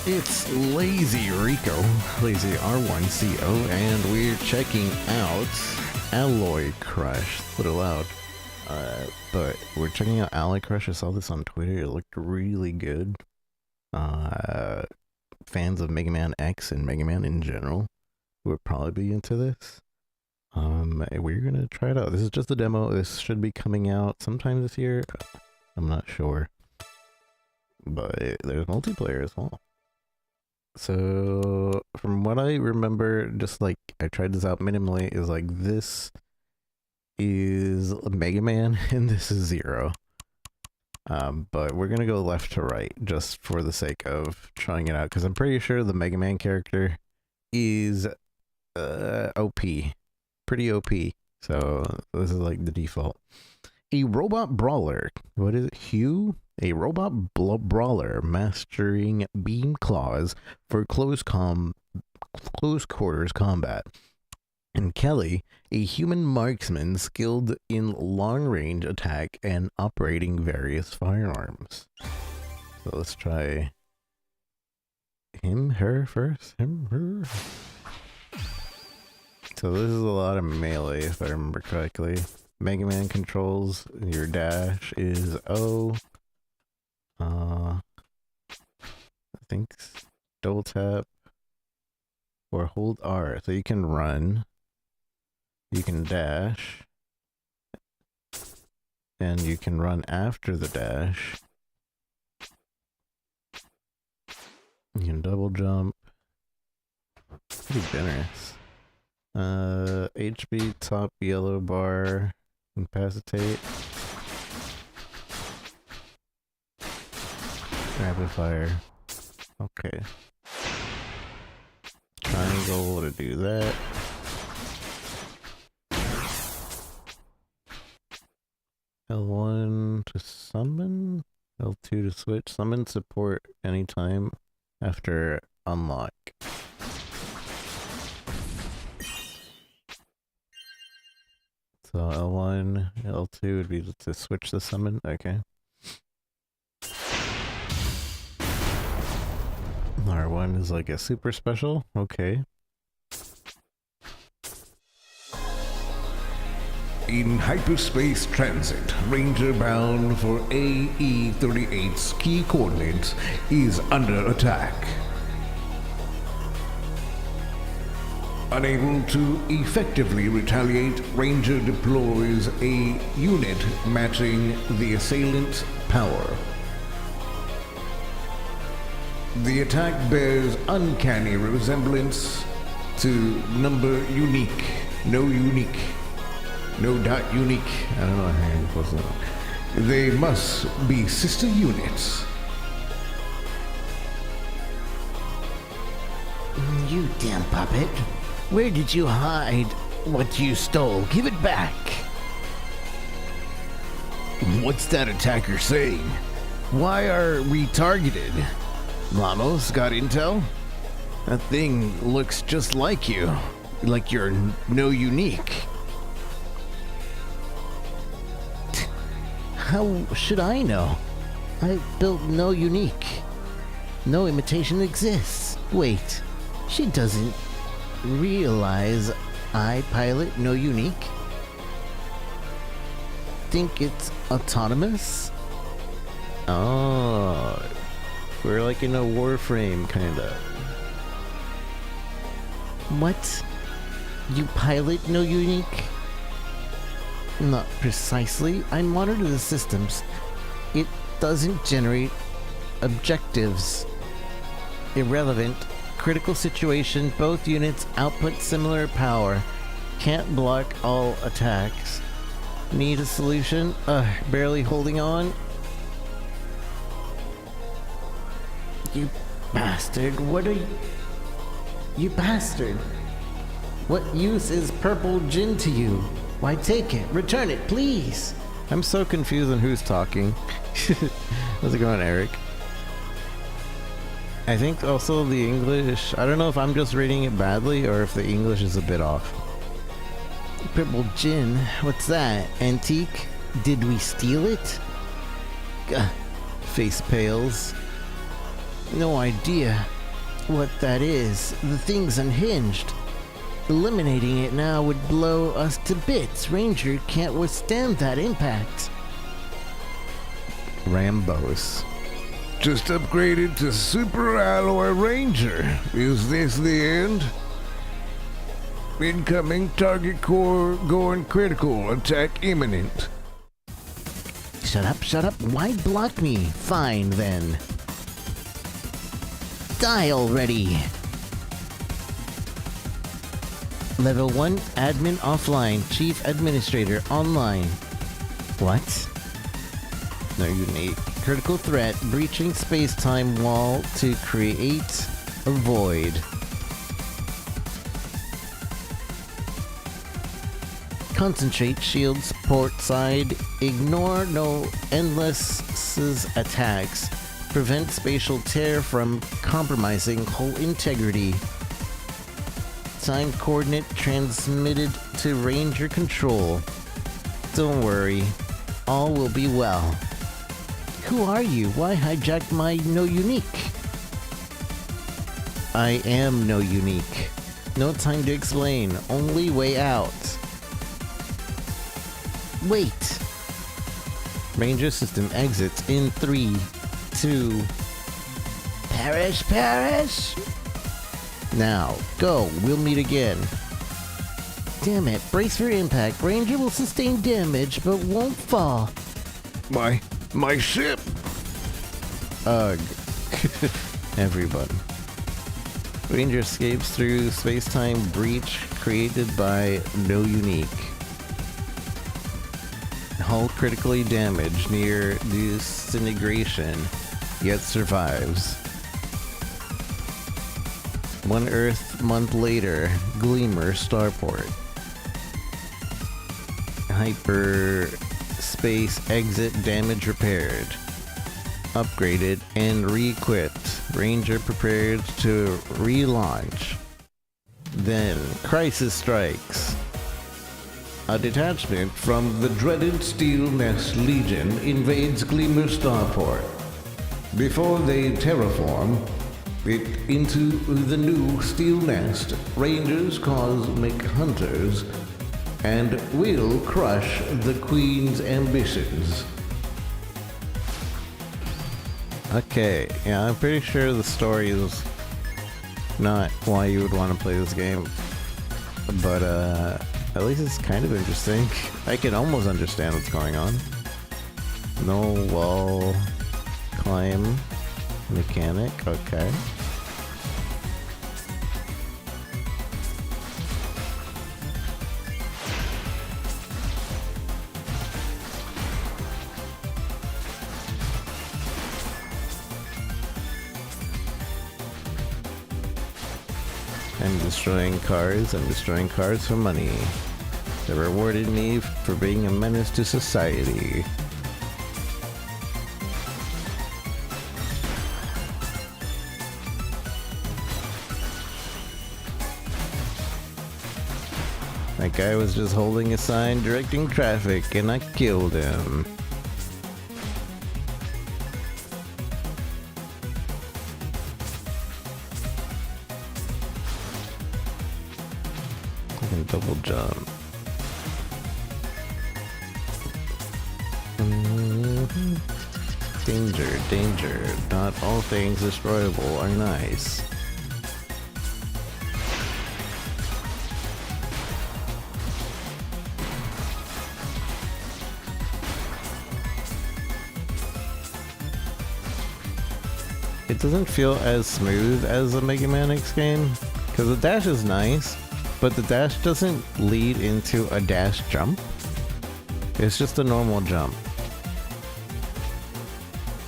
It's Lazy Rico, Lazy R1CO, and we're checking out Alloy Crush. A little loud. But we're checking out Alloy Crush. I saw this on Twitter. It looked really good. Fans of Mega Man X and Mega Man in general would probably be into this. We're gonna try it out. This is just a demo. This should be coming out sometime this year. I'm not sure. But there's multiplayer as well. So, from what I remember, just like, I tried this out minimally, is like, this is Mega Man and this is Zero. But we're gonna go left to right, just for the sake of trying it out, because I'm pretty sure the Mega Man character is, OP. Pretty OP. So, this is like the default. A robot brawler. What is it? Hugh? A robot brawler mastering beam claws for close quarters combat. And Kelly, a human marksman skilled in long-range attack and operating various firearms. So let's try him, her first. Him, her. So this is a lot of melee, if I remember correctly. Mega Man controls, your dash is O. I think double tap or hold R. So you can run, you can dash, and you can run after the dash. You can double jump. Pretty generous. HB top yellow bar, incapacitate. Rapid fire. Okay. Triangle to do that. L1 to summon. L2 to switch. Summon support anytime after unlock. So L1, L2 would be to switch the summon. Okay. R1 is like a super special. Okay. In hyperspace transit, Ranger bound for AE-38's key coordinates is under attack. Unable to effectively retaliate, Ranger deploys a unit matching the assailant's power. The attack bears uncanny resemblance to number unique. No unique. No dot unique. I don't know how I'm supposed to know. They must be sister units. You damn puppet. Where did you hide what you stole? Give it back. What's that attacker saying? Why are we targeted? Lamos, got intel? That thing looks just like you. Like you're no unique. How should I know? I built no unique. No imitation exists. Wait, she doesn't realize I pilot no unique? Think it's autonomous? Oh, we're like in a Warframe, kinda. What? You pilot no unique? Not precisely. I monitor the systems. It doesn't generate objectives. Irrelevant. Critical situation. Both units output similar power. Can't block all attacks. Need a solution? Barely holding on. You bastard. What are you... You bastard. What use is purple gin to you? Why take it? Return it, please. I'm so confused on who's talking. How's it going, Eric? I think also the English, I don't know if I'm just reading it badly or if the English is a bit off. Purple gin? What's that? Antique? Did we steal it? Face pales. No idea. what that is. The thing's unhinged. Eliminating it now would blow us to bits. Ranger can't withstand that impact. Rambos. Just upgraded to Super Alloy Ranger. Is this the end? Incoming target core going critical. Attack imminent. Shut up, shut up. Why block me? Fine then. Die already. Level 1 admin offline. Chief administrator online. What? No unique. Critical threat. Breaching space-time wall to create a void. Concentrate shields port side. Ignore no endless attacks. Prevent spatial tear from compromising hull integrity. Time coordinate transmitted to Ranger control. Don't worry, all will be well. Who are you? Why hijack my no unique? I am no unique. No time to explain. Only way out. Wait. Ranger system exits in 3, 2. Perish, perish! Now, go. We'll meet again. Damn it. Brace for impact. Ranger will sustain damage, but won't fall. My ship! Ugh. Everyone. Ranger escapes through space-time breach created by no unique. Hull critically damaged near disintegration, yet survives. 1 Earth month later, Gleamer starport. Hyperspace exit damage repaired. Upgraded and re-equipped. Ranger prepared to relaunch. Then, crisis strikes. A detachment from the dreaded Steel Nest Legion invades Gleamer starport. Before they terraform it into the new Steel Nest, Rangers cosmic hunters and will crush the Queen's ambitions. Okay, yeah, I'm pretty sure the story is not why you would want to play this game. But, at least it's kind of interesting. I can almost understand what's going on. No wall climb mechanic, okay. I'm destroying cars for money. They rewarded me for being a menace to society. That guy was just holding a sign directing traffic and I killed him. I can double jump. Danger, danger. Not all things destroyable are nice. It doesn't feel as smooth as a Mega Man X game, because the dash is nice, but the dash doesn't lead into a dash jump. It's just a normal jump.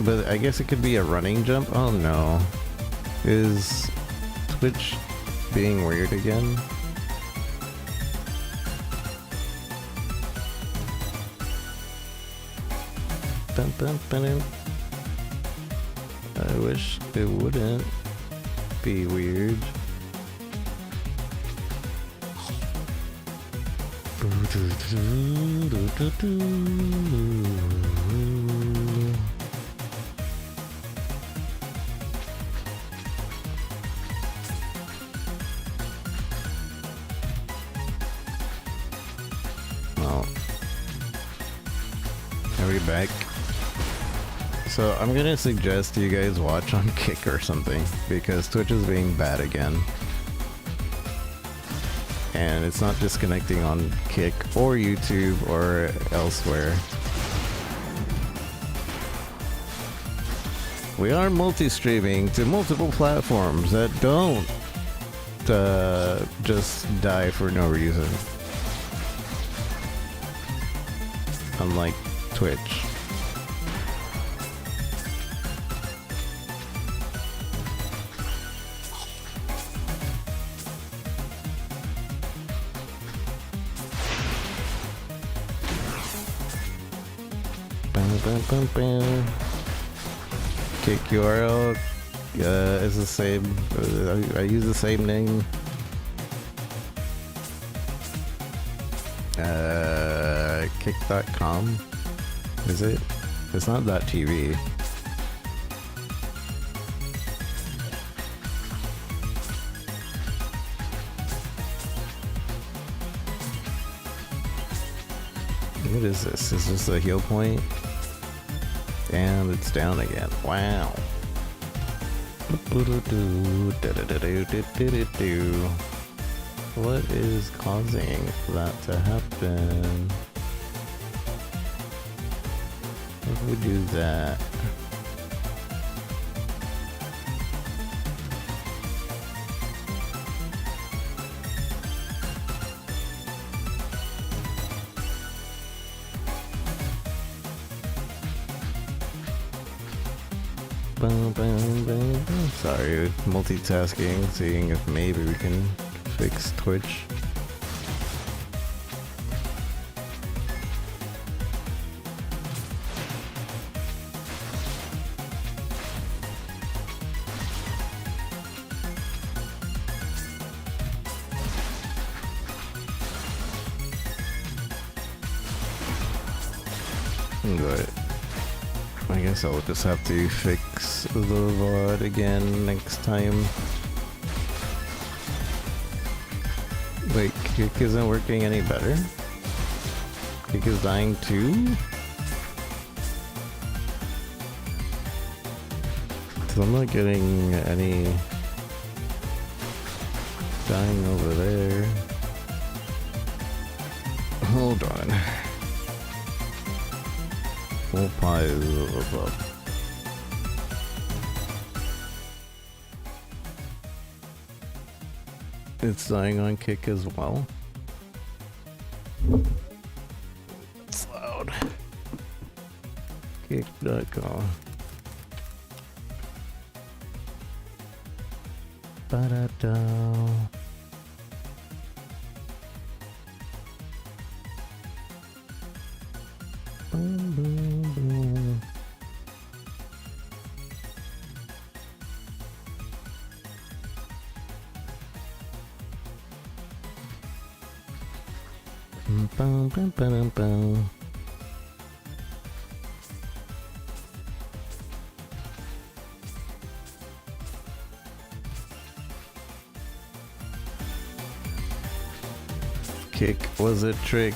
But I guess it could be a running jump? Oh no. Is Twitch being weird again? Dun, dun, dun, dun. I wish it wouldn't be weird. Oh. Are we back? So I'm gonna suggest you guys watch on Kick or something, because Twitch is being bad again. And it's not disconnecting on Kick or YouTube or elsewhere. We are multi-streaming to multiple platforms that don't just die for no reason. Unlike Twitch. Kick URL is the same. I use the same name. Kick.com. Is it? It's not .tv. What is this? Is this a heal point? And it's down again. Wow. What is causing that to happen? If we do that. Sorry, multitasking, seeing if maybe we can fix Twitch. But I guess I'll just have to fix the VOD again next time. Wait, Kick isn't working any better? Kick is dying too? So I'm not getting any dying over there. Hold on. Full pies up. It's dying on Kick as well. It's loud. Kick.com. Ba-da-da. Boom, boom, boom. Bum, bum, bum, bum. Kick was a trick.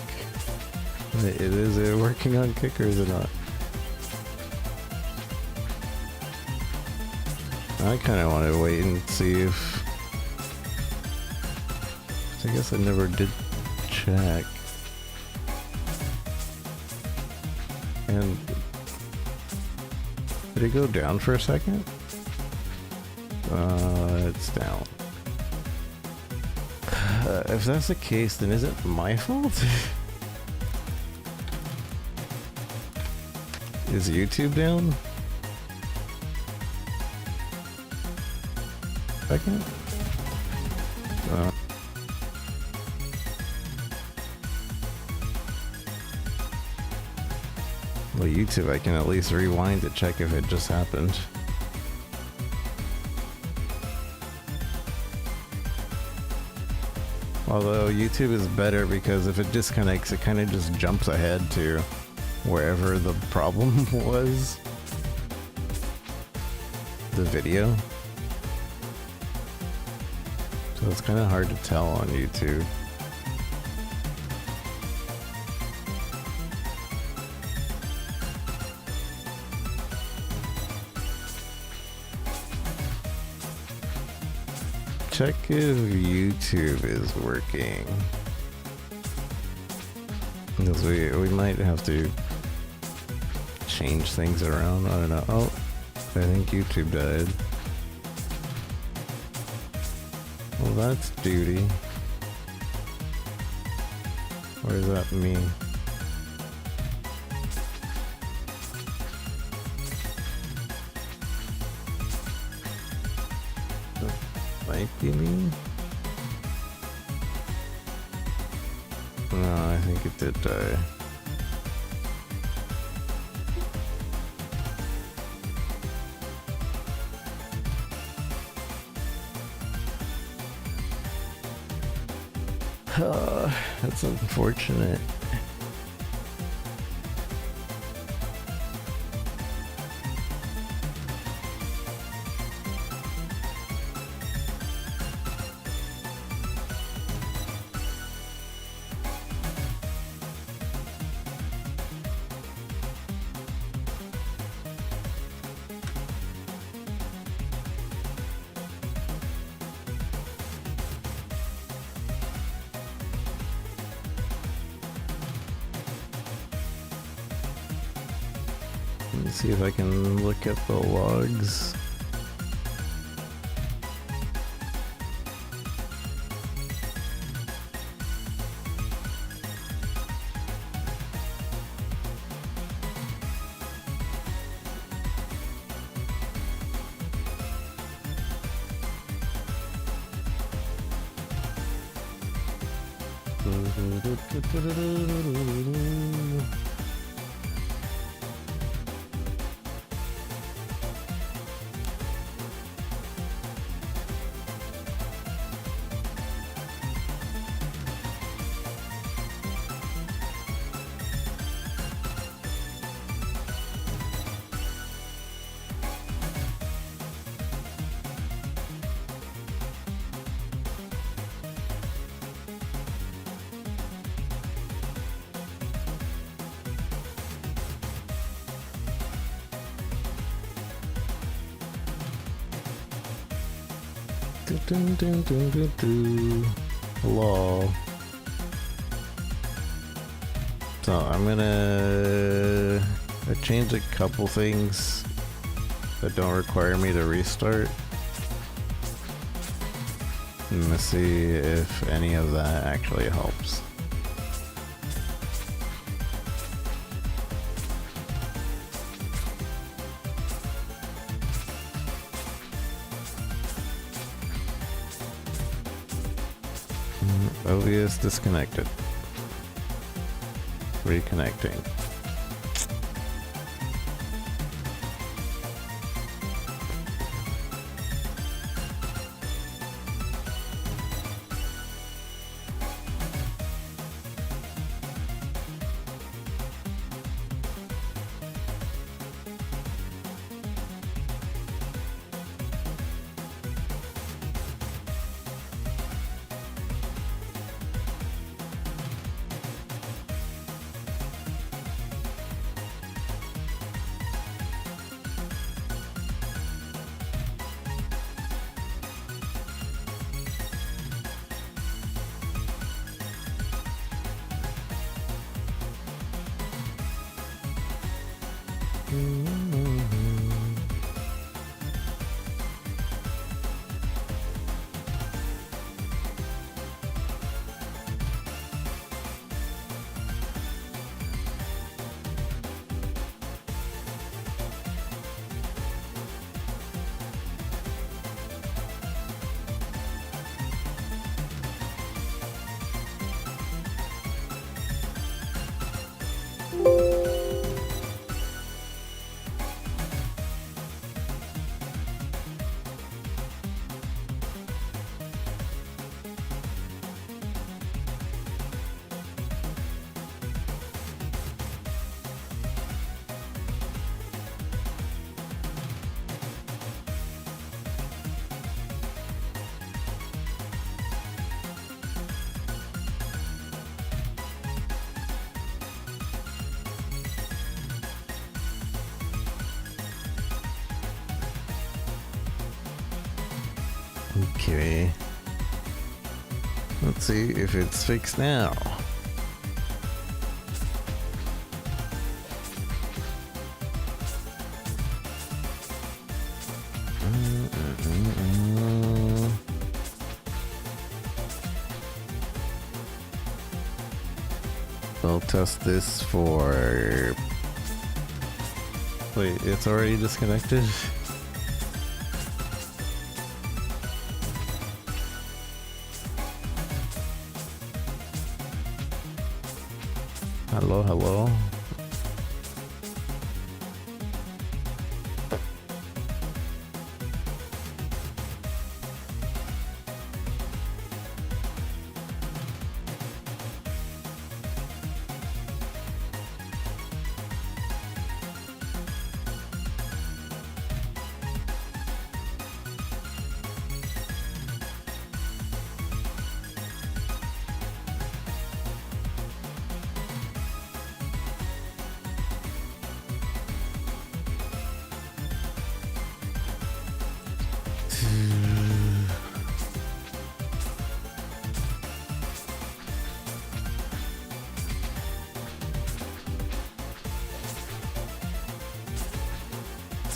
Is it working on Kick or is it not? I kind of want to wait and see if... I guess I never did check. And... did it go down for a second? It's down. If that's the case, then is it my fault? Is YouTube down? Second? Well, YouTube, I can at least rewind to check if it just happened. Although YouTube is better because if it disconnects, it kind of just jumps ahead to wherever the problem was. The video. So it's kind of hard to tell on YouTube. check if YouTube is working. Because we might have to change things around. I don't know. Oh, I think YouTube died. Well, that's duty. Or is that me? Might be me? No, I think it did die. That's unfortunate. Let me see if I can look at the logs. Lol. So I'm gonna change a couple things that don't require me to restart. I'm gonna see if any of that actually helps. OBS disconnected. Reconnecting. Okay. Let's see if it's fixed now. We'll test this for... Wait, it's already disconnected? Hello, hello.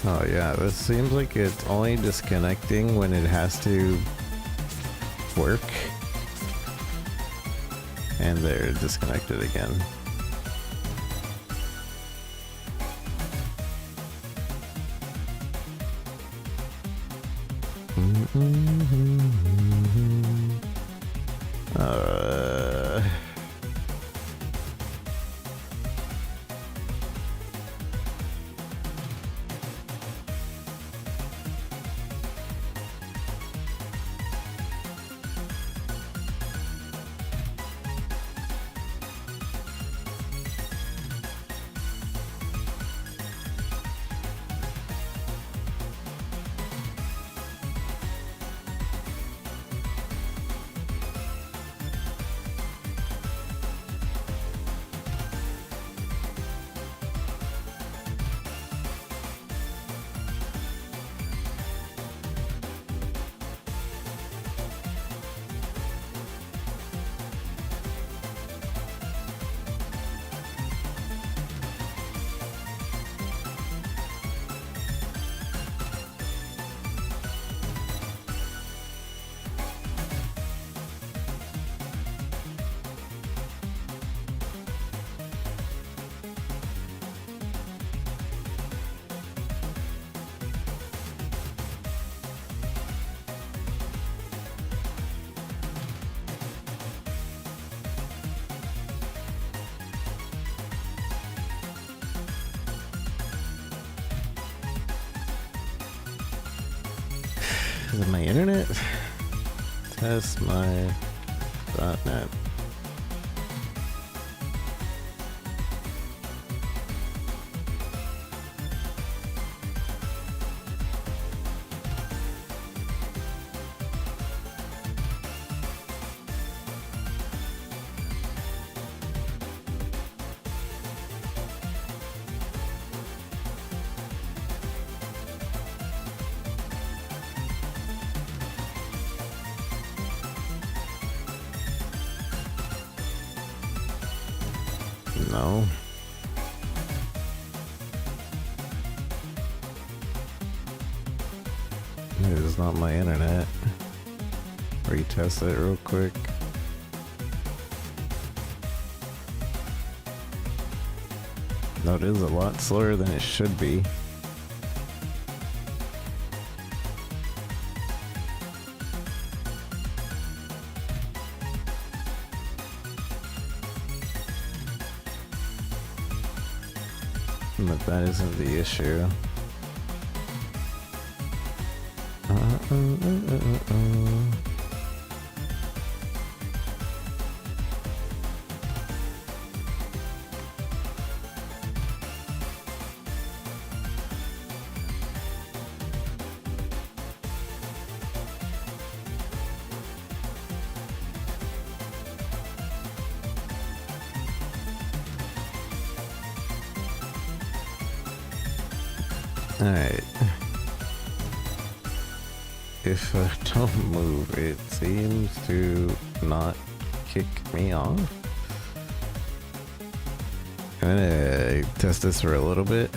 Oh yeah, this seems like it's only disconnecting when it has to work. And they're disconnected again. Is it my internet? Test my .net. No. It is not my internet. Retest it real quick. No, it is a lot slower than it should be. But that isn't the issue. Alright. If I don't move, it seems to not kick me off. I'm gonna test this for a little bit,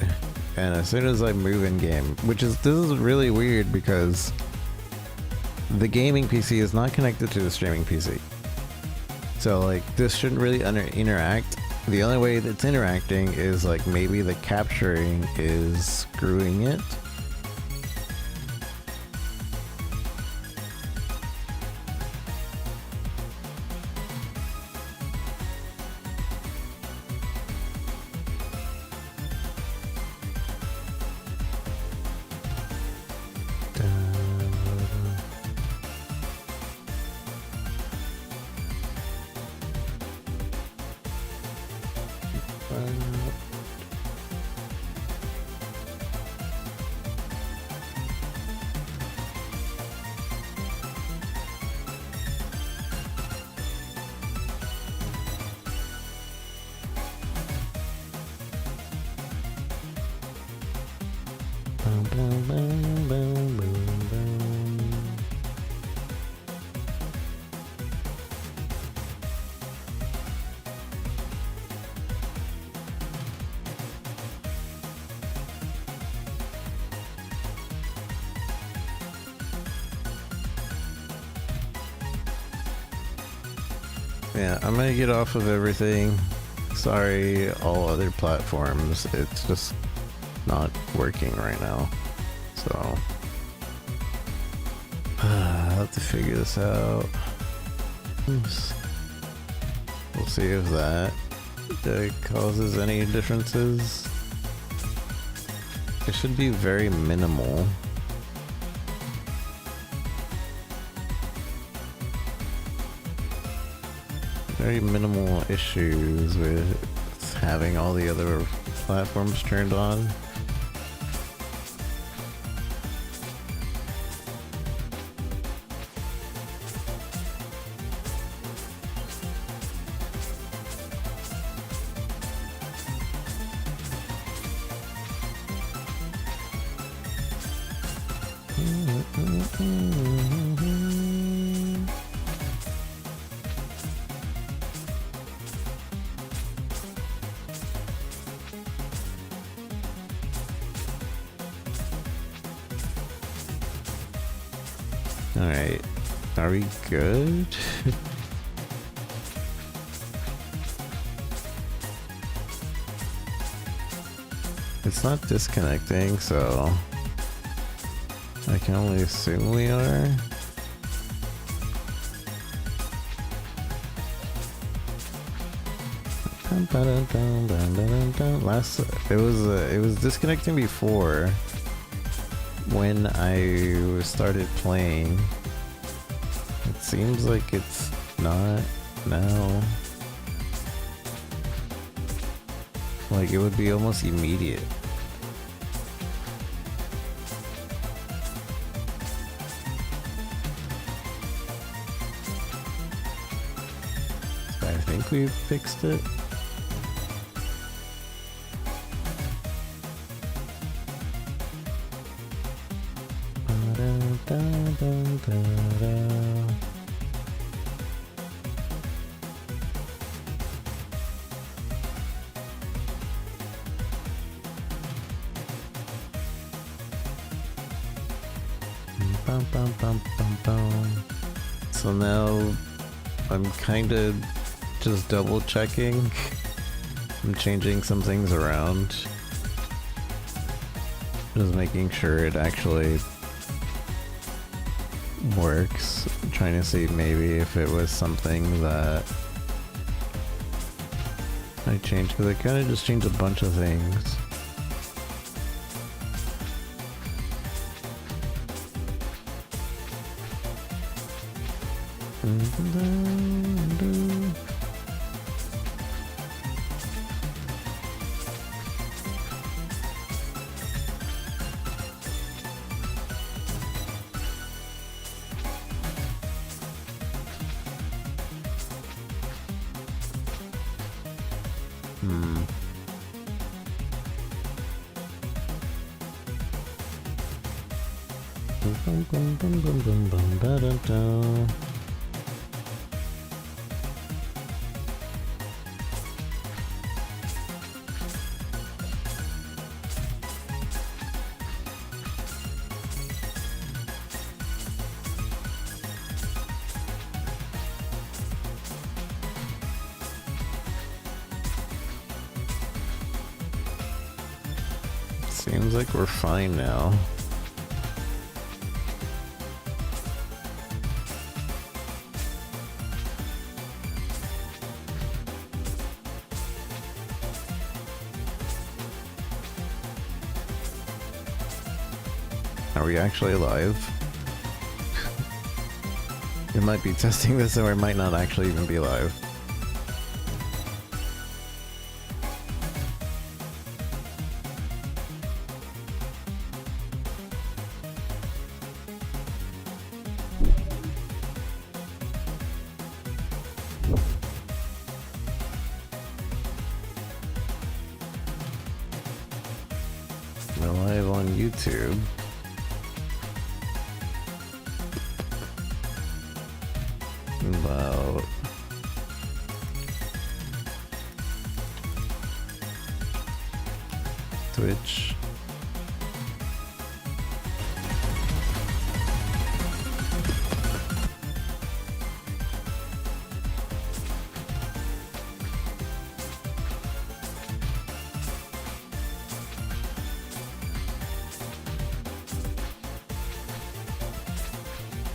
and as soon as I move in game, this is really weird because the gaming PC is not connected to the streaming PC. So like this shouldn't really interact. The only way that's interacting is like maybe the capturing is screwing it. Yeah, I'm gonna get off of everything. Sorry, all other platforms. It's just not working right now. So, I'll have to figure this out. Oops. We'll see if that causes any differences. It should be very minimal. Very minimal issues with having all the other platforms turned on. Alright, are we good? It's not disconnecting, so I can only assume we are. It was disconnecting before. When I started playing, it seems like it's not now. Like it would be almost immediate. So I think we fixed it. So now I'm kind of just double checking. I'm changing some things around. Just making sure it actually works. I'm trying to see maybe if it was something that I changed, because I kind of just changed a bunch of things. Seems like we're fine now. Are we actually live? It might be testing this or it might not actually even be live. We're live on YouTube. About Twitch.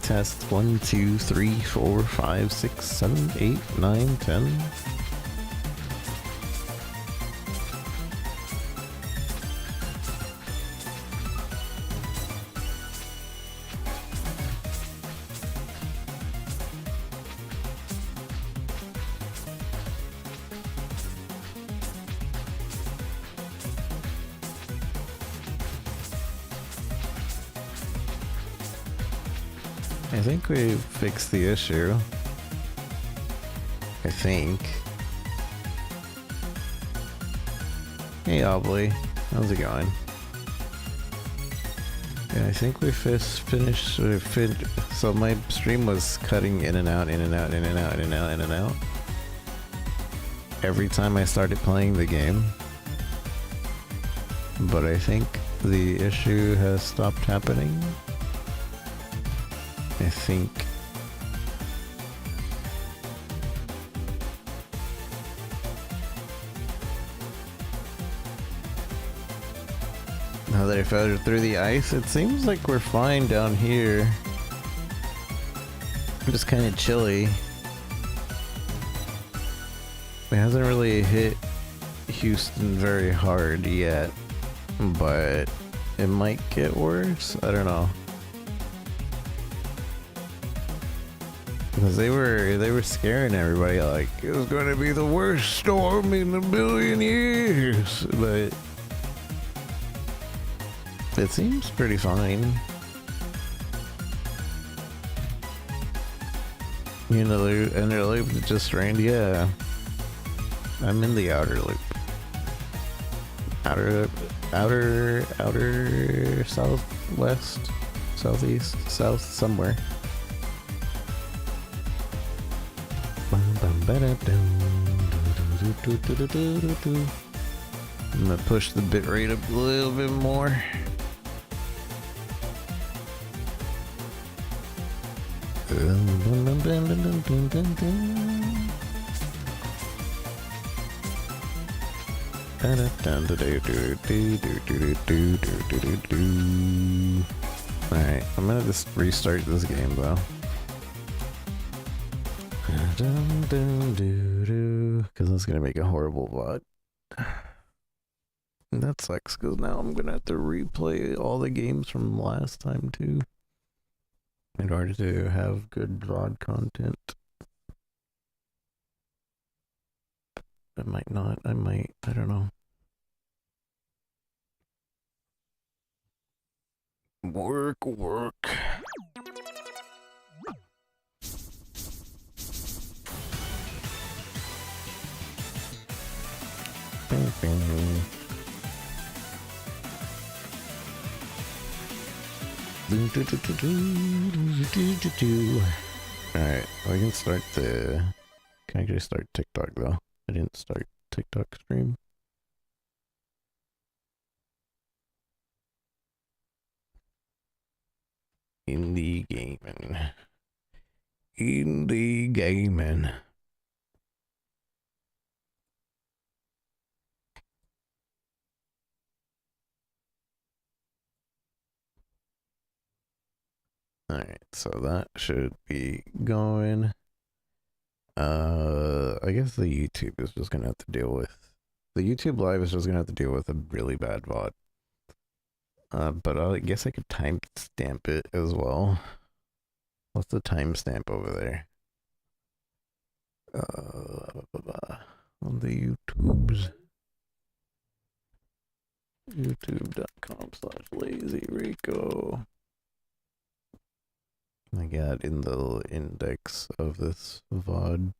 Test 1, 2, 3, 4, 5, 6, 7, 8, 9, 10. I think we fixed the issue. I think. Hey Obley, how's it going? Yeah, I think we finished. So my stream was cutting in and out, in and out, in and out, in and out, in and out. Every time I started playing the game. But I think the issue has stopped happening. I think. Now that I fell through the ice, it seems like we're fine down here. Just kind of chilly. It hasn't really hit Houston very hard yet, but it might get worse. I don't know. Because they were scaring everybody like it was going to be the worst storm in a billion years, but it seems pretty fine. You know, the inner loop that just rained. Yeah, I'm in the outer loop. Outer southwest, southeast, south, somewhere. I'm gonna push the bitrate up a little bit more. Alright, I'm gonna just restart this game though. Because that's gonna make a horrible VOD. And that sucks because now I'm gonna have to replay all the games from last time too in order to have good VOD content. I might not, I might, I don't know. Work. Alright, we can start the... Can I just start TikTok though? I didn't start TikTok stream. Indie gaming. Alright, so that should be going. I guess the YouTube is just gonna have to deal with. The YouTube live is just gonna have to deal with a really bad VOD. But I guess I could timestamp it as well. What's the timestamp over there? On the YouTubes. YouTube.com/LazyRico. I got in the index of this VOD.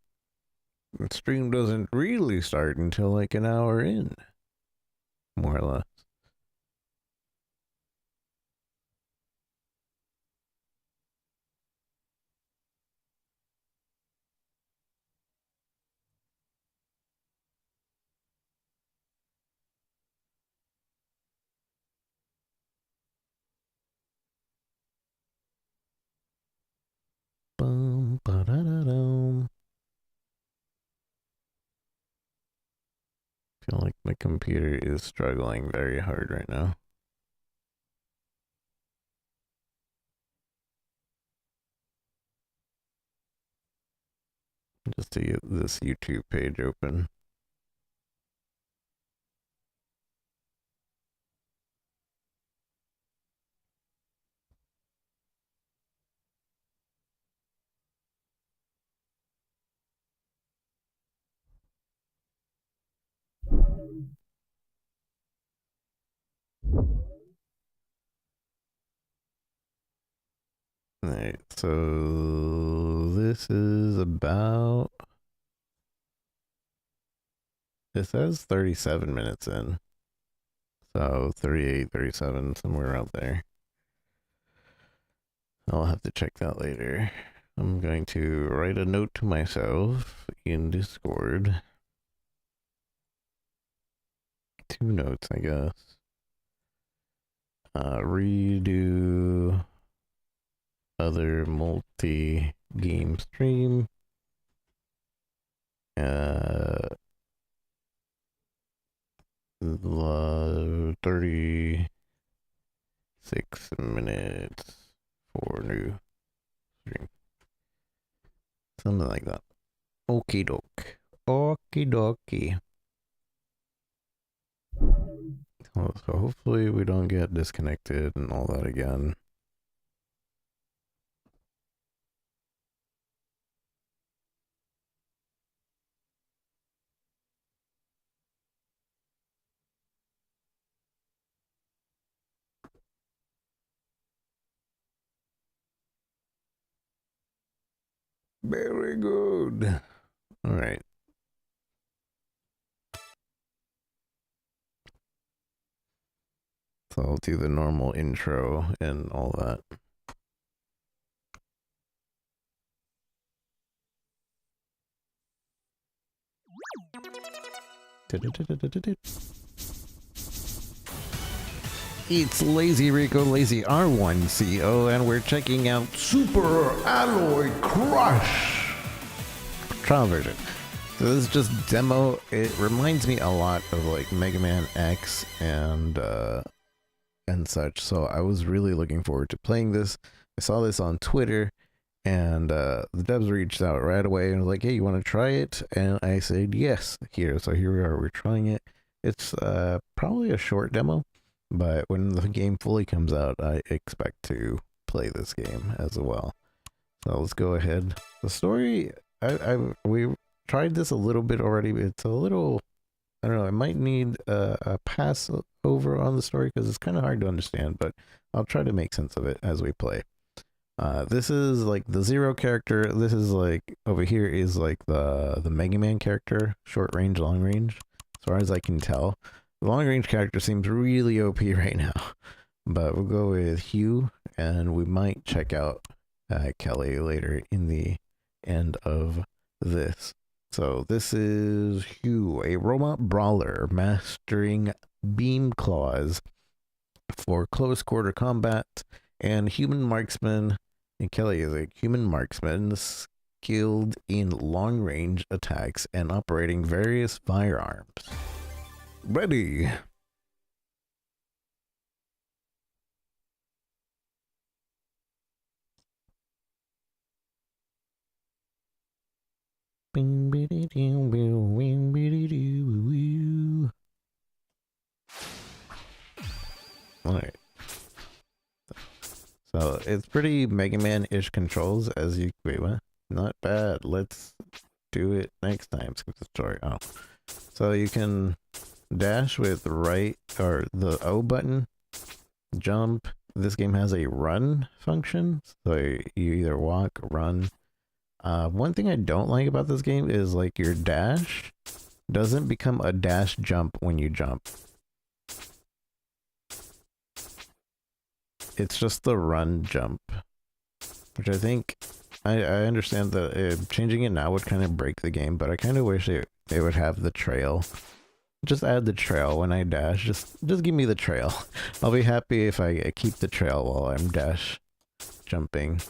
The stream doesn't really start until like an hour in, more or less. Bum, ba-da-da-dum. Feel like my computer is struggling very hard right now. Just to get this YouTube page open. Alright, so this is about. It says 37 minutes in. So 38, 37, somewhere out there. I'll have to check that later. I'm going to write a note to myself in Discord. 2 notes, I guess. Redo other multi-game stream. 36 minutes for new stream. Something like that. Okie doke. Okie dokie. So hopefully we don't get disconnected and all that again. Very good. All right. So I'll do the normal intro and all that. It's Lazy Rico, Lazy R1CO, and we're checking out Super Alloy Crush. trial version. So this is just demo. It reminds me a lot of like Mega Man X and such. So I was really looking forward to playing this. I saw this on Twitter, and the devs reached out right away and was like, "Hey, you want to try it?" And I said, "Yes." So here we are. We're trying it. It's probably a short demo, but when the game fully comes out, I expect to play this game as well. So let's go ahead. The story, we tried this a little bit already. It's a little, I don't know, I might need a pass over on the story because it's kind of hard to understand, but I'll try to make sense of it as we play. This is like the Zero character. This is like, over here is like the Mega Man character, short range, long range, as far as I can tell. The long range character seems really OP right now, but we'll go with Hugh, and we might check out Kelly later in the end of this. So this is Hugh, a robot brawler mastering beam claws for close quarter combat and human marksman. And Kelly is a human marksman skilled in long range attacks and operating various firearms. Ready. Alright. So it's pretty Mega Man-ish controls as you wait, what? Not bad. Let's do it next time. Skip the story. Oh. So you can dash with right or the O button, jump. This game has a run function. So you either walk, run. One thing I don't like about this game is like your dash doesn't become a dash jump when you jump. It's just the run jump, which I think I understand that changing it now would kind of break the game, but I kind of wish they would have the trail. Just add the trail when I dash. Just give me the trail. I'll be happy if I keep the trail while I'm dash jumping.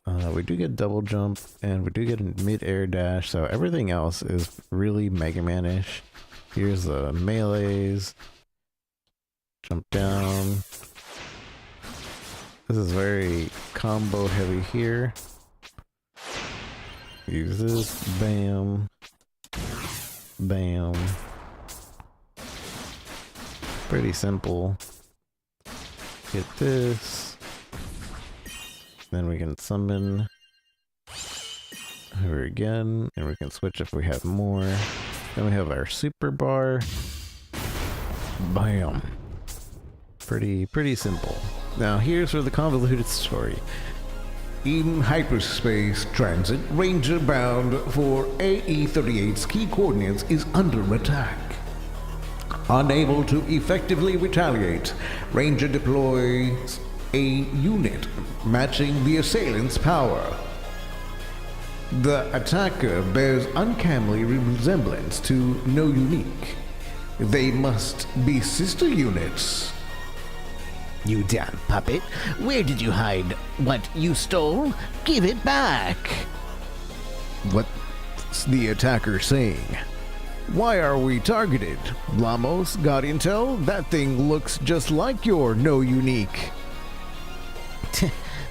We do get double jump, and we do get a mid-air dash, so everything else is really Mega Man-ish. Here's the melees. Jump down. This is very combo heavy here. Use this. Bam. Bam. Pretty simple. Get this. Then we can summon her again, and we can switch if we have more. Then we have our super bar. Bam. Pretty simple. Now here's where the convoluted story. In hyperspace transit, Ranger bound for AE-38's key coordinates is under attack. Unable to effectively retaliate, Ranger deploys a unit matching the assailant's power. The attacker bears uncanny resemblance to No Unique. They must be sister units. You damn puppet. Where did you hide what you stole? Give it back. What's the attacker saying? Why are we targeted? Lamos got intel? That thing looks just like your No Unique.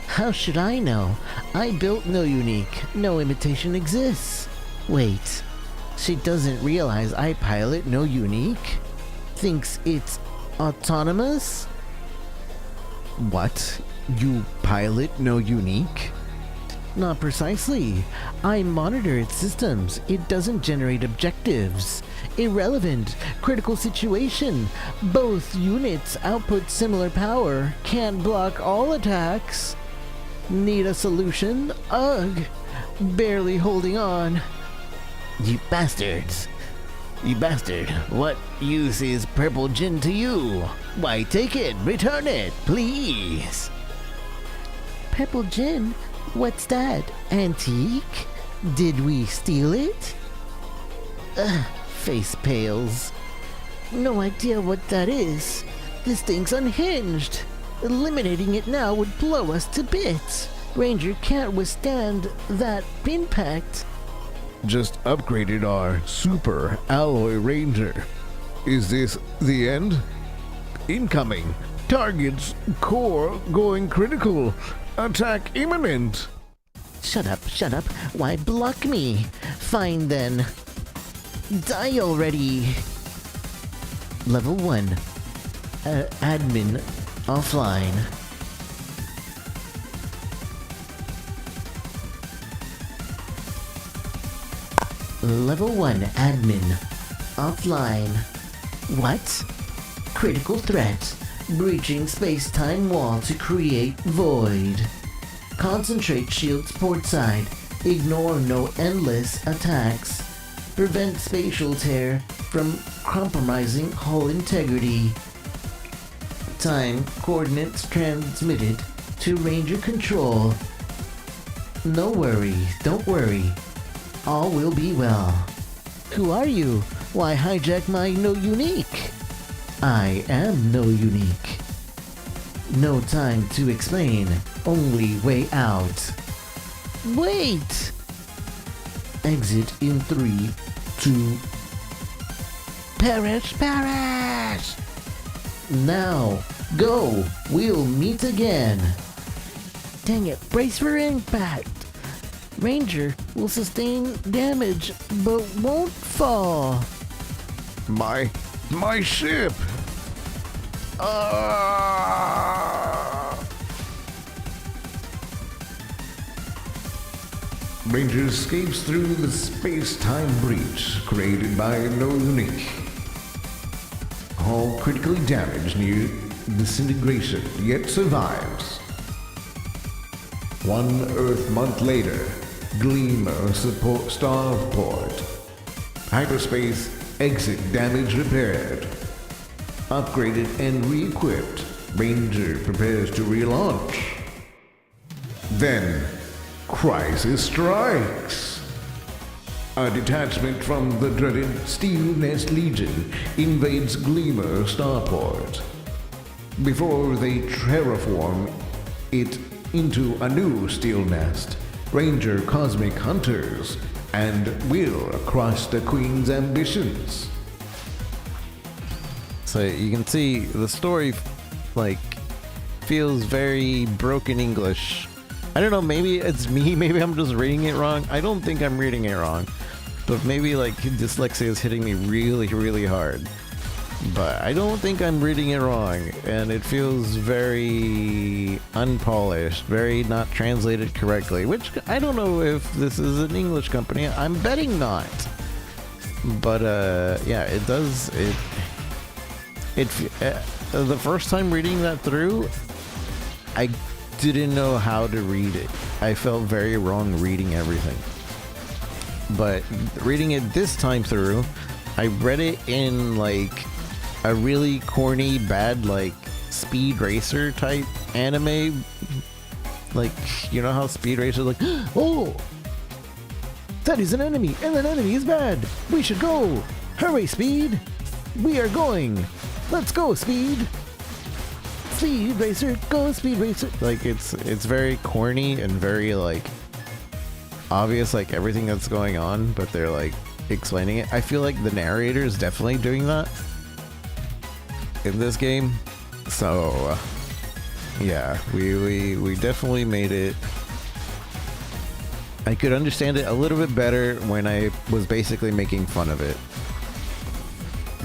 How should I know? I built No Unique. No imitation exists. Wait. She doesn't realize I pilot No Unique? Thinks it's autonomous? What? You pilot No Unique? Not precisely. I monitor its systems. It doesn't generate objectives. Irrelevant. Critical situation. Both units output similar power. Can't block all attacks. Need a solution? Ugh. Barely holding on. You bastards. You bastard. What use is purple gin to you? Why, take it. Return it, please. Purple gin? What's that? Antique? Did we steal it? Face pales. No idea what that is. This thing's unhinged. Eliminating it now would blow us to bits. Ranger can't withstand that impact. Just upgraded our Super Alloy Ranger. Is this the end? Incoming. Target's core going critical. Attack imminent. Shut up, shut up. Why block me? Fine then. Die already. Level 1. Admin offline. Level 1 admin offline. What? Critical threat. Breaching space-time wall to create void. Concentrate shields port side. Ignore no endless attacks. Prevent spatial tear from compromising hull integrity. Time coordinates transmitted to Ranger control. No worry, don't worry. All will be well. Who are you? Why hijack my No Unique? I am No Unique. No time to explain. Only way out. Wait! Exit in 3, 2... Perish, perish! Now, go! We'll meet again. Dang it, brace for impact! Ranger will sustain damage, but won't fall. My ship! Ranger escapes through the space-time breach created by No Unique. All critically damaged near disintegration, yet survives. 1 Earth month later, Gleamer support starport. Hyperspace exit damage repaired. Upgraded and re-equipped, Ranger prepares to relaunch. Then, crisis strikes. A detachment from the dreaded Steel Nest Legion invades Gleamer starport. Before they terraform it into a new Steel Nest, Ranger Cosmic Hunters and will crush the Queen's ambitions. So you can see the story, like, feels very broken English. I don't know, maybe it's me, maybe I'm just reading it wrong. I don't think I'm reading it wrong. But maybe, like, dyslexia is hitting me really, really hard. But I don't think I'm reading it wrong. And it feels very unpolished, very not translated correctly. Which, I don't know if this is an English company. I'm betting not. But, yeah, it does, the first time reading that through, I didn't know how to read it. I felt very wrong reading everything. But reading it this time through, I read it in like a really corny, bad, like Speed Racer type anime. Like, you know how Speed Racer like, oh, that is an enemy, and that enemy is bad. We should go. Hurry, Speed. We are going. Let's go, Speed. Speed Racer, go Speed Racer. Like, it's very corny and very like obvious, like everything that's going on, but they're like explaining it. I feel like the narrator is definitely doing that in this game. So yeah, we definitely made it. I could understand it a little bit better when I was basically making fun of it.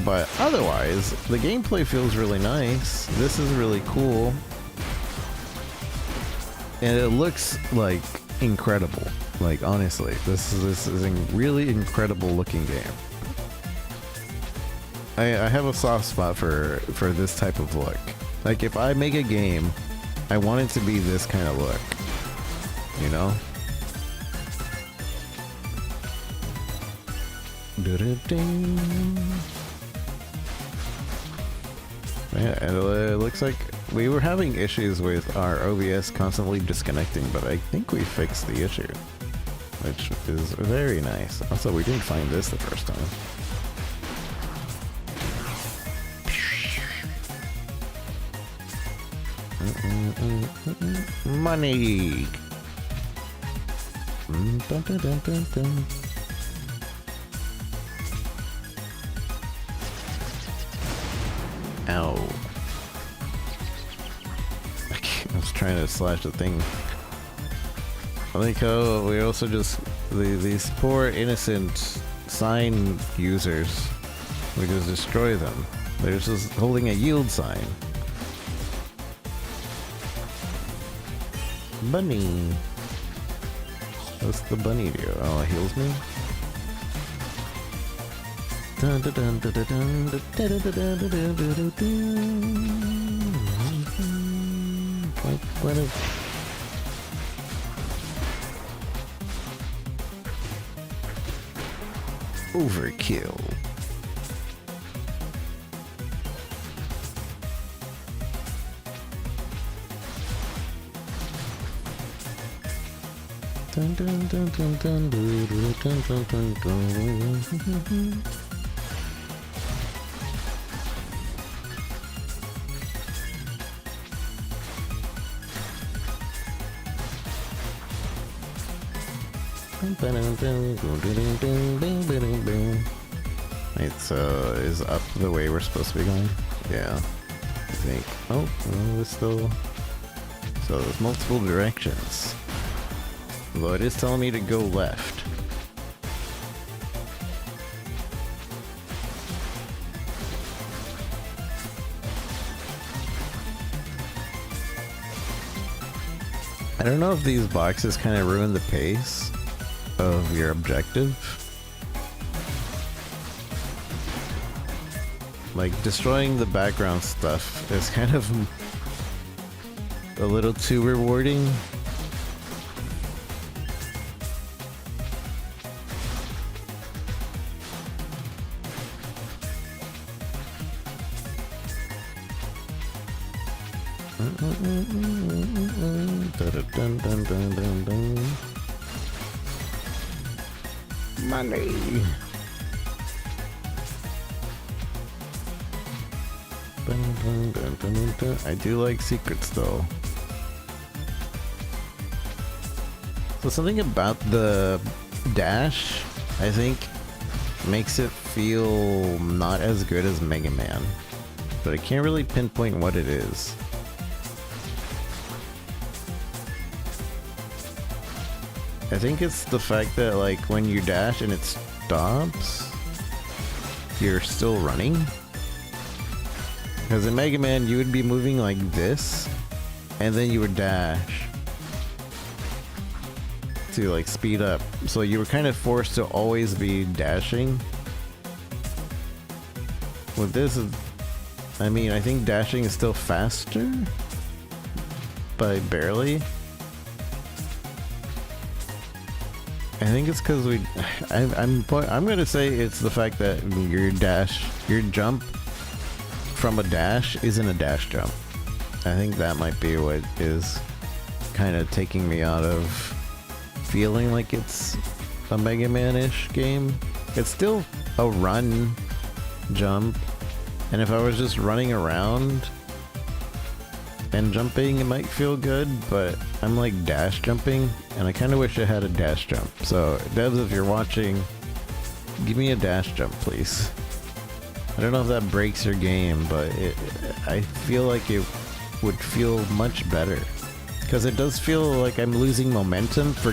But otherwise, the gameplay feels really nice. This is really cool. And it looks like incredible. Like, honestly, this is a really incredible looking game. I have a soft spot for this type of look. Like, if I make a game, I want it to be this kind of look. You know? Yeah, and it looks like we were having issues with our OBS constantly disconnecting, but I think we fixed the issue, which is very nice. Also, we didn't find this the first time. Money! Dun, dun, dun, dun, dun. Ow. I was trying to slash the thing. I like how we also just... these poor innocent sign users, we just destroy them. They're just holding a yield sign. Bunny. What's the bunny do? Oh, it heals me? Dun, dun, dun, dun, dun, dun, dun, dun, dun, dun, dun, dun. Overkill. Dun, dun, dun, dun, dun, dun, dun, dun, dun, dun. Wait, so is up the way we're supposed to be going? Yeah, I think. Oh, well, there's still... So there's multiple directions. Although it is telling me to go left. I don't know if these boxes kind of ruin the pace of your objective. Like, destroying the background stuff is kind of a little too rewarding. Money. I do like secrets though. So something about the dash, I think, makes it feel not as good as Mega Man. But I can't really pinpoint what it is. I think it's the fact that, like, when you dash and it stops, you're still running. Because in Mega Man, you would be moving like this, and then you would dash to, like, speed up. So you were kind of forced to always be dashing. With this, I mean, I think dashing is still faster, but barely. I think it's because I'm gonna say it's the fact that your jump from a dash isn't a dash jump. I think that might be what is kind of taking me out of feeling like it's a Mega Man-ish game. It's still a run jump, and if I was just running around and jumping, it might feel good, but I'm like dash jumping, and I kind of wish I had a dash jump. So devs, if you're watching, give me a dash jump, please. I don't know if that breaks your game, but I feel like it would feel much better, because it does feel like I'm losing momentum for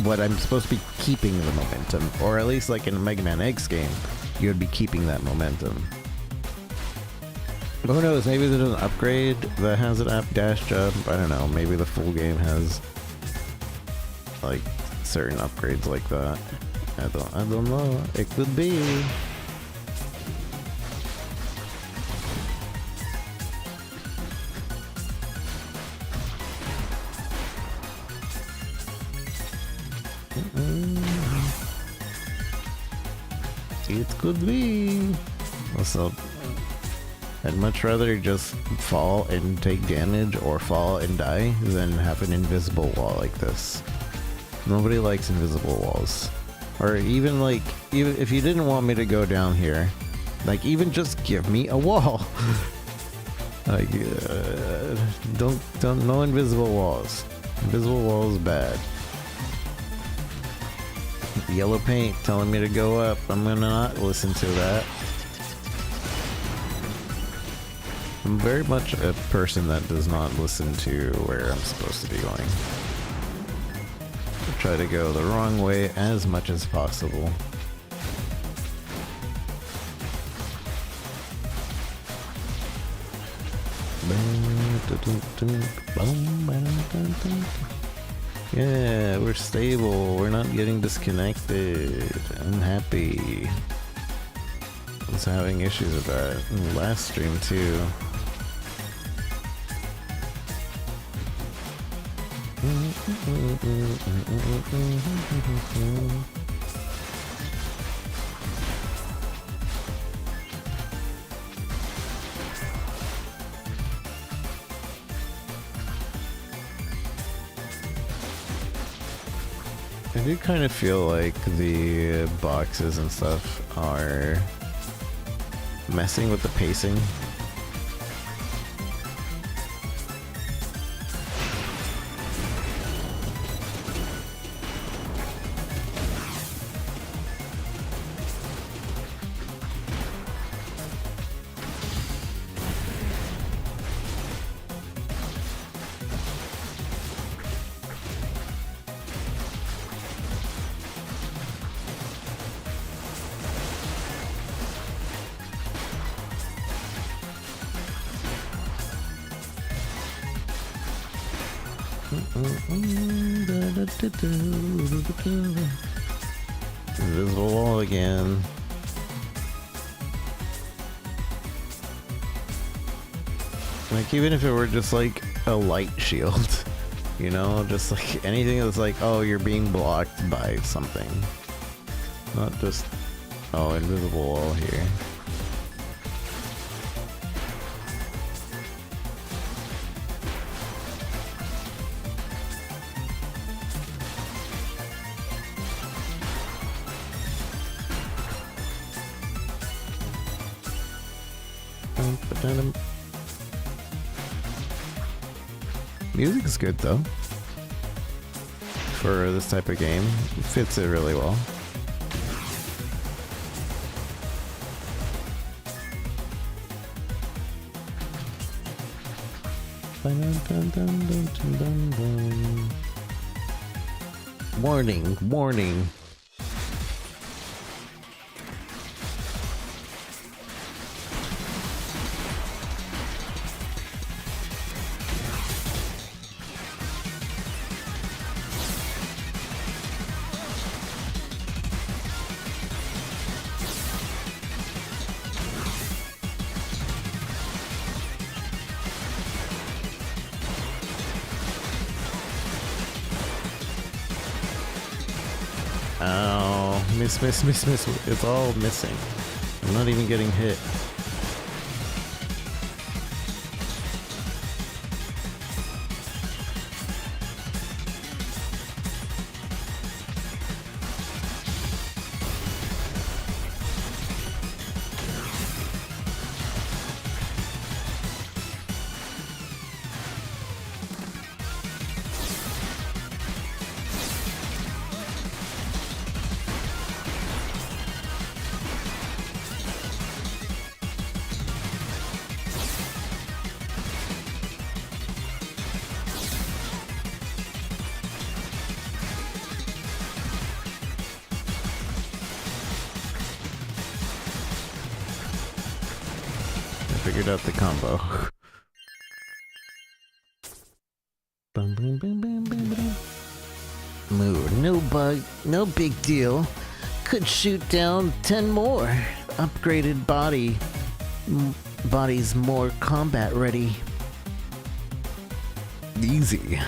what I'm supposed to be keeping the momentum, or at least like in a Mega Man X game, you would be keeping that momentum. Who knows, maybe there's an upgrade that has an app dash jump. I don't know, maybe the full game has like certain upgrades like that. I don't know. It could be. It could be. What's up? I'd much rather just fall and take damage or fall and die than have an invisible wall like this. Nobody likes invisible walls. Or even like, even if you didn't want me to go down here, like, even just give me a wall. Like, no invisible walls. Invisible walls bad. Yellow paint telling me to go up. I'm gonna not listen to that. I'm very much a person that does not listen to where I'm supposed to be going. I try to go the wrong way as much as possible. Yeah, we're stable. We're not getting disconnected. I'm happy. I was having issues with that in the last stream too. I do kind of feel like the boxes and stuff are messing with the pacing. Invisible wall again. Like, even if it were just like a light shield, you know, just like anything that's like, oh, you're being blocked by something. Not just, oh, invisible wall here. Music is good though. For this type of game, it fits it really well. Warning, warning. Ow. Miss. It's all missing. I'm not even getting hit. Figured out the combo. Moo, no bug, no big deal. Could shoot down 10 more. Upgraded body's more combat ready. Easy.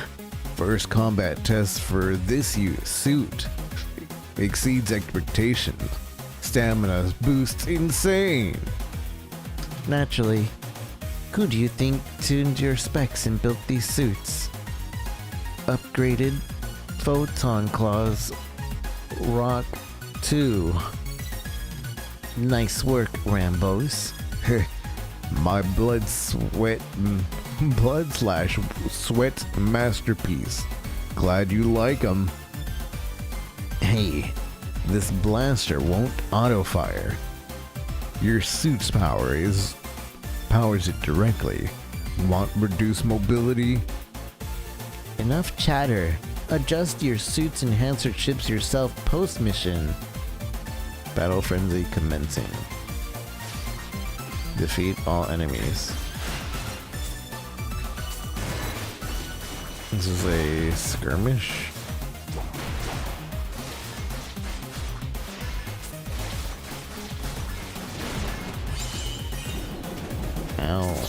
First combat test for this suit exceeds expectations. Stamina boosts insane. Naturally. Who do you think tuned your specs and built these suits? Upgraded photon claws rock 2. Nice work, Rambos. My blood slash sweat masterpiece. Glad you like 'em. Hey, This blaster won't auto-fire. Your suit's powers it directly. Want reduced mobility? enough chatter. Adjust your suit's enhancer chips yourself post-mission. Battle frenzy commencing. Defeat all enemies. This is a skirmish. Ow.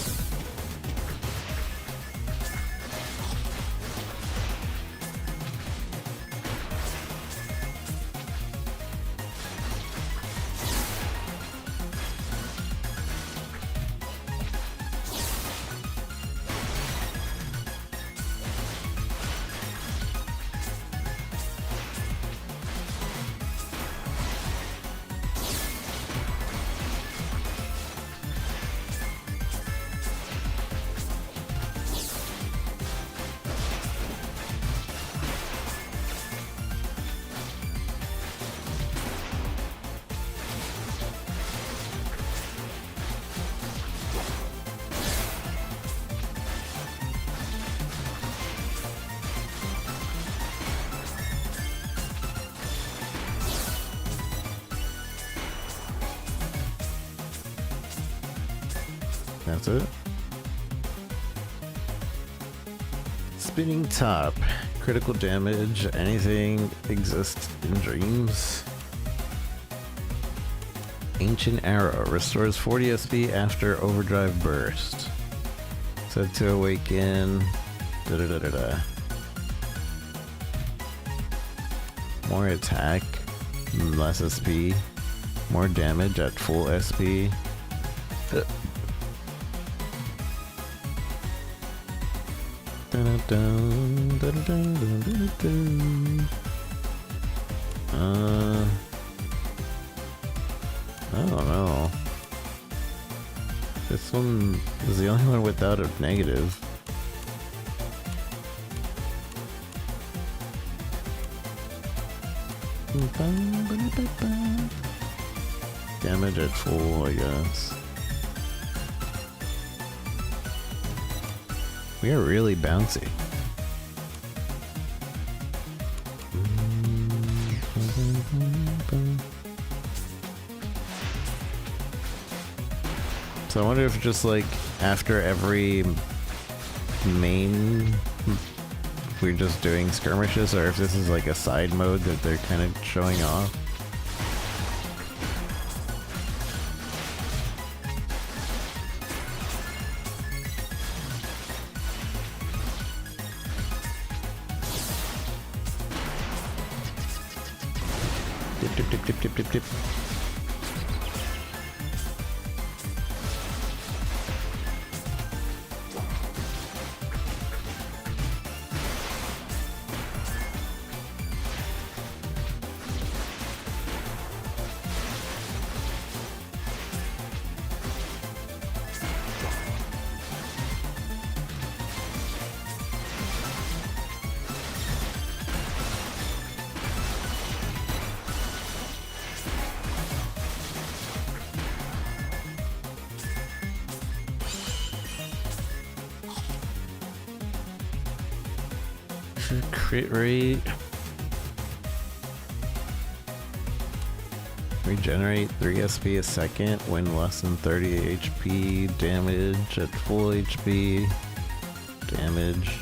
That's it. Spinning top. Critical damage. Anything exists in dreams. Ancient arrow. Restores 40 SP after overdrive burst. Set to awaken. Da da da da da. More attack. Less SP. More damage at full SP. I don't know. This one is the only one without a negative. Damage at full, I guess. We are really bouncy. So I wonder if just like after every main we're just doing skirmishes, or if this is like a side mode that they're kind of showing off. Dip, dip, dip, dip, dip, dip, dip. Crit rate. Regenerate 3 SP a second when less than 30 HP. Damage at full HP. Damage.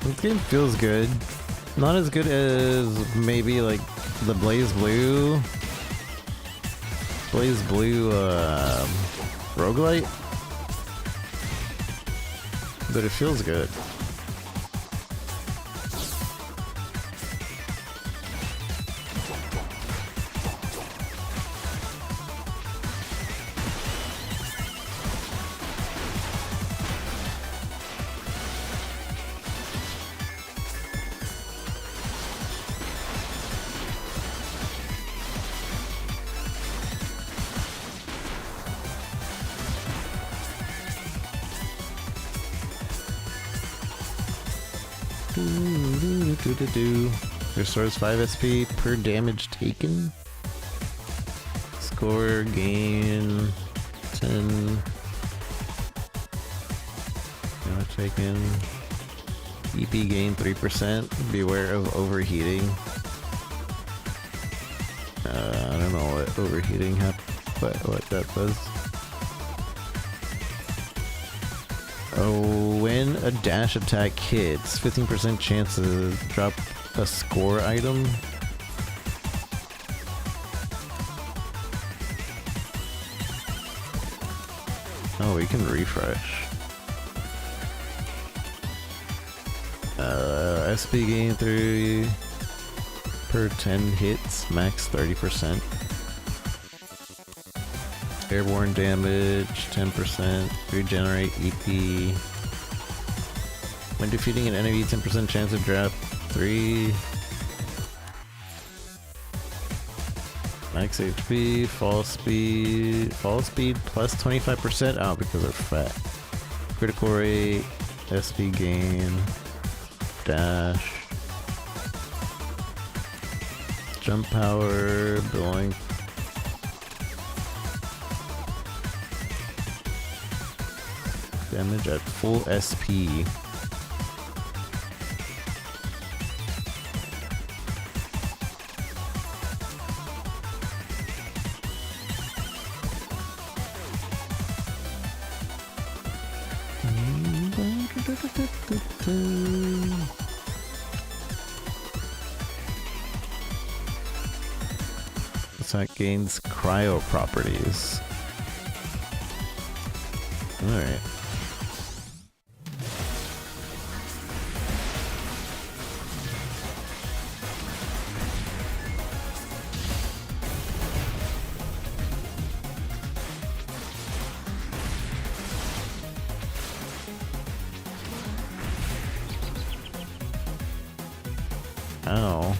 This game feels good. Not as good as maybe like the Blaze Blue roguelite, but it feels good. Restores 5 SP per damage taken. score gain 10. Taken. EP gain 3%. Beware of overheating. I don't know what overheating but what that does. Oh, when a dash attack hits, 15% chance to drop a score item. Oh, we can refresh. SP gain 3 per 10 hits, max 30%. Airborne damage 10%. Regenerate EP. When defeating an enemy, 10% chance to drop 3. Max HP, fall speed plus 25% out because they're fat. Critical rate, SP gain, dash, jump power, blowing. Damage at full SP. Attack gains cryo properties. Alright. Ow.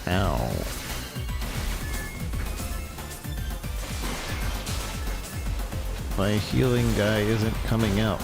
Ow. My healing guy isn't coming out.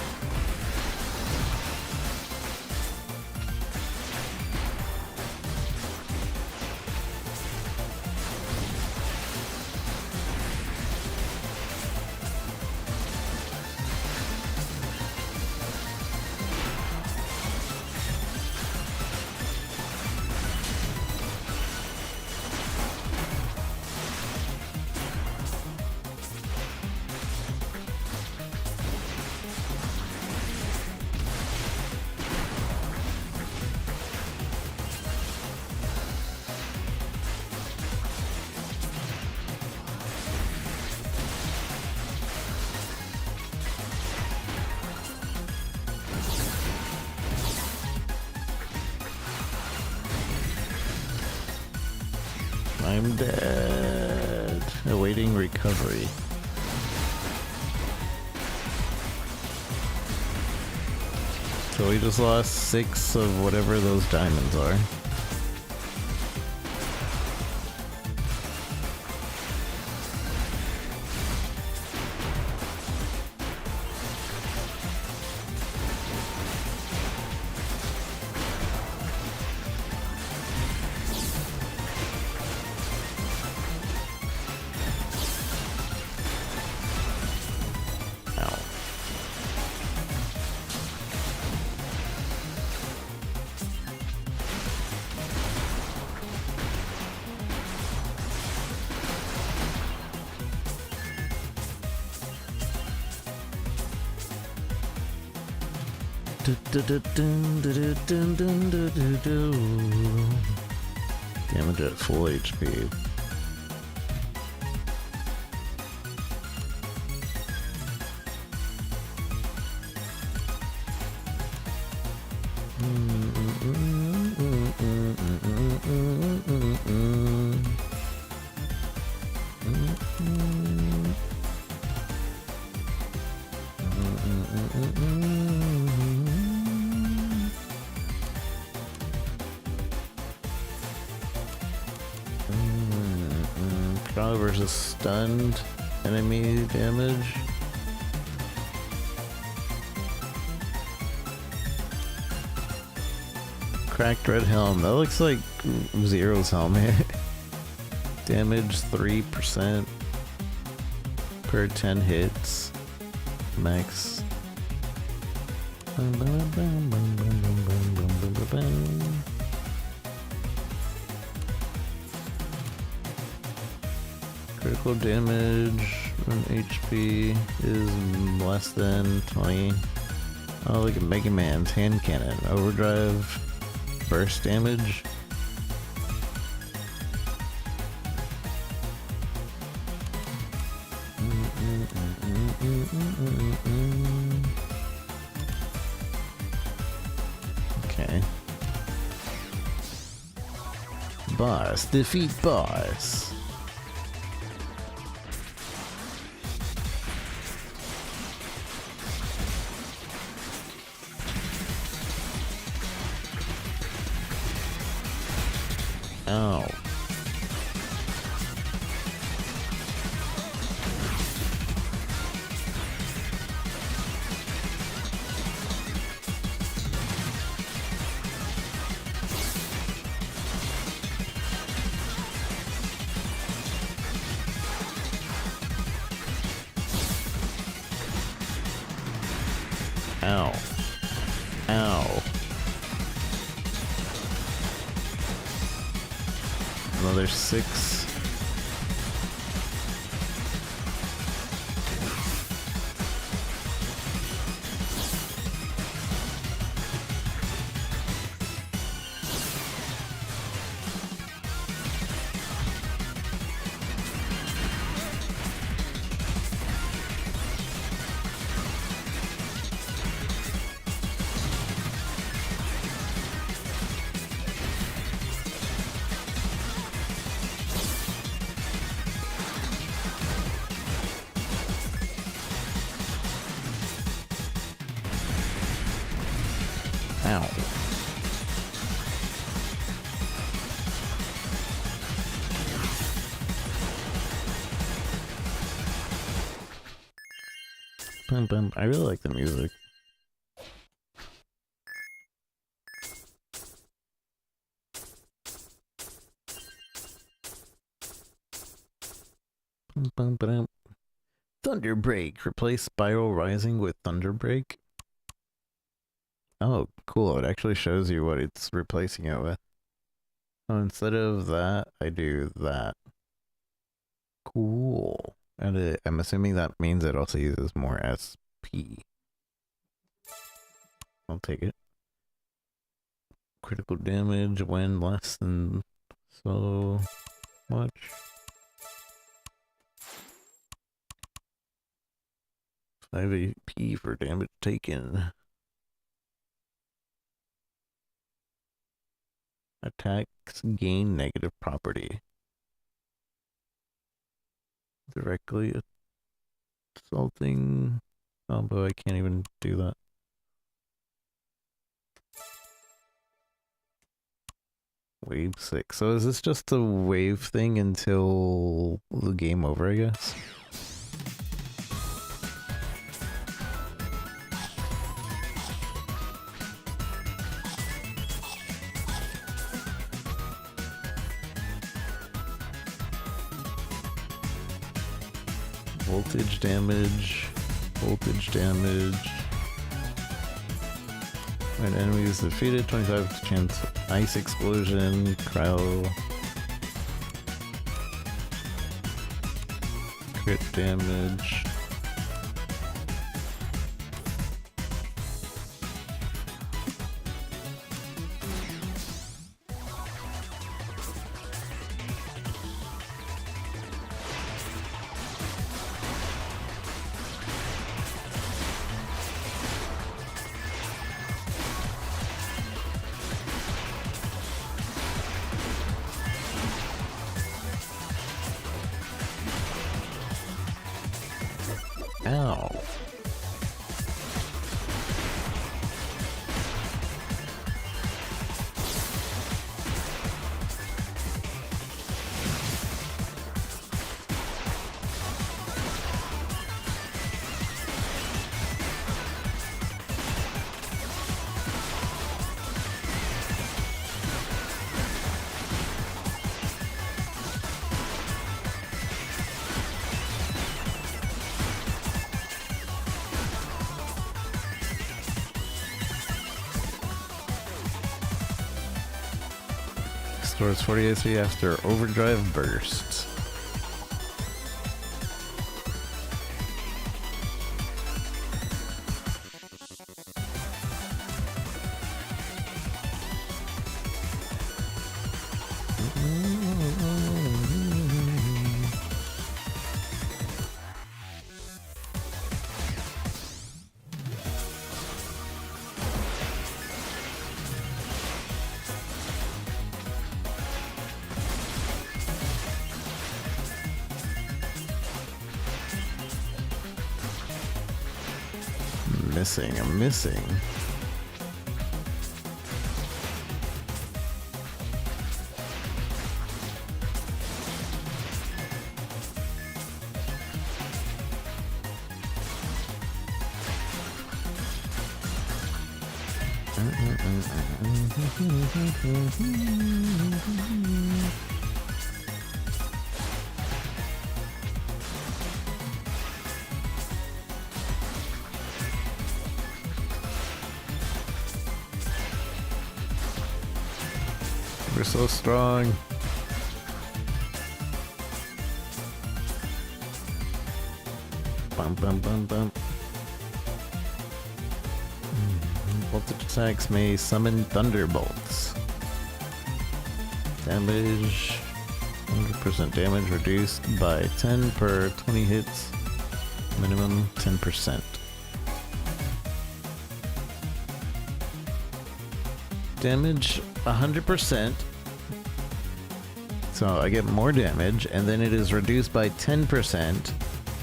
I'm dead. Awaiting recovery. So we just lost 6 of whatever those diamonds are. Damage at full HP. Strong versus stunned enemy damage. Cracked red helm. That looks like Zero's helmet. Damage 3% per 10 hits. Max. Critical damage when HP is less than 20. Oh, look at Mega Man's hand cannon. Overdrive. Burst damage. Okay. Boss. Defeat boss. Oh. Ow. Ow. Another 6. Ow. Bum, bum. I really like the music. Bum, bum, ba-dum. Thunder Break. Replace Spiral Rising with Thunder Break. Oh, cool. It actually shows you what it's replacing it with. So instead of that, I do that. Cool. And I'm assuming that means it also uses more SP. I'll take it. Critical damage when less than so much. 5 AP for damage taken. Attacks gain negative property. Directly assaulting combo. I can't even do that. Wave 6. So is this just a wave thing until the game over, I guess? Voltage damage. Voltage damage. When enemy is defeated, 25 chance ice explosion, cryo. Crit damage. Ow. Restores 40 AC after overdrive burst. I'm missing. We're so strong. Bum bum bum bum. Voltage attacks may summon thunderbolts. Damage 100% damage reduced by 10 per 20 hits. Minimum 10%. Damage 100%. So I get more damage, and then it is reduced by 10%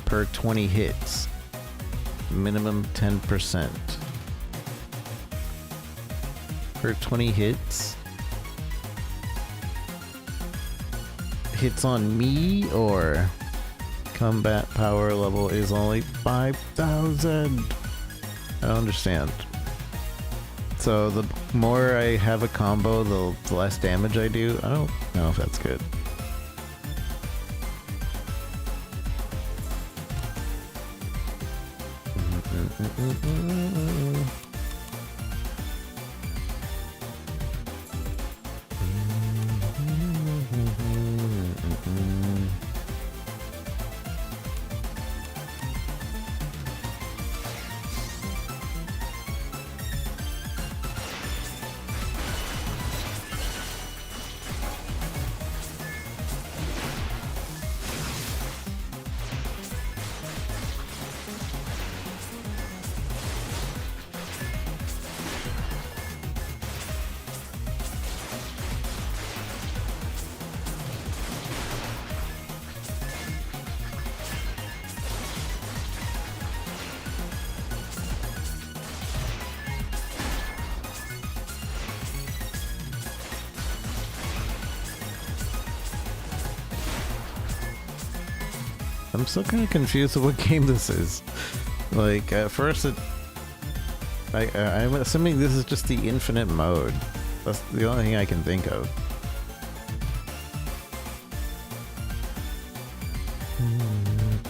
per 20 hits. Minimum 10%. Per 20 hits. Hits on me, or combat power level is only 5,000. I don't understand. So the more I have a combo, the less damage I do. I don't know if that's good. I'm still kind of confused of what game this is. Like, at first I'm assuming this is just the infinite mode. That's the only thing I can think of.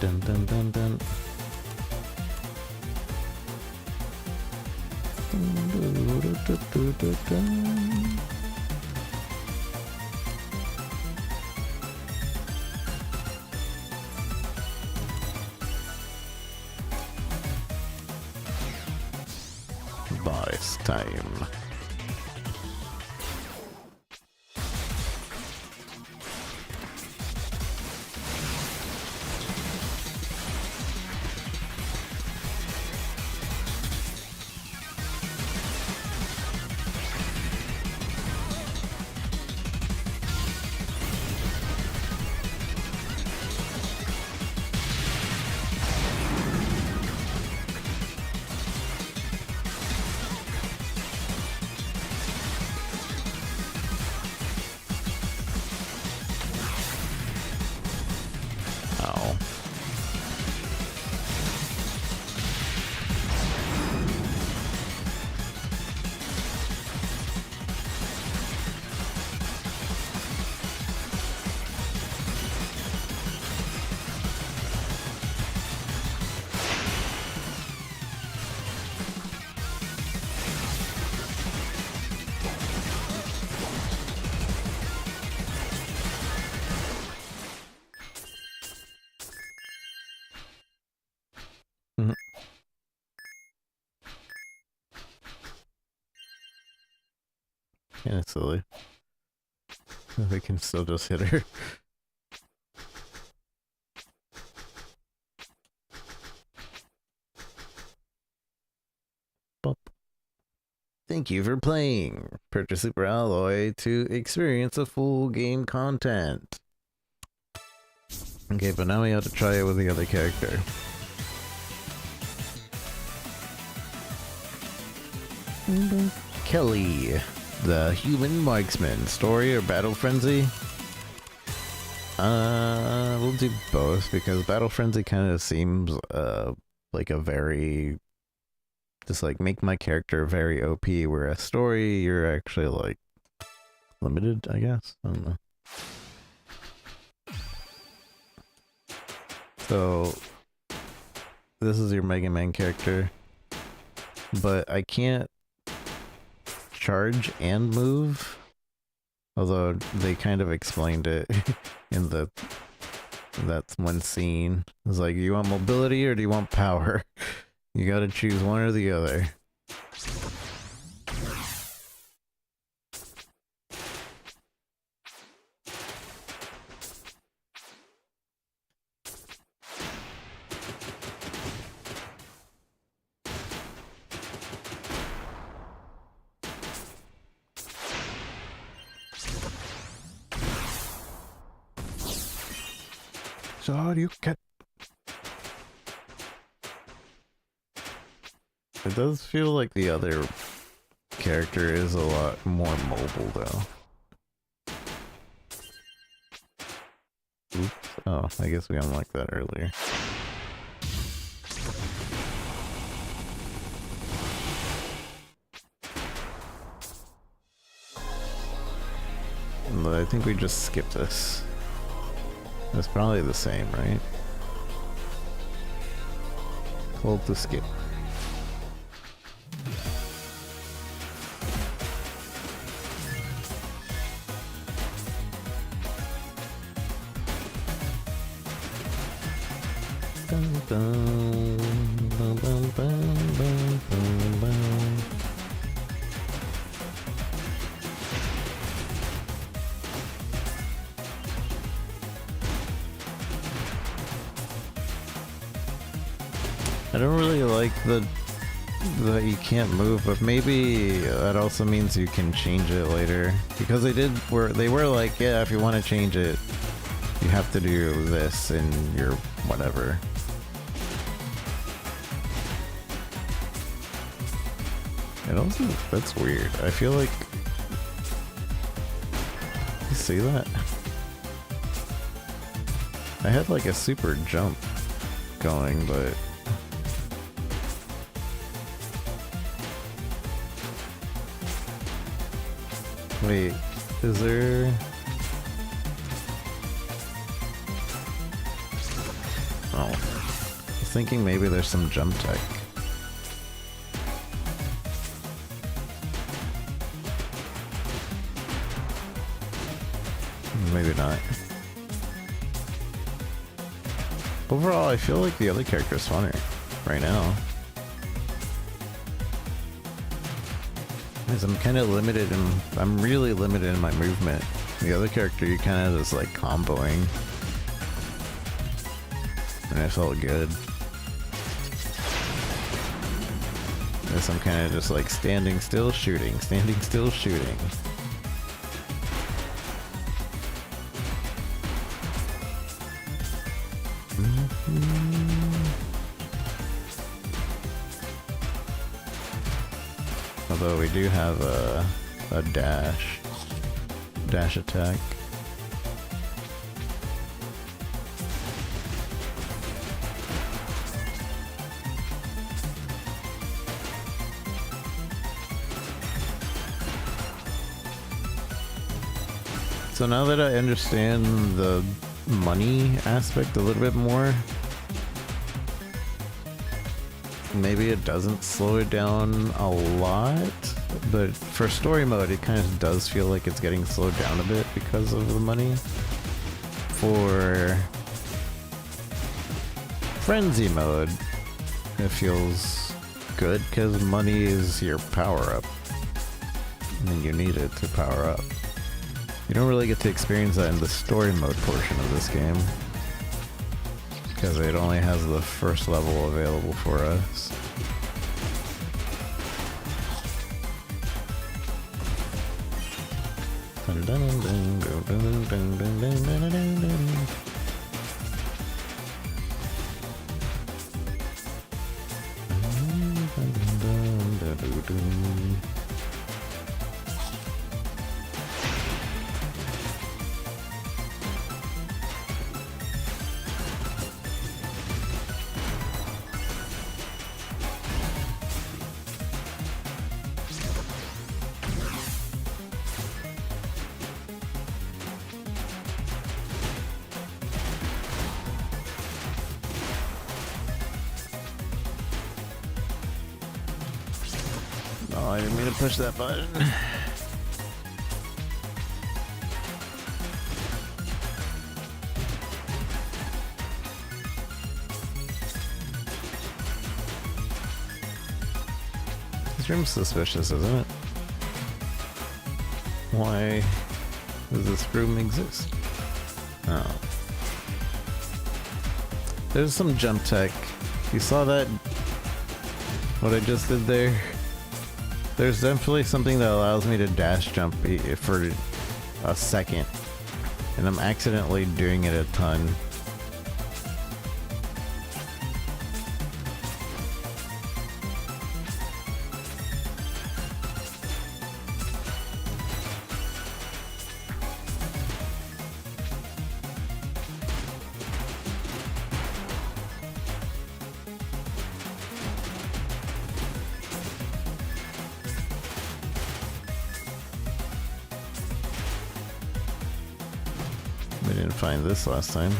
Dun dun dun dun. Boss time. Ow. kind of silly. They can still just hit her. Bump. Thank you for playing. Purchase Super Alloy to experience the full game content. Okay, but now we have to try it with the other character. Kelly, the human marksman. Story or battle frenzy? We'll do both because battle frenzy kind of seems like a very just like make my character very OP, whereas story you're actually like limited, I guess. I don't know. So this is your Mega Man character, but I can't charge and move, although they kind of explained it in that one scene. It's like, you want mobility or do you want power? You gotta choose one or the other. So you can. It does feel like the other character is a lot more mobile, though. Oops. Oh, I guess we unlocked that earlier. But I think we just skipped this. It's probably the same, right? Hold to skip. Dun, dun, dun, dun, dun, dun, dun, dun. I don't really like that you can't move, but maybe that also means you can change it later. Because they were like, yeah, if you want to change it, you have to do this in your whatever. It also, that's weird. I feel like, you see that? I had like a super jump going, but wait, is there? Oh, I was thinking maybe there's some jump tech. Maybe not. Overall, I feel like the other character is funner right now. Because I'm kind of limited I'm really limited in my movement. The other character, you kind of just like comboing. And I felt good. This I'm kind of just like standing still shooting, standing still shooting. Although we do have a dash attack. So now that I understand the money aspect a little bit more, maybe it doesn't slow it down a lot, but for story mode it kind of does feel like it's getting slowed down a bit because of the money. For frenzy mode, it feels good because money is your power up. and you need it to power up. You don't really get to experience that in the story mode portion of this game, because it only has the first level available for us. Oh, I didn't mean to push that button. This room's suspicious, isn't it? Why does this room exist? Oh. There's some jump tech. You saw that? What I just did there? There's definitely something that allows me to dash jump for a second, and I'm accidentally doing it a ton. We didn't find this last time.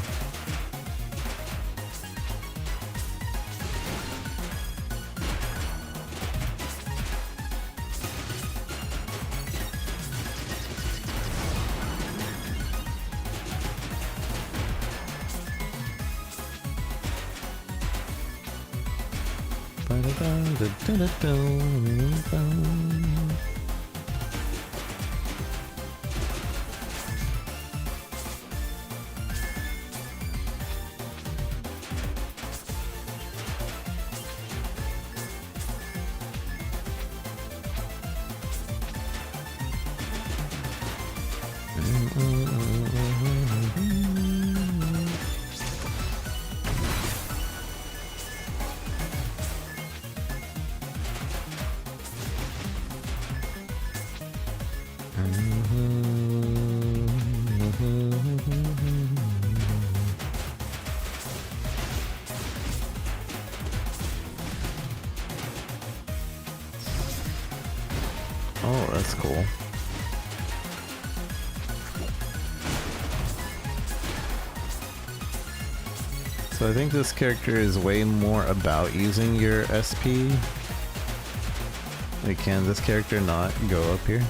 Oh, that's cool. So I think this character is way more about using your SP. Like, can this character not go up here?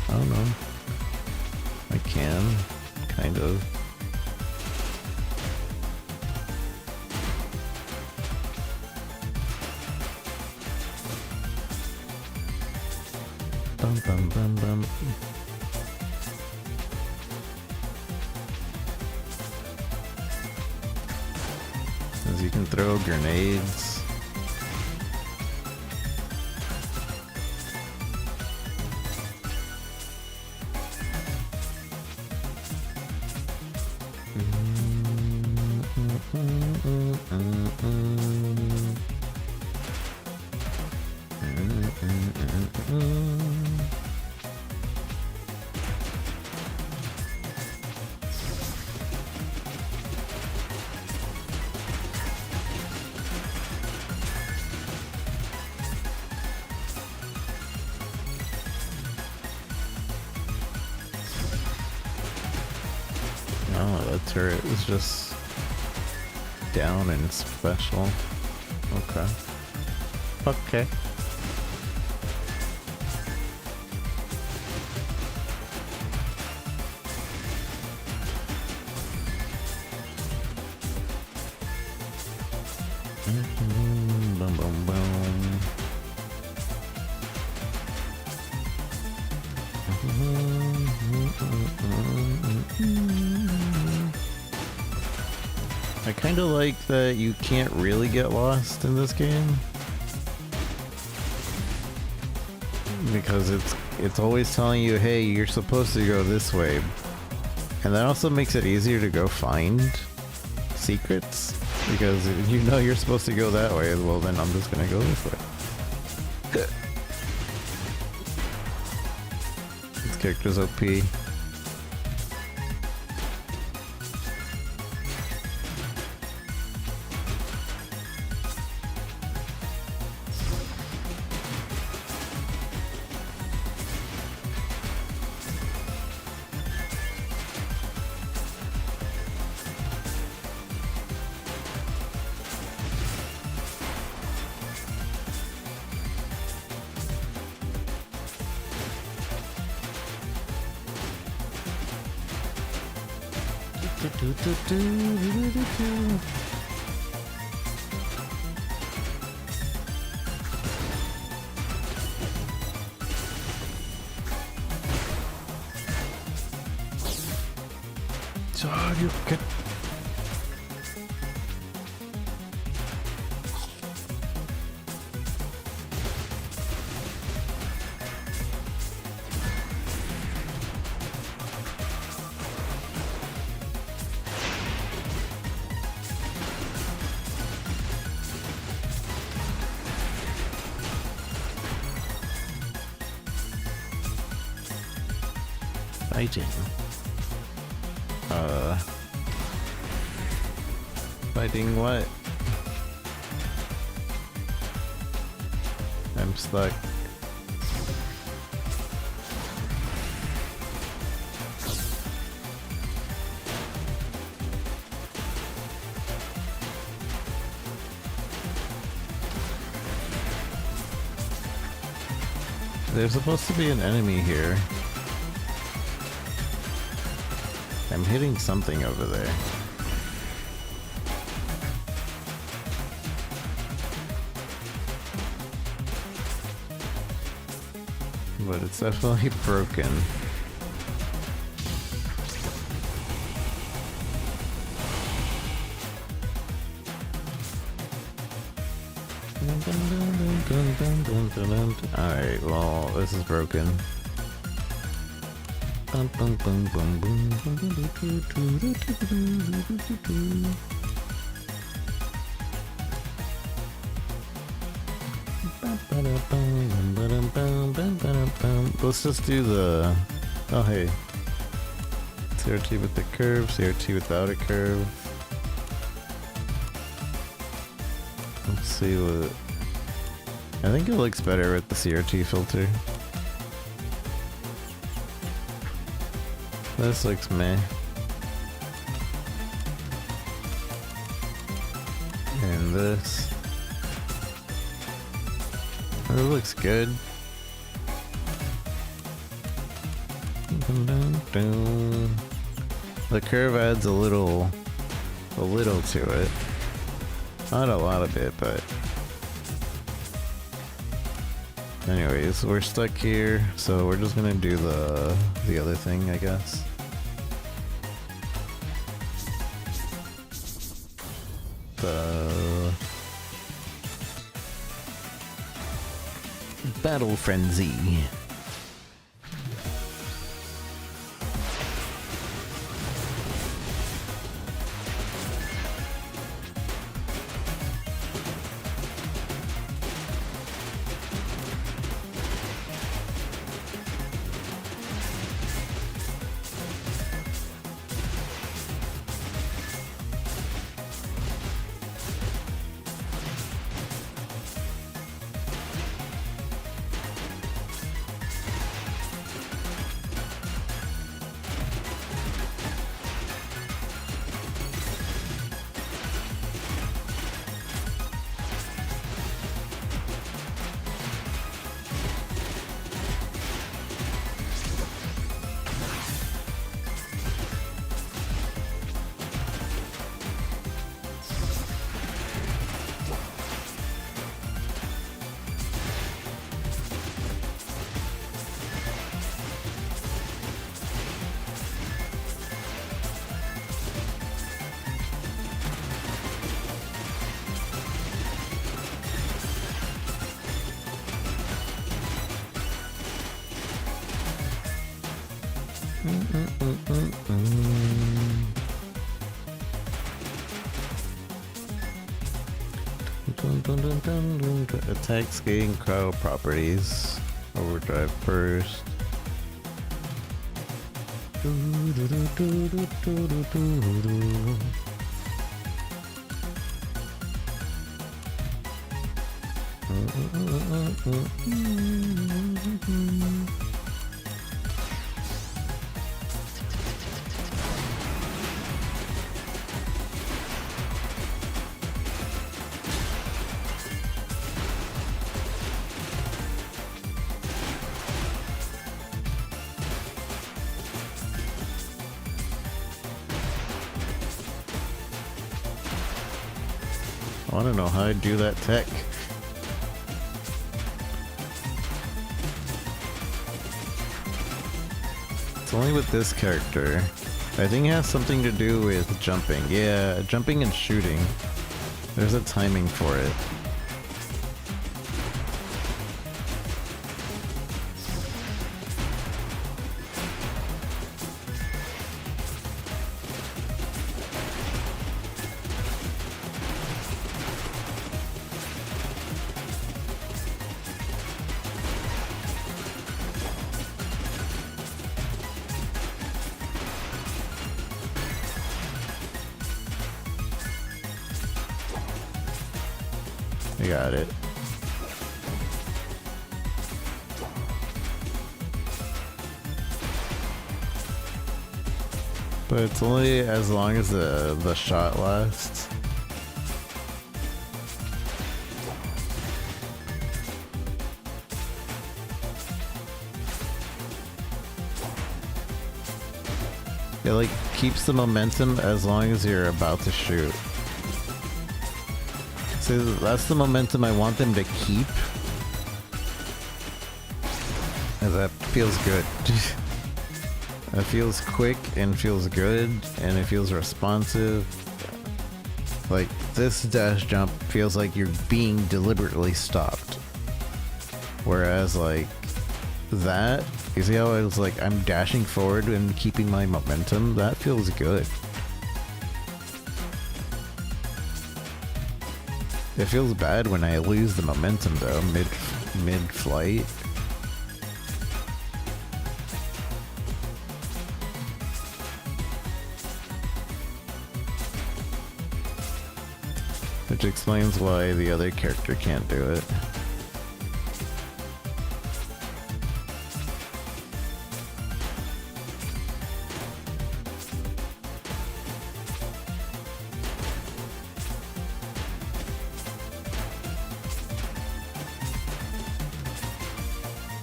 I don't know. I can, kind of. Bum bum bum bum. As you can throw grenades. Oh, that turret is just down and special. Okay. Okay. Boom, boom, boom. I kind of like that you can't really get lost in this game. Because it's always telling you, hey, you're supposed to go this way. And that also makes it easier to go find secrets. Because if you know you're supposed to go that way, well then I'm just gonna go this way. This character's OP. Fighting. Fighting what? I'm stuck. There's supposed to be an enemy here. I'm hitting something over there. But it's definitely broken. Alright, well, this is broken. Let's just do the... Oh, hey. CRT with the curve, CRT without a curve. Let's see what... I think it looks better with the CRT filter. This looks meh. And this. It looks good. The curve adds a little to it. Not a lot of it, but anyways, we're stuck here, so we're just gonna do the other thing, I guess. The Battle Frenzy. Attack, skating, crowd properties. Overdrive burst. I want to know how I do that tech. It's only with this character. I think it has something to do with jumping. Yeah, jumping and shooting. There's a timing for it. I got it. But it's only as long as the shot lasts. It like keeps the momentum as long as you're about to shoot. So that's the momentum I want them to keep. And that feels good. It feels quick and feels good and it feels responsive. Like this dash jump feels like you're being deliberately stopped. Whereas like that, you see how I was like I'm dashing forward and keeping my momentum? That feels good. It feels bad when I lose the momentum though, mid-flight. Which explains why the other character can't do it.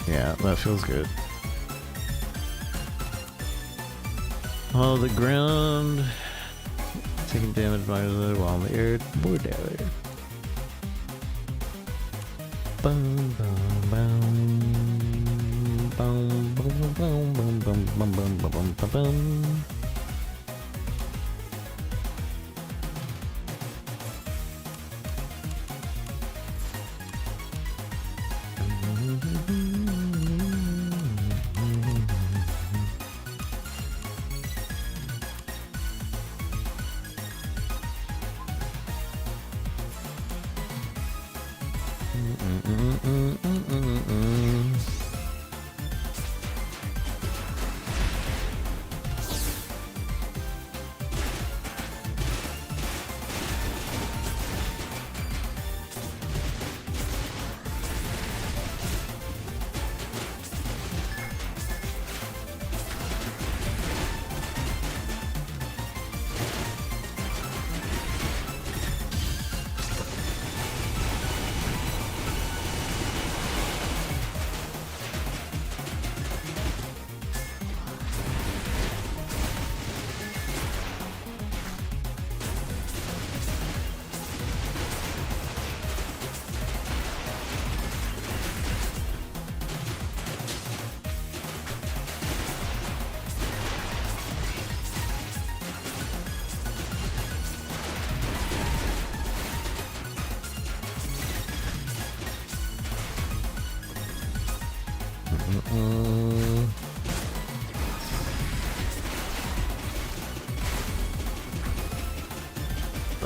Yeah, that feels good. Oh, the ground. Taking damage minus while in the air. More damage. Bum, bum, bum. Bum, bum, bum, bum, bum, bum, bum, bum, bum, bum.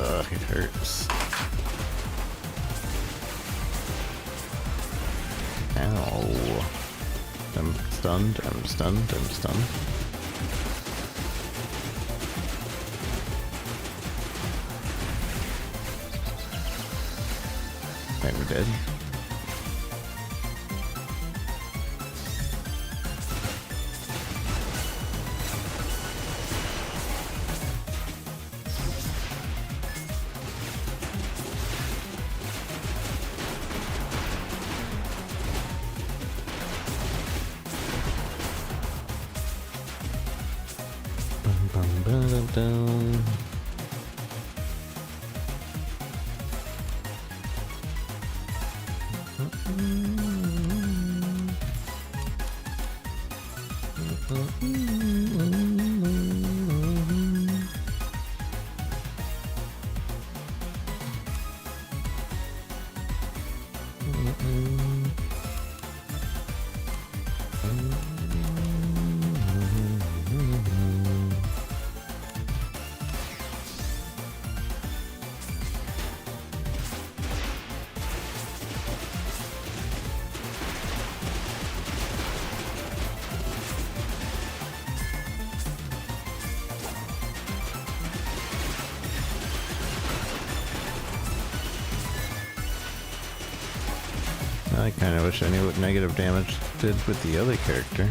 Ugh, it hurts. Ow. I'm stunned, I'm stunned, I'm stunned. Okay, we're dead. Dun. I kind of wish I knew what negative damage did with the other character.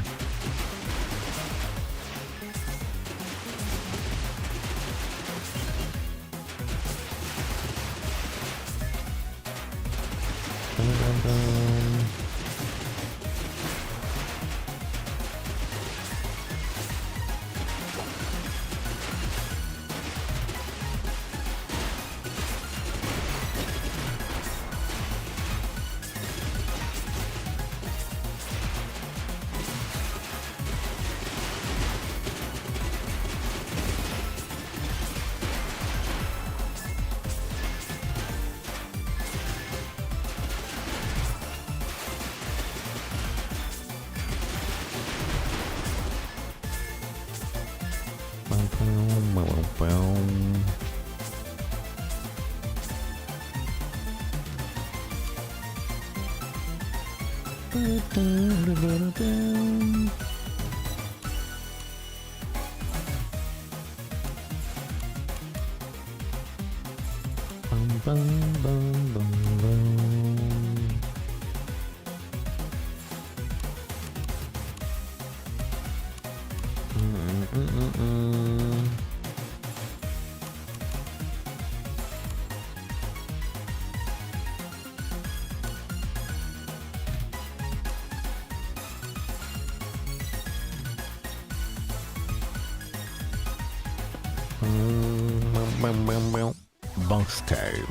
Boss time.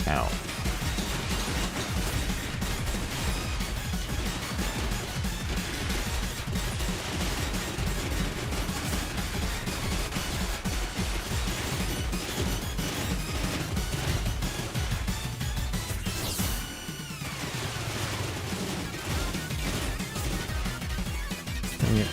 Ow. Yeah.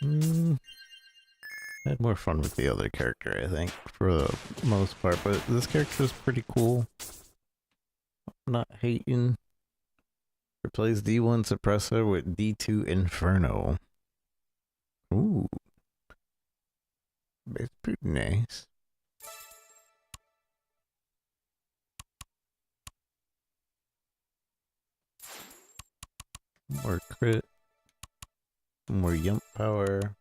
I had more fun with the other character, I think, for the most part, but this character is pretty cool. I'm not hating. Replace D1 Suppressor with D2 Inferno. Ooh. It's pretty nice. More crit. More yump power.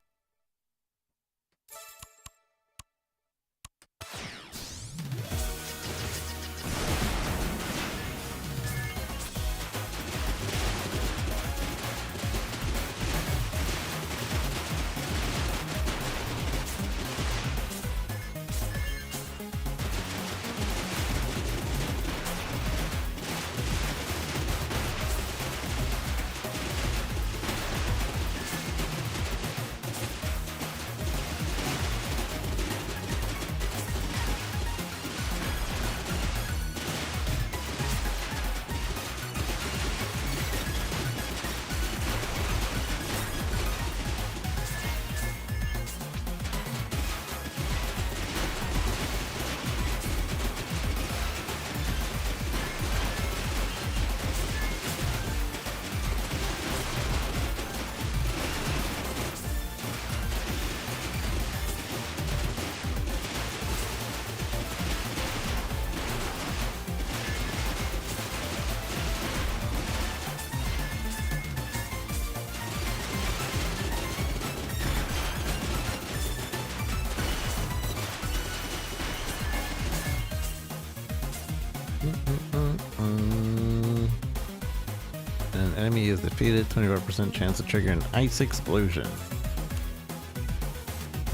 An enemy is defeated, 25% chance to trigger an ice explosion.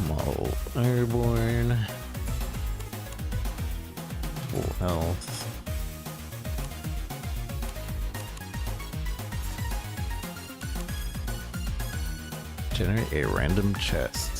Model airborne. Full health. Generate a random chest.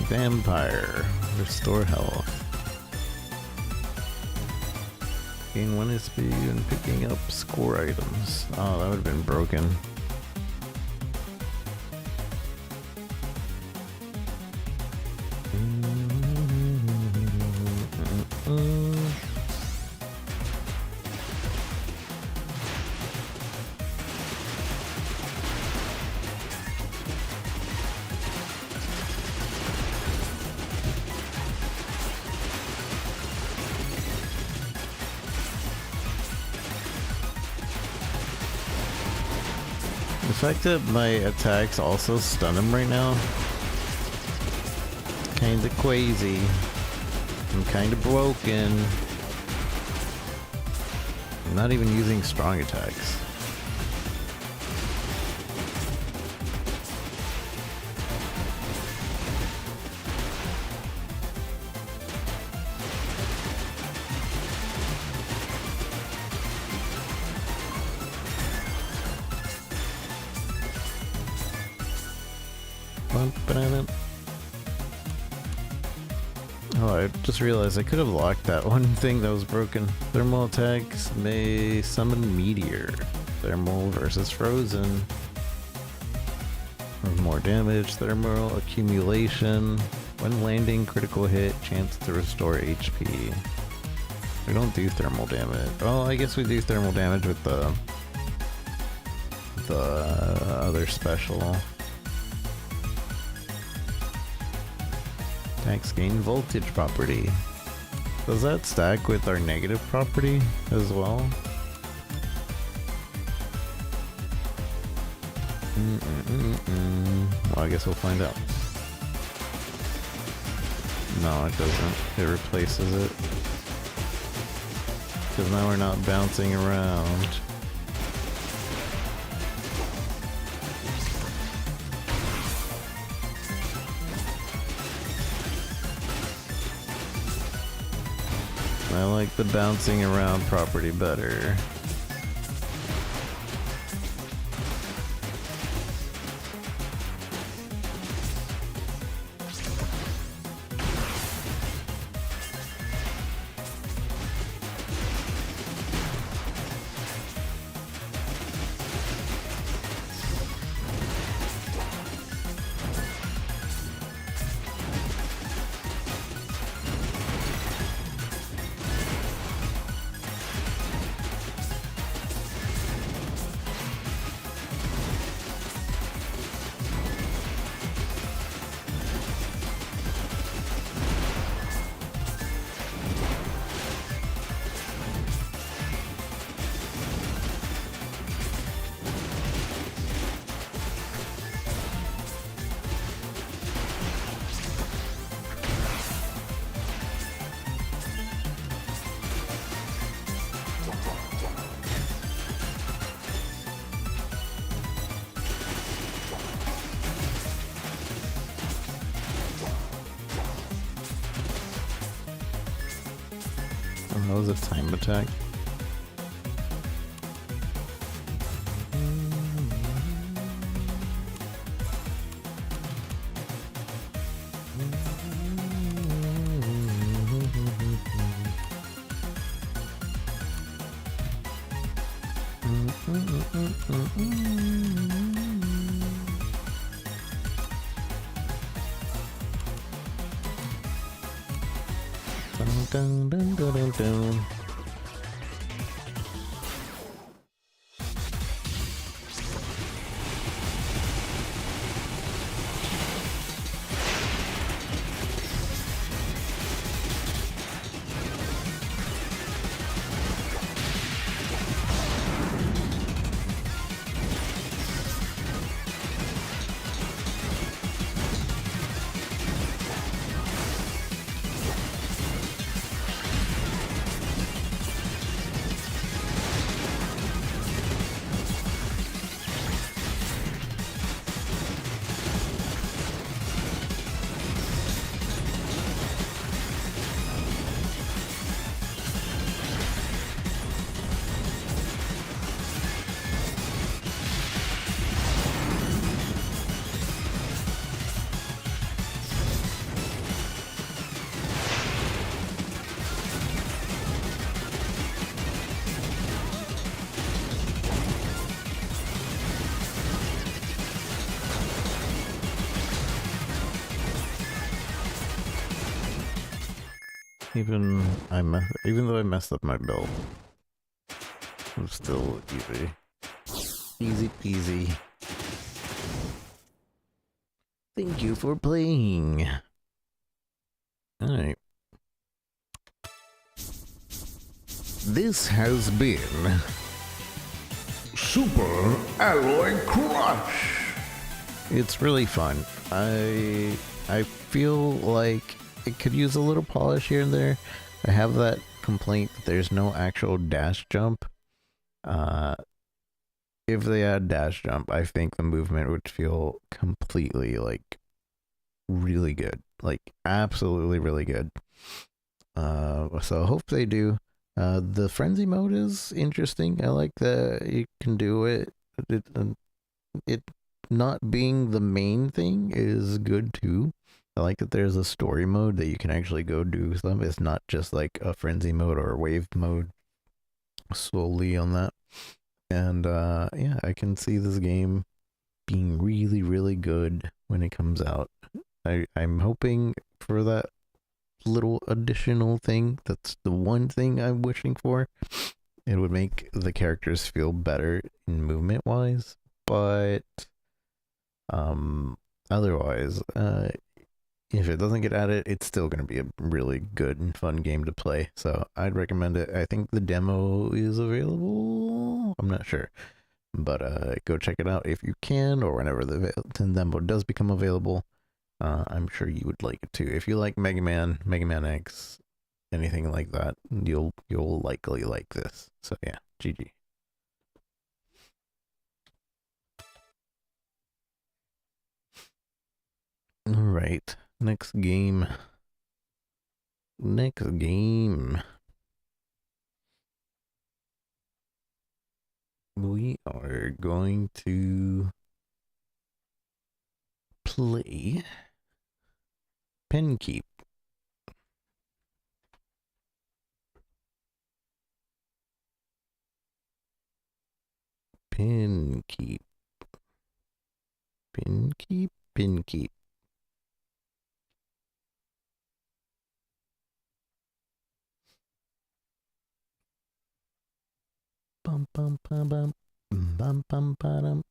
Vampire. Restore health. Gain 1 SP and picking up score items. Oh, that would have been broken. The fact that my attacks also stun him right now, kinda crazy. I'm kinda broken. I'm not even using strong attacks. Oh, I just realized I could have locked that one thing that was broken. Thermal attacks may summon meteor. Thermal versus frozen. More damage. Thermal accumulation. When landing, critical hit, chance to restore HP. We don't do thermal damage. Oh, I guess we do thermal damage with the other special. Attacks gain voltage property. Does that stack with our negative property as well? Well, I guess we'll find out. No, it doesn't. It replaces it. Because now we're not bouncing around. I like the bouncing around property better. Oh, that was a time attack. Dun, dun, dun, dun, dun. Even though I messed up my build, I'm still easy. Easy peasy. Thank you for playing. Alright. This has been Super Alloy Crush. It's really fun. I feel like it could use a little polish here and there. I have that complaint that there's no actual dash jump. If they add dash jump, I think the movement would feel completely like really good, like absolutely really good. So I hope they do. The frenzy mode is interesting. I like that you can do it. It not being the main thing is good too. I like that there's a story mode that you can actually go do stuff. It's not just like a frenzy mode or a wave mode solely on that. And yeah, I can see this game being really, really good when it comes out. I'm hoping for that little additional thing. That's the one thing I'm wishing for. It would make the characters feel better in movement wise, but otherwise, if it doesn't get added, it's still going to be a really good and fun game to play. So I'd recommend it. I think the demo is available. I'm not sure, but go check it out if you can, or whenever the demo does become available. I'm sure you would like it too. If you like Mega Man, Mega Man X, anything like that, you'll likely like this. So yeah, GG. All right, next game. Next game. We are going to play PinKeep. PinKeep. PinKeep. PinKeep. Bum bum bum bum bum bum bum.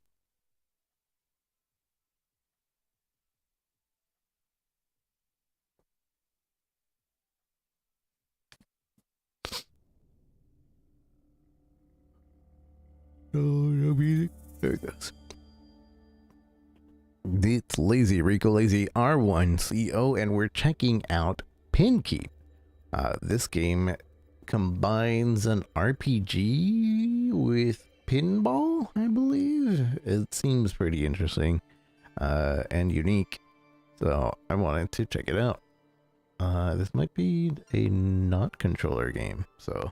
There it goes. It's Lazy Rico Lazy R1CO, and we're checking out PinKeep. This game combines an RPG with pinball, I believe. It seems pretty interesting and unique, so I wanted to check it out. This might be a not controller game, so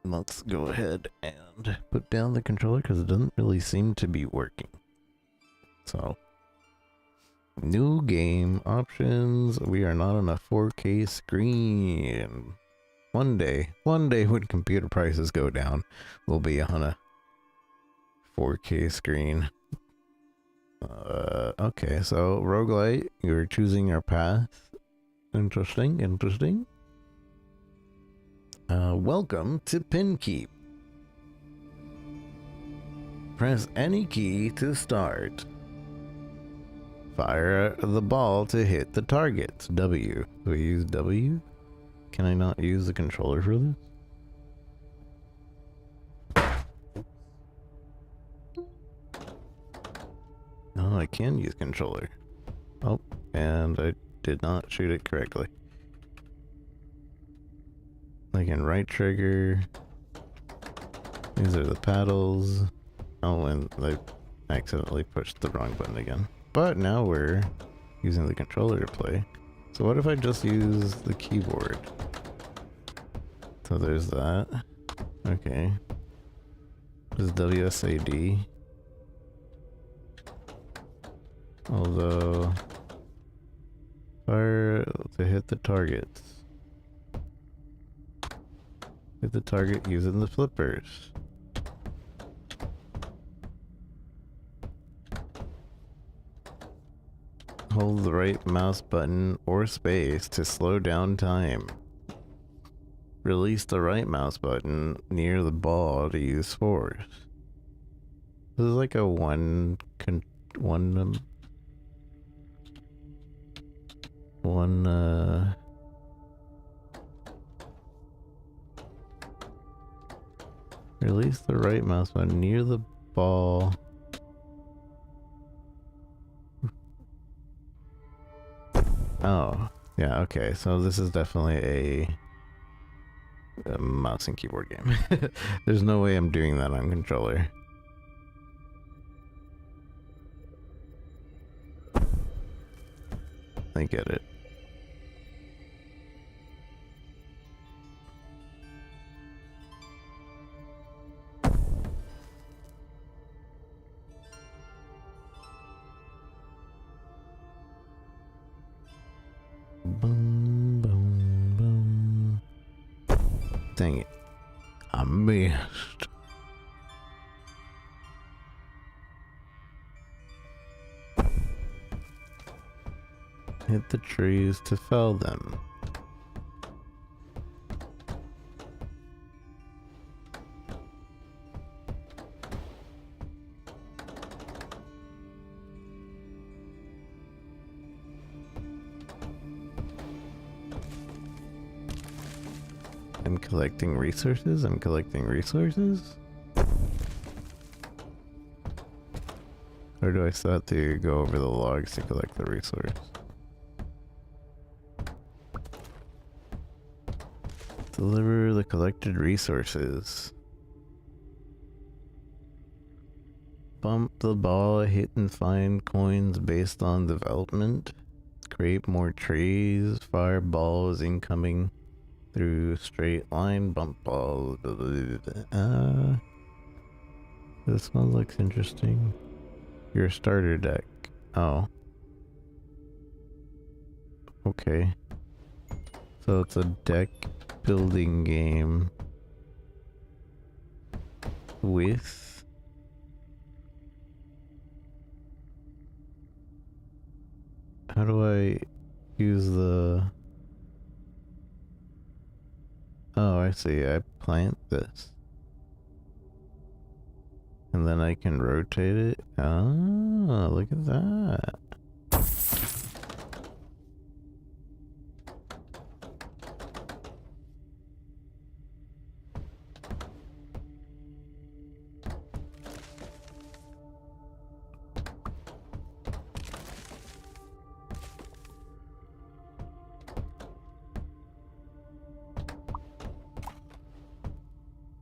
let's go ahead and put down the controller because it doesn't really seem to be working. So, new game options. We are not on a 4K screen. One day when computer prices go down, we'll be on a 4K screen. Okay, so roguelite, you're choosing your path. Interesting. Welcome to PinKeep. Press any key to start. Fire the ball to hit the targets. W. Do we use W? Can I not use the controller for this? No, I can use controller. Oh, and I did not shoot it correctly. I can right trigger. These are the paddles. Oh, and I accidentally pushed the wrong button again. But now we're using the controller to play. So what if I just use the keyboard? So there's that. Okay. This is WSAD. Although, fire to hit the targets. Hit the target using the flippers. Hold the right mouse button or space to slow down time. Release the right mouse button near the ball to use force. This is like a one release the right mouse button near the ball. Oh, yeah, okay, so this is definitely a mouse and keyboard game. There's no way I'm doing that on controller. I get it. Dang it. I missed. Hit the trees to fell them. I'm collecting resources. I'm collecting resources. Or do I still have to go over the logs to collect the resource? Deliver the collected resources. Bump the ball, hit and find coins based on development. Create more trees. Fire balls incoming through straight line. Bump balls. This one looks interesting. Your starter deck. Oh. Okay. So it's a deck building game with how do I use the oh I see, I plant this and then I can rotate it. Oh, look at that.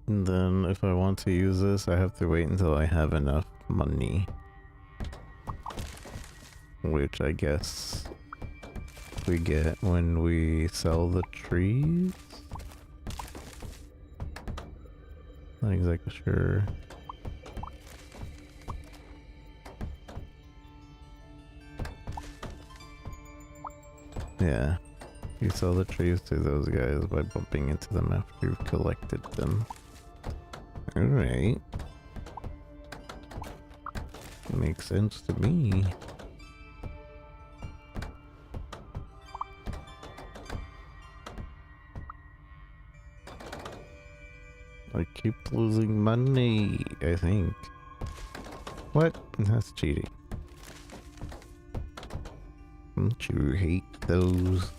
And then if I want to use this, I have to wait until I have enough money. Which I guess we get when we sell the trees? Not exactly sure. Yeah. You sell the trees to those guys by bumping into them after you've collected them. Alright. Makes sense to me. I keep losing money, I think. What? That's cheating. Don't you hate those?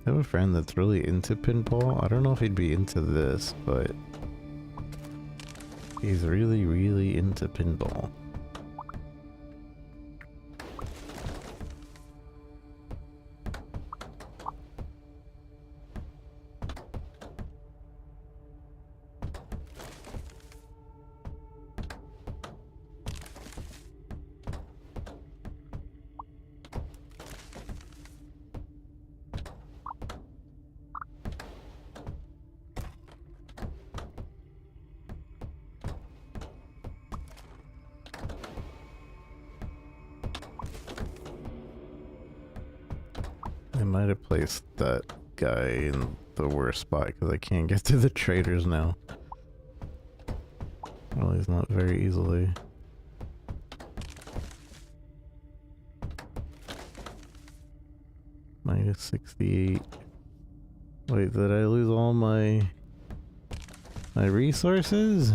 I have a friend that's really into pinball. I don't know if he'd be into this, but he's really, really into pinball. I might have placed that guy in the worst spot because I can't get to the traders now. Well, he's not very easily. Minus 68. Wait, did I lose all my resources?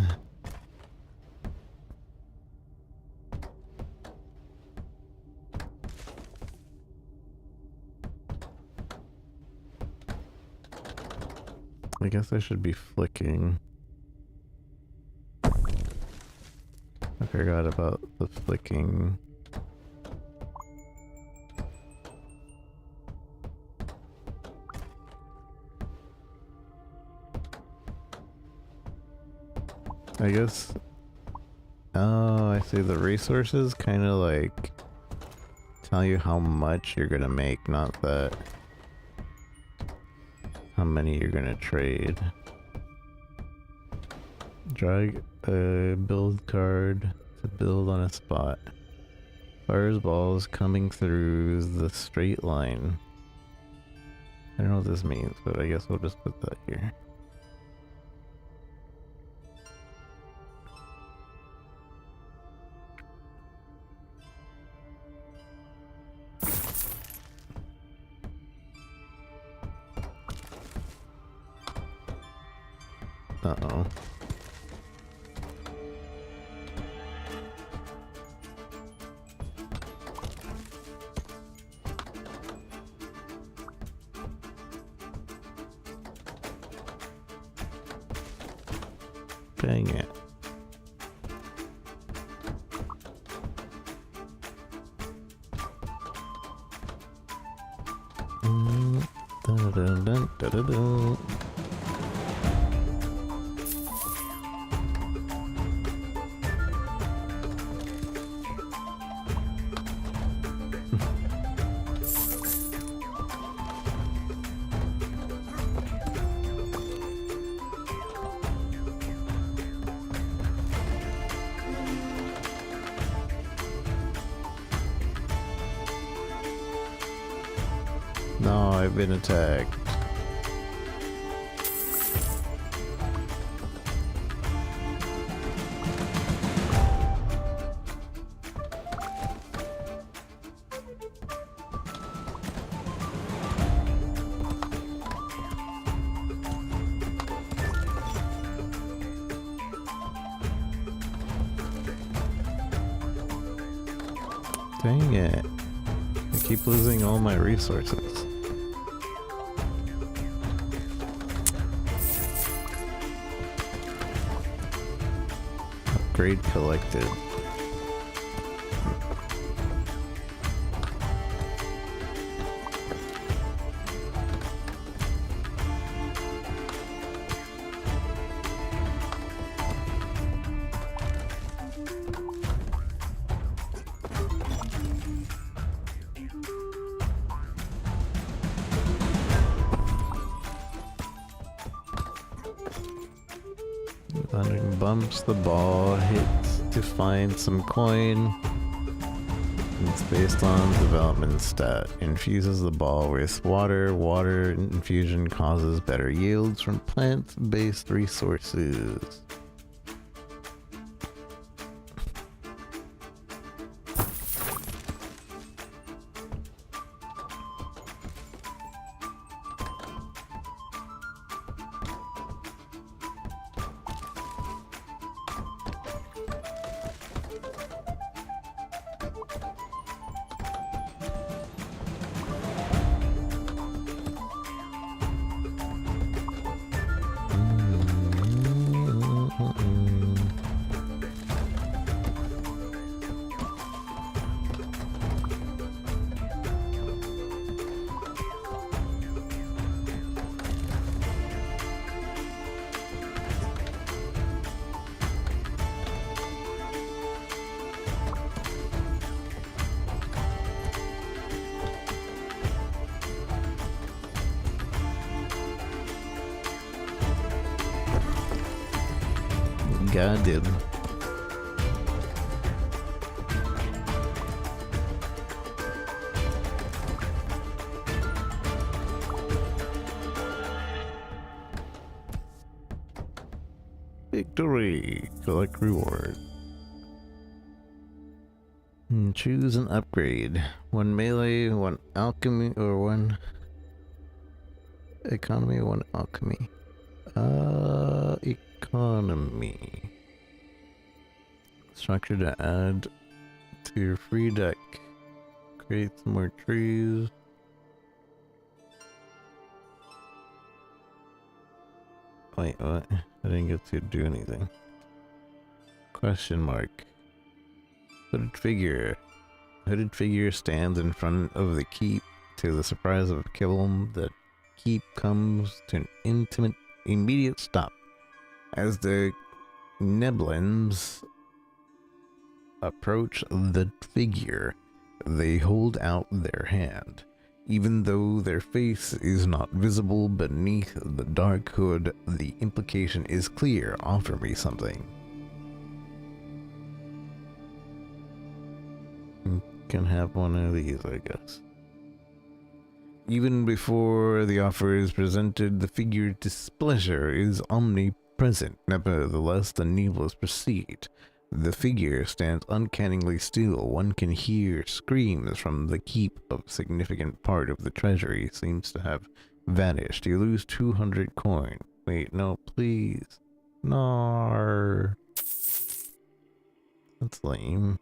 I guess I should be flicking. I forgot about the flicking. I guess. Oh, I see. The resources kind of like tell you how much you're gonna make, not that how many you're gonna trade. Drag a build card to build on a spot. Fires balls coming through the straight line. I don't know what this means, but I guess we'll just put that here. Uh-oh. Dang it. Dun, dun, dun, dun, dun, dun. No, I've been attacked. Dang it. I keep losing all my resources. Upgrade collected. Running bumps, the ball hits to find some coin. It's based on development stat. Infuses the ball with water. Water infusion causes better yields from plant-based resources. God did. Victory! Collect reward. Choose an upgrade. One melee, one alchemy, or one economy, one alchemy. Economy. Structure to add to your free deck. Create some more trees. Wait, what? I didn't get to do anything. Question mark. Hooded figure. Hooded figure stands in front of the keep. To the surprise of Kibble, the keep comes to an immediate stop. As the Neblins approach the figure, they hold out their hand. Even though their face is not visible beneath the dark hood, the implication is clear. Offer me something. can have one of these, I guess. Even before the offer is presented, the figure's displeasure is omnipresent. Nevertheless, the needless proceed. The figure stands uncannily still. One can hear screams from the keep. A significant part of the treasury seems to have vanished. You lose 200 coin. Wait, no, please. No. That's lame.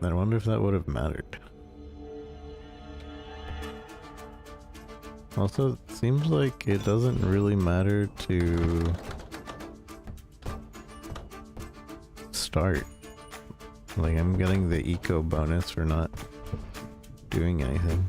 I wonder if that would have mattered. Also, it seems like it doesn't really matter to start. Like, I'm getting the eco bonus for not doing anything.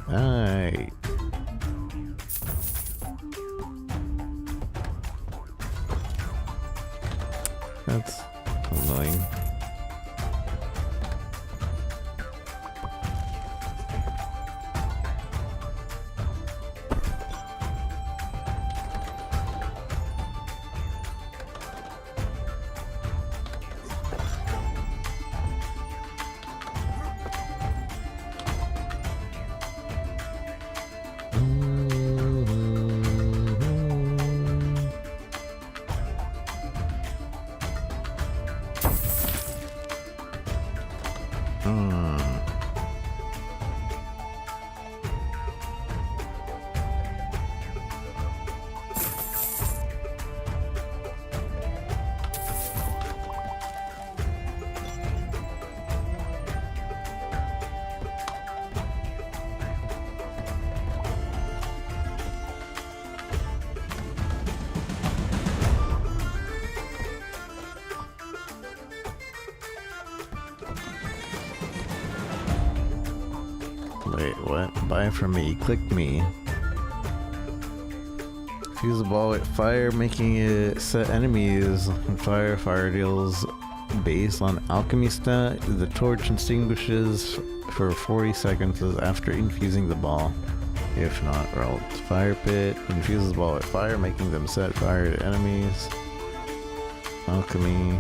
Alright. That's annoying. Wait, what? Buy from me. Click me. Fuse the ball with fire, making it set enemies on fire. Fire deals based on alchemy stat. The torch extinguishes for 40 seconds after infusing the ball. If not, roll fire pit. Infuses the ball with fire, making them set fire to enemies. Alchemy.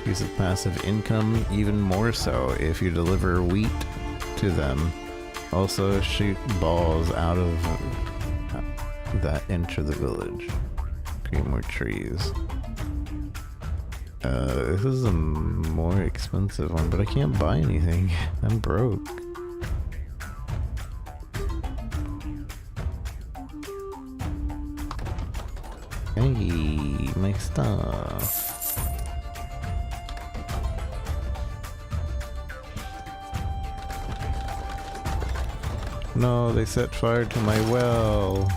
Increases passive income even more so if you deliver wheat to them. Also shoot balls out of that enter the village. Create more trees. This is a more expensive one, but I can't buy anything. I'm broke. Hey, my stuff. No, they set fire to my well.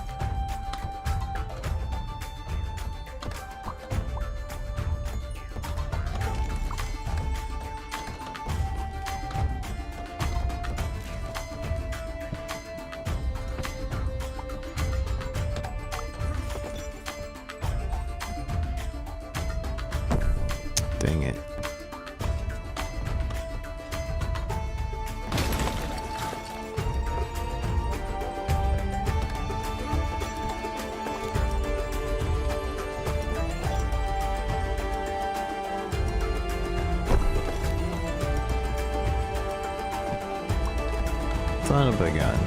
Dang it. Son of a gun.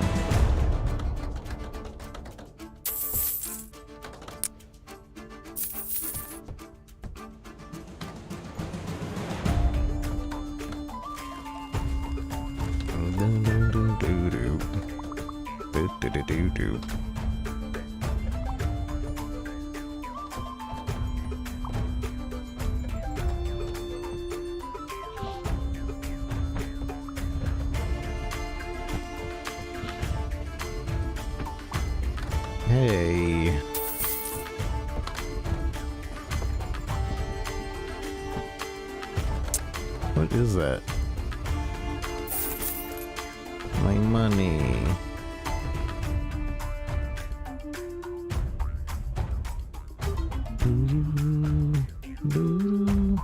Dun, dun, dun, doo, doo. Doo, doo, doo, doo, doo. Hey. What is that? My money. Boo, boo.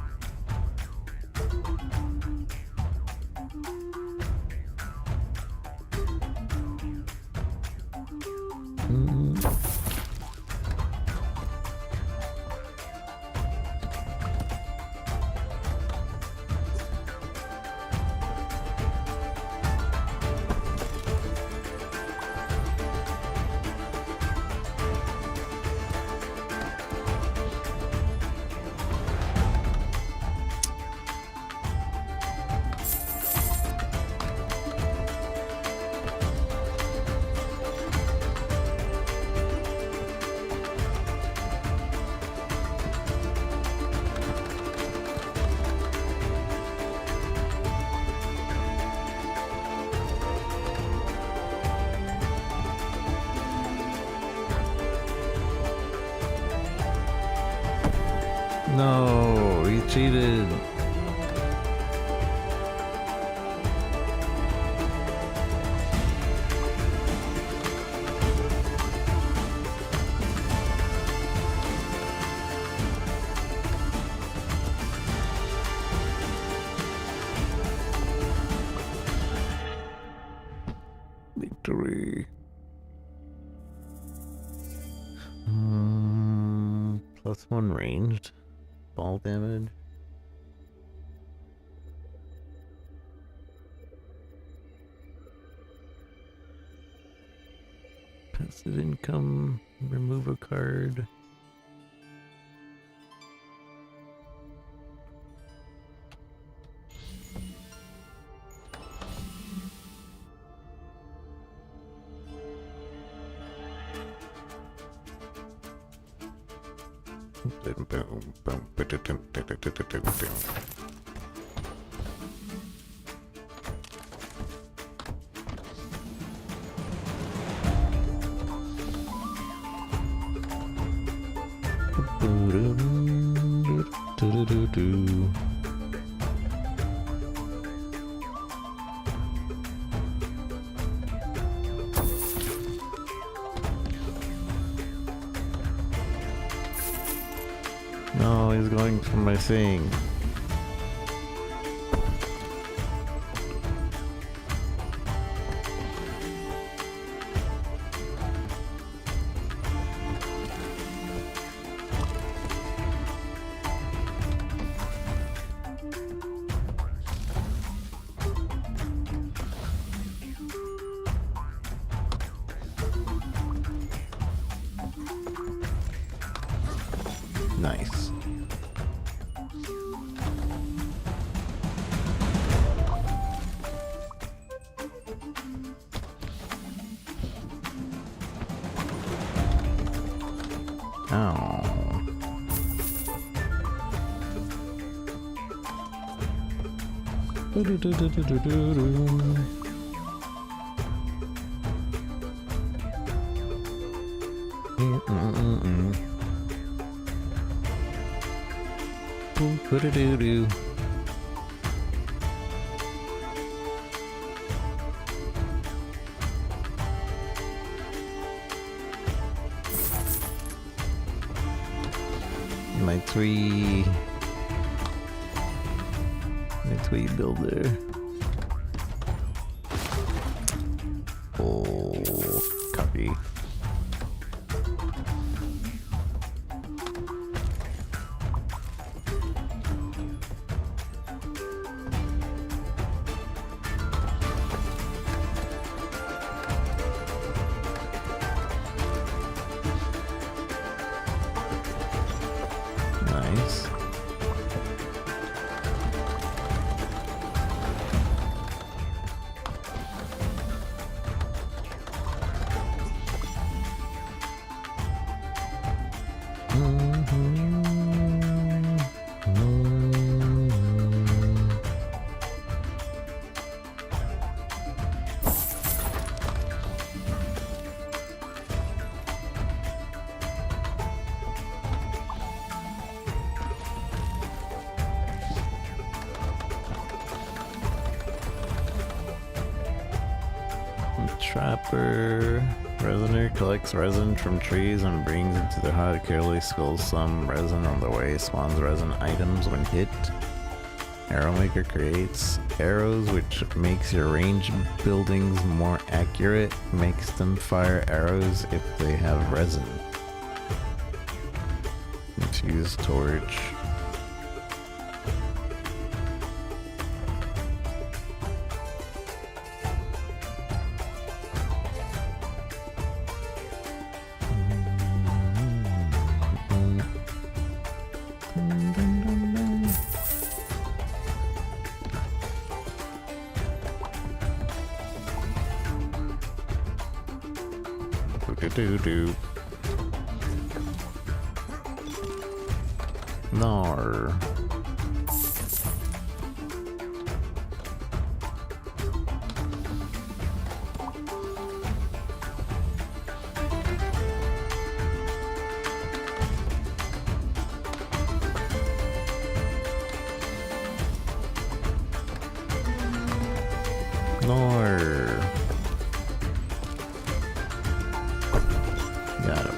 No, he cheated. Victory. +1 ranged. Ball damage. Passive income. Remove a card. No, he's going for my thing. Nice. Ow. Doo-doo-doo-doo. My three builder. Oh, copy. Nice. Trapper. Resiner collects resin from trees and brings it to their hut. Carefully skulls some resin on the way. Spawns resin items when hit. Arrowmaker creates arrows, which makes your ranged buildings more accurate. Makes them fire arrows if they have resin. Infused torch. Do. Nar. Nar. Got him.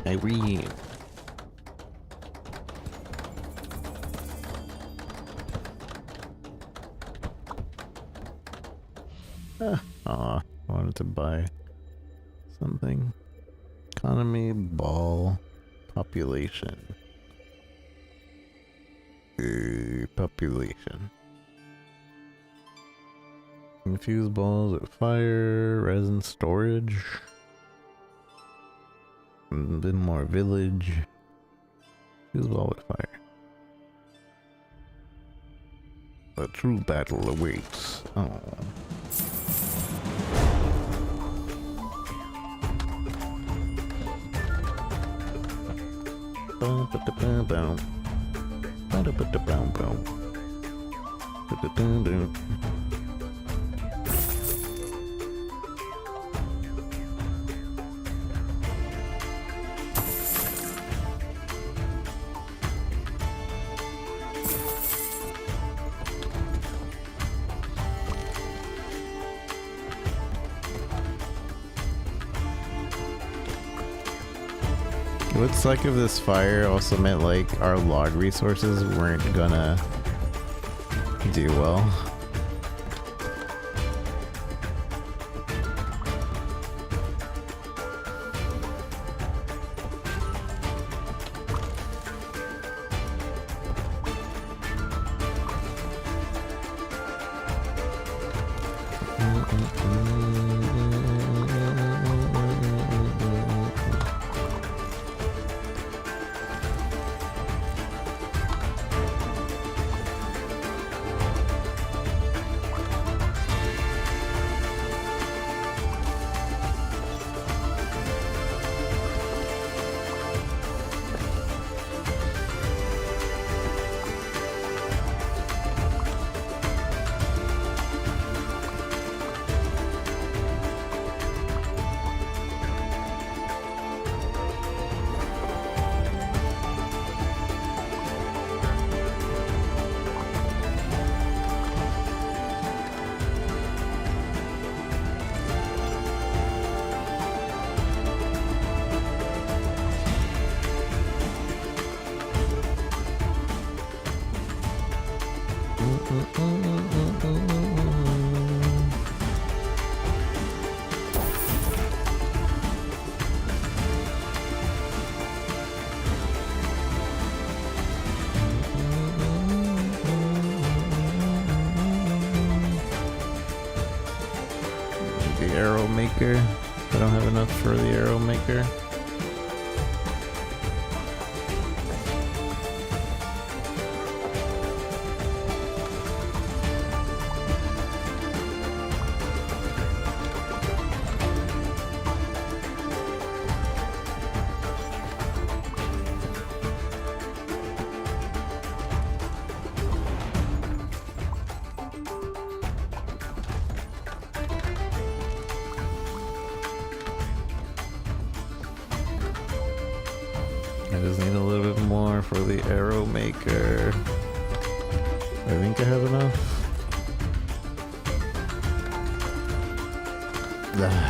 Irene. I wanted to buy something. Economy, ball, population. Population. Infuse balls with fire, resin storage. A bit more village. Infuse ball with fire. A true battle awaits. Oh. It would suck if this fire also meant like our log resources weren't gonna do well. maker. I don't have enough for the arrow maker. I just need a little bit more for the arrow maker. I think I have enough. No.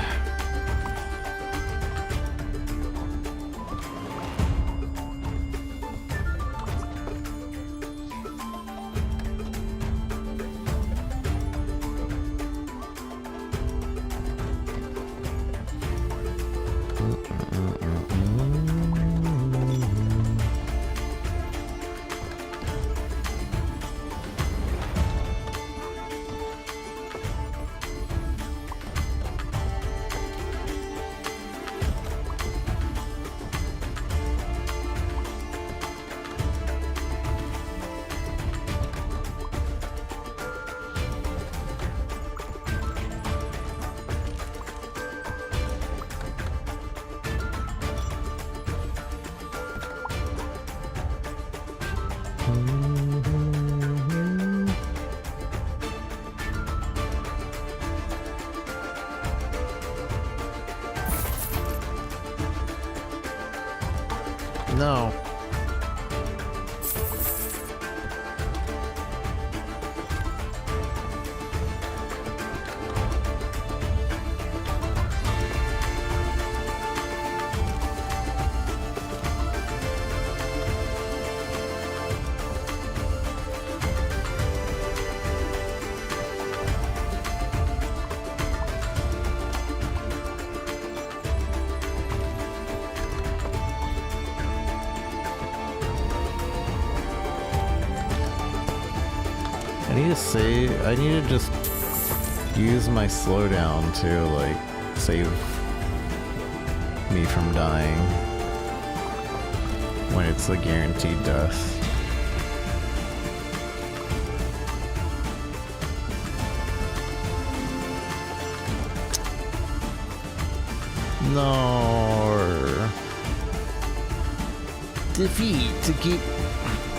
I need to just use my slowdown to like save me from dying when it's a guaranteed death. No. Defeat to keep.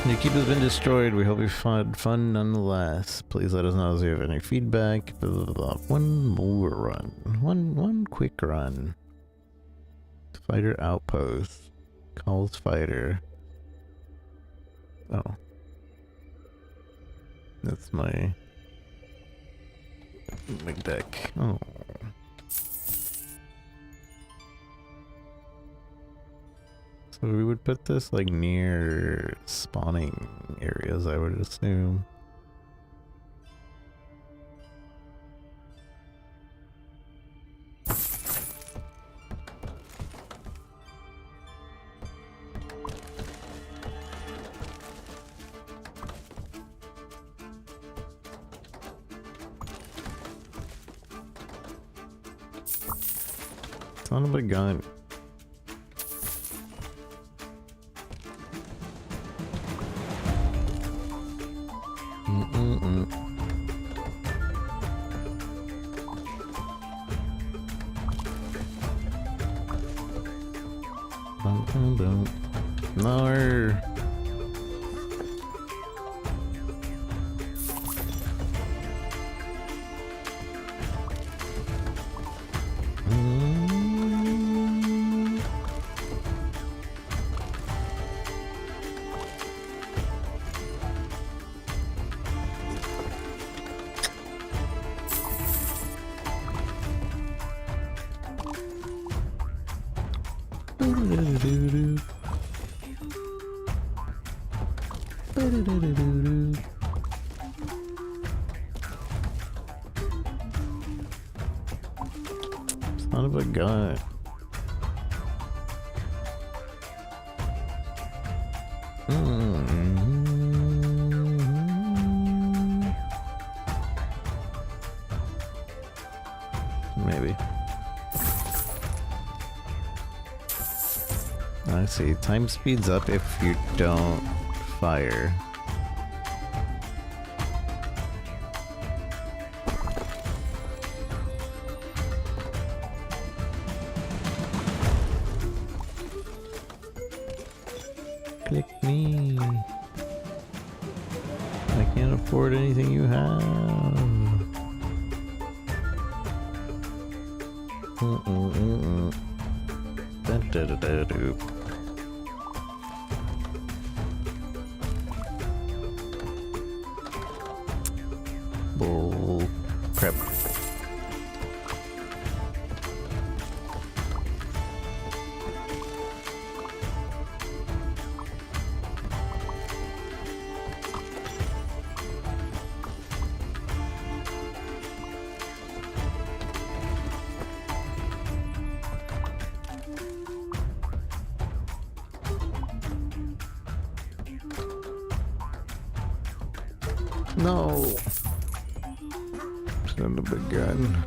Your keep has been destroyed. We hope you found fun nonetheless. Please let us know if you have any feedback. Blah, blah, blah. One more run. One quick run. Fighter outpost. Calls fighter. Oh. That's my deck. Oh. So we would put this like near spawning areas, I would assume. Son of a gun. No. Son of a gun. Maybe. I see. Time speeds up if you don't fire. Click me. I can't afford anything you have. Dun, dun, dun, dun, dun. Bull crap. No. Send a big gun.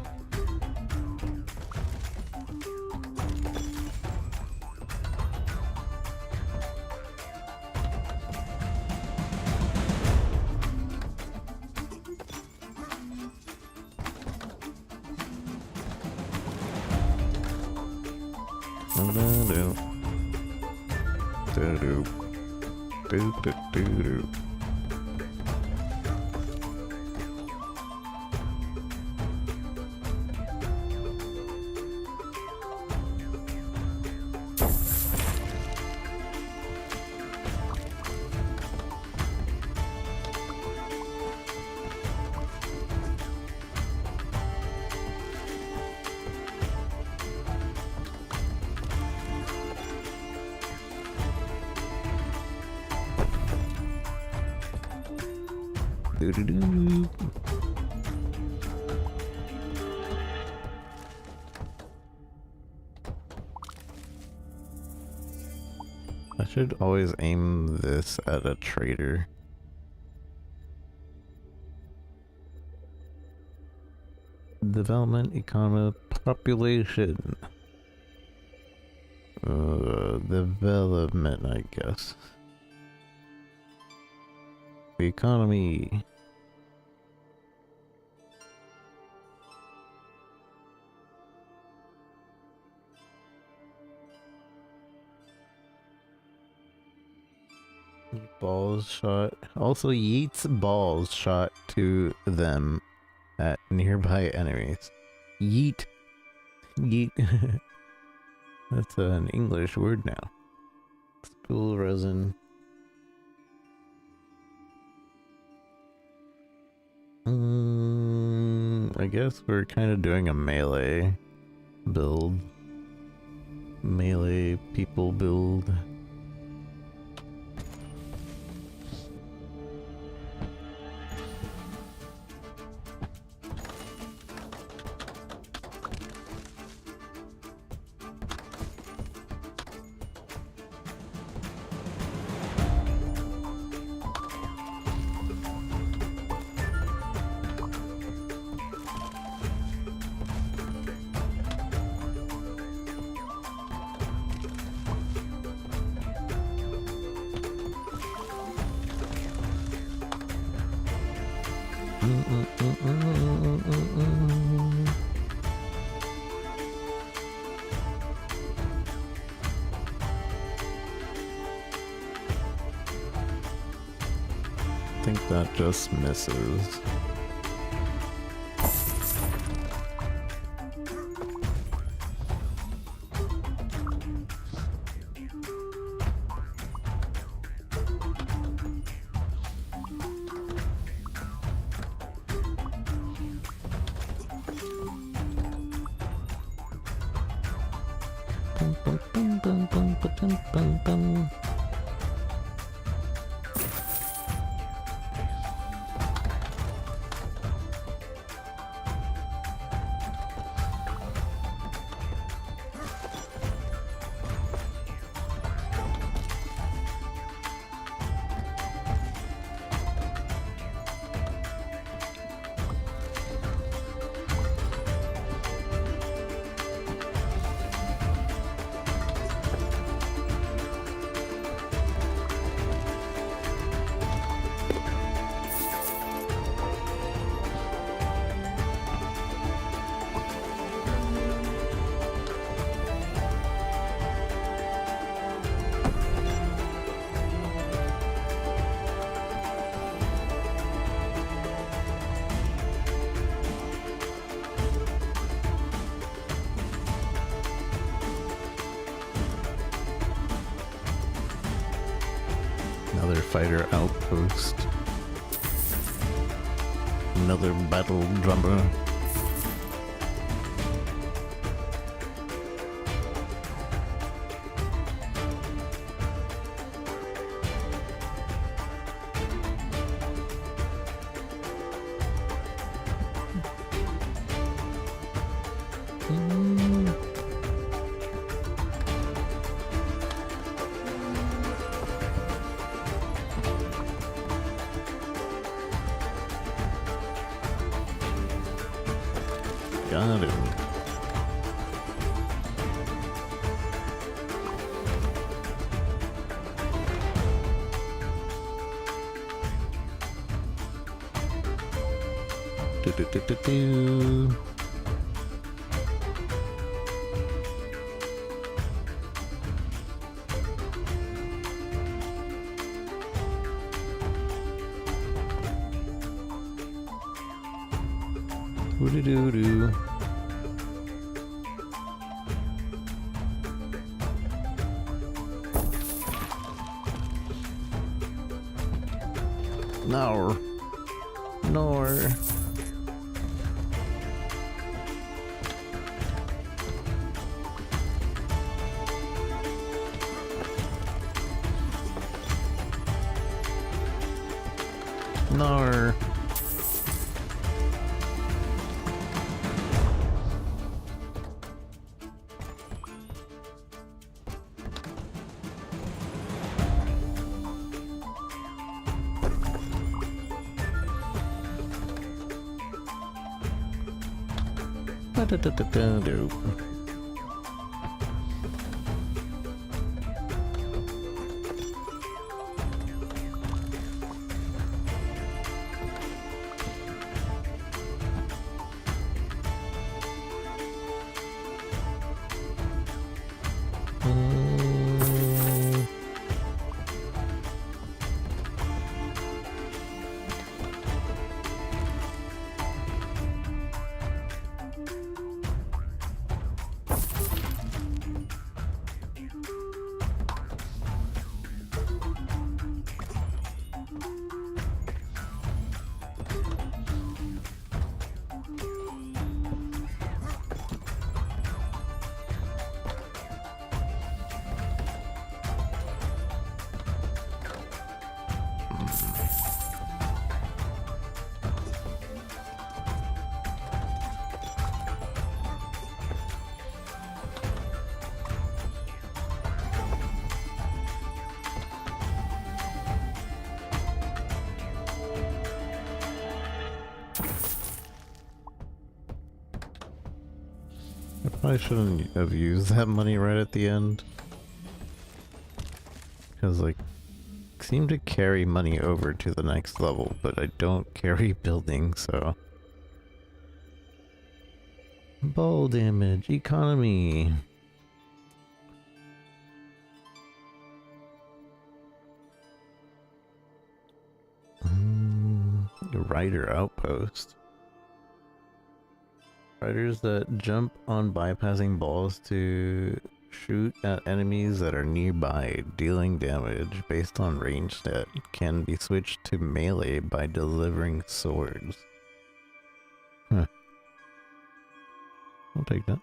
Doo-doo-doo. I should always aim this at a trader. Development, economy, population. Development, I guess. The economy. Balls shot. Also yeets balls shot to them at nearby enemies. Yeet. Yeet. That's an English word now. Spool resin. I guess we're kind of doing a melee build. Melee people build. I think that just misses. Another fighter outpost. Another battle drummer. Got him. Do, do, do, do, do. Doo-doo-doo-doo. No. Nor. Nor. Ba-da-da-da-da-do. I probably shouldn't have used that money right at the end. Because, like, I seem to carry money over to the next level, but I don't carry buildings, so... Ball damage, economy! Rider outpost. Riders that jump on bypassing balls to shoot at enemies that are nearby, dealing damage based on range stat, can be switched to melee by delivering swords. Huh. I'll take that.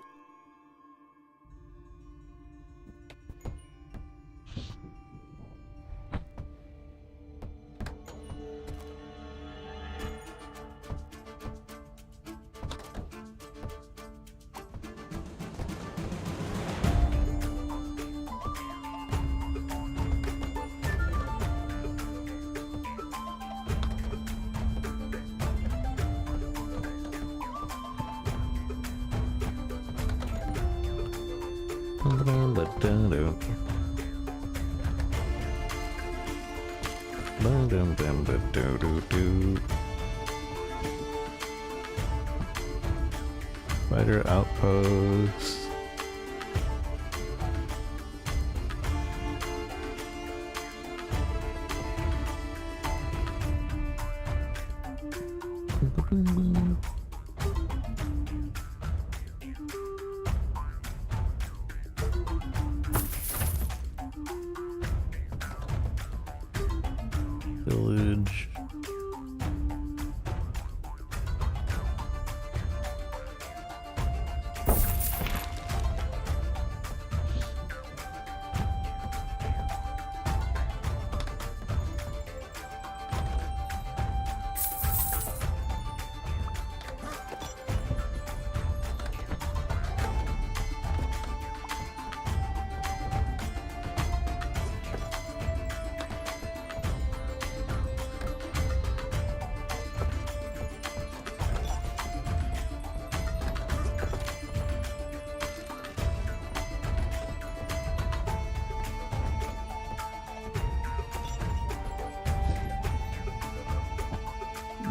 Spider outpost.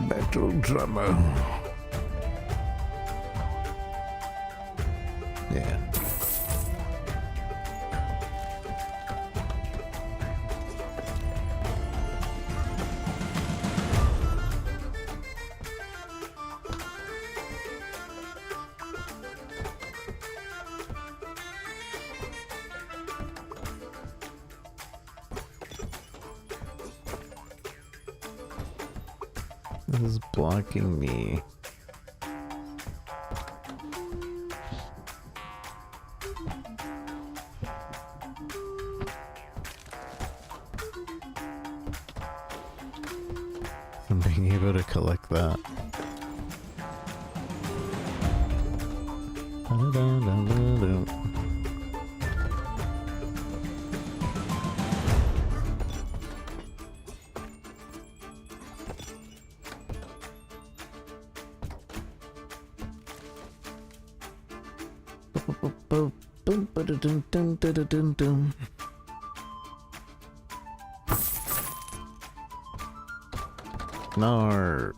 Battle drummer. Yeah. This is blocking me. I'm being able to collect that. No.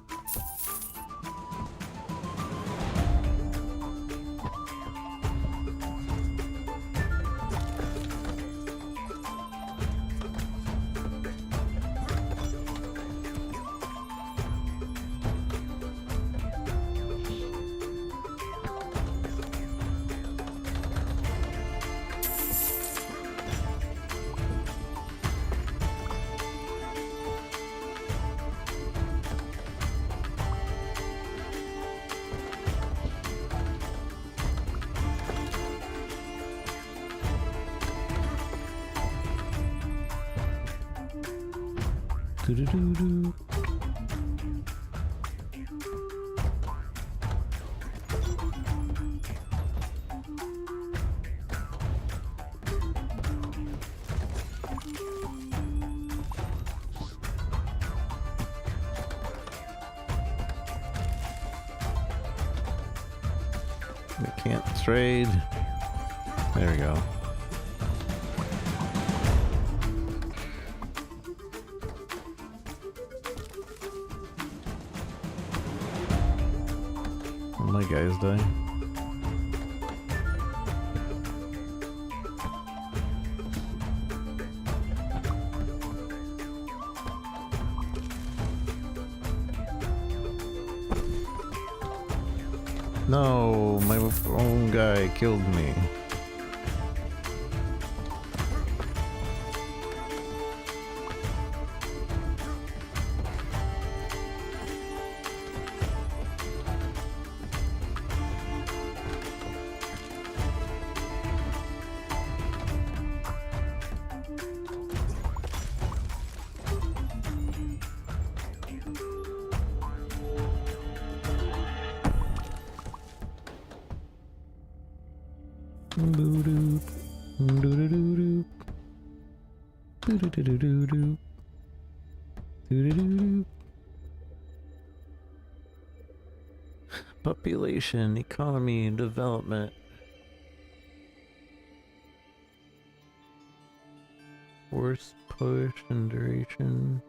Doo-doo-doo-doo. We can't trade. There we go. My guys die. No, my own guy killed me. Population, economy, and development. Force push and duration.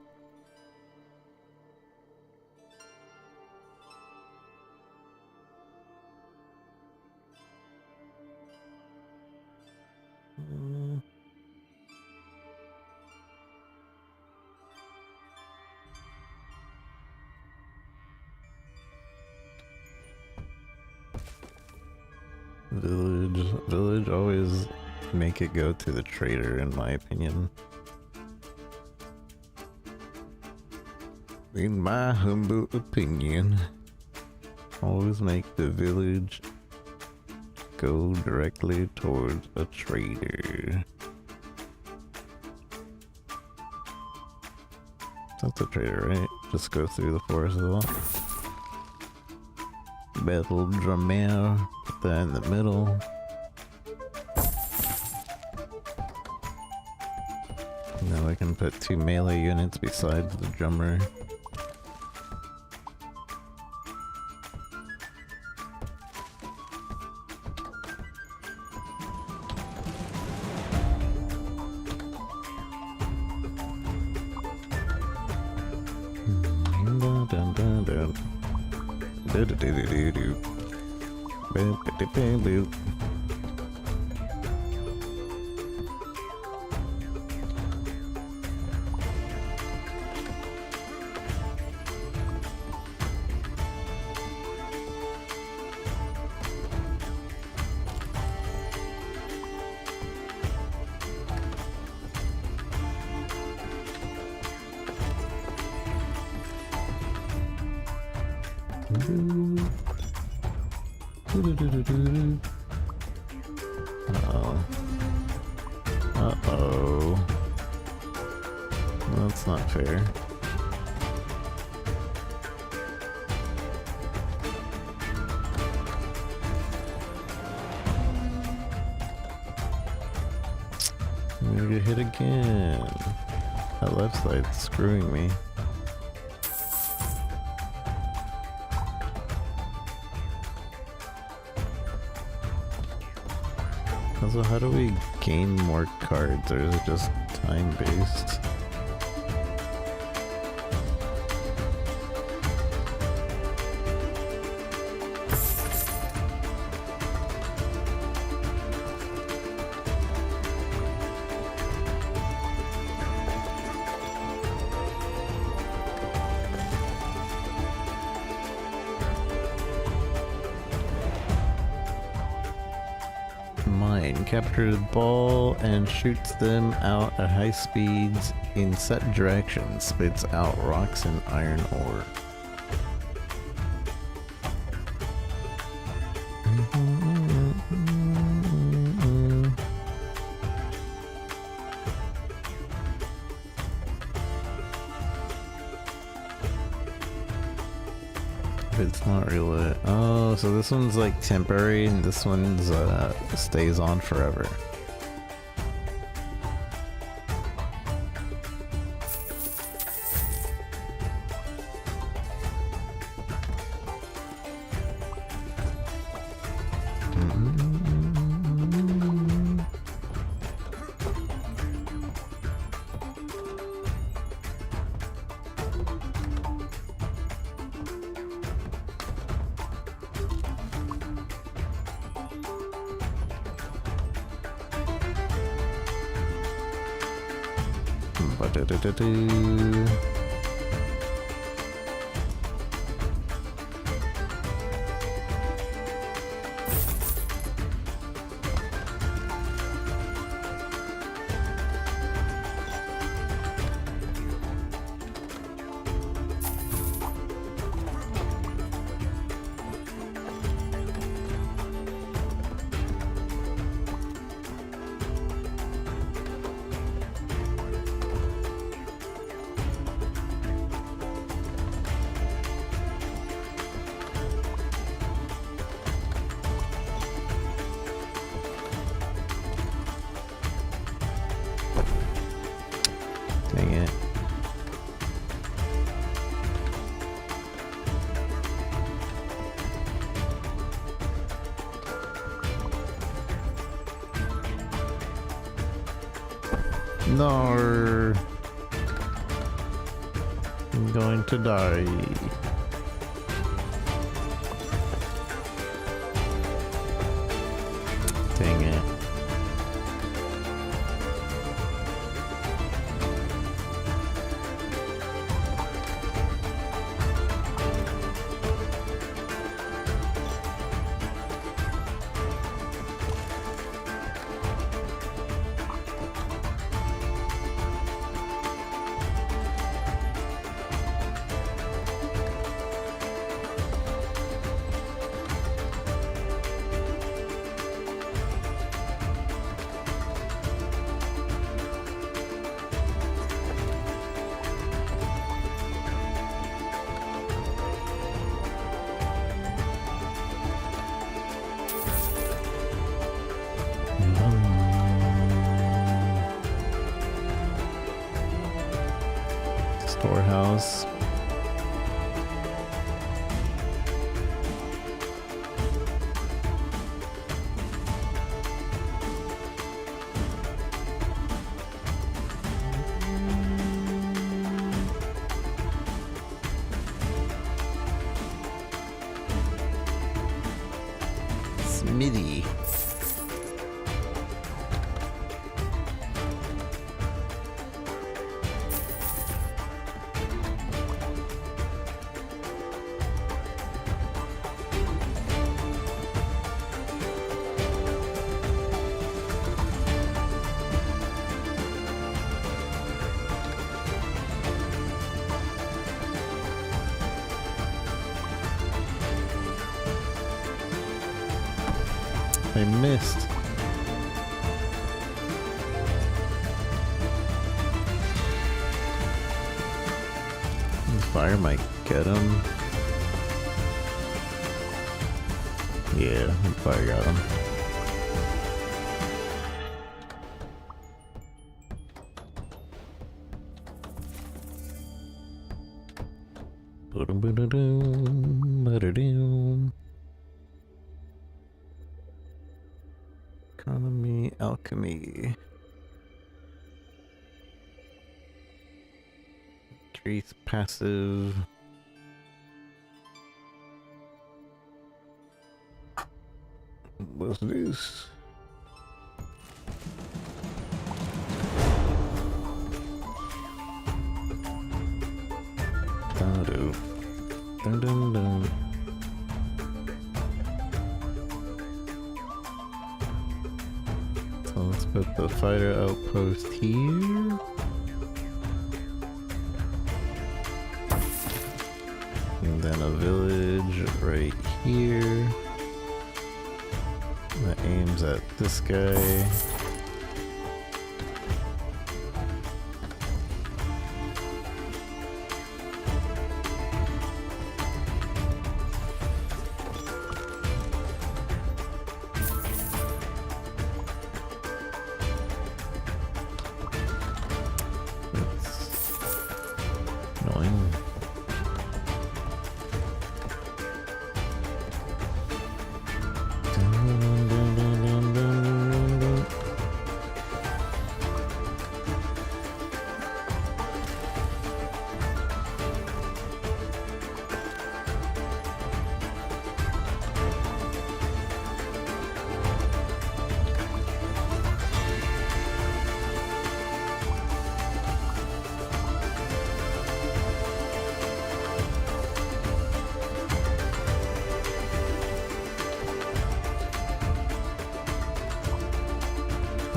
Village always make it go to the trader, in my opinion. In my humble opinion, Always make the village go directly towards a trader. That's a trader, right? Just go through the forest as well. Battle drummer, put that in the middle. Now I can put 2 melee units besides the drummer. Dun, dun, dun, dun, dun. Do, do, do, do, do, do. Boop, boop, boop, boop, boop. Uh-oh. Uh-oh. That's not fair. I'm gonna get hit again. That left side's screwing me. Also, how do we gain more cards, or is it just time-based? Mine captures ball and shoots them out at high speeds in set directions. Spits out rocks and iron ore. It's not really. Oh, so this one's like temporary and this one's stays on forever. Ba-da-da-da-doo. Dang it. No. I'm going to die. Dang it. Storehouse. I missed. Fire might get him. Yeah, fire got him. Economy, alchemy. Increase passive. What's this? Dun dun dun. So let's put the fighter outpost here. And then a village right here that aims at this guy. That's annoying.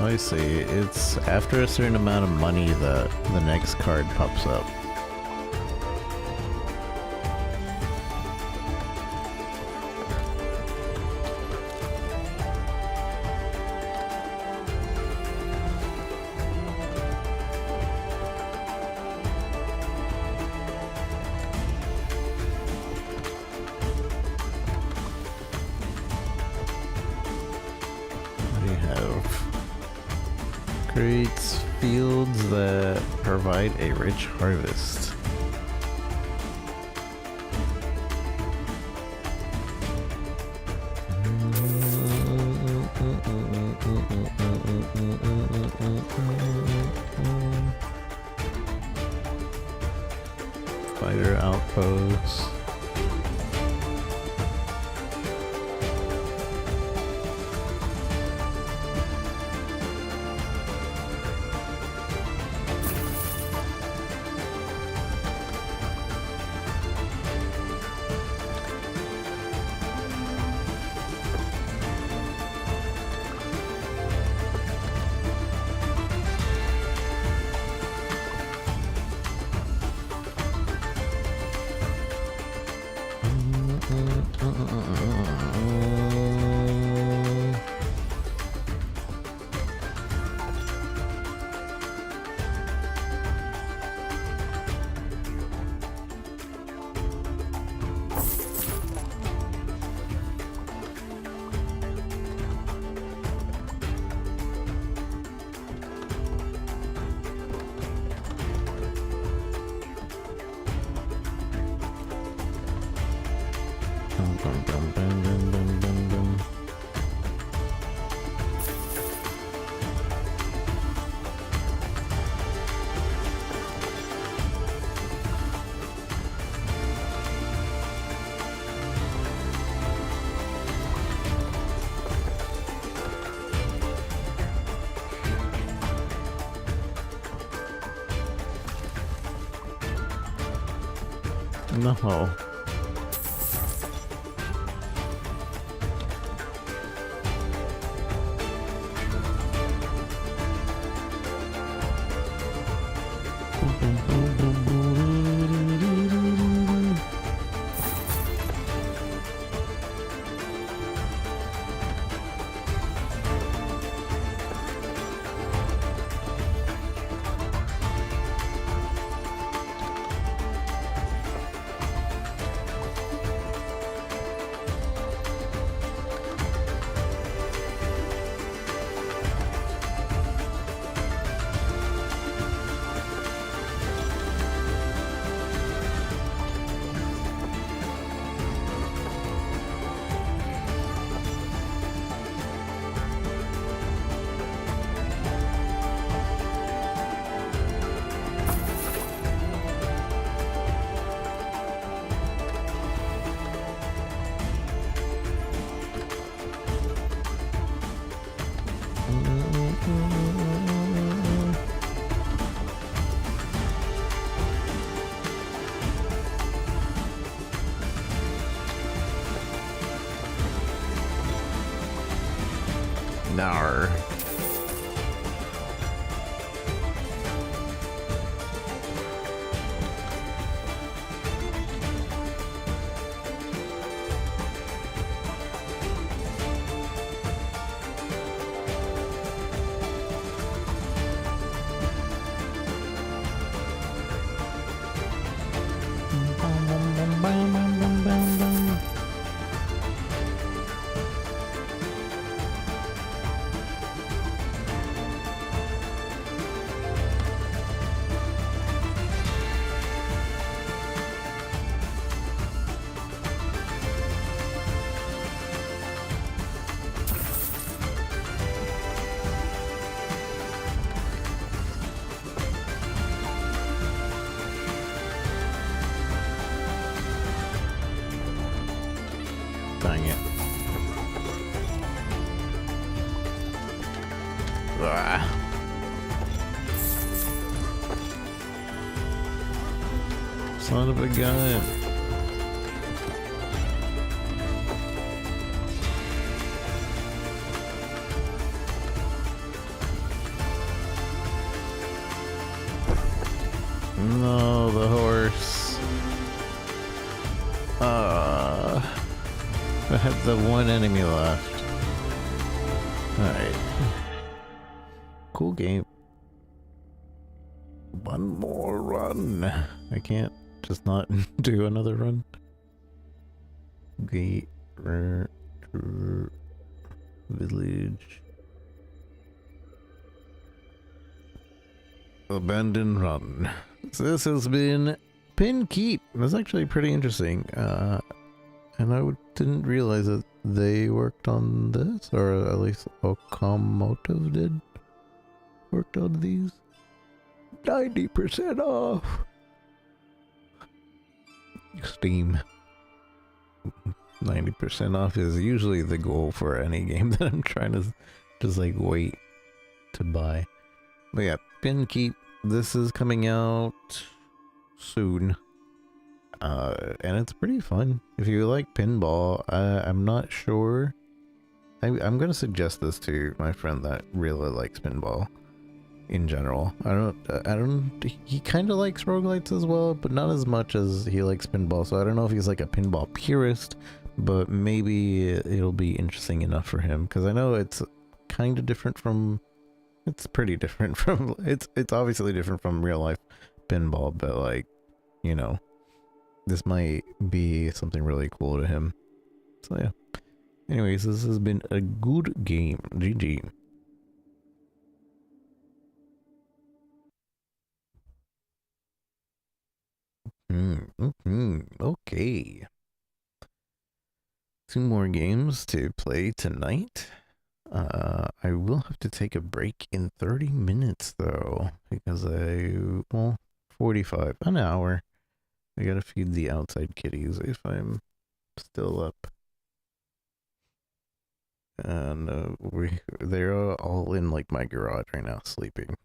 I see. It's after a certain amount of money that the next card pops up. What do you have? Creates fields that provide a rich harvest. Fighter outposts. No. Nar. Dang it. Ah. Son of a gun. No, the horse. I had the one enemy left. Alright. Cool game. One more run. I can't just not do another run. Village. Abandoned run. So this has been PinKeep. That's actually pretty interesting. And I didn't realize that they worked on this, or at least Okamoto did. Worked on these. 90% off. Steam. 90% off is usually the goal for any game that I'm trying to just like wait to buy. But yeah, PinKeep. This is coming out soon. And it's pretty fun. If you like pinball, I'm not sure. I'm gonna suggest this to my friend that really likes pinball in general. He kind of likes roguelites as well, but not as much as he likes pinball. So I don't know if he's like a pinball purist, but maybe it'll be interesting enough for him, because I know it's kind of different from, it's pretty different from, it's obviously different from real life pinball, but like, you know, this might be something really cool to him. So yeah. Anyways, this has been a good game. GG. Okay. 2 more games to play tonight. I will have to take a break in 30 minutes though, because well, 45, an hour. I gotta feed the outside kitties if I'm still up. And they're all in like my garage right now sleeping.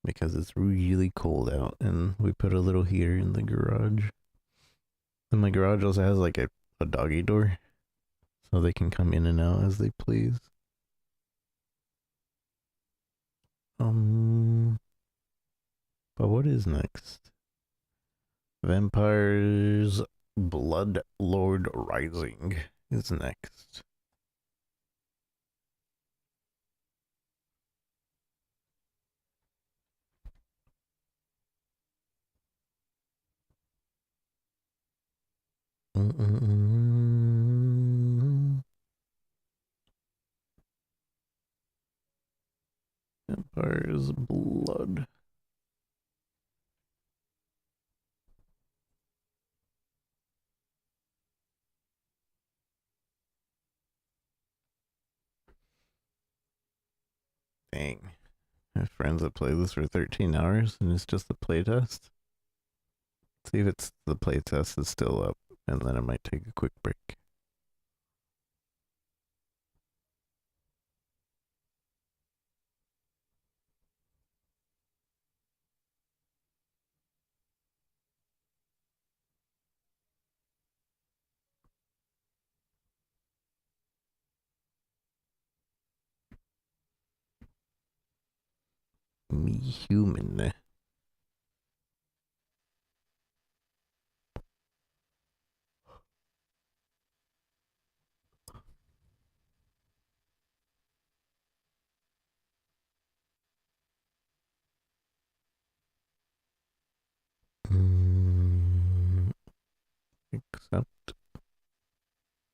Because it's really cold out and we put a little heater in the garage. And my garage also has like a doggy door. So they can come in and out as they please. But what is next? Vampires Bloodlord Rising is next. Vampire's Blood. Dang. I have friends that play this for 13 hours and it's just a playtest. See if the playtest is still up, and then I might take a quick break. me human. Except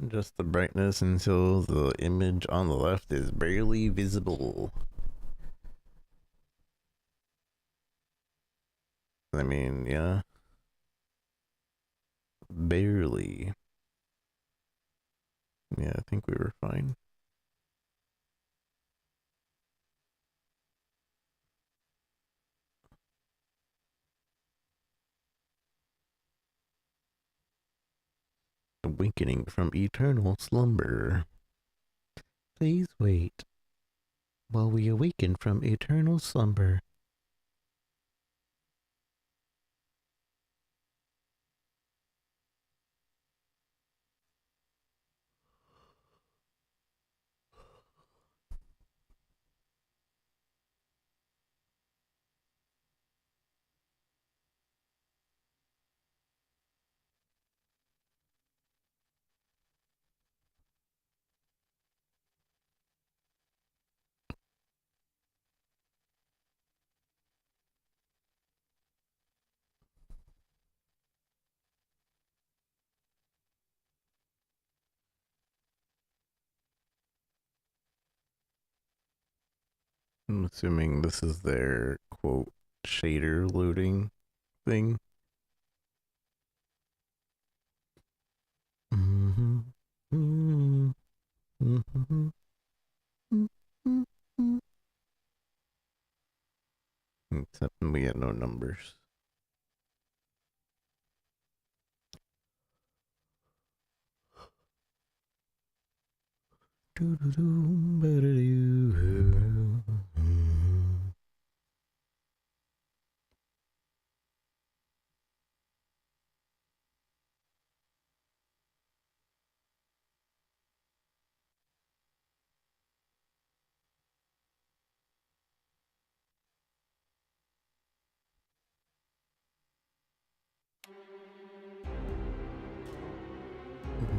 just the brightness until the image on the left is barely visible. I mean, yeah. Barely. Yeah, I think we were fine. Awakening from eternal slumber. Please wait while we awaken from eternal slumber. I'm assuming this is their quote shader loading thing. Mm-hmm. Mm-hmm. Mm-hmm. Mm-hmm. Except we get no numbers.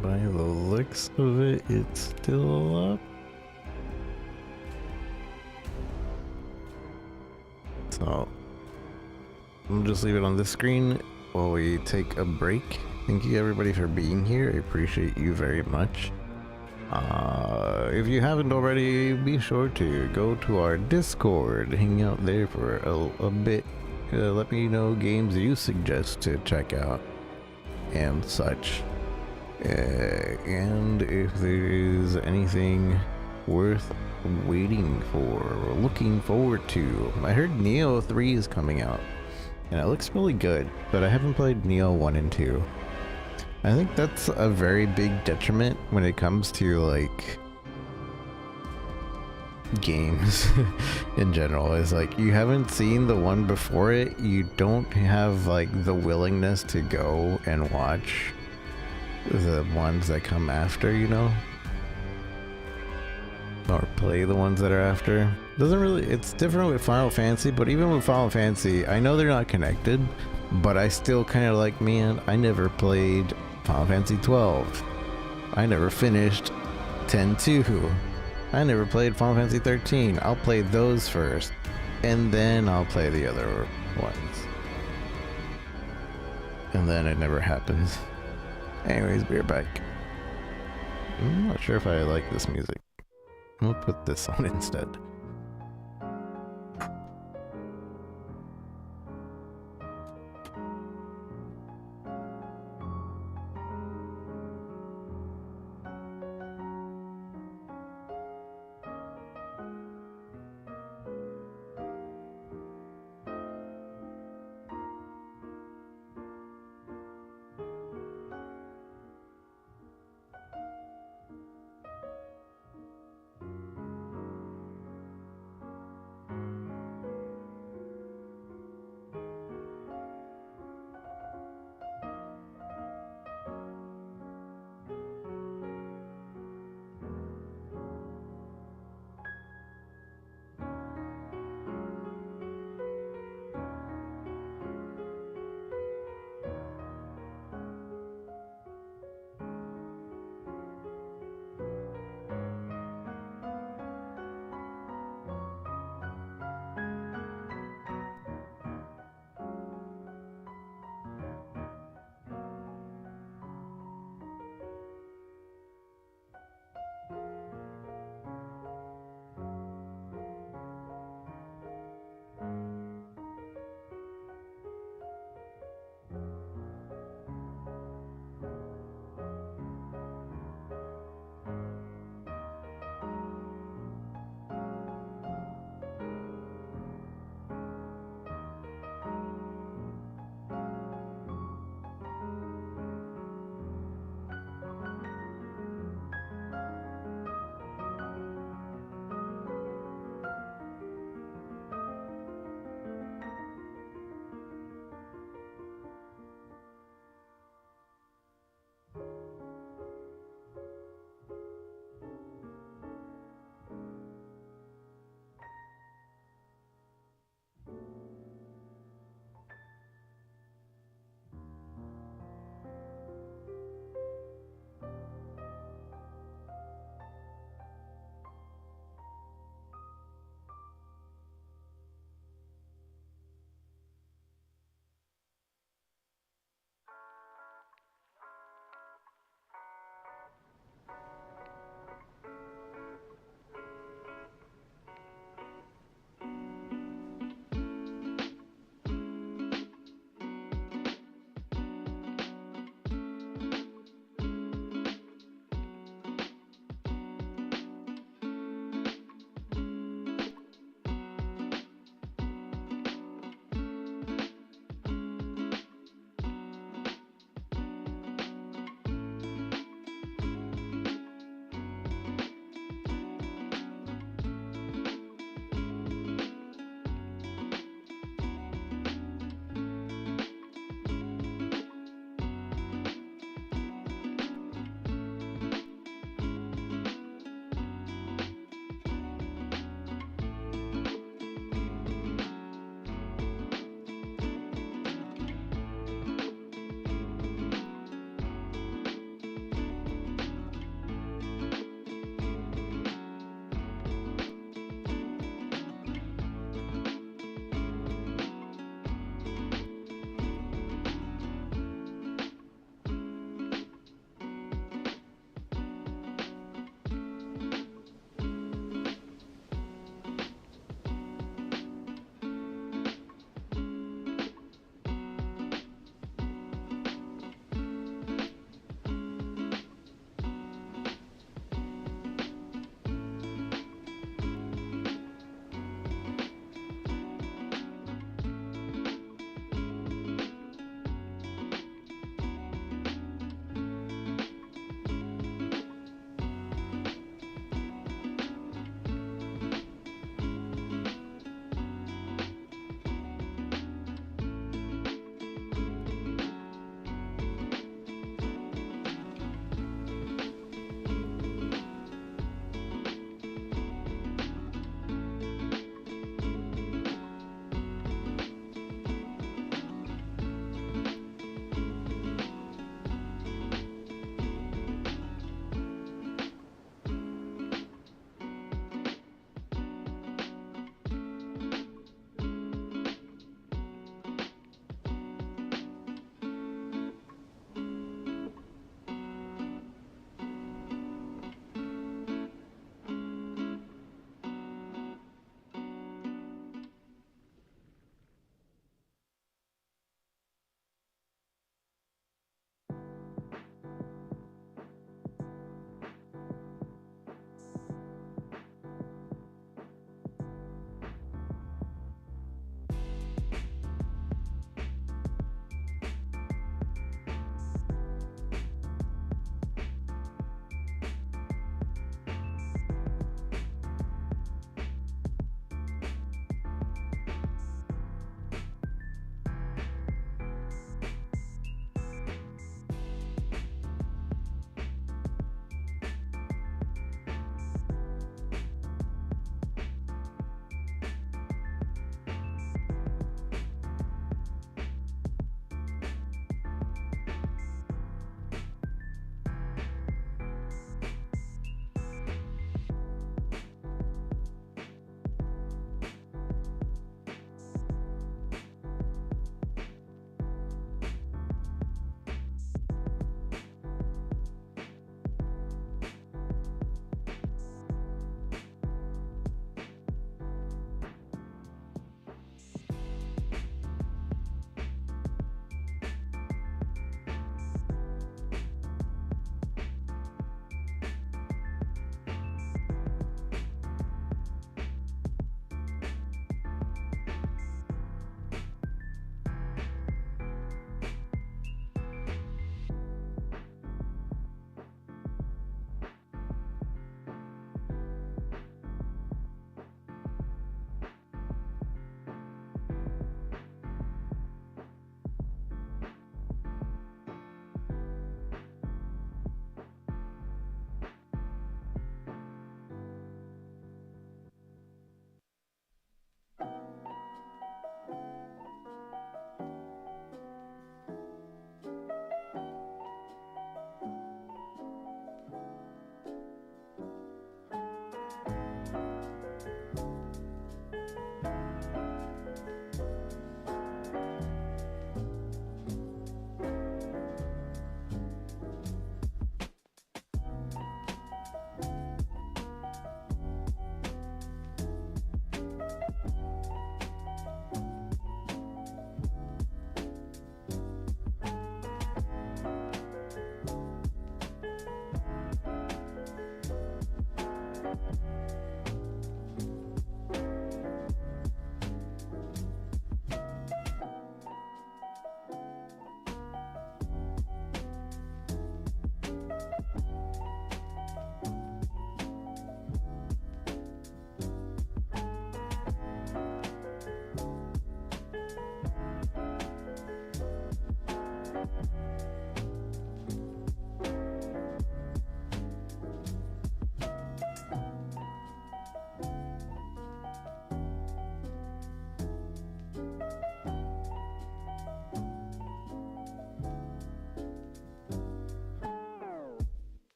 By the looks of it, it's still up. So I'll just leave it on this screen while we take a break. Thank you everybody for being here. I appreciate you very much. If you haven't already, be sure to go to our Discord, hang out there for a bit. Let me know games you suggest to check out and such. And if there is anything worth waiting for or looking forward to, I heard Neo 3 is coming out, and it looks really good, but I haven't played Neo 1 and 2. I think that's a very big detriment when it comes to, like, games in general, is like, you haven't seen the one before it, you don't have, like, the willingness to go and watch the ones that come after, you know, or play the ones that are after. Doesn't really, it's different with Final Fantasy, but even with Final Fantasy, I know they're not connected, but I still kind of like, man, I never played Final Fantasy 12. I never finished 10-2. I never played Final Fantasy 13. I'll play those first, and then I'll play the other ones. And then it never happens. Anyways, we're back. I'm not sure if I like this music. I'm gonna put this on instead.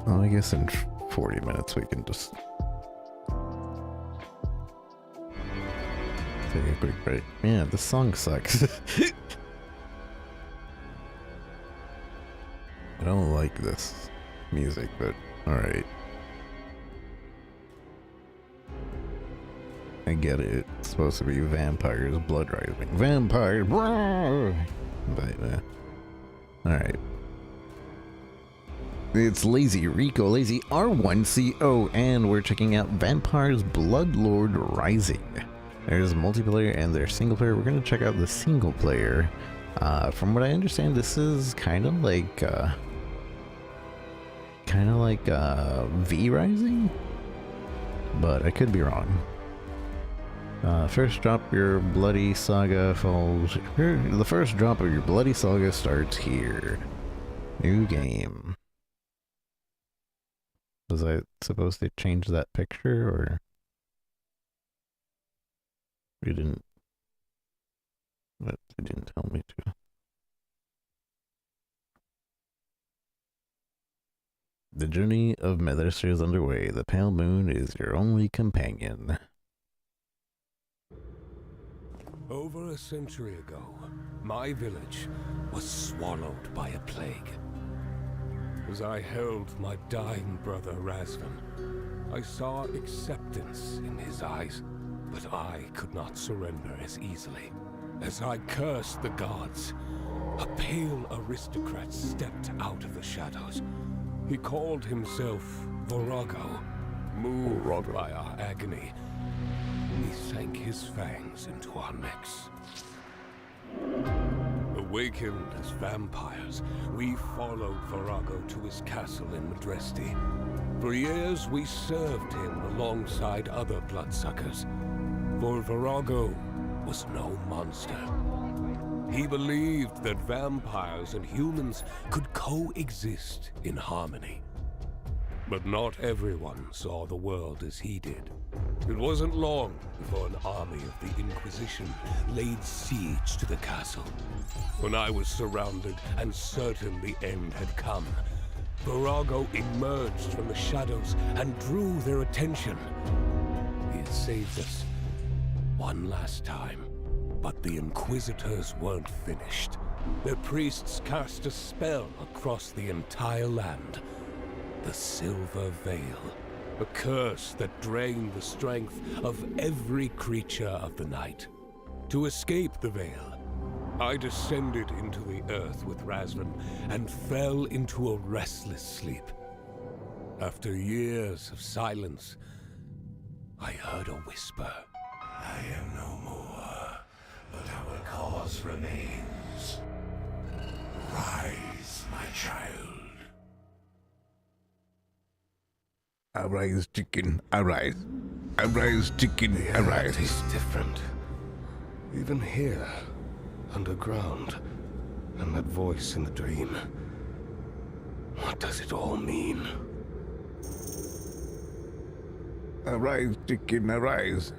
Well, I guess in 40 minutes we can just take a quick break. Yeah, this song sucks. I don't like this music, but alright. I get it. It's supposed to be vampires, blood rising. Vampires! But, alright. It's Lazy Rico, Lazy R1CO, and we're checking out Vampires Bloodlord Rising. There's multiplayer and there's single player. We're gonna check out the single player. From what I understand, this is kind of like V Rising, but I could be wrong. First drop your bloody saga falls here. The first drop of your bloody saga starts here. New game. Was I supposed to change that picture, or we didn't? But they didn't tell me to. The journey of Medithia is underway. The pale moon is your only companion. Over a century ago, my village was swallowed by a plague. As I held my dying brother Razvan, I saw acceptance in his eyes, but I could not surrender as easily. As I cursed the gods, a pale aristocrat stepped out of the shadows. He called himself Virago. Moved by our agony, he sank his fangs into our necks. Awakened as vampires, we followed Virago to his castle in Madresti. For years, we served him alongside other bloodsuckers. For Virago was no monster. He believed that vampires and humans could coexist in harmony. But not everyone saw the world as he did. It wasn't long before an army of the Inquisition laid siege to the castle. When I was surrounded and certain the end had come, Virago emerged from the shadows and drew their attention. He had saved us one last time, but the Inquisitors weren't finished. Their priests cast a spell across the entire land. The Silver Veil, a curse that drained the strength of every creature of the night. To escape the Veil, I descended into the earth with Razvan and fell into a restless sleep. After years of silence, I heard a whisper. I am no more, but our cause remains. Rise, my child. Arise, chicken, arise. Arise, chicken, arise. It is different. Even here, underground, and that voice in the dream. What does it all mean? Arise, chicken, arise.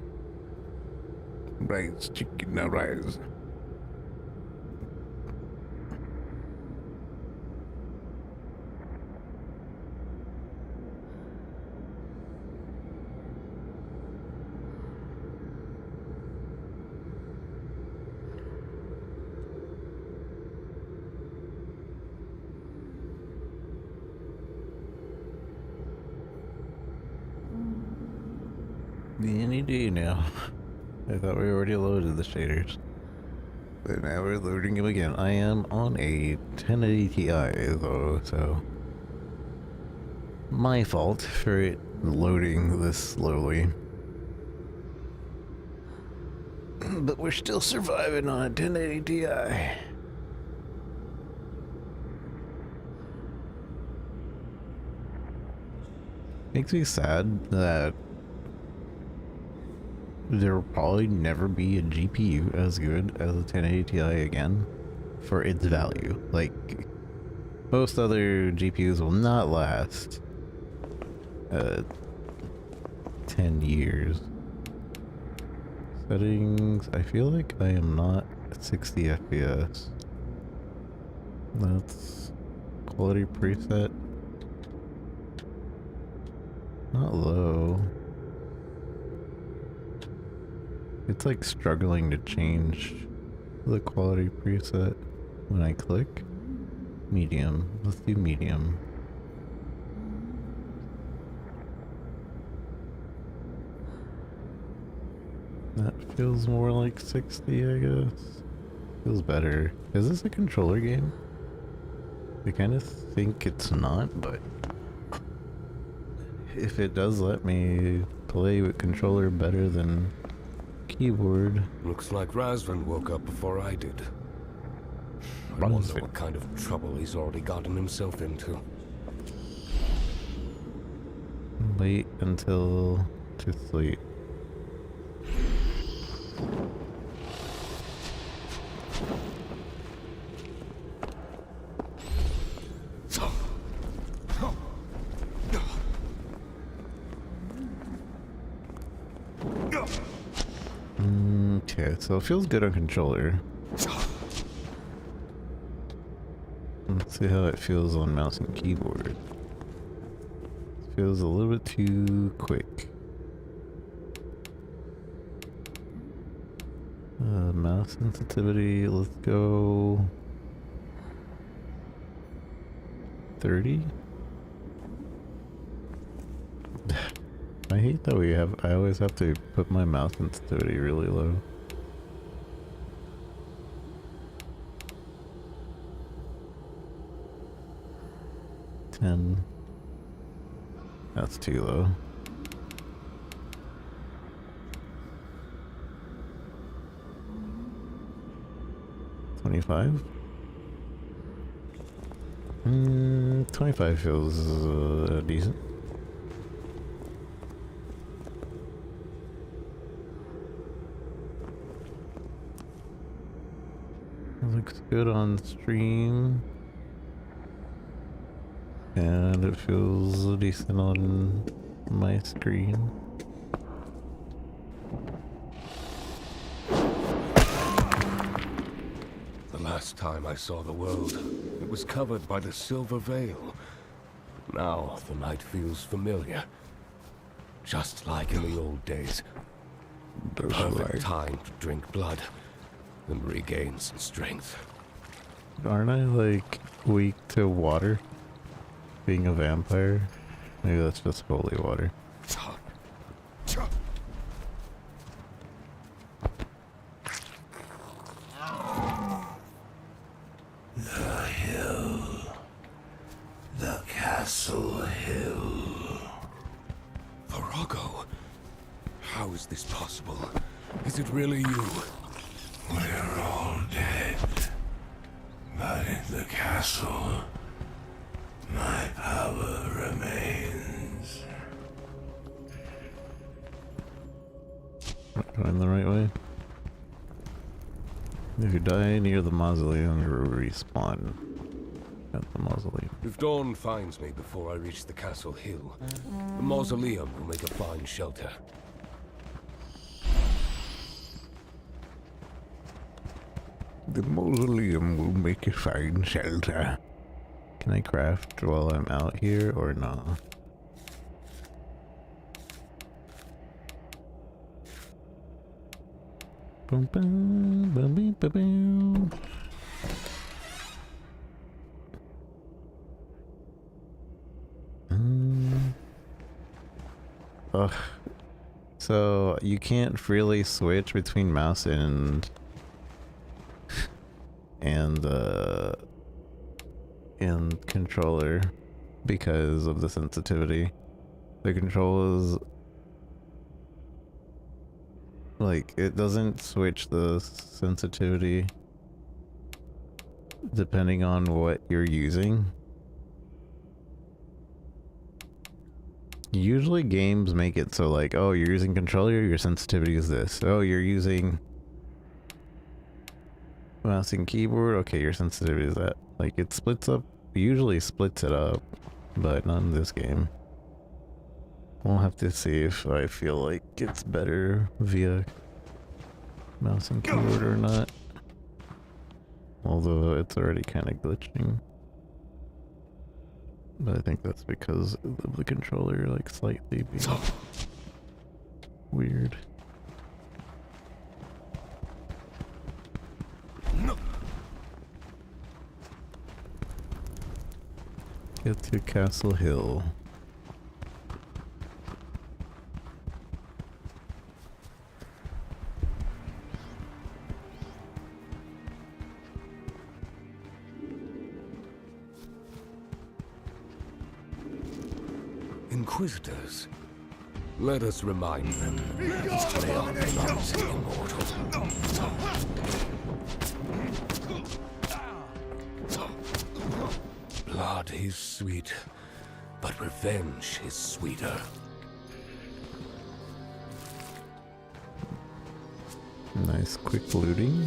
Arise, chicken, arise. Any day now. I thought we already loaded the shaders. But now we're loading them again. I am on a 1080 Ti though, so my fault for it loading this slowly. But we're still surviving on a 1080 Ti. Makes me sad that there will probably never be a GPU as good as a 1080 Ti again for its value. Like, most other GPUs will not last 10 years. Settings, I feel like I am not at 60 FPS. That's quality preset. not low. It's like struggling to change the quality preset when I click. Medium. Let's do medium. That feels more like 60, I guess. Feels better. Is this a controller game? I kind of think it's not, but if it does let me play with controller better than keyboard. Looks like Razvan woke up before I did. I wonder what kind of trouble he's already gotten himself into. Wait until to sleep. Okay, so it feels good on controller. Let's see how it feels on mouse and keyboard. It feels a little bit too quick. Mouse sensitivity, let's go 30. I hate that I always have to put my mouse sensitivity really low. That's too low. $25? 25 feels decent. Looks good on stream. And it feels decent on my screen. The last time I saw the world, it was covered by the silver veil. Now the night feels familiar. Just like in the old days. The perfect time to drink blood and regain some strength. Aren't I like weak to water? Being a vampire? Maybe that's just holy water. The hill. The castle hill. Virago, how is this possible? Is it really you? We're all dead. But in the castle, my power remains. Going the right way? If you die near the mausoleum, you will respawn at the mausoleum. If dawn finds me before I reach the castle hill, the mausoleum will make a fine shelter. The mausoleum will make a fine shelter. Can I craft while I'm out here or not? Boom, boom, boom, boom, boom, boom. Ugh. So you can't freely switch between mouse and controller because of the sensitivity. The controls, like, it doesn't switch the sensitivity depending on what you're using. Usually games make it so like, oh, you're using controller, your sensitivity is this. Oh, you're using mouse and keyboard, okay, your sensitivity is that. Like, it splits up, usually splits it up, but not in this game. We'll have to see if I feel like it's better via mouse and keyboard or not. Although it's already kind of glitching. But I think that's because of the controller, like, slightly being weird. Get to Castle Hill. Inquisitors. Let us remind them they are not immortal. Blood is sweet, but revenge is sweeter. Nice quick looting.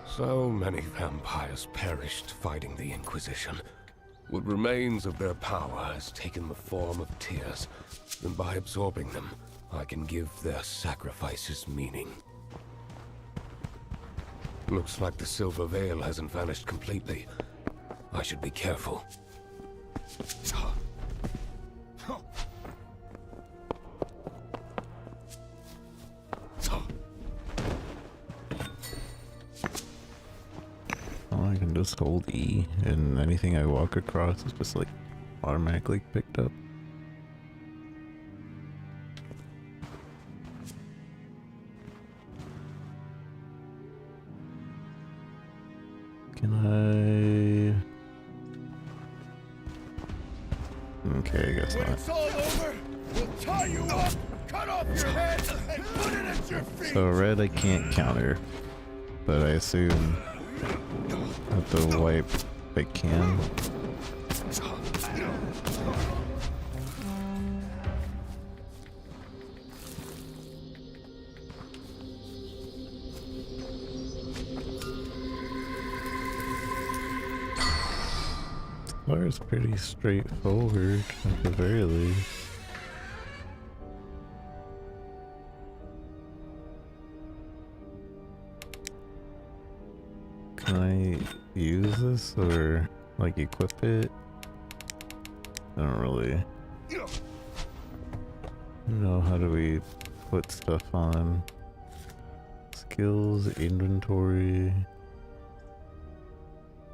So many vampires perished fighting the Inquisition. What remains of their power has taken the form of tears, and by absorbing them, I can give their sacrifices meaning. Looks like the Silver Veil hasn't vanished completely. I should be careful. Oh, I can just hold E, and anything I walk across is just like automatically picked up. Can I? Okay, I guess When not. it's all over, we'll tie you up, cut off your head, and put it at your feet. So red I can't counter, but I assume that the white I can. Bar is pretty straightforward at the very least. Can I use this or like equip it? I don't really know. How do we put stuff on? Skills, inventory.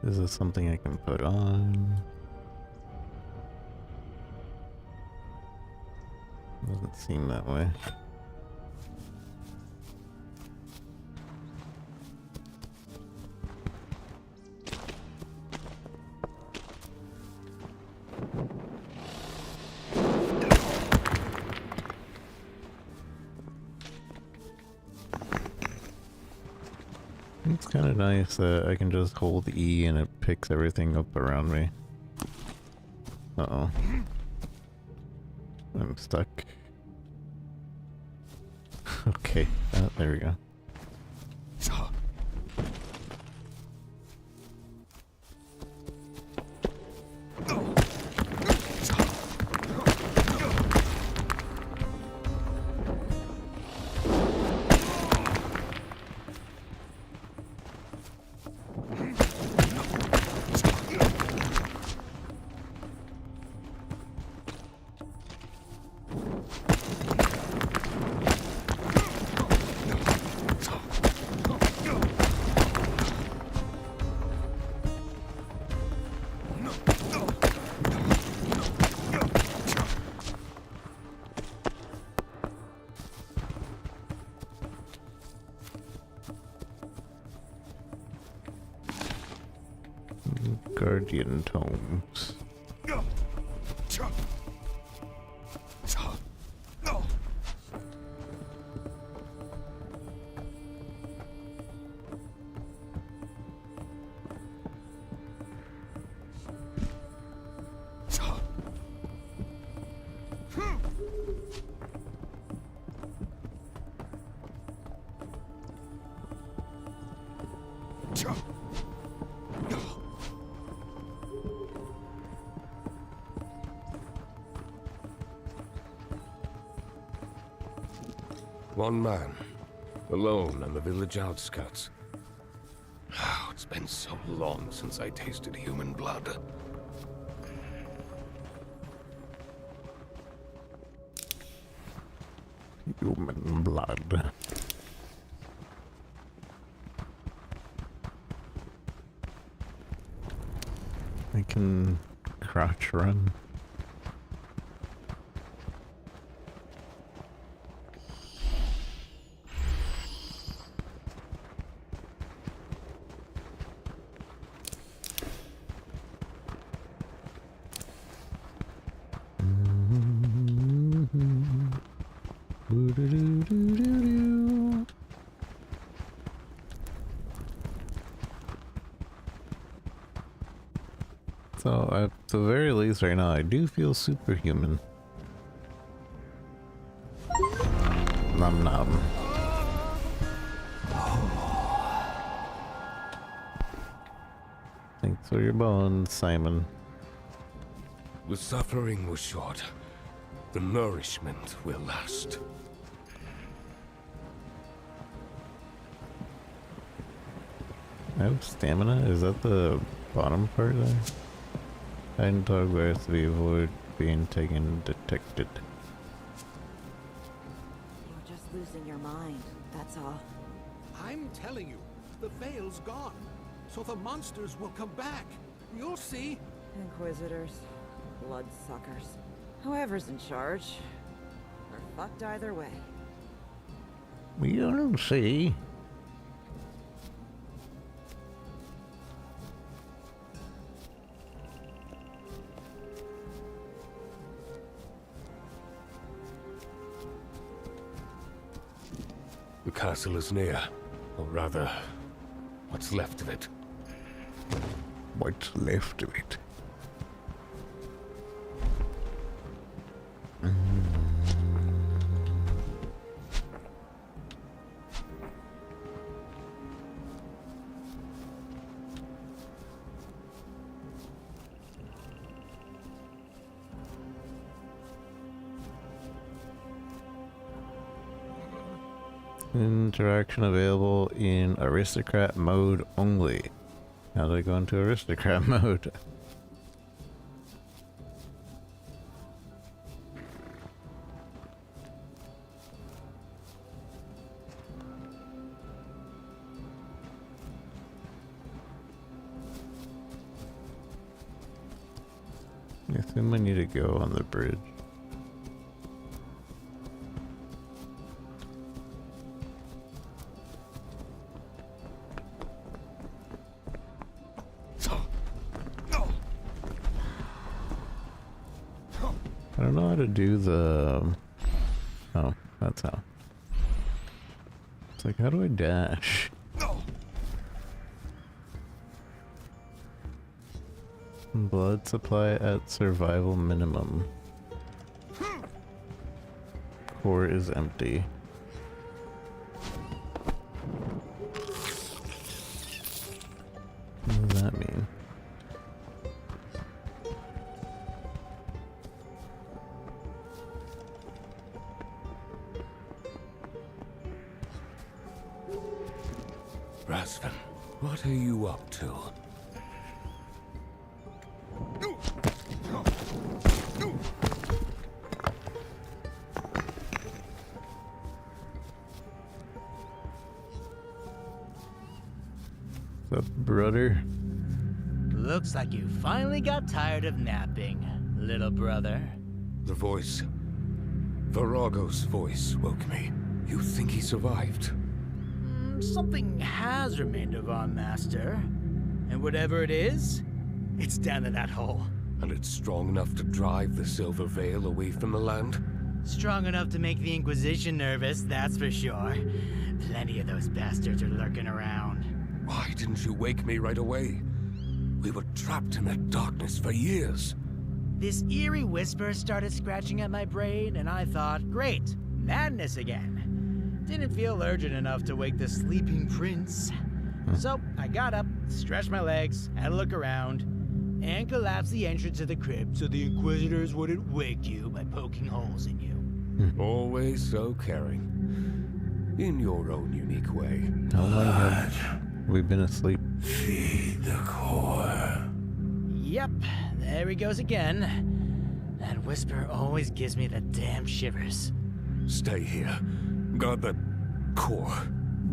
Is this something I can put on? Doesn't seem that way. It's kind of nice that I can just hold E and it picks everything up around me. Uh-oh. I'm stuck. Okay, there we go. Guardian tomes. One man, alone on the village outskirts. How It's been so long since I tasted human blood. Human blood. I can crouch run. Boo-doo-doo-doo-doo-doo. So at the very least right now, I do feel superhuman. Nom nom. Thanks for your bones, Simon. The suffering was short. The nourishment will last. I have stamina? Is that the bottom part there? Hiding dog bears to be avoid being taken detected. You're just losing your mind, that's all. I'm telling you, the veil's gone. So the monsters will come back. You'll see. Inquisitors, bloodsuckers. Whoever's in charge, we're fucked either way. We'll see. The castle is near. Or rather, what's left of it. What's left of it? Interaction available in aristocrat mode only. How do I go into aristocrat mode? I assume I need to go on the bridge. I don't know how to do the... Oh, that's how. It's like, how do I dash? Blood supply at survival minimum. Core is empty. What does that mean? Rasvan, what are you up to? What's up, brother? Looks like you finally got tired of napping, little brother. The voice. Virago's voice woke me. You think he survived? Something has remained of our master. And whatever it is, it's down in that hole. And it's strong enough to drive the Silver Veil away from the land? Strong enough to make the Inquisition nervous, that's for sure. Plenty of those bastards are lurking around. Why didn't you wake me right away? We were trapped in that darkness for years. This eerie whisper started scratching at my brain, and I thought, great, madness again. Didn't feel urgent enough to wake the sleeping prince. So I got up, stretched my legs, had a look around, and collapsed the entrance of the crypt so the Inquisitors wouldn't wake you by poking holes in you. Always so caring. In your own unique way. How long have We've been asleep. Feed the core. Yep, there he goes again. That whisper always gives me the damn shivers. Stay here. Guard the core.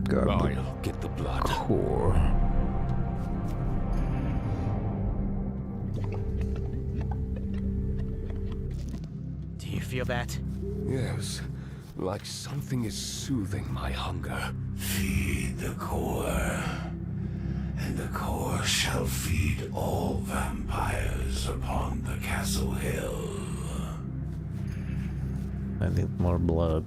God, I'll get the blood. core. Do you feel that? Yes, like something is soothing my hunger. Feed the core, and the core shall feed all vampires upon the castle hill. I need more blood.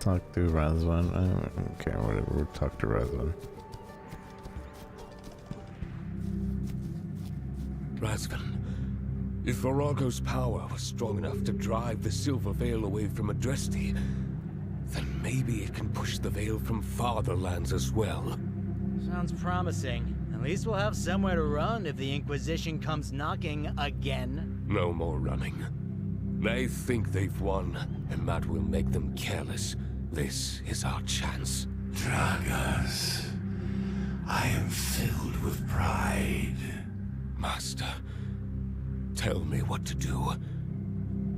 Talk to Razvan. I don't care, whatever. Talk to Razvan. Razvan, if Virago's power was strong enough to drive the Silver Veil away from Adresti, then maybe it can push the Veil from farther lands as well. Sounds promising. At least we'll have somewhere to run if the Inquisition comes knocking again. No more running. They think they've won, and that will make them careless. This is our chance. Dragas, I am filled with pride. Master, tell me what to do.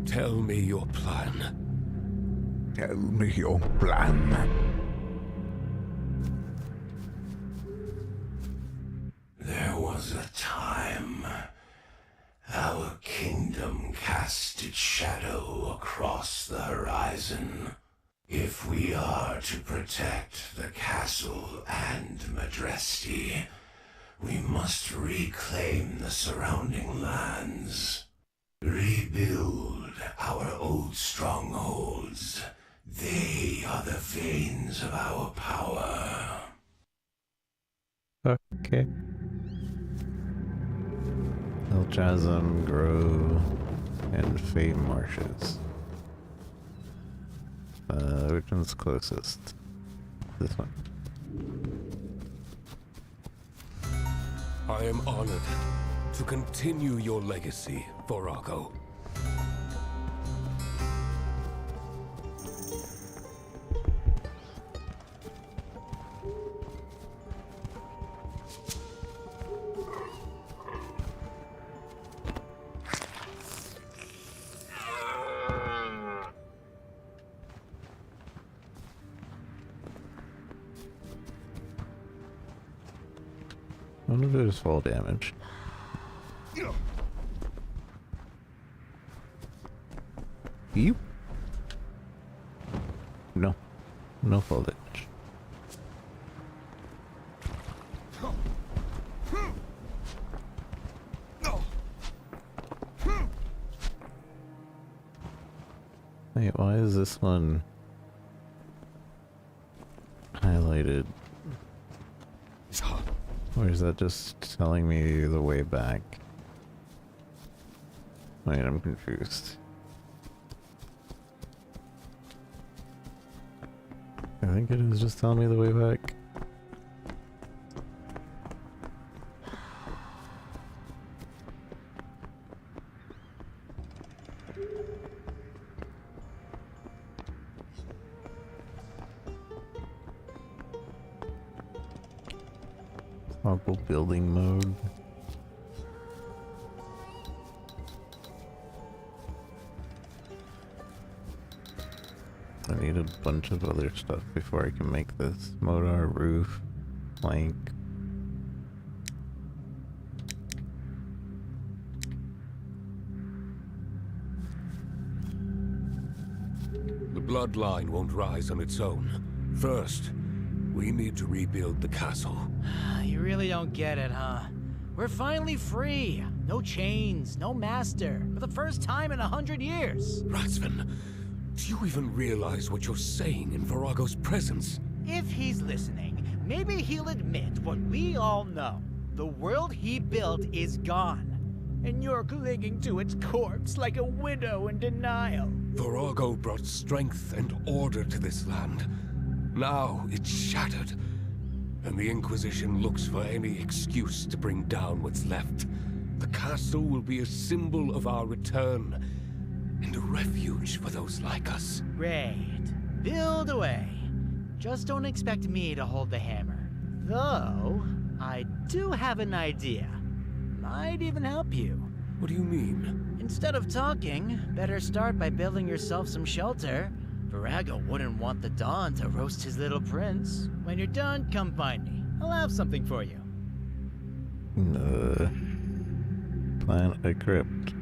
Tell me your plan. Tell me your plan. There was a time our kingdom cast its shadow across the horizon. If we are to protect the castle and Madresti, we must reclaim the surrounding lands. Rebuild our old strongholds. They are the veins of our power. Okay. Elchasm, Grove, and Fame Marshes. Which one's closest? This one. I am honored to continue your legacy, Virago. I wonder if there's fall damage. You? No. No fall damage. Wait, why is this one highlighted? Or is that just telling me the way back? Wait, I'm confused. I think it is just telling me the way back. Toggle building mode. I need a bunch of other stuff before I can make this. Motor, roof, plank. The bloodline won't rise on its own. First, we need to rebuild the castle. You really don't get it, huh? We're finally free. No chains, no master. For the first time in 100 years. Razvan, do you even realize what you're saying in Virago's presence? If he's listening, maybe he'll admit what we all know. The world he built is gone. And you're clinging to its corpse like a widow in denial. Virago brought strength and order to this land. Now it's shattered. And the Inquisition looks for any excuse to bring down what's left. The castle will be a symbol of our return, refuge for those like us. Great. Build away. Just don't expect me to hold the hammer. Though, I do have an idea. Might even help you. What do you mean? Instead of talking, better start by building yourself some shelter. Virago wouldn't want the Dawn to roast his little prince. When you're done, come find me. I'll have something for you. Plant a crypt.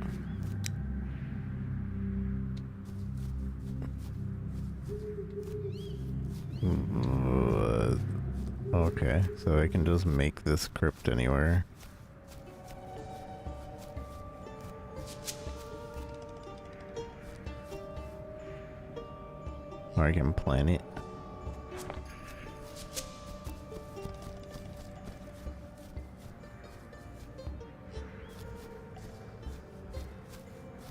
Okay, so I can just make this crypt anywhere. Or I can plan it.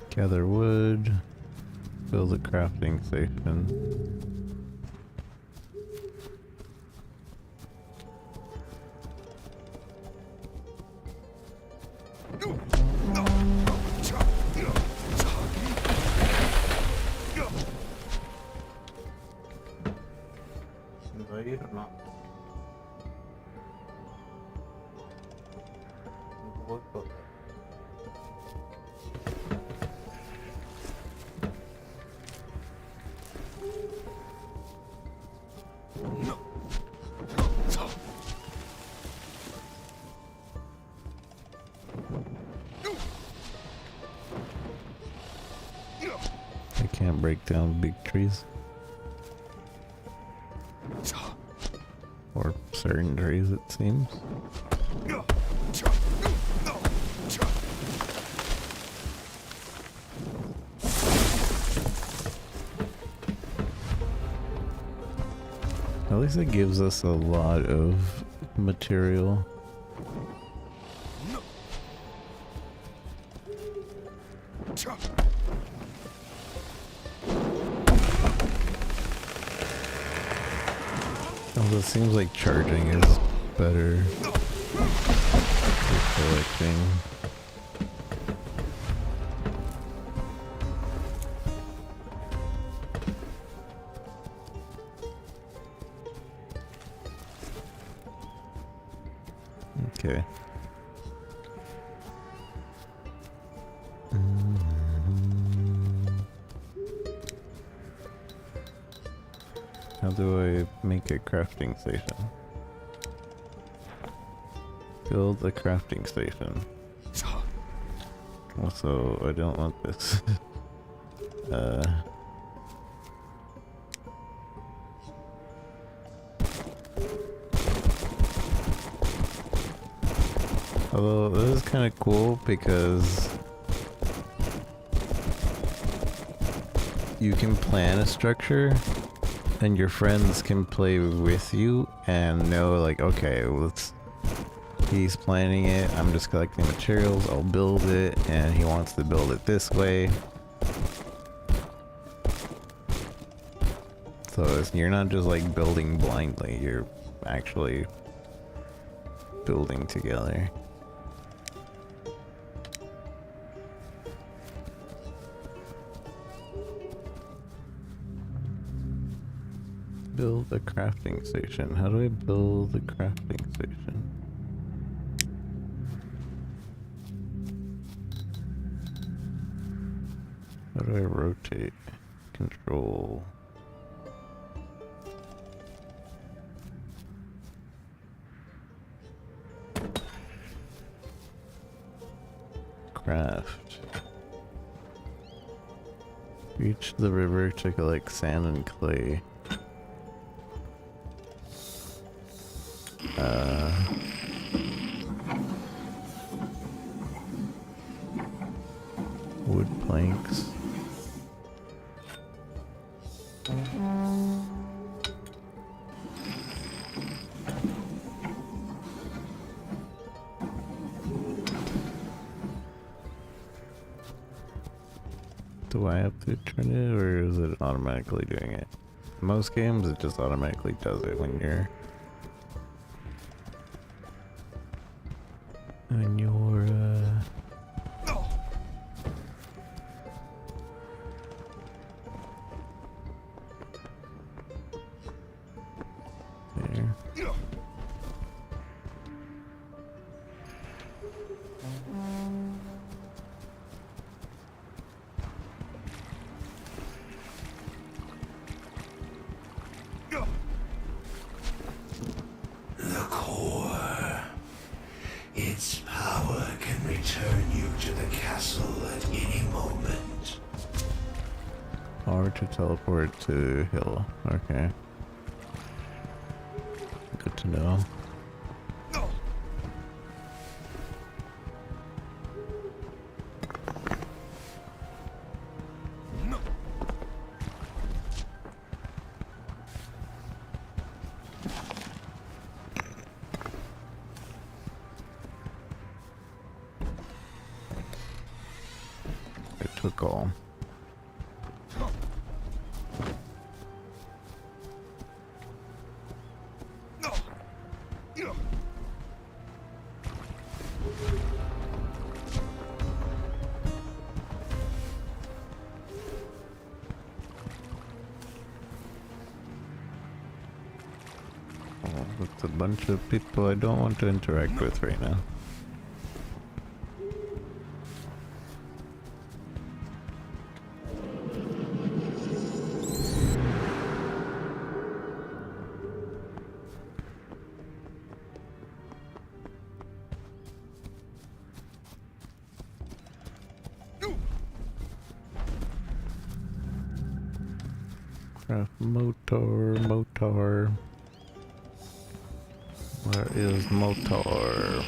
Gather wood. Build a crafting station. I can't break down big trees. Or certain trees, it seems. At least it gives us a lot of material. Although it seems like charging is better for collecting. Okay. How do I make a crafting station? Build a crafting station. Also, I don't want this. Although this is kind of cool because you can plan a structure and your friends can play with you and know like, okay, he's planning it, I'm just collecting materials, I'll build it, and he wants to build it this way. So you're not just like building blindly, you're actually building together. Build a crafting station. How do I build a crafting station? How do I rotate? Control. Craft. Reach the river to collect sand and clay. Wood planks. Do I have to turn it, or is it automatically doing it? Most games, it just automatically does it when you're Power to teleport to hill. Okay. Good to know. It took all. It's a bunch of people I don't want to interact with right now. Craft motor. Where is motor?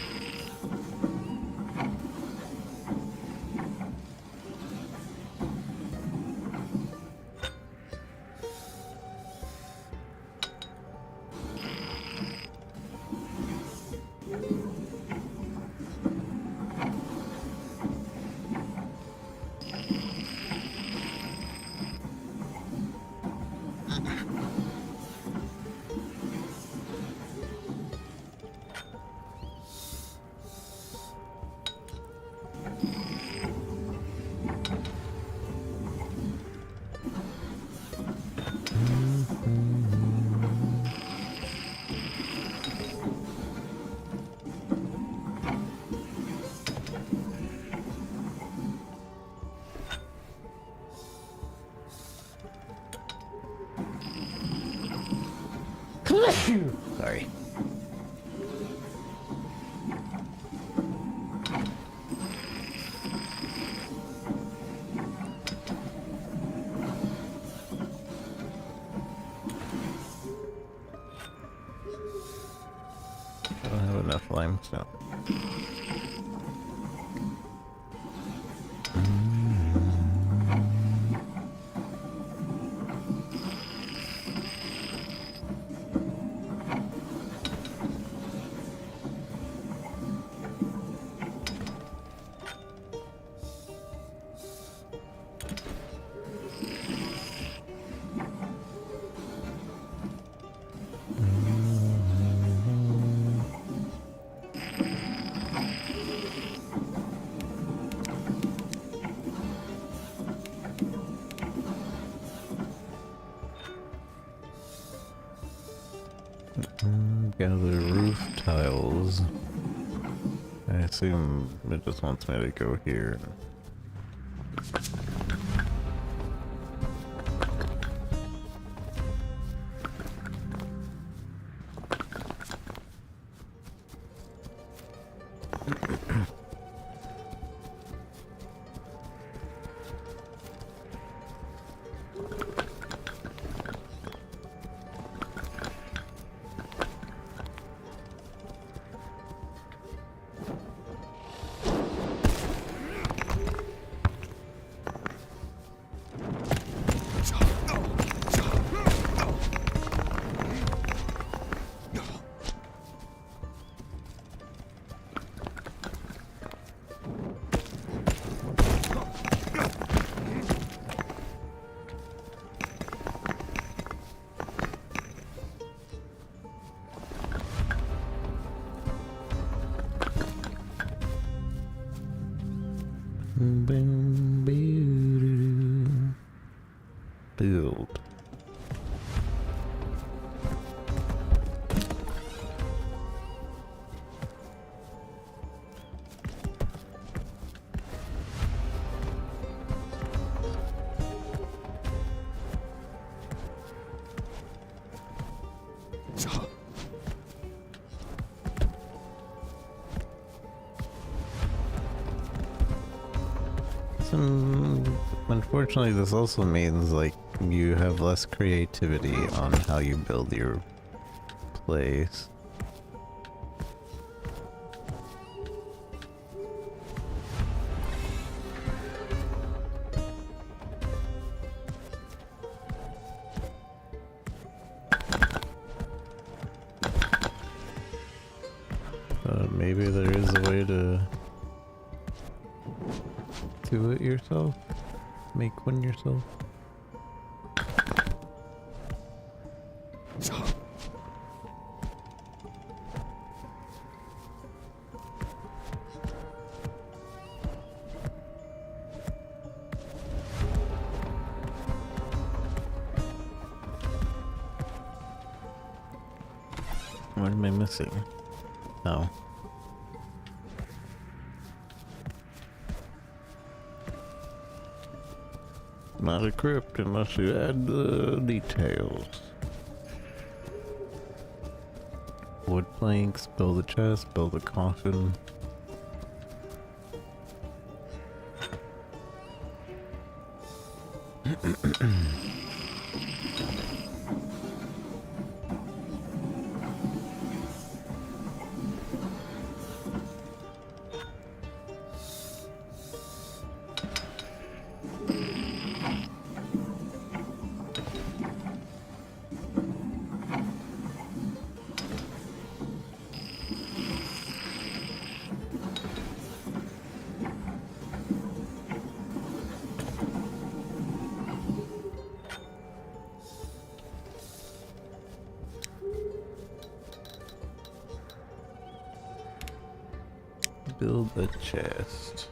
Sorry. I don't have enough limestone. Gather roof tiles. I assume it just wants me to go here. Build. Some Unfortunately, this also means, like, you have less creativity on how you build your place. Maybe there is a way to do it yourself? Make one yourself? What am I missing? Oh. Not a crypt unless you add the details. Wood planks, build a chest, build a coffin. Build a chest.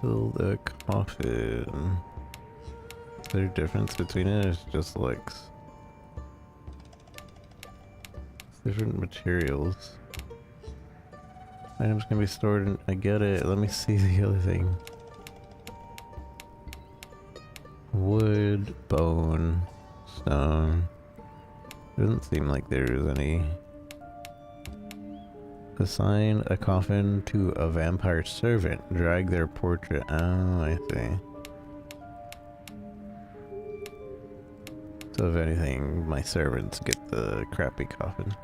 Build a coffin. Is there a difference between it? It's just legs. Different materials. Items can be stored in. I get it. Let me see the other thing. Wood, bone, stone. Doesn't seem like there's any. Assign a coffin to a vampire servant. Drag their portrait. Oh, I see. So if anything, my servants get the crappy coffins.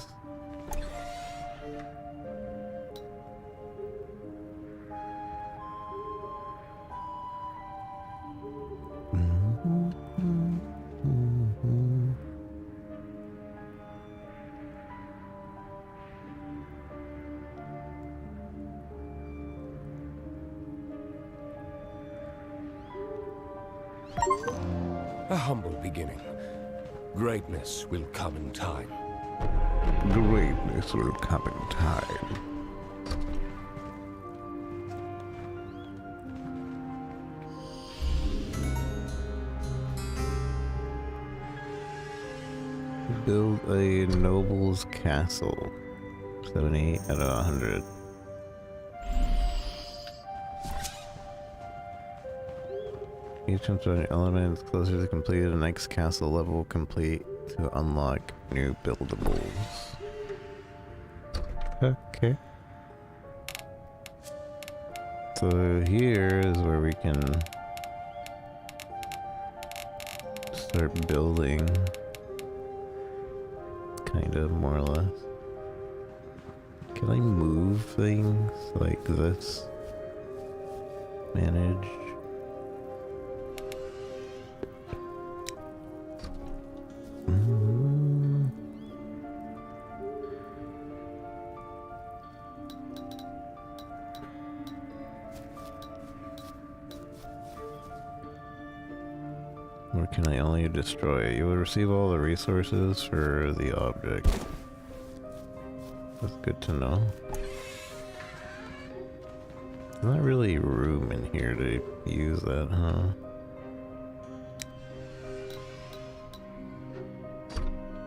A humble beginning. Greatness will come in time. Greatness will come in time. Build a noble's castle. 78 out of 100. Each one element is closer to completed. The next castle level complete to unlock new buildables. Okay. So here is where we can start building. Kind of, more or less. Can I move things like this? Manage. Or can I only destroy it? You will receive all the resources for the object. That's good to know. There's not really room in here to use that, huh?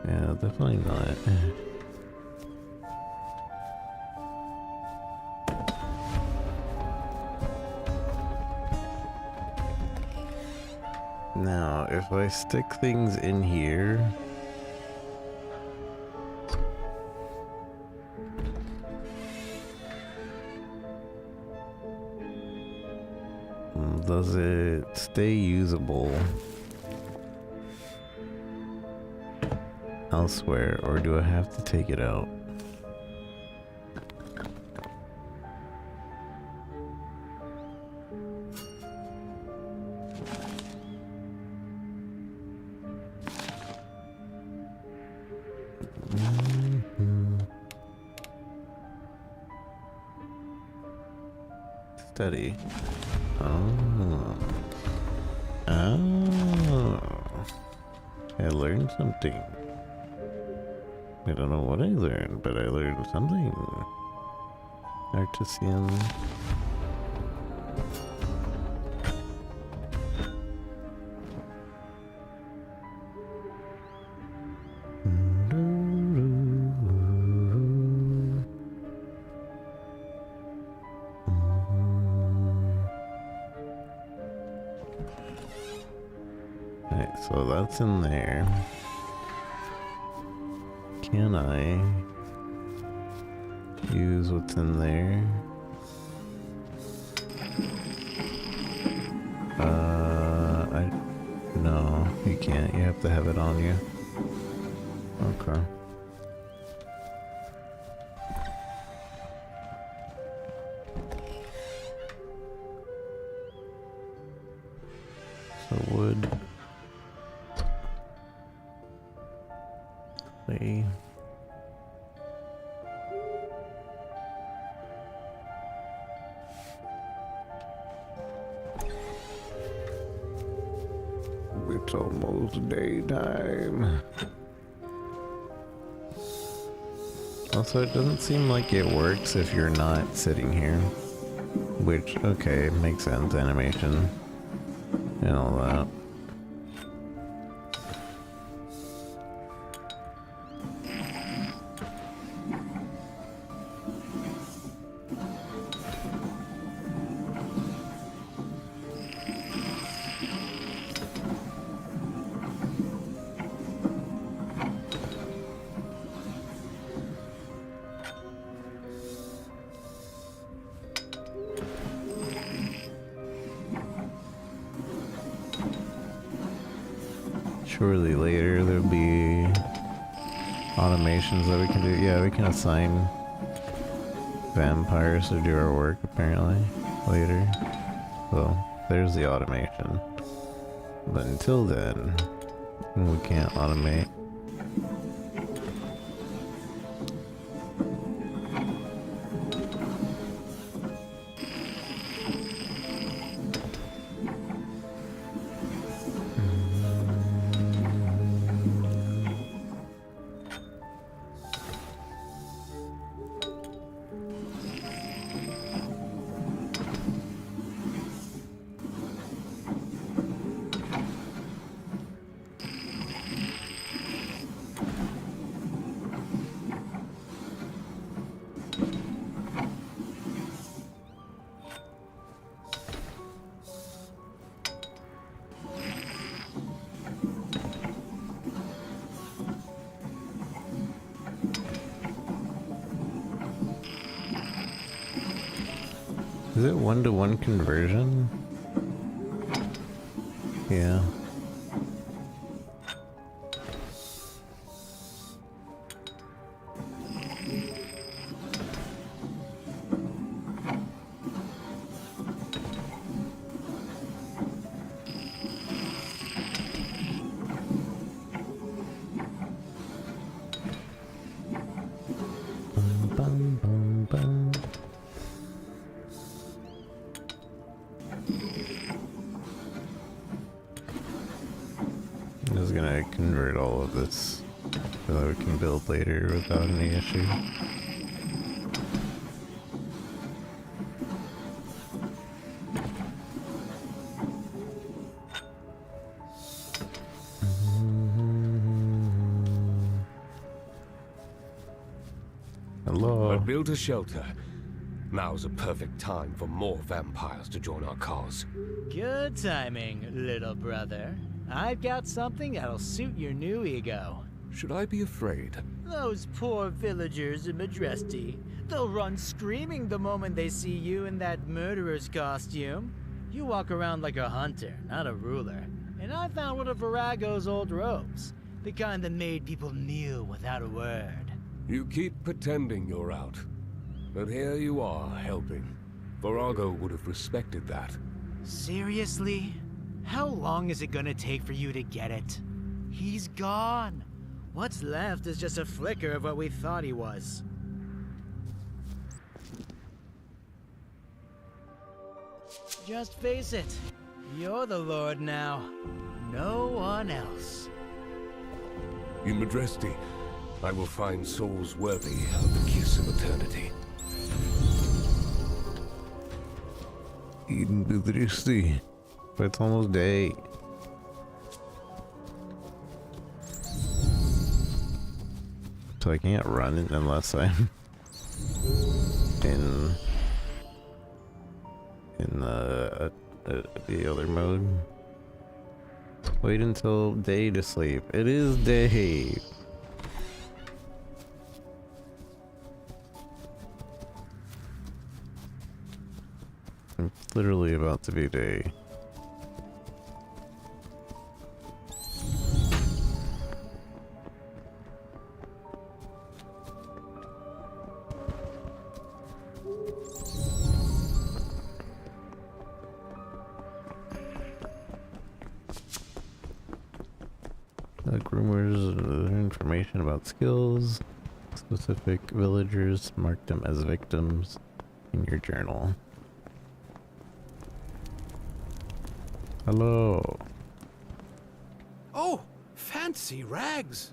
Yeah, definitely not. Now, if I stick things in here... Does it stay usable elsewhere, or do I have to take it out? Study. Oh. Oh. I learned something. I don't know what I learned, but I learned something. Artisan. So that's in there. Can I use what's in there? No, you can't. You have to have it on you. Okay. So wood. Clay. It's almost daytime. Also, it doesn't seem like it works if you're not sitting here. Which, okay, makes sense, animation and all that. Surely later there'll be automations that we can do. Yeah, we can assign vampires to do our work apparently later. Well, there's the automation. But until then, we can't automate. Is it 1-to-1 conversion? Yeah. Bum, bum, bum, bum. I'm just gonna convert all of this so that we can build later without any issue. Hello. But build a shelter. Now's a perfect time for more vampires to join our cause. Good timing, little brother. I've got something that'll suit your new ego. Should I be afraid? Those poor villagers in Majesty. They'll run screaming the moment they see you in that murderer's costume. You walk around like a hunter, not a ruler. And I found one of Virago's old robes. The kind that made people kneel without a word. You keep pretending you're out. But here you are, helping. Virago would have respected that. Seriously? How long is it gonna take for you to get it? He's gone. What's left is just a flicker of what we thought he was. Just face it. You're the Lord now. No one else. In Majesty, I will find souls worthy of the kiss of eternity. In Majesty. But it's almost day. So I can't run it unless I'm in the other mode. Wait until day to sleep. It is day. It's literally about to be day. Groomers, information about skills, specific villagers, mark them as victims in your journal. Hello. Oh, fancy rags.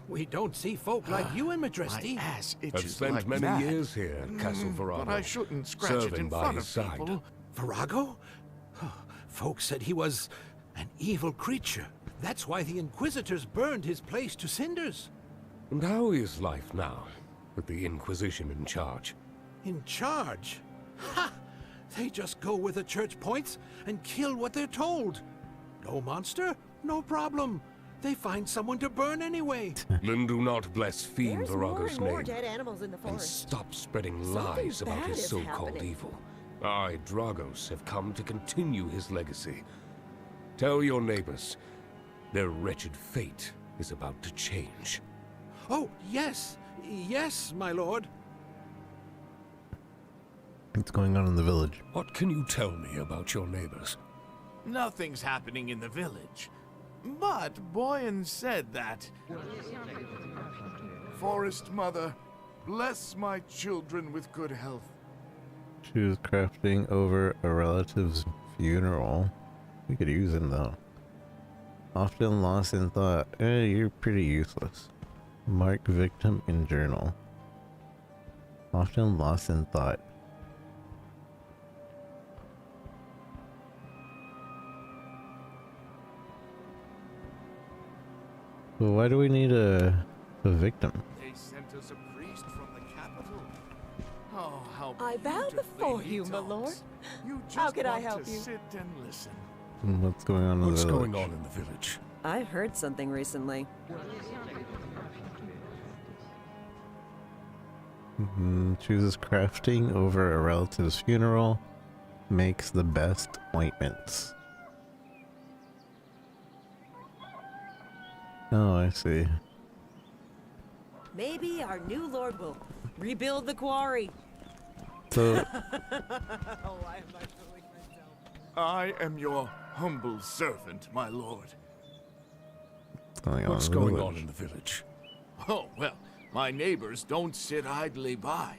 We don't see folk like you in Majesty. My ass I've itches spent like many mad. years here at Castle Virago, But I shouldn't scratch it serving in by front his of side. people. Virago? Folk said he was an evil creature. That's why the Inquisitors burned his place to cinders. And how is life now, with the Inquisition in charge? In charge? Ha! They just go where the church points and kill what they're told. No monster? No problem. They find someone to burn anyway. Then do not blaspheme There's more Virago's and more name, dead animals in the and forest. stop spreading Something lies about bad his is so-called happening. evil. I, Dragos, have come to continue his legacy. Tell your neighbors, their wretched fate is about to change. Oh, yes. Yes, my lord. What's going on in the village? What can you tell me about your neighbors? Nothing's happening in the village. But Boyan said that... Forest Mother, bless my children with good health. She was crafting over a relative's funeral. We could use him though. Often lost in thought. You're pretty useless. Mark victim in journal. Often lost in thought. Well, why do we need a victim? They sent us a priest from the capital. Oh, how I bow beautifully before he you, my talks. lord. You just How can I want help to you? sit and listen. What's going on in What's the village? going on in the village? I've heard something recently. Chooses crafting over a relative's funeral. Makes the best ointments. Oh, I see. Maybe our new lord will rebuild the quarry. So, Why am I fooling myself? I am your humble servant, my lord. what's What's going on in going the on village? in the village? Oh, well, my neighbors don't sit idly by.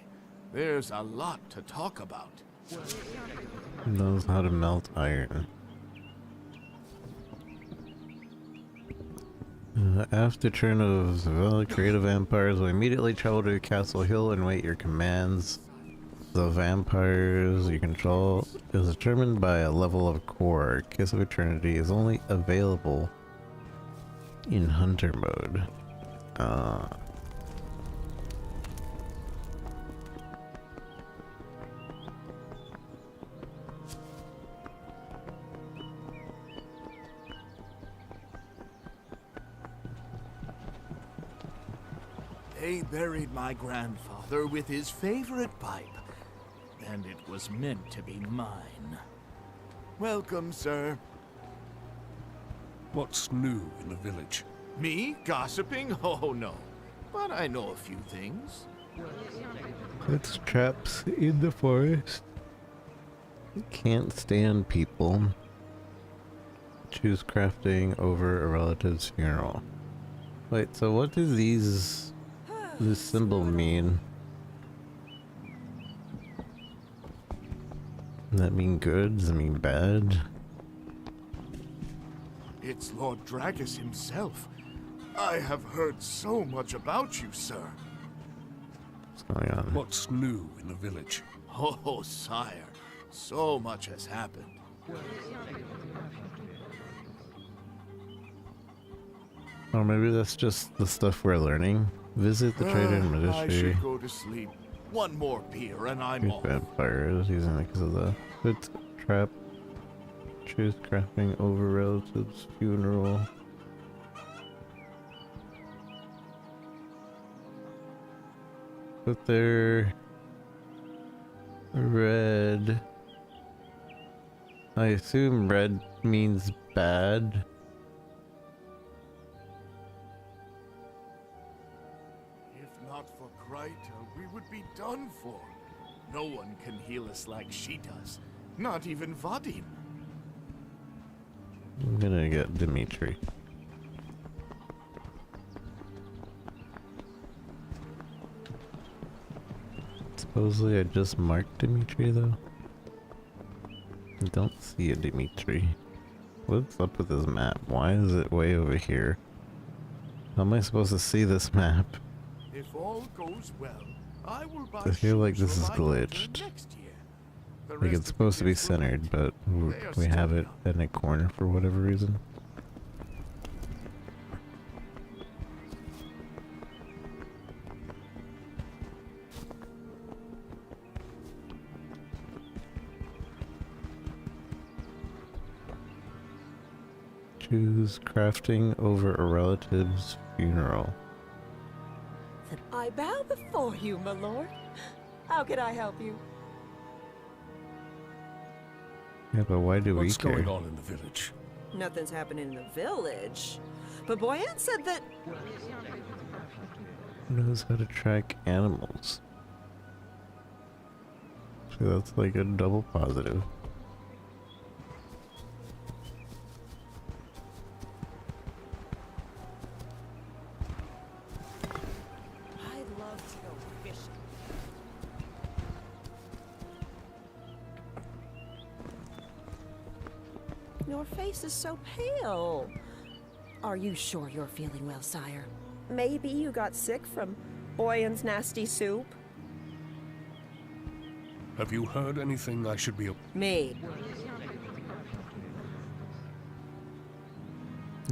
There's a lot to talk about. Knows how to melt iron. After turn of the creative vampires will immediately travel to Castle Hill and wait your commands. The vampires you control is determined by a level of core. Kiss of Eternity is only available in hunter mode. They buried my grandfather with his favorite pipe, and it was meant to be mine. Welcome, sir. What's new in the village? Me? Gossiping? Oh, no. But I know a few things. It's traps in the forest. Can't stand people. Choose crafting over a relative's funeral. Wait, so what does this symbol mean? Does that mean good? Does it mean bad? It's Lord Dragus himself. I have heard so much about you, sir. What's going on? What's new in the village? Oh, sire. So much has happened. Or maybe that's just the stuff we're learning. Visit the trader in I Ministry. should go to sleep. One more beer and I'm Choose off. vampires using it because of the foot trap. Choose crafting over relative's funeral. But they're red. I assume red means bad. If not for Kryta, we would be done for. No one can heal us like she does. Not even Vadim. I'm gonna get Dimitri. Supposedly I just marked Dimitri though. I don't see a Dimitri. What's up with this map? Why is it way over here? How am I supposed to see this map? If all goes well, I will buy I feel like shoes this for is my daughter glitched. next year. The Like rest it's of the supposed to be kids will- centered, but They are we have still it in a corner for whatever reason. Choose crafting over a relative's funeral. I bow before you, my lord. How can I help you? Yeah, but why do What's we care? going on in the village? Nothing's happening in the village. But Boyan said that... Who knows how to track animals? So that's like a double positive. I'd love to go fishing. Your face is so pale. Are you sure you're feeling well, sire? Maybe you got sick from Boyan's nasty soup? Have you heard anything I should be... Me.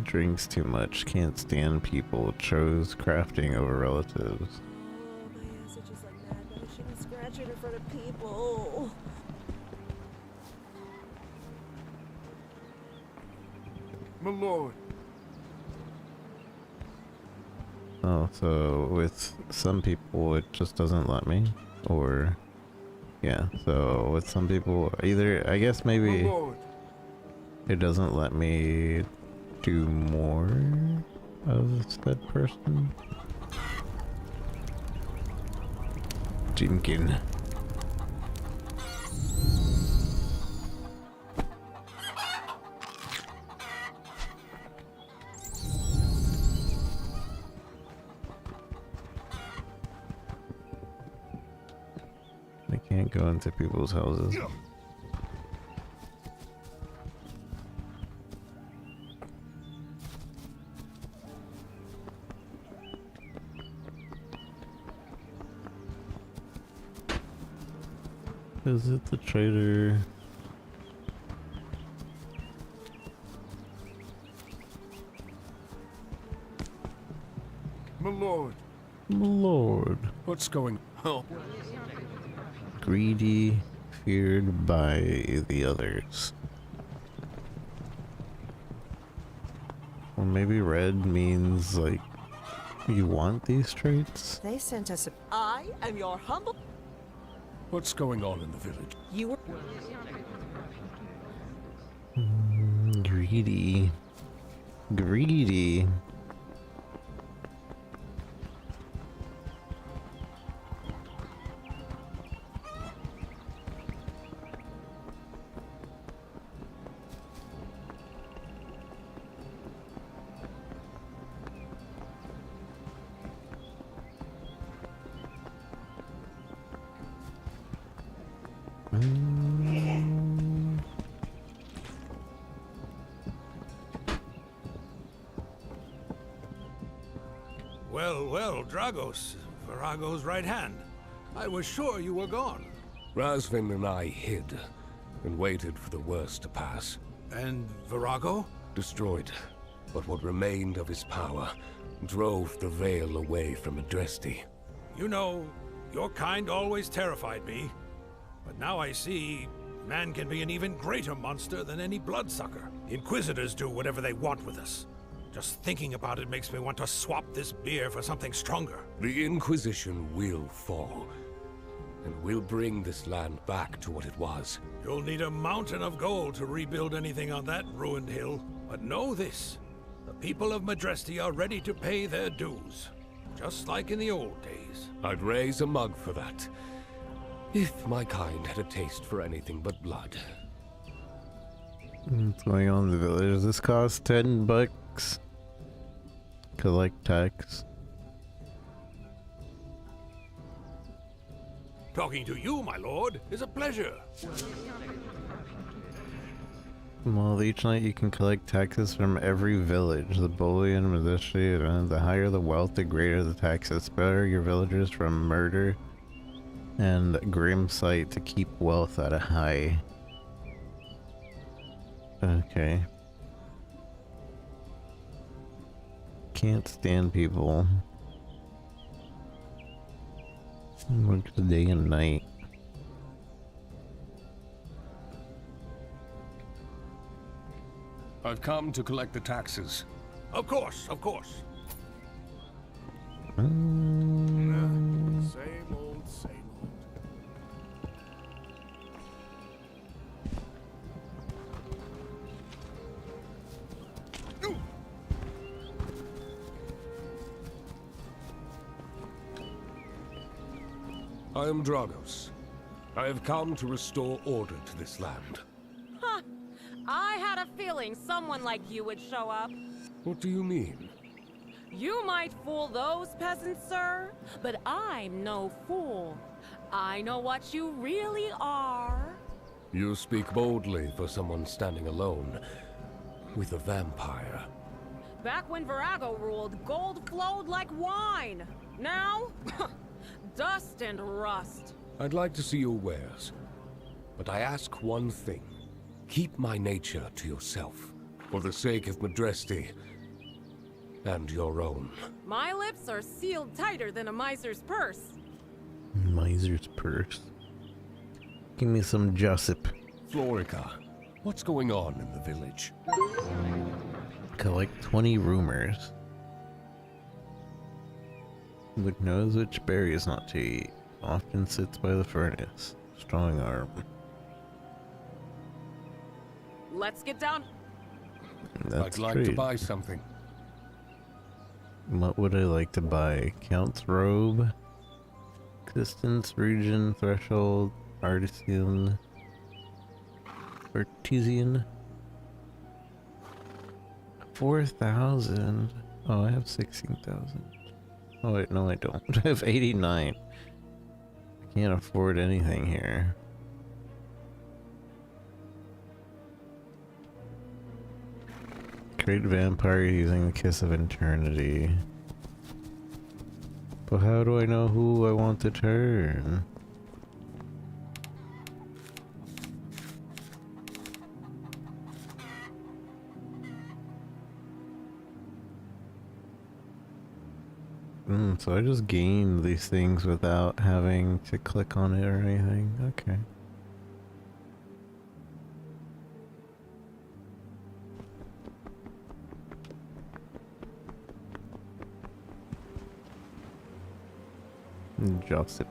Drinks too much, can't stand people, chose crafting over relatives. Oh, my ass itches like mad, but I shouldn't scratch it in front of people. My lord. Oh, so with some people it just doesn't let me? Or... yeah, so with some people, either, I guess My maybe lord. it doesn't let me do more of that person. Jinkin. I can't go into people's houses. Visit the trader. My lord. Lord. What's going... Oh, Greedy, feared by the others. Or maybe red means like You want these traits? They sent us a... I am your humble... What's going on in the village? You were... Greedy. Greedy. Well, Dragos, Virago's right hand. I was sure you were gone. Razvin and I hid and waited for the worst to pass. And Virago? Destroyed, but what remained of his power drove the Veil away from Madresti. You know, your kind always terrified me. But now I see man can be an even greater monster than any bloodsucker. Inquisitors do whatever they want with us. Just thinking about it makes me want to swap this beer for something stronger. The Inquisition will fall, and we'll bring this land back to what it was. You'll need a mountain of gold to rebuild anything on that ruined hill. But know this, the people of Madresti are ready to pay their dues. Just like in the old days. I'd raise a mug for that, if my kind had a taste for anything but blood. What's going on in the village? Does this cost $10? Collect tax. Talking to you, my lord, is a pleasure. Well, each night you can collect taxes from every village. The bullion, Madresti, the higher the wealth, the greater the taxes. Spare your villagers from murder and grim sight to keep wealth at a high. Okay. Can't stand people. Work the day and night. I've come to collect the taxes. Of course, of course. Same old, same old. I am Dragos. I have come to restore order to this land. Huh. I had a feeling someone like you would show up. What do you mean? You might fool those peasants, sir, but I'm no fool. I know what you really are. You speak boldly for someone standing alone with a vampire. Back when Virago ruled, gold flowed like wine. Now, dust and rust. I'd like to see your wares, but I ask one thing. Keep my nature to yourself, for the sake of Madresti and your own. My lips are sealed tighter than a miser's purse. Miser's purse. Give me some gossip. Florica, what's going on in the village? Collect 20 rumors. Which knows which berries not to eat. Often sits by the furnace. Strong arm. Let's get down. That's I'd like great. to buy something. What would I like to buy? Count's robe, existence, region, threshold, artisan, artesian. 4,000. Oh, I have 16,000. Oh wait, no, I don't. I have 89. I can't afford anything here. Create vampire using the kiss of eternity. But how do I know who I want to turn? So I just gain these things without having to click on it or anything. Okay. Gossip.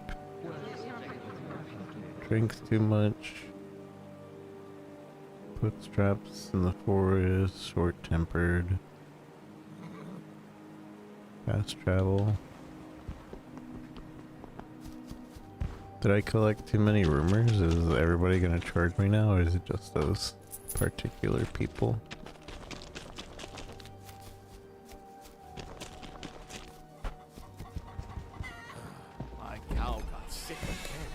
Drinks too much. Puts traps in the forest. Short-tempered. Fast travel. Did I collect too many rumors? Is everybody gonna charge me now, or is it just those particular people? My cow got sick again.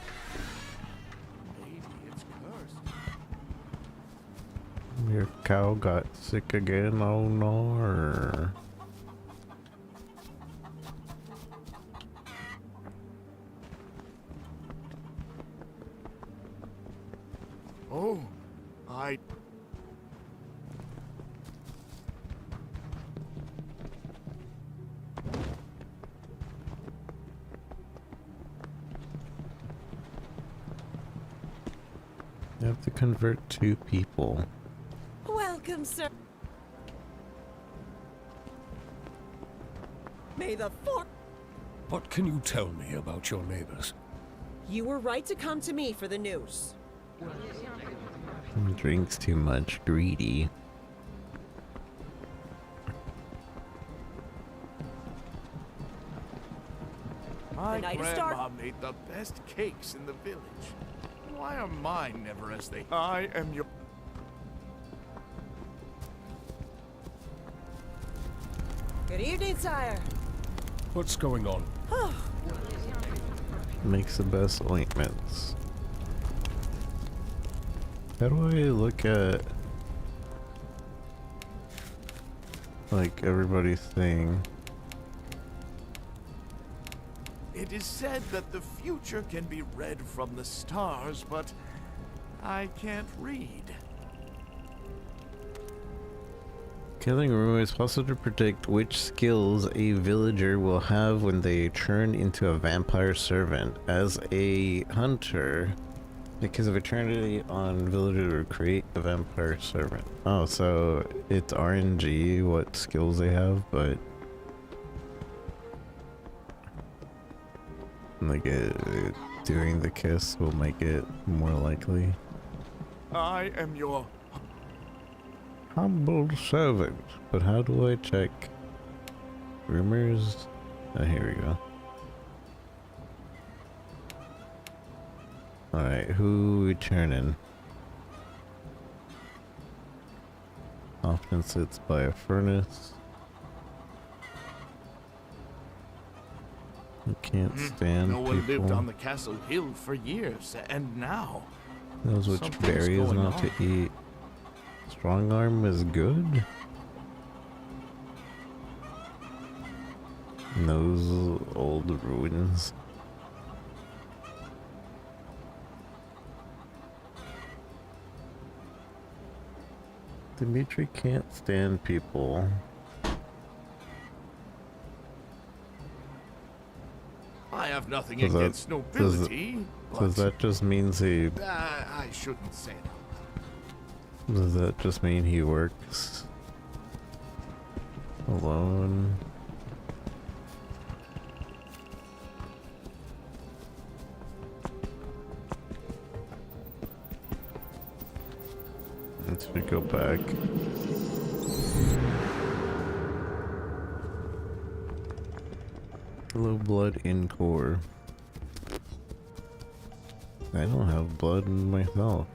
Maybe it's cursed. Your cow got sick again? Oh no. Or... Oh, I... You have to convert 2 people. Welcome, sir. May the fork. What can you tell me about your neighbors? You were right to come to me for the news. Drinks too much, greedy. My night is grandma dark. made the best cakes in the village. Why are mine never as they... I am your... Good evening, sire. What's going on? Makes the best ointments. How do I look at like everybody's thing? It is said that the future can be read from the stars, but I can't read. Killing rumor is possible to predict which skills a villager will have when they turn into a vampire servant. As a hunter, because of eternity on villager to create a vampire servant. Oh, so it's RNG what skills they have, but like doing the kiss will make it more likely. I am your... Humble servant. But how do I check rumors? Oh, here we go. Alright, who we turning? Often sits by a furnace. You can't stand No one people. lived on the castle hill for years, and now... Knows which something's berries going not on. to eat. Strong arm is good. Knows old ruins. Dimitri can't stand people. I have nothing Does that- against nobility, Does but... that just means he... I shouldn't say that. Does that just mean he works alone? Let's go back. Low blood in core. I don't have blood in myself.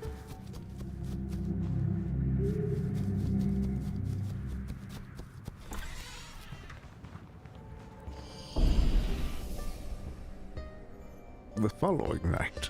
The following night.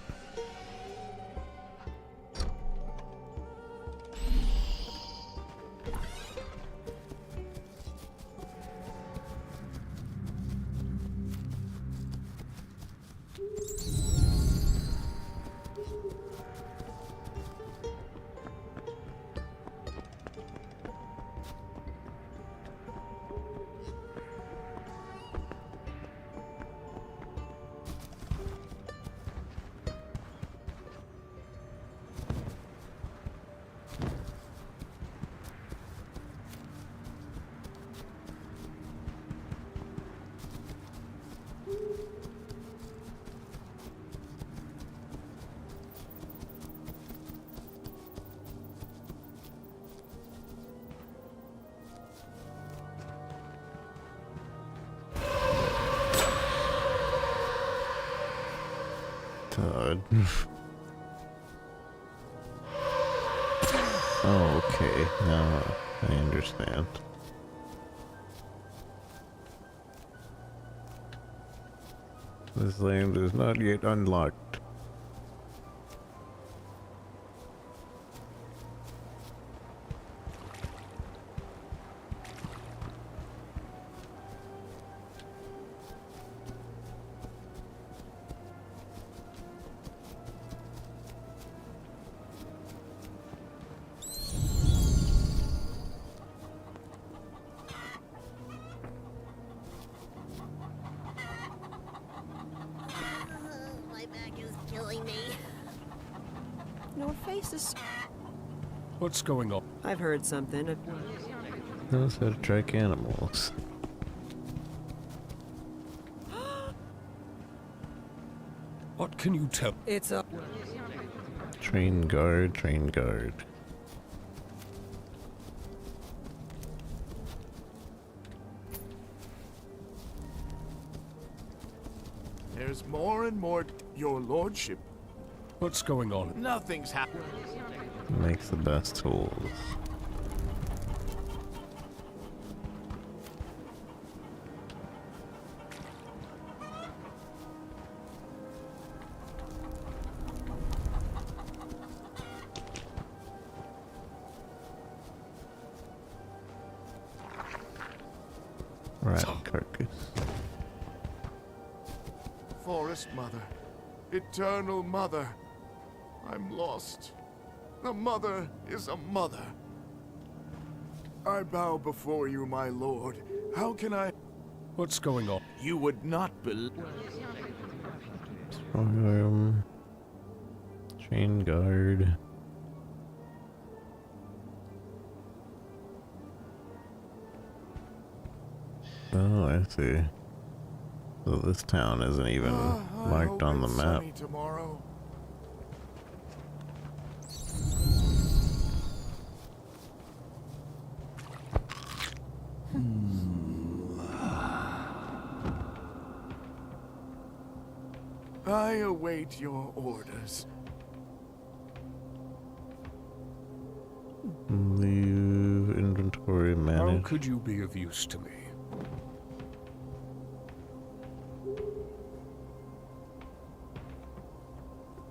God. Oh, okay. Now I understand. This land is not yet unlocked. My back is killing me. Your face is... What's going on? I've heard something. Knows how to track animals. What can you tell? It's a... Train guard, train guard. There's more and more, your lordship. What's going on? Nothing's happened. Makes the best tools. Rat carcass. Forest Mother, Eternal Mother, I'm lost. The mother is a mother. I bow before you, my lord. How can I... What's going on? You would not believe... Strong arm. Train guard. Oh, I see. So this town isn't even marked on the map. Tomorrow. I await your orders. Leave inventory How manage. could you be of use to me?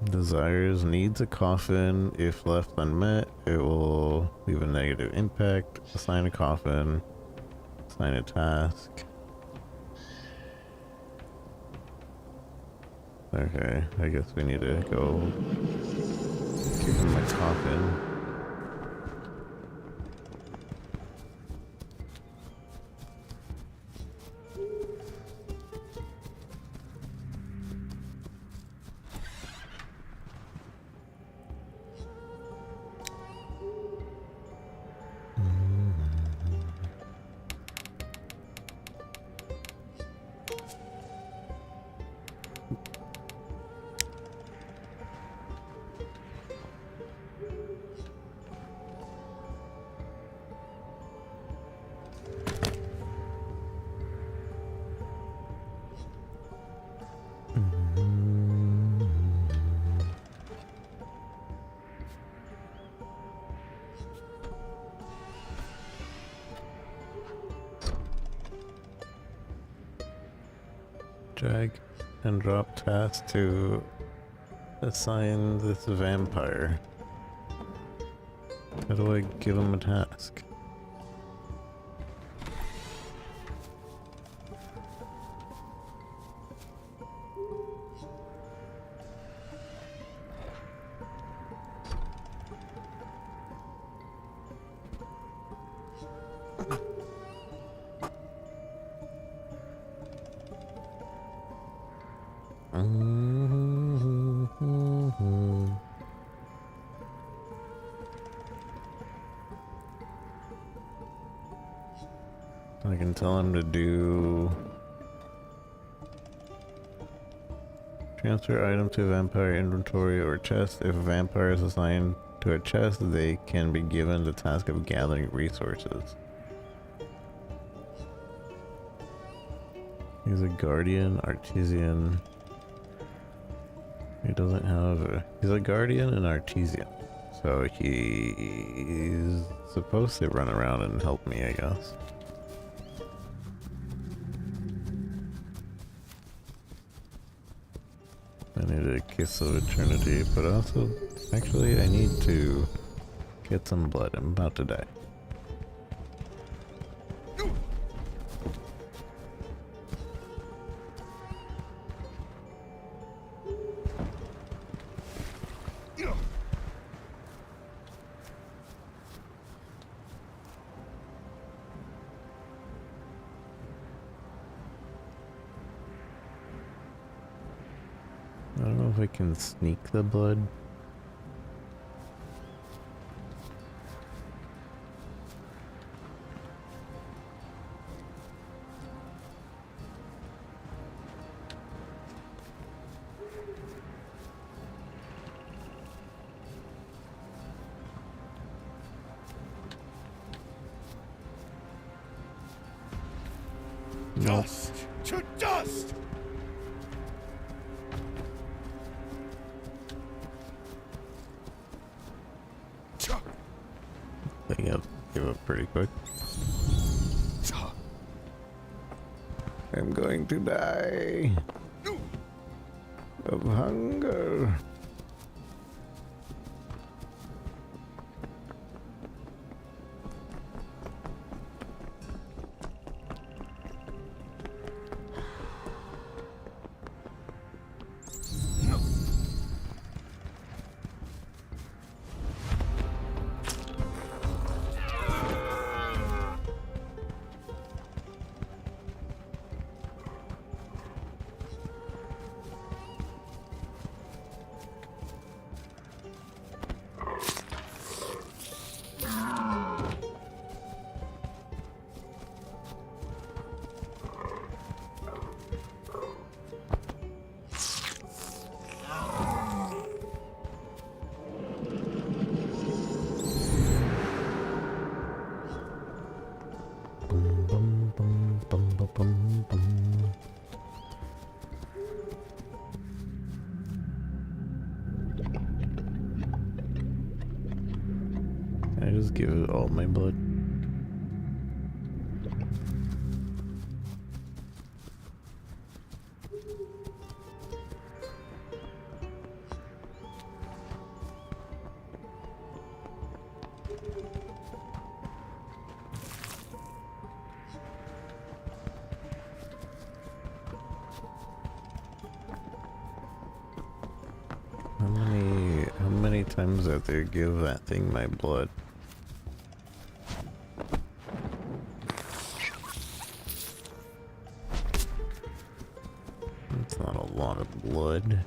Desires needs a coffin. If left unmet, it will leave a negative impact. Assign a coffin. Assign a task. Okay, I guess we need to go give him a coffin. Drag and drop task to assign this vampire. How do I give him a task? I can tell him to do transfer item to vampire inventory or chest. If a vampire is assigned to a chest, they can be given the task of gathering resources. He's a guardian, artisan. He doesn't have he's a guardian and artesian. So he's supposed to run around and help me, I guess. I need a kiss of eternity, but also, actually, I need to get some blood. I'm about to die. I don't know if I can sneak the blood. Nope. Dust to dust! I think I'll give up pretty quick. I'm going to die of hunger. I just give it all my blood. How many times have they give that thing my blood? It's not a lot of blood.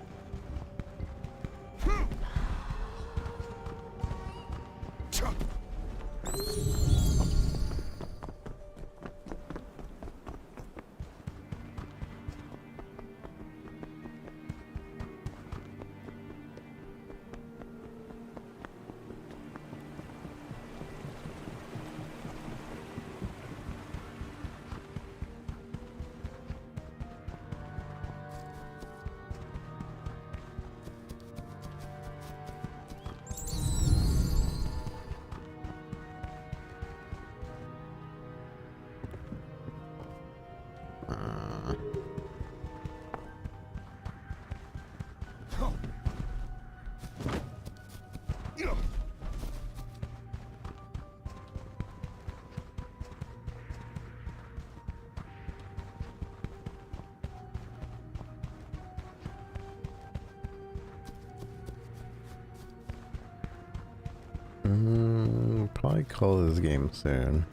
Probably call this game soon.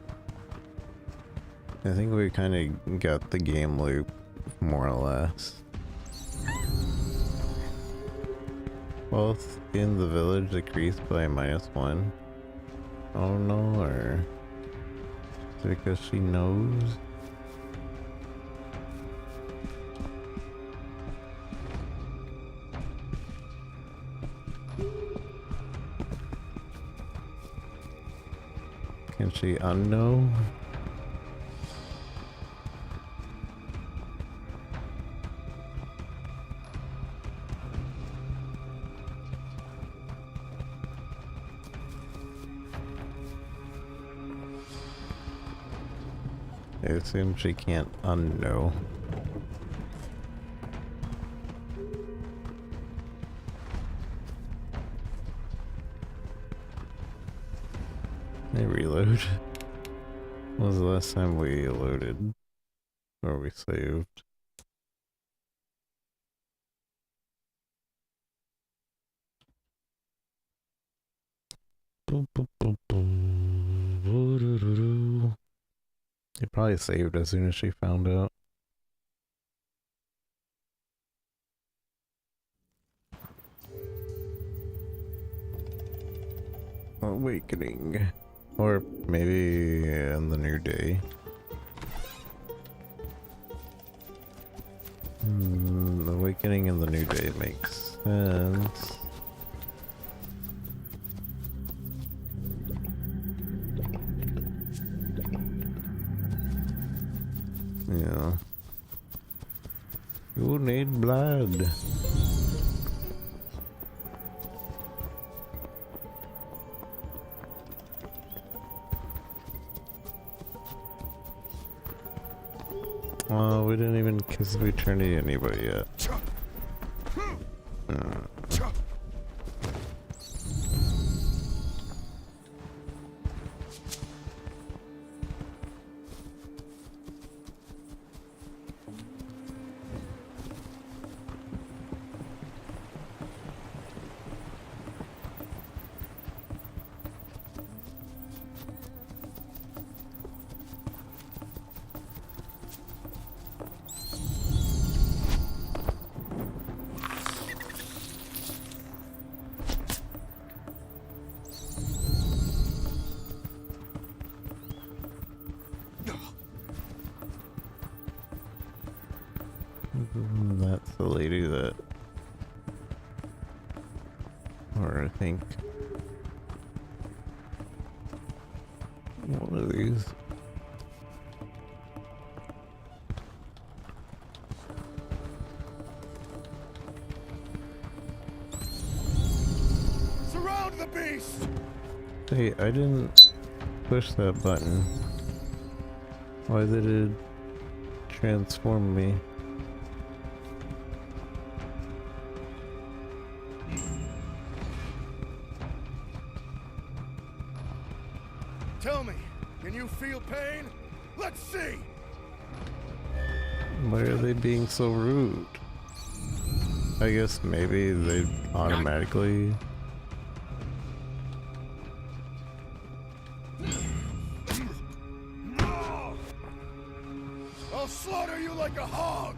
I think we kind of got the game loop, more or less. Both in the village decreased by -1. Oh no, or is it because she knows? Can she unknow? I assume she can't unknow. I reload. When was the last time we loaded? Or we saved? They probably saved as soon as she found out. Awakening. Or maybe in the new day. Awakening in the new day makes sense. Yeah. You need blood. Oh, we didn't even kiss the eternity anybody yet. That's the lady that... Or I think... One of these. Surround the beast! Hey, I didn't push that button. Why did it transform me? Tell me, can you feel pain? Let's see! Why are they being so rude? I guess maybe they automatically... I'll slaughter you like a hog!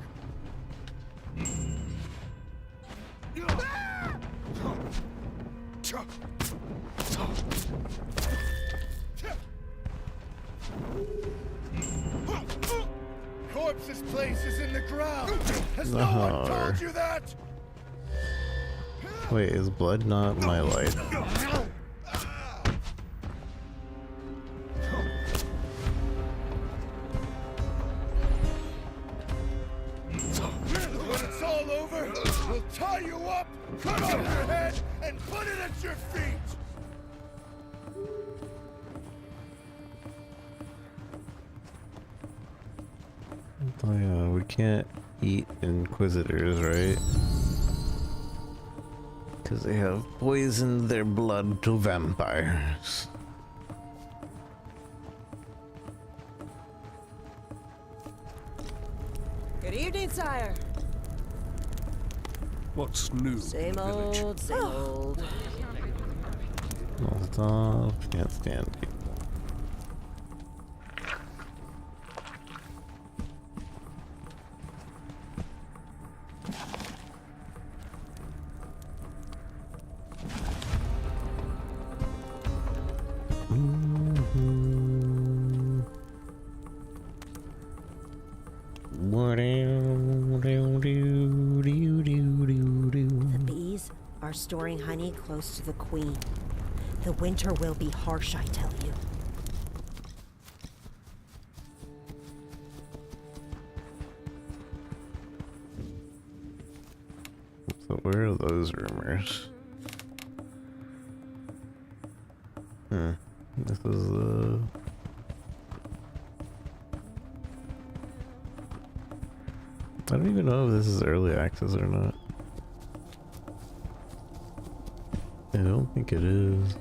Corpse's place is in the ground! Has no one told you that? Wait, is blood not my life? When it's all over, we'll tie you up, cut off your head, and put it at your feet! Oh yeah, we can't eat inquisitors, right? Because they have poisoned their blood to vampires. Good evening, sire. What's new? Same old, same old. Well, stop. Can't stand people. The bees are storing honey close to the queen. The winter will be harsh, I tell you. So where are those rumors? This is I don't even know if this is early access or not. I don't think it is.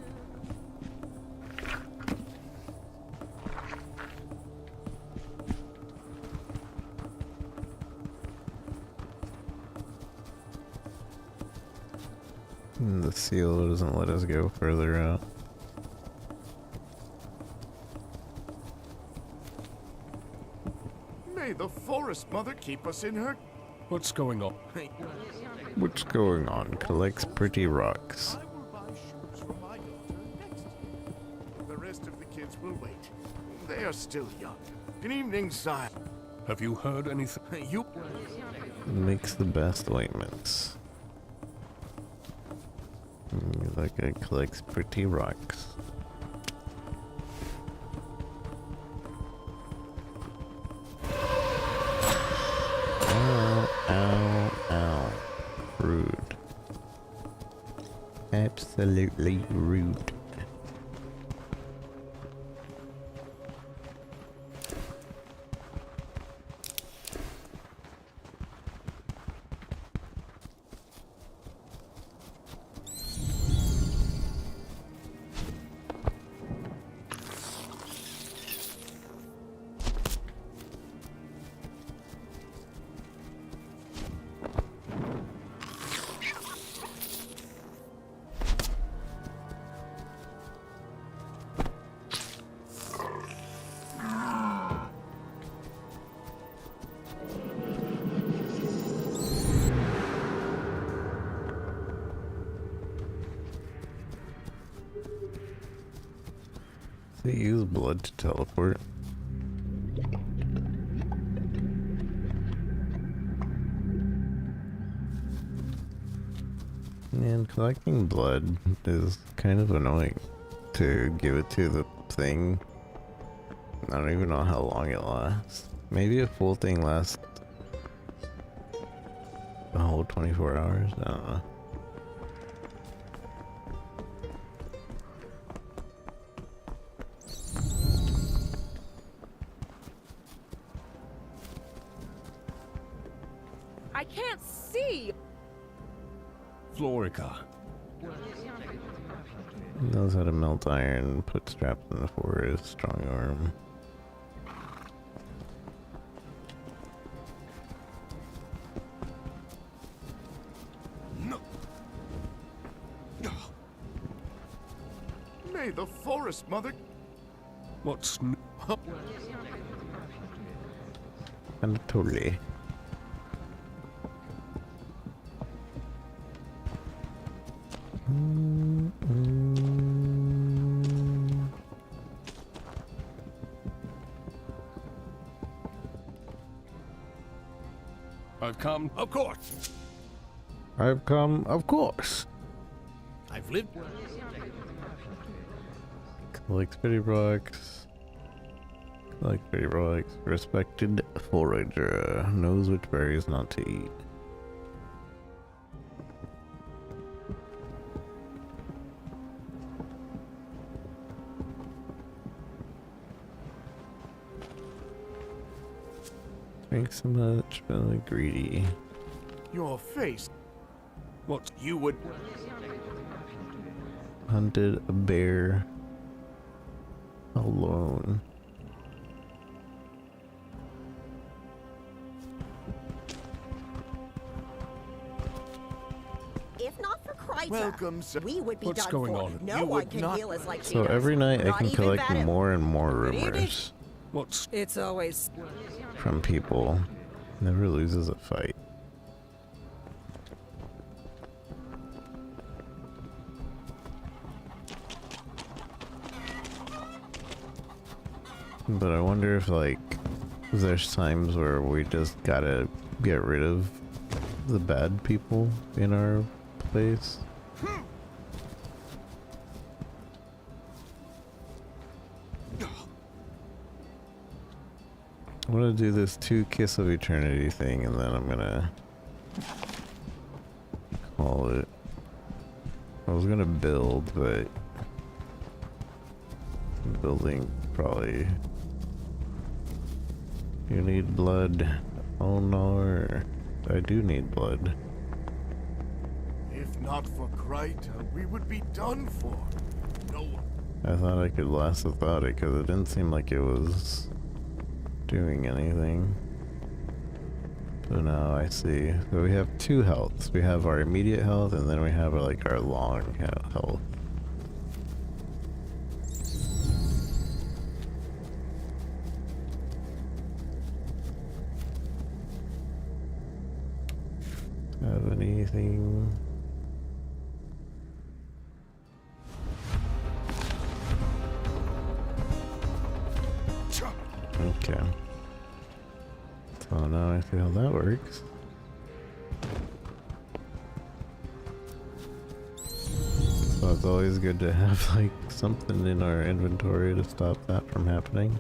The seal doesn't let us go further out. May the Forest Mother keep us in her. What's going on? What's going on? Collects pretty rocks. I will buy shoes for my daughter next year. The rest of the kids will wait. They are still young. Good evening, sire. Have you heard anything? You. Makes the best ointments. Like it collects pretty rocks. Ow, ow, ow. Rude. Absolutely rude. They use blood to teleport. And collecting blood is kind of annoying to give it to the thing. I don't even know how long it lasts. Maybe a full thing lasts a whole 24 hours? I don't know. I can't see. Florica. Knows how to melt iron, put straps in the forest, strong arm. May the Forest Mother. What's new? And totally. I've come. Of course. I've come, of course. I've lived. Collects pretty rocks. Collects pretty rocks. Respected forager. Knows which berries not to eat. Drinks so much, really greedy. Your face. What? You would. Hunted a bear alone. If not for Kreitzer, Welcome, sir. we would be What's done going for. on? No You one would can not- heal us like she So does. every night I Not can even collect Vadim. more and more evening. rumors What's It's always from people. Never loses a fight. But I wonder if, like, there's times where we just gotta get rid of the bad people in our place. I'm gonna do this 2 Kiss of Eternity thing and then I'm gonna call it. I was gonna build, but building probably. You need blood. Oh no, I do need blood. If not for Kryta, we would be done for. No one. I thought I could last without it because it didn't seem like it was doing anything. So now I see. So we have two healths. We have our immediate health and then we have like our long health. Have anything? Okay. So now I see how that works. So it's always good to have like something in our inventory to stop that from happening.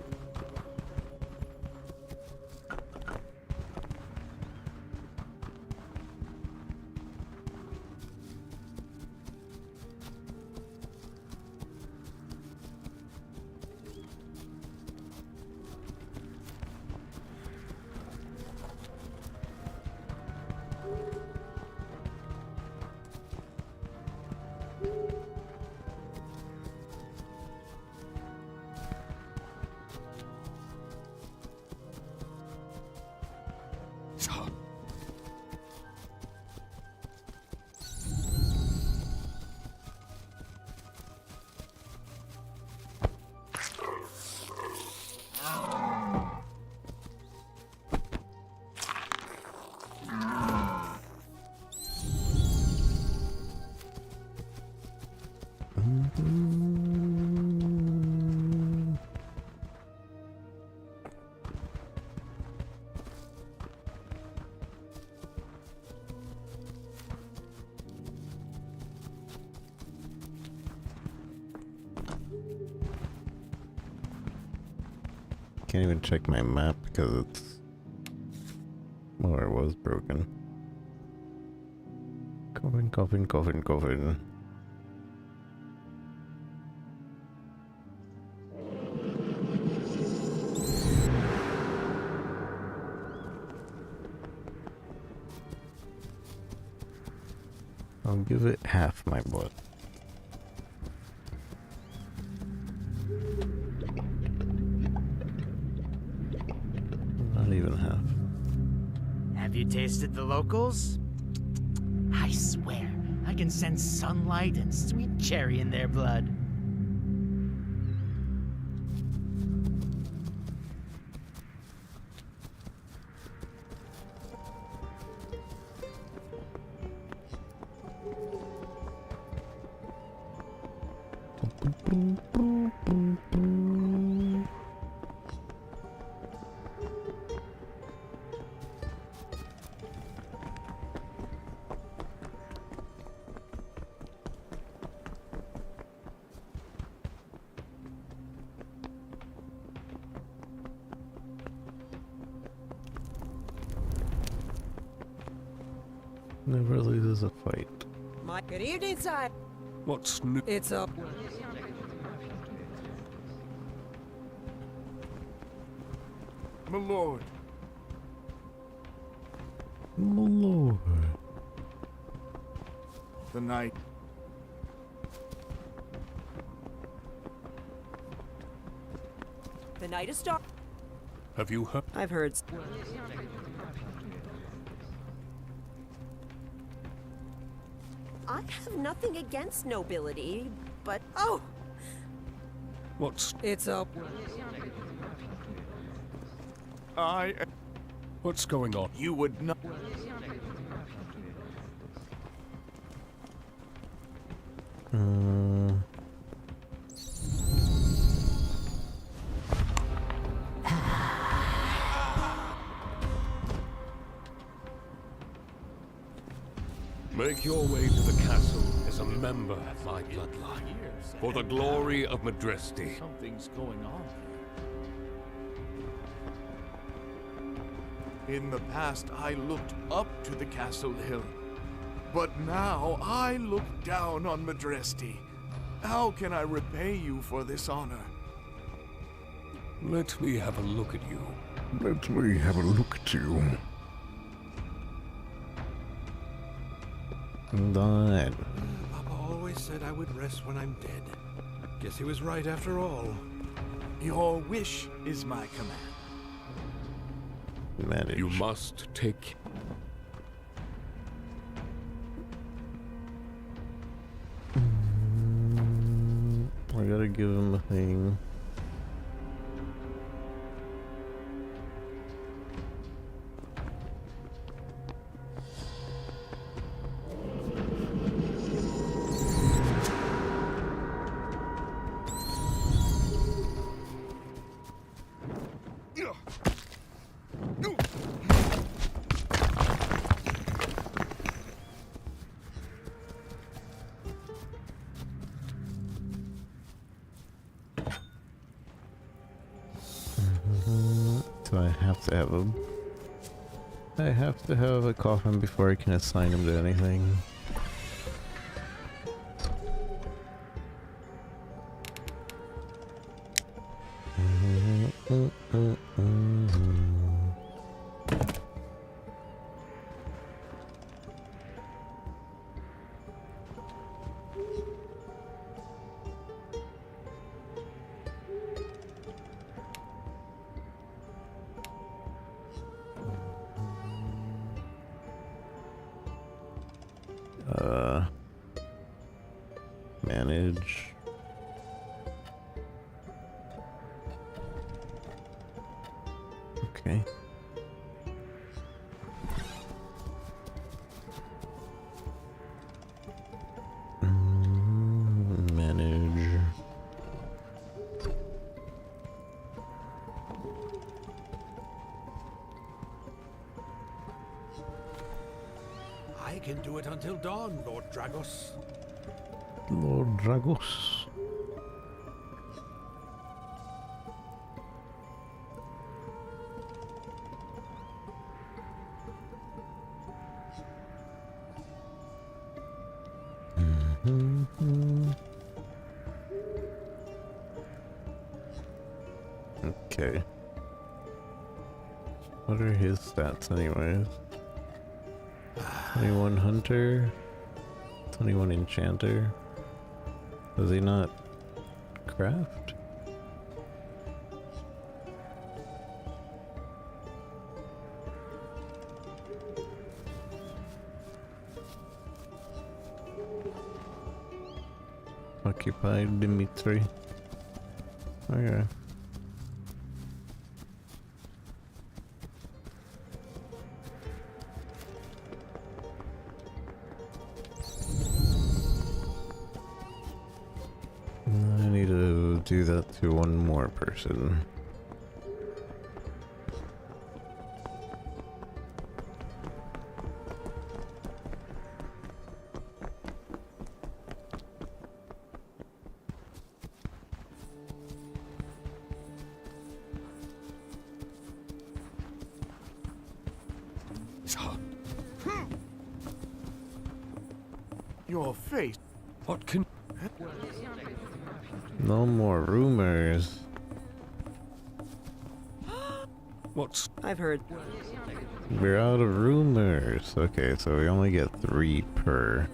Can't even check my map because it's, well, it was broken. Coffin. I'll give it half my blood. Not even half. Have you tasted the locals? I swear, I can sense sunlight and sweet cherry in their blood. Never loses a fight. Good evening, sire. What's new? It's up. My lord. My lord. The night. The night is dark. Have you heard? I've heard. I have nothing against nobility, but oh, What's it's up. what's going on? You would not. Make your way to the castle as a member of my bloodline, for the glory of Madresti. Something's going on. In the past, I looked up to the castle hill. But now, I look down on Madresti. How can I repay you for this honor? Let me have a look at you. Let me have a look at you. Done. Papa always said I would rest when I'm dead. Guess he was right after all. Your wish is my command. Manage. You must take... I gotta give him a thing. So I have to have a... I have to have a coffin before I can assign him to anything. Manage. Okay. Manage. I can do it until dawn, Lord Dragos. Lord Dragos. Okay. What are his stats anyways? 21 Hunter, 21 Enchanter. Does he not craft? Occupied Dimitri. Okay. I need to do that to one more person. Your face. What can... No more rumors. What's... I've heard. We're out of rumors. Okay, so we only get 3 per.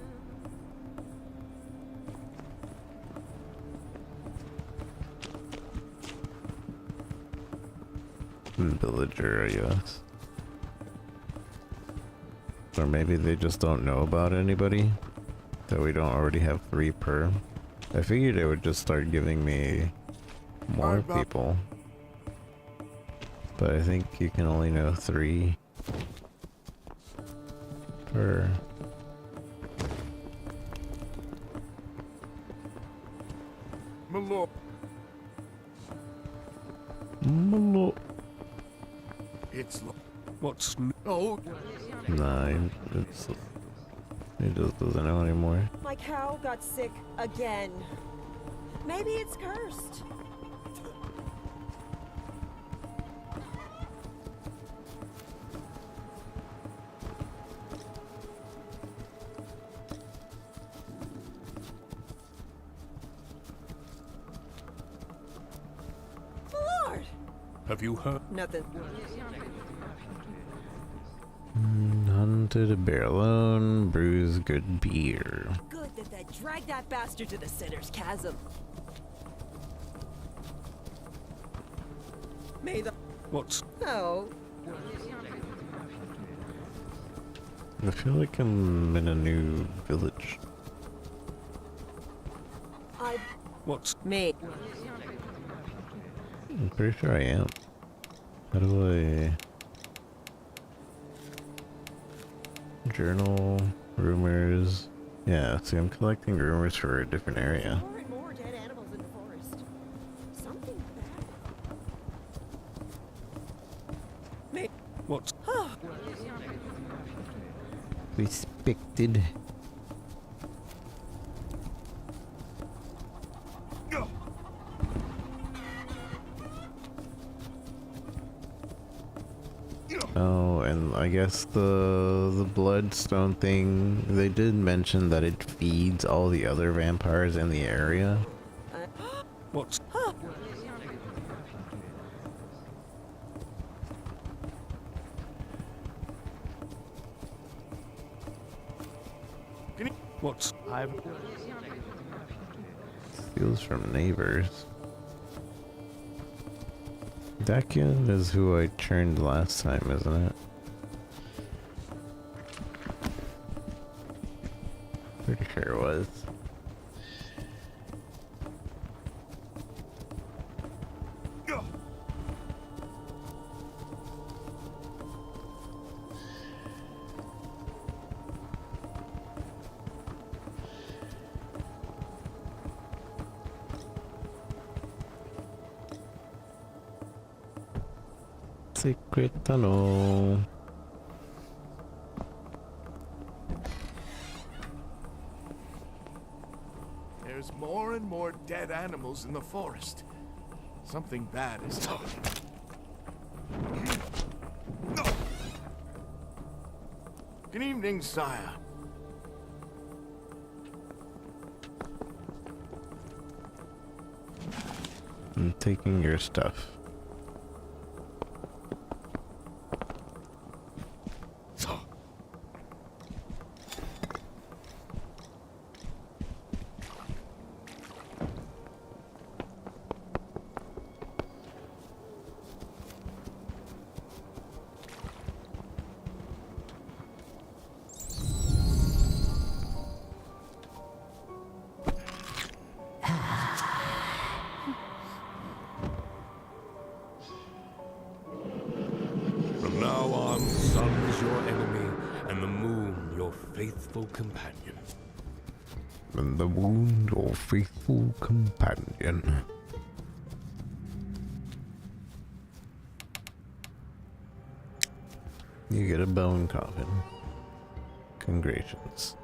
Villager, I guess. Or maybe they just don't know about anybody. That we don't already have 3 per. I figured it would just start giving me more people. But I think you can only know 3 per. Malor. It's What's... oh, Nah, he just doesn't know anymore. My cow got sick again. Maybe it's cursed. Lord! Have you heard? Nothing. None to bear alone, brews good beer. Good that they dragged that bastard to the Sinner's Chasm. May the... What's... Oh. I feel like I'm in a new village. What's... Me. I'm pretty sure I am. How do I... Journal, rumors. Yeah, see, I'm collecting rumors for a different area. More and more dead animals in the forest. Something bad. Me. What's... Respected. Oh, and I guess the bloodstone thing, they did mention that it feeds all the other vampires in the area. What's... What's... Steals from neighbors. Dakian is who I churned last time, isn't it? Pretty sure it was. Secret tunnel. There's more and more dead animals in the forest. Something bad is happening. Good evening, sire. I'm taking your stuff. From now on, the sun is your enemy, and the moon your faithful companion. And the wound, your faithful companion. You get a bone coffin. Congratulations.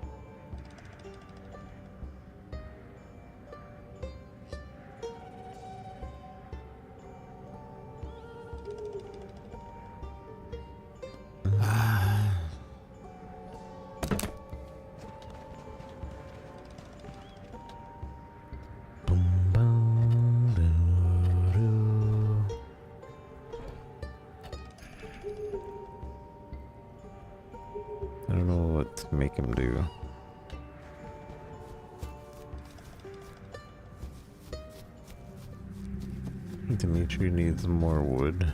I don't know what to make him do. Dimitri needs more wood.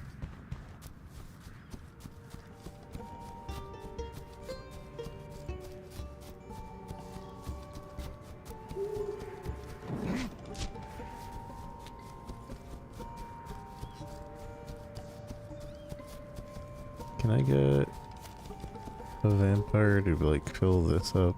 Can I get a vampire to like fill this up?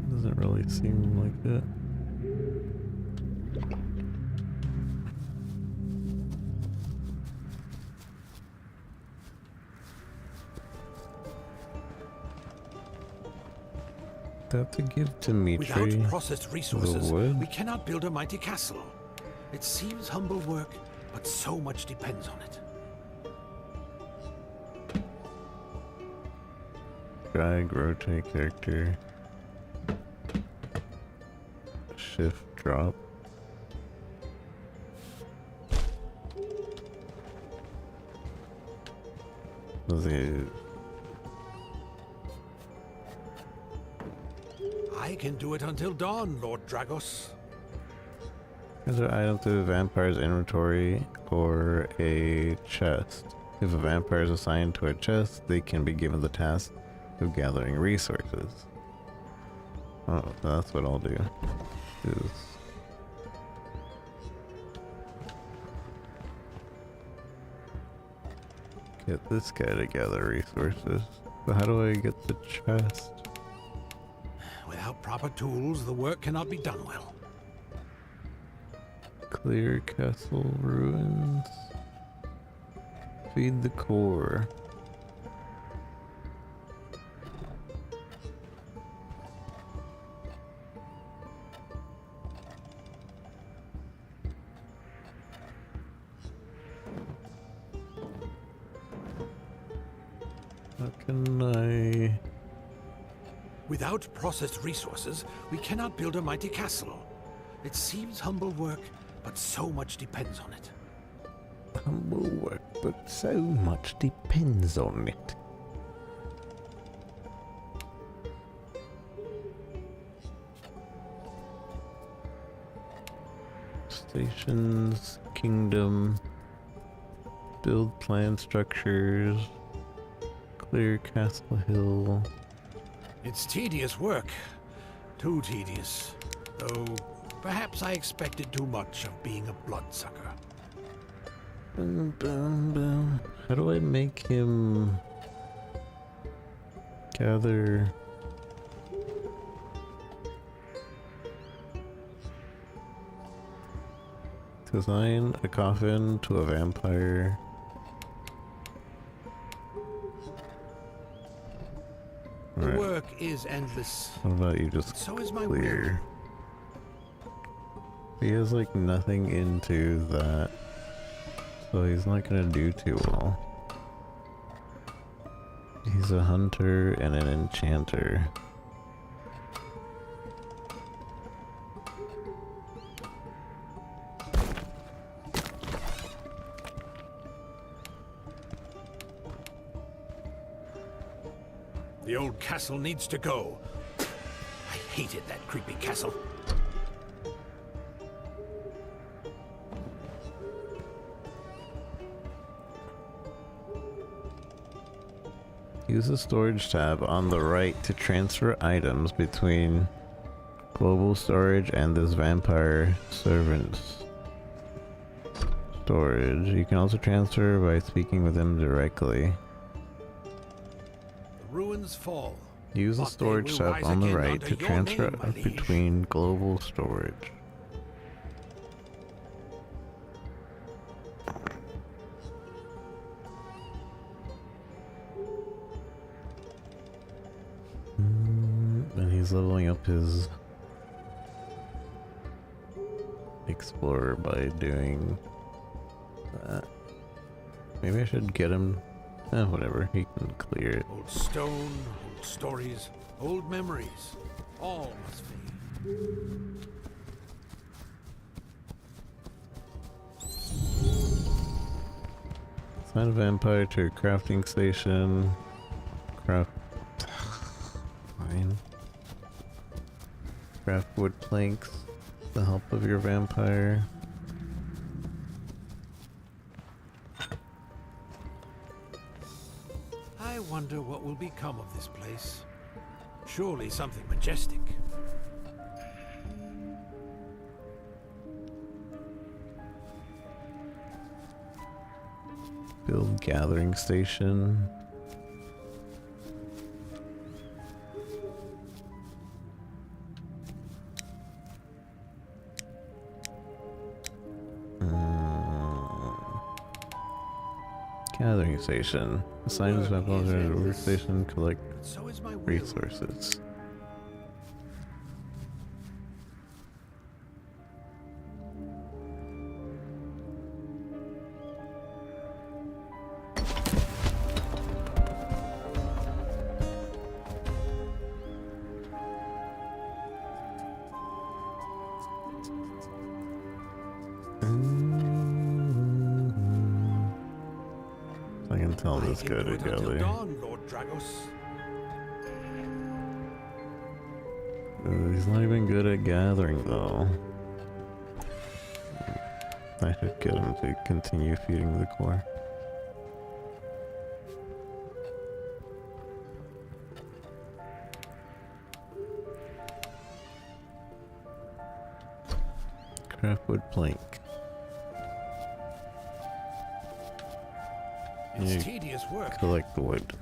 Doesn't really seem like it. have to give Dimitri Without processed resources, wood? we cannot build a mighty castle. It seems humble work, but so much depends on it. Drag, rotate character. Shift, drop. I can do it until dawn, Lord Dragos. Is there item to the vampire's inventory or a chest? If a vampire is assigned to a chest, they can be given the task of gathering resources. Oh, that's what I'll do. Is get this guy to gather resources. But how do I get the chest? Without proper tools, the work cannot be done well. Clear castle ruins. Feed the core. How can I... Without processed resources, we cannot build a mighty castle. It seems humble work, but so much depends on it. Humble work, but so much depends on it. Stations, kingdom, build clan structures, clear Castle Hill. It's tedious work. Too tedious. Though, perhaps I expected too much of being a bloodsucker. Boom, boom, boom. How do I make him gather? Design a coffin to a vampire. The Alright. work is endless. What about you just So is my clear? He has like nothing into that, so he's not gonna do too well. He's a hunter and an enchanter. The old castle needs to go. I hated that creepy castle. Use the storage tab on the right to transfer items between global storage and this vampire servant's storage. You can also transfer by speaking with them directly. The ruins fall. Use the but they storage will tab rise on the again right under to your transfer name, my liege. between global storage. And he's leveling up his explorer by doing that. Maybe I should get him. Whatever, he can clear it. Old stone, old stories, old memories. All must fade. Assign a vampire to a crafting station. Craft. Fine. Craft wood planks. with The help of your vampire. I wonder what will become of this place. Surely something majestic. Build gathering station. Gathering station. Assign this weapon to a workstation, collect So is my will. resources. can tell this I go can do it until together. dawn, Lord Dragos. He's not even good at gathering though. I should get him to continue feeding the core. Craftwood plank. It's You tedious work. collect the wood.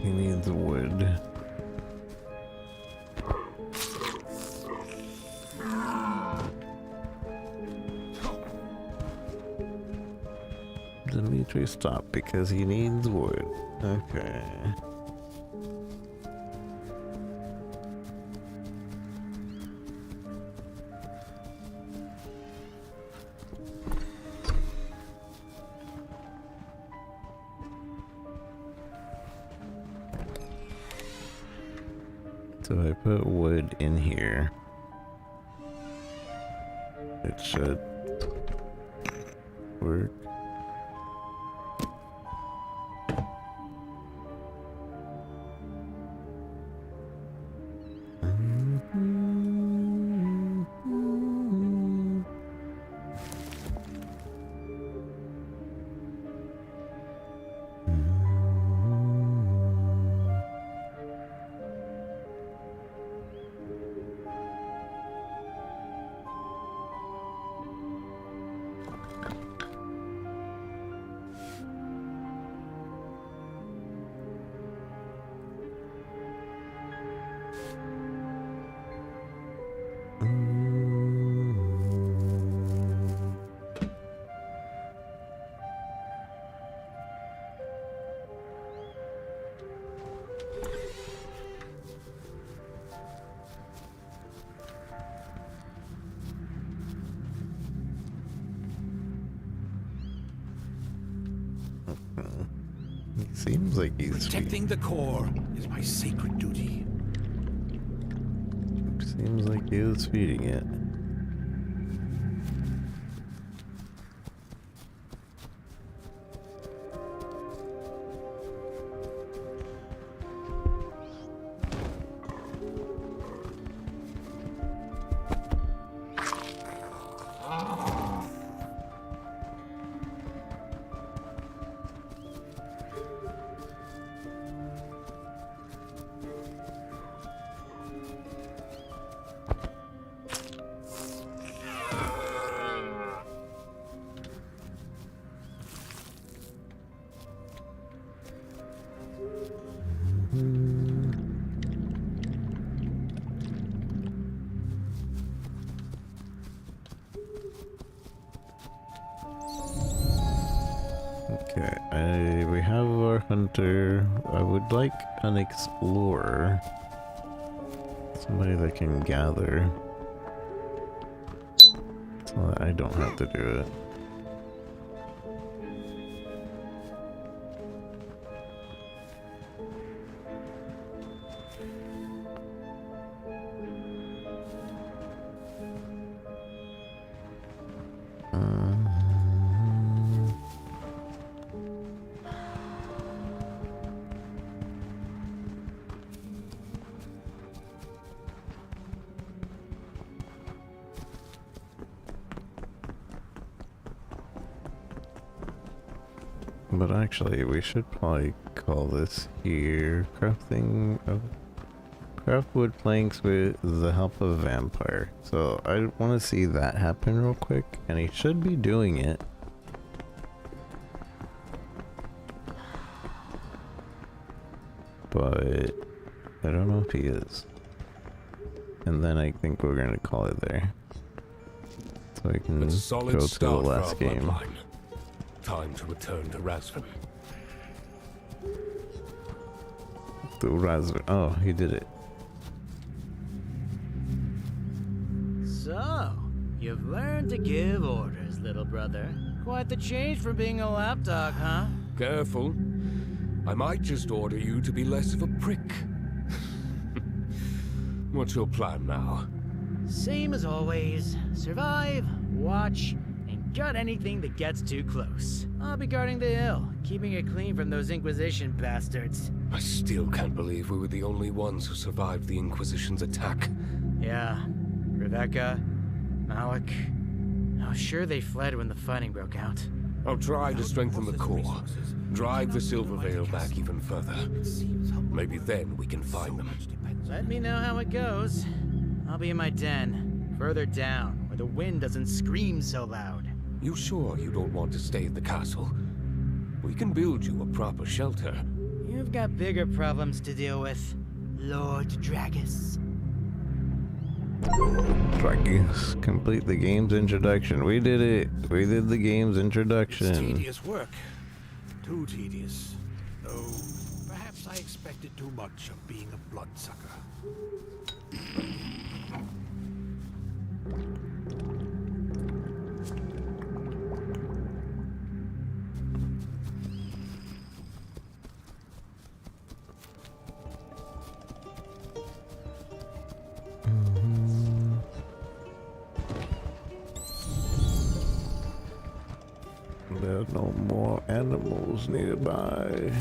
He needs wood. Dimitri, stop because he needs wood. Okay. So I put wood in here. It should work. He seems like he's Protecting the core is my sacred duty. Seems like he is feeding it. Okay, we have our hunter. I would like an explorer. Somebody that can gather. So that I don't have to do it. But actually, we should probably call this here crafting of craft wood planks with the help of a vampire. So I want to see that happen real quick, and he should be doing it. But I don't know if he is. And then I think we're gonna call it there. So we can It's a go solid to the start for our last game. bloodline. Time to return to Rasvan. The Razor. Oh, he did it. So, you've learned to give orders, little brother. Quite the change from being a lapdog, huh? Careful. I might just order you to be less of a prick. What's your plan now? Same as always. Survive, watch, and gut anything that gets too close. I'll be guarding the hill, keeping it clean from those Inquisition bastards. I still can't believe we were the only ones who survived the Inquisition's attack. Yeah. Rebecca, Malik. I was sure they fled when the fighting broke out. I'll try to strengthen the core. Drive the Silver Veil back even further. Maybe then we can find them. Let me know how it goes. I'll be in my den, further down, where the wind doesn't scream so loud. You sure you don't want to stay at the castle? We can build you a proper shelter. You've got bigger problems to deal with, Lord Dragus. Dragus, complete the game's introduction. We did it. We did the game's It's introduction. tedious work. Too tedious. Though, perhaps I expected too much of being a bloodsucker. There's no more animals nearby.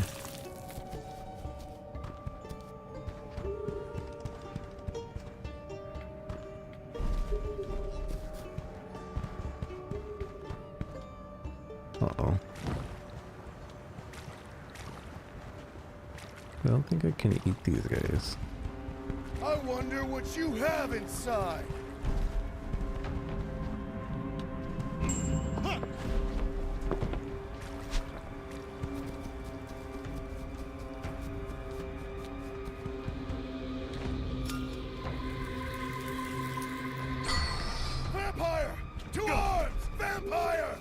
Uh-oh. I don't think I can eat these guys. I wonder what you have inside. Vampire! To arms! Vampire!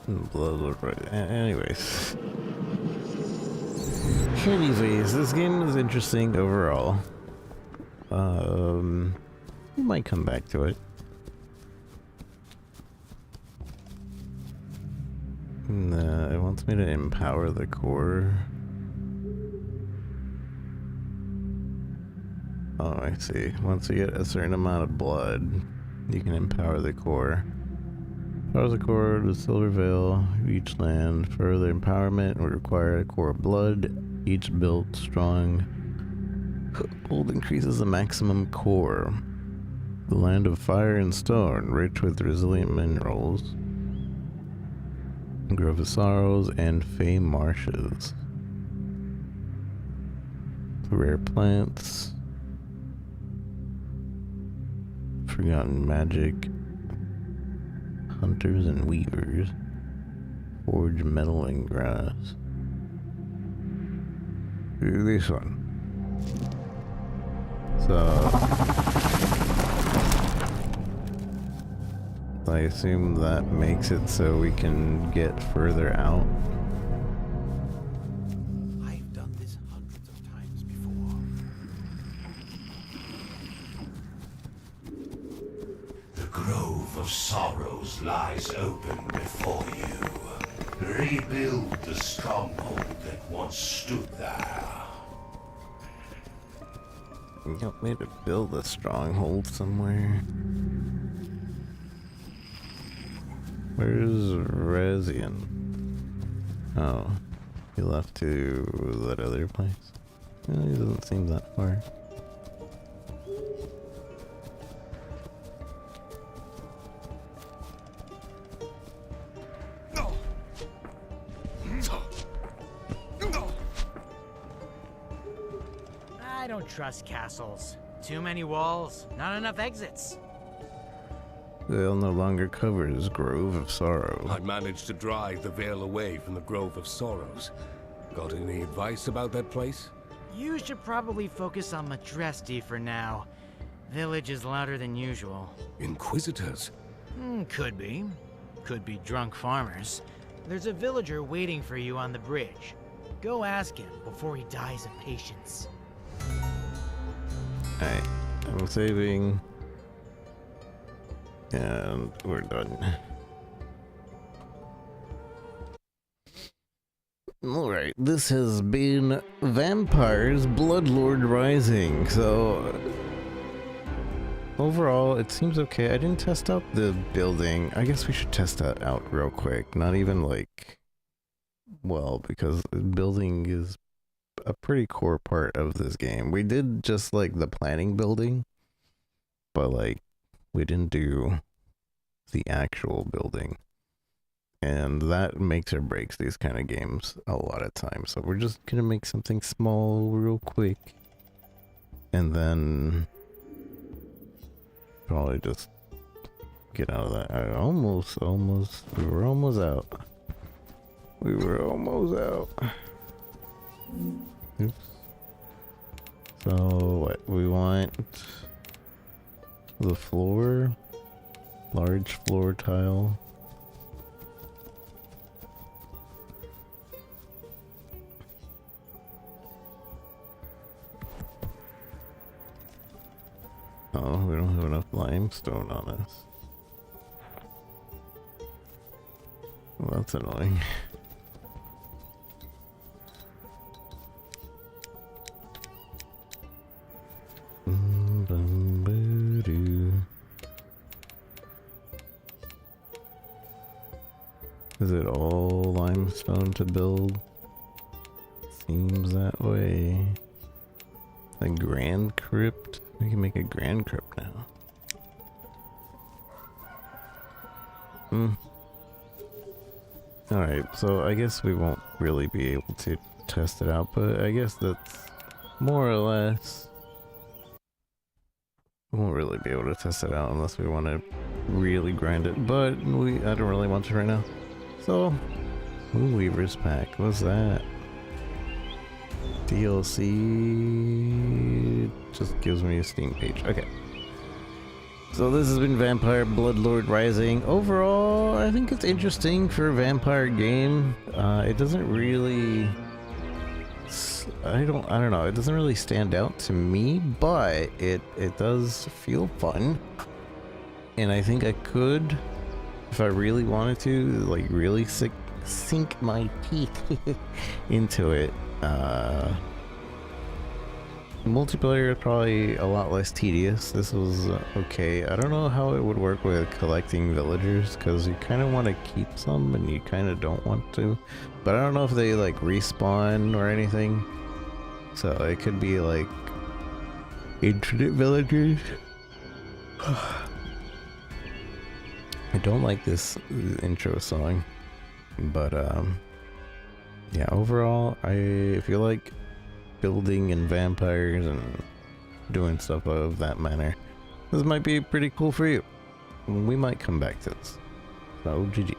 Bloodlord, right. Anyways, this game is interesting overall. We might come back to it. It wants me to empower the core. Oh, I see. Once you get a certain amount of blood, you can empower the core. Powers the core to Silver Veil, each land. Further empowerment would require a core of blood, each built strong. Hold increases the maximum core. The land of fire and stone, rich with resilient minerals. Grove of Sorrows and Fey Marshes. Rare plants. Forgotten magic. Hunters and weavers. Forge metal and grass. This one. So I assume that makes it so we can get further out. I've done this hundreds of times before. The Grove of Sorrows lies open before you. Rebuild the stronghold that once stood there. You want me to build a stronghold somewhere? Where's Rezian? Oh, he left to that other place. No, he doesn't seem that far. I don't trust castles. Too many walls, not enough exits. Veil no longer covers Grove of Sorrow. I managed to drive the veil away from the Grove of Sorrows. Got any advice about that place? You should probably focus on Madresti for now. Village is louder than usual. Inquisitors? Could be. Could be drunk farmers. There's a villager waiting for you on the bridge. Go ask him before he dies of patience. Alright, I'm saving. And we're done. Alright, this has been Vampires Bloodlord Rising. So, overall, it seems okay. I didn't test out the building. I guess we should test that out real quick. Not even like, well, because building is a pretty core part of this game. We did just like the planning building, but like, we didn't do the actual building, and that makes or breaks these kind of games a lot of times. So we're just gonna make something small real quick, and then probably just get out of that. We were almost out. We were almost out. Oops. So what we want? The floor, large floor tile. Oh, we don't have enough limestone on us. Well, that's annoying. Is it all limestone to build? Seems that way. A grand crypt? We can make a grand crypt now. Alright, so I guess we won't really be able to test it out, but I guess that's more or less. We won't really be able to test it out unless we want to really grind it, but I don't really want to right now. So, Weaver's Pack, what's that? DLC just gives me a Steam page. Okay. So this has been Vampire Bloodlord Rising. Overall, I think it's interesting for a vampire game. It doesn't really, I don't know. It doesn't really stand out to me, but it does feel fun. And I think I could, if I really wanted to, like really sink my teeth into it. Multiplayer is probably a lot less tedious. This was okay. I don't know how it would work with collecting villagers, because you kind of want to keep some and you kind of don't want to. But I don't know if they like respawn or anything. So it could be like infinite villagers. I don't like this intro song, but yeah, overall, if you like building and vampires and doing stuff of that manner, this might be pretty cool for you. We might come back to this. So GG.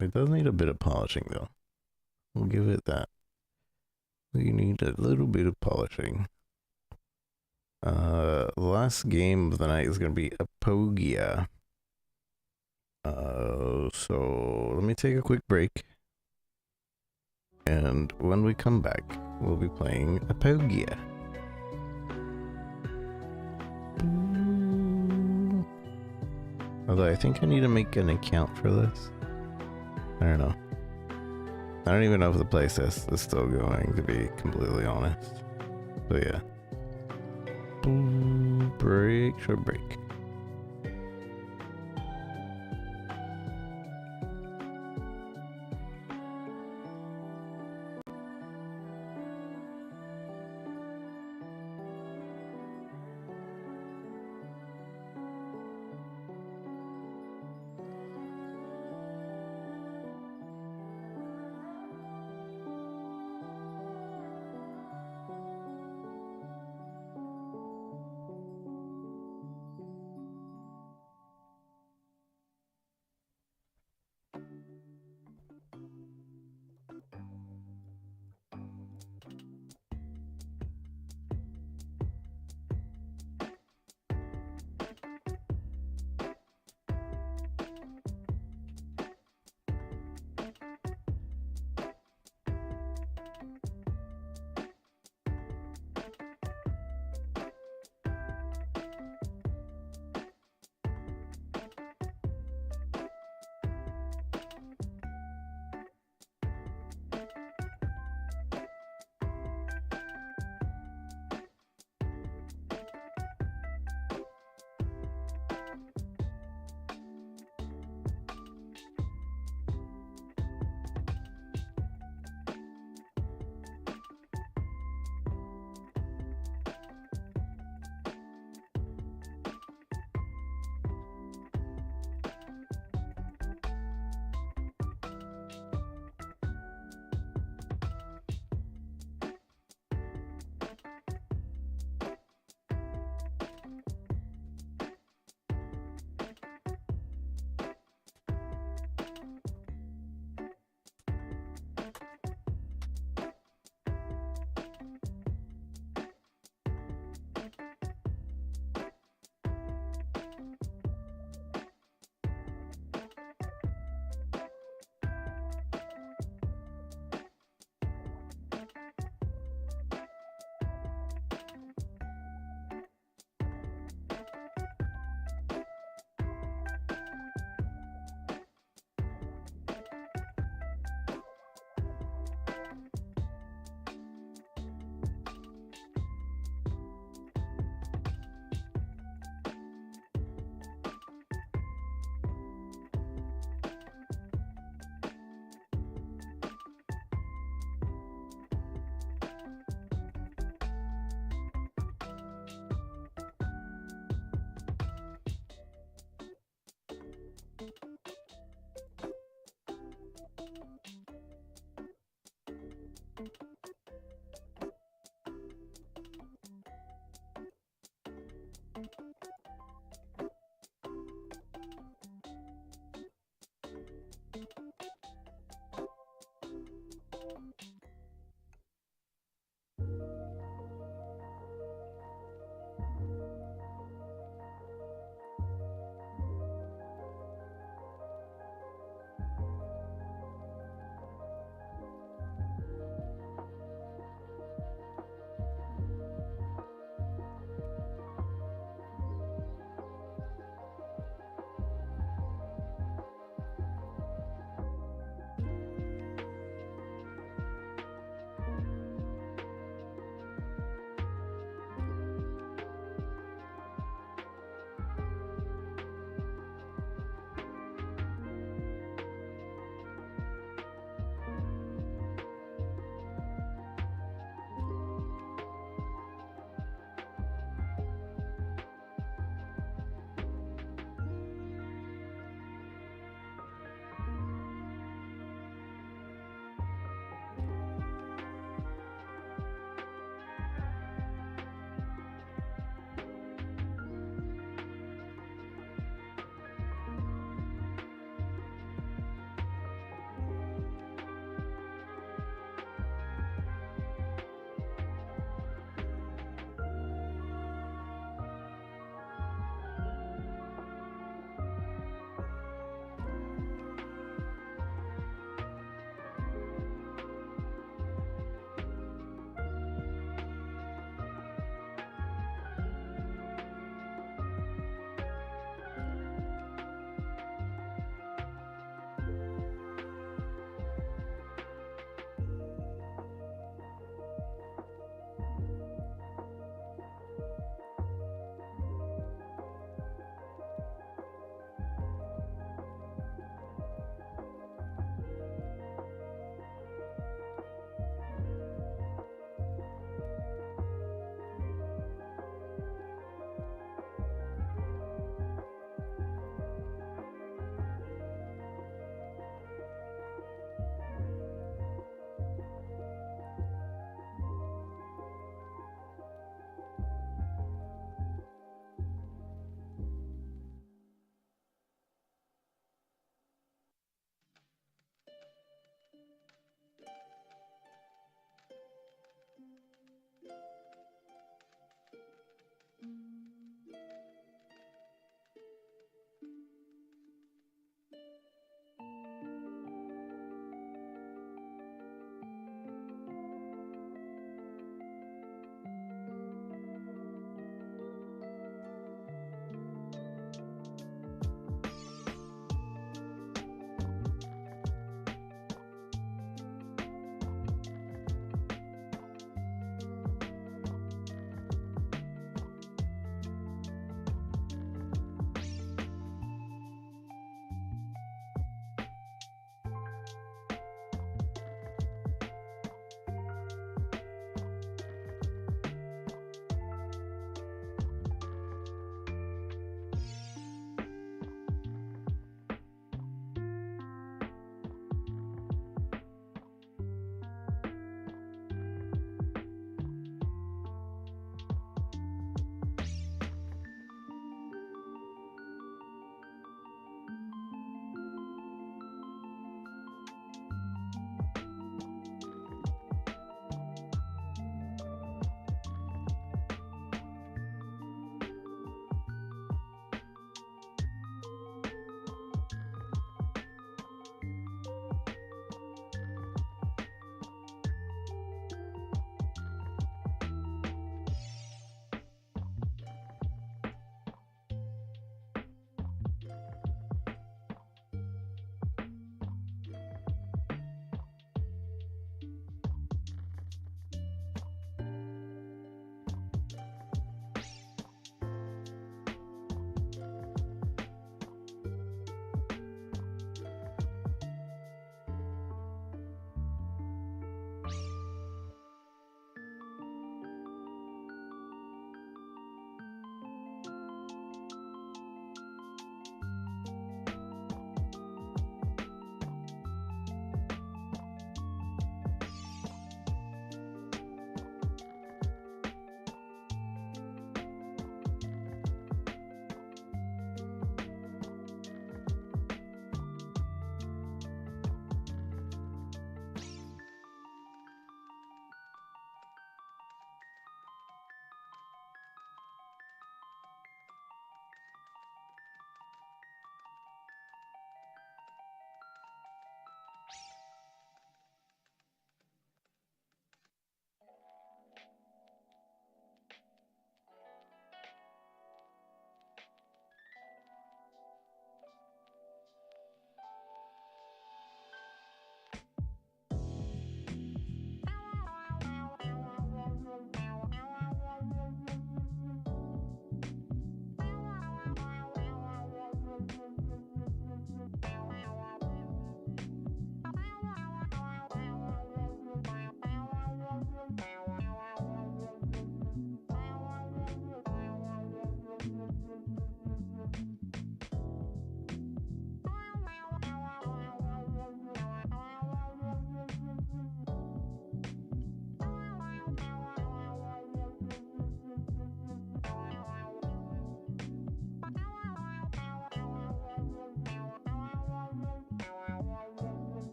It does need a bit of polishing though. We'll give it that. We need a little bit of polishing. Last game of the night is going to be Apogea. So let me take a quick break. And when we come back, we'll be playing Apogea. Although I think I need to make an account for this. I don't know. I don't even know if the playtest is still going, to be completely honest. So yeah. Break, short break.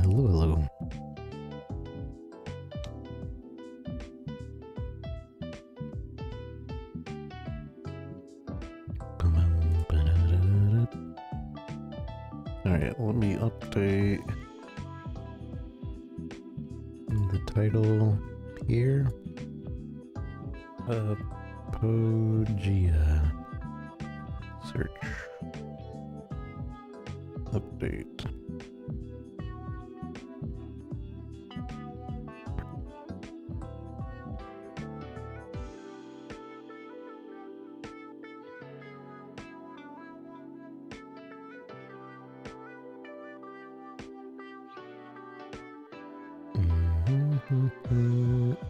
Hello, hello. Alright, let me update the title here. Apogea. Search. Update.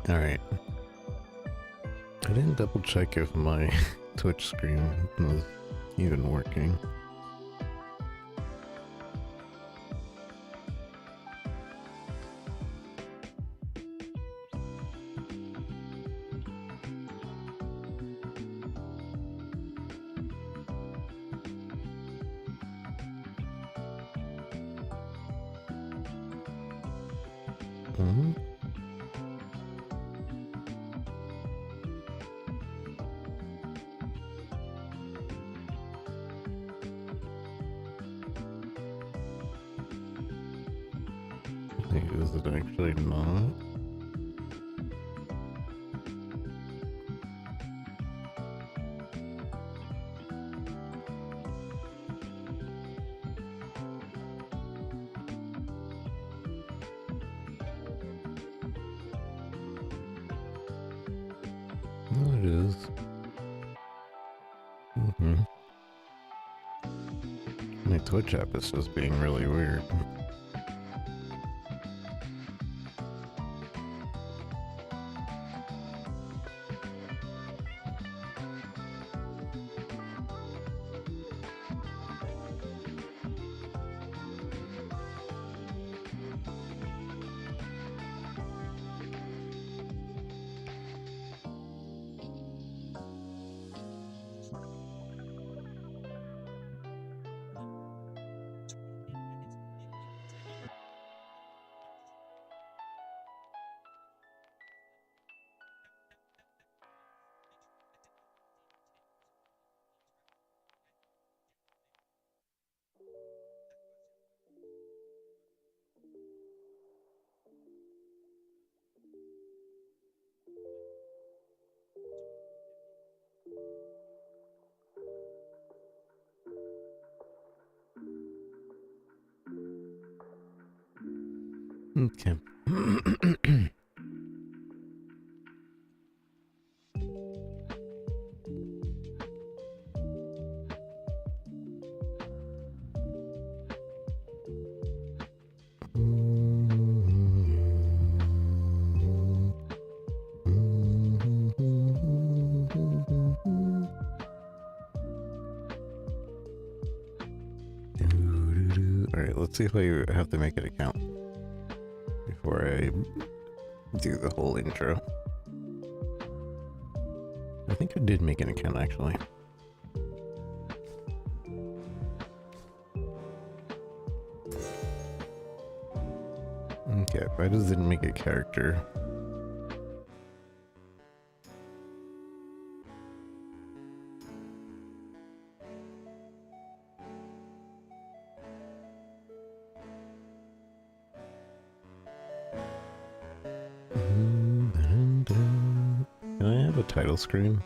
Alright. I didn't double check if my Twitch screen was even working. Is it actually not? No, it is. My Twitch app is just being really weird. Okay. Alright, let's see if I have to make an account before I do the whole intro. I think I did make an account actually. Okay, I just didn't make a character. Can I have a title screen?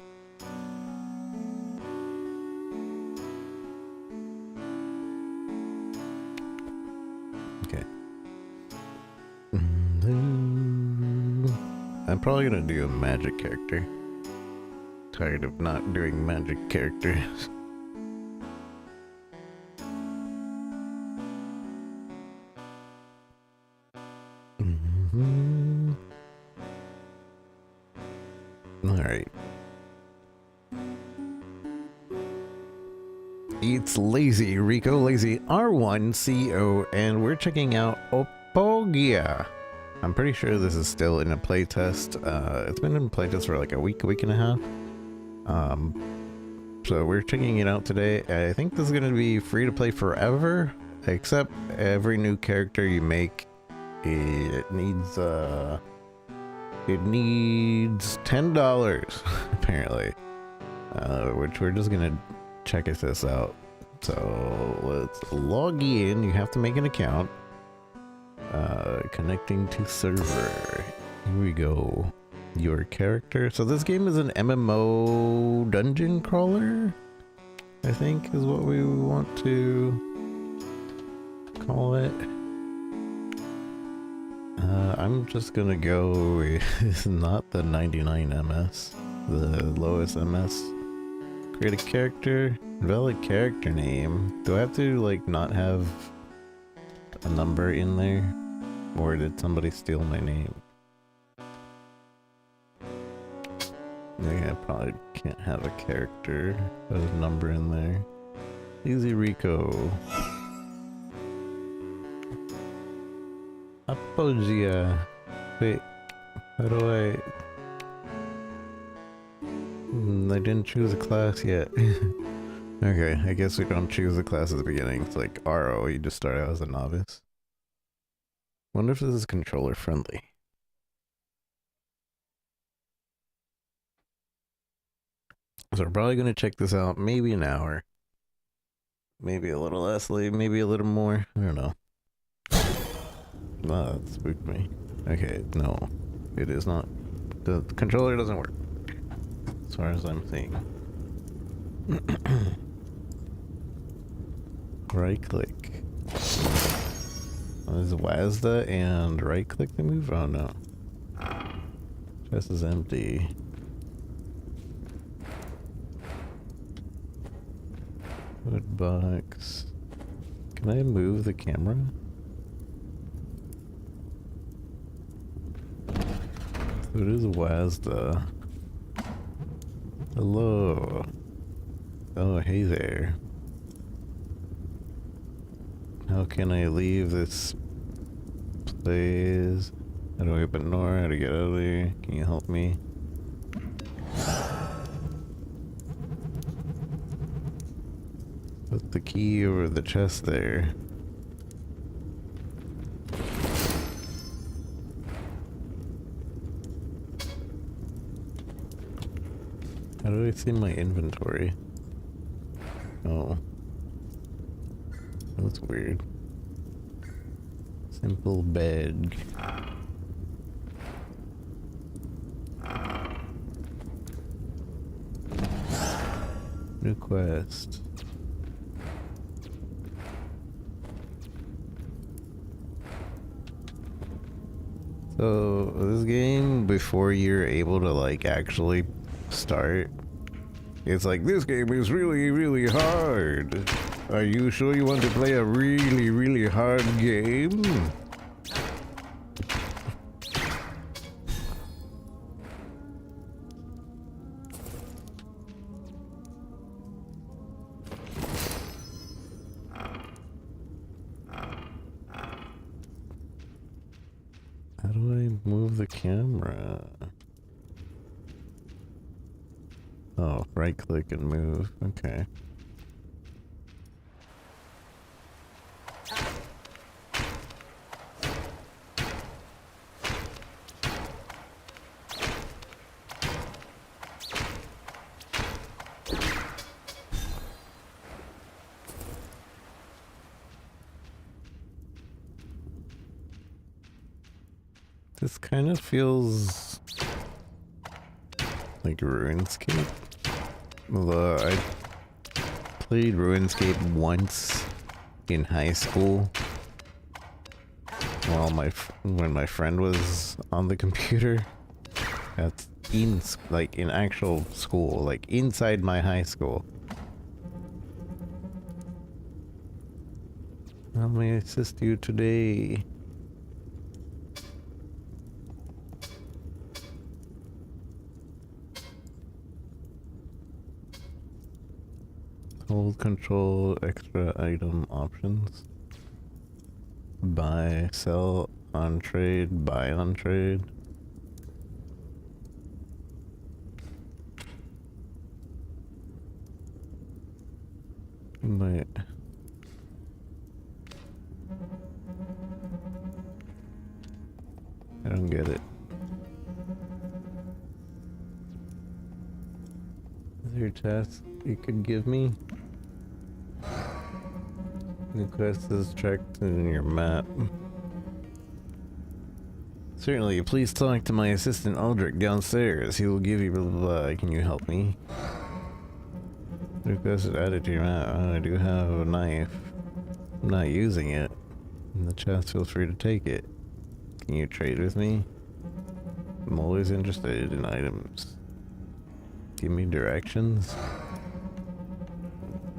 Okay. I'm probably gonna do a magic character. Tired of not doing magic characters. Alright. It's Lazy, Rico Lazy R1 CO, and we're checking out Apogea. I'm pretty sure this is still in a playtest. It's been in playtest for like a week and a half. So we're checking it out today. I think this is going to be free to play forever, except every new character you make, it needs $10 apparently, which we're just gonna check this out. So let's log in. You have to make an account. Connecting to server. Here we go. Your character. So this game is an MMO dungeon crawler, I think is what we want to call it. I'm just gonna go with not the 99 MS, the lowest MS. Create a character, valid character name. Do I have to like not have a number in there? Or did somebody steal my name? Yeah, I probably can't have a character with a number in there. Easy Rico. Apogea. Wait, how do I... I didn't choose a class yet. Okay, I guess we don't choose a class at the beginning. It's like RO, you just start out as a novice. Wonder if this is controller friendly. So we're probably gonna check this out maybe an hour. Maybe a little less, maybe a little more. I don't know. Wow, that spooked me. Okay, no. It is not. The controller doesn't work. As far as I'm seeing. Right click. Is WASD and right click to move? Oh no. Chest is empty. Wood box. Can I move the camera? So it is WASD. Hello. Oh, hey there. How can I leave this place? How do I open the door? How to get out of there? Can you help me? Put the key over the chest there. How do I see my inventory? Oh. That's weird. Simple bed. New quest. So this game, before you're able to like actually start, it's like, this game is really, really hard. Are you sure you want to play a really, really hard game? How do I move the camera? Oh, right click and move. Okay. This kind of feels like RuneScape. Although I played RuneScape once in high school, while when my friend was on the computer. That's in actual school, like inside my high school. How may I assist you today? Hold control, extra item options. Buy, sell, on trade, buy on trade. Wait. I don't get it. Is there a task you could give me? The quest is tracked in your map. Certainly, please talk to my assistant Aldrich downstairs. He will give you blah blah blah. Can you help me? The quest is added to your map. I do have a knife. I'm not using it. In the chest, feel free to take it. Can you trade with me? I'm always interested in items. Give me directions.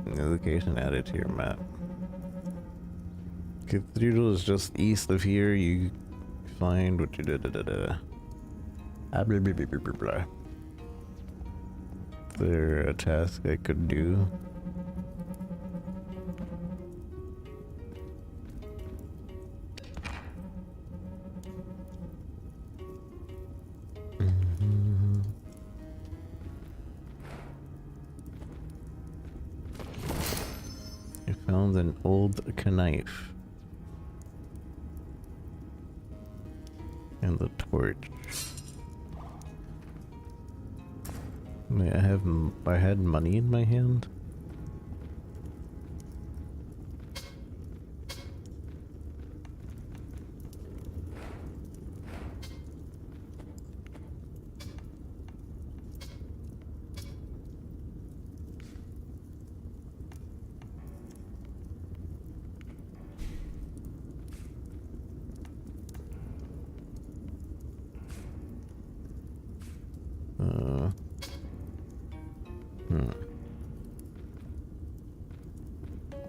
The location added to your map. Cathedral is just east of here. You find what you did. Blah, blah, blah, blah, blah, blah. there a task I could do? I found an old knife and the torch. Wait, I had money in my hand?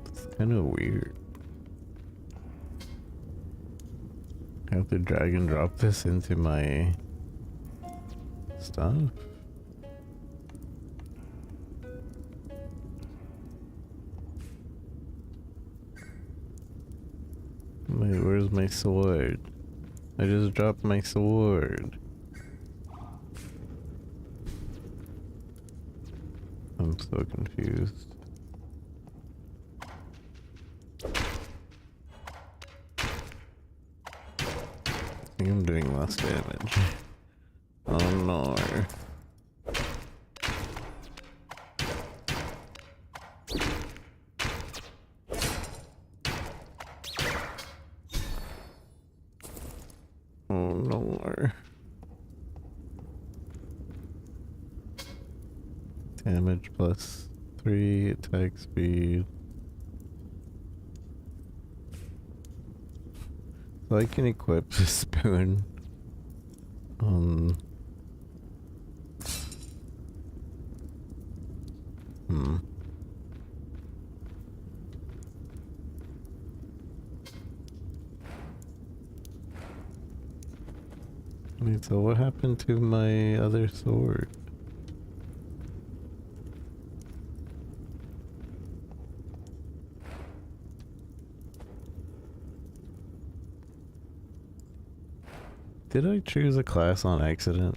It's kind of weird. I have to drag and drop this into my stuff. Wait, where's my sword? I just dropped my sword. I'm so confused. I think I'm doing less damage. Oh no. Oh no. Damage plus 3, attack speed. So I can equip the spoon. Wait, so what happened to my other sword? Did I choose a class on accident?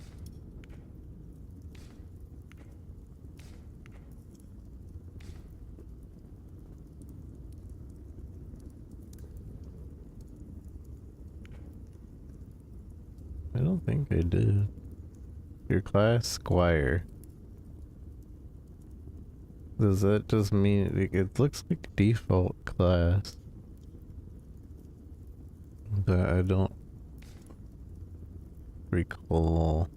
I don't think I did. Your class, Squire. Does that just mean it looks like default class? But I don't recall.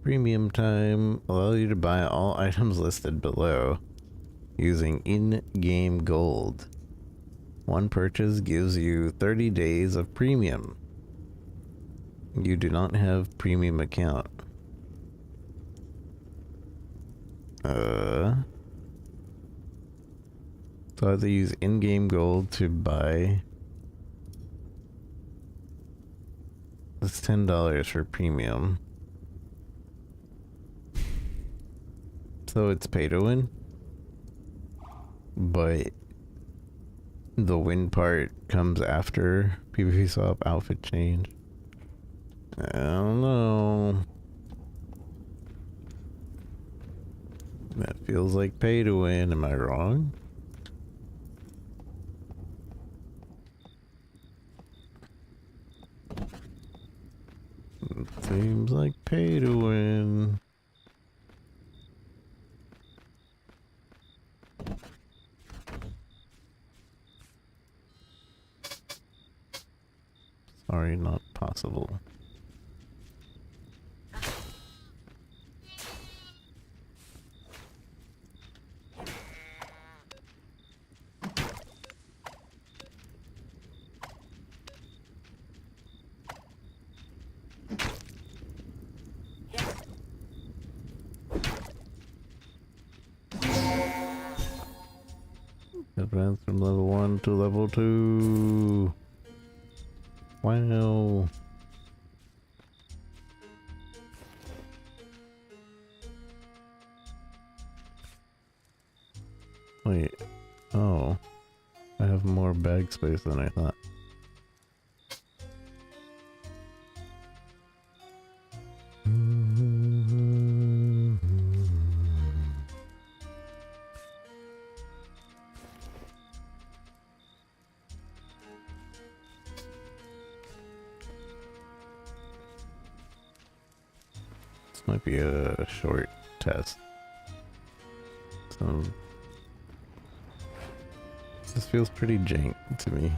Premium time allow you to buy all items listed below using in-game gold. One purchase gives you 30 days of premium. You do not have premium account. So I have to use in-game gold to buy. It's $10 for premium. So it's pay to win. But the win part comes after PvP swap outfit change. I don't know. That feels like pay to win. Am I wrong? It seems like pay to win. Sorry, not possible. Advance from level 1 to level 2. Wow. Wait. Oh. I have more bag space than I thought. This might be a short test. So this feels pretty jank to me.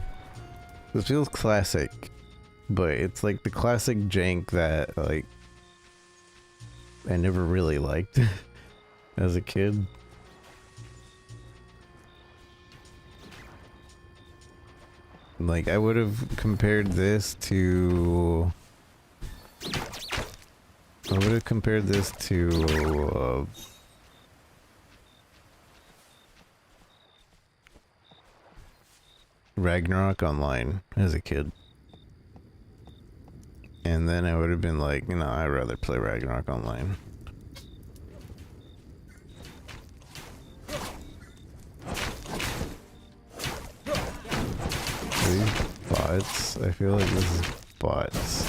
This feels classic, but it's like the classic jank that like I never really liked as a kid. Like I would have compared this to Ragnarok Online as a kid. And then I would have been like, no, I'd rather play Ragnarok Online. These bots, I feel like this is bots.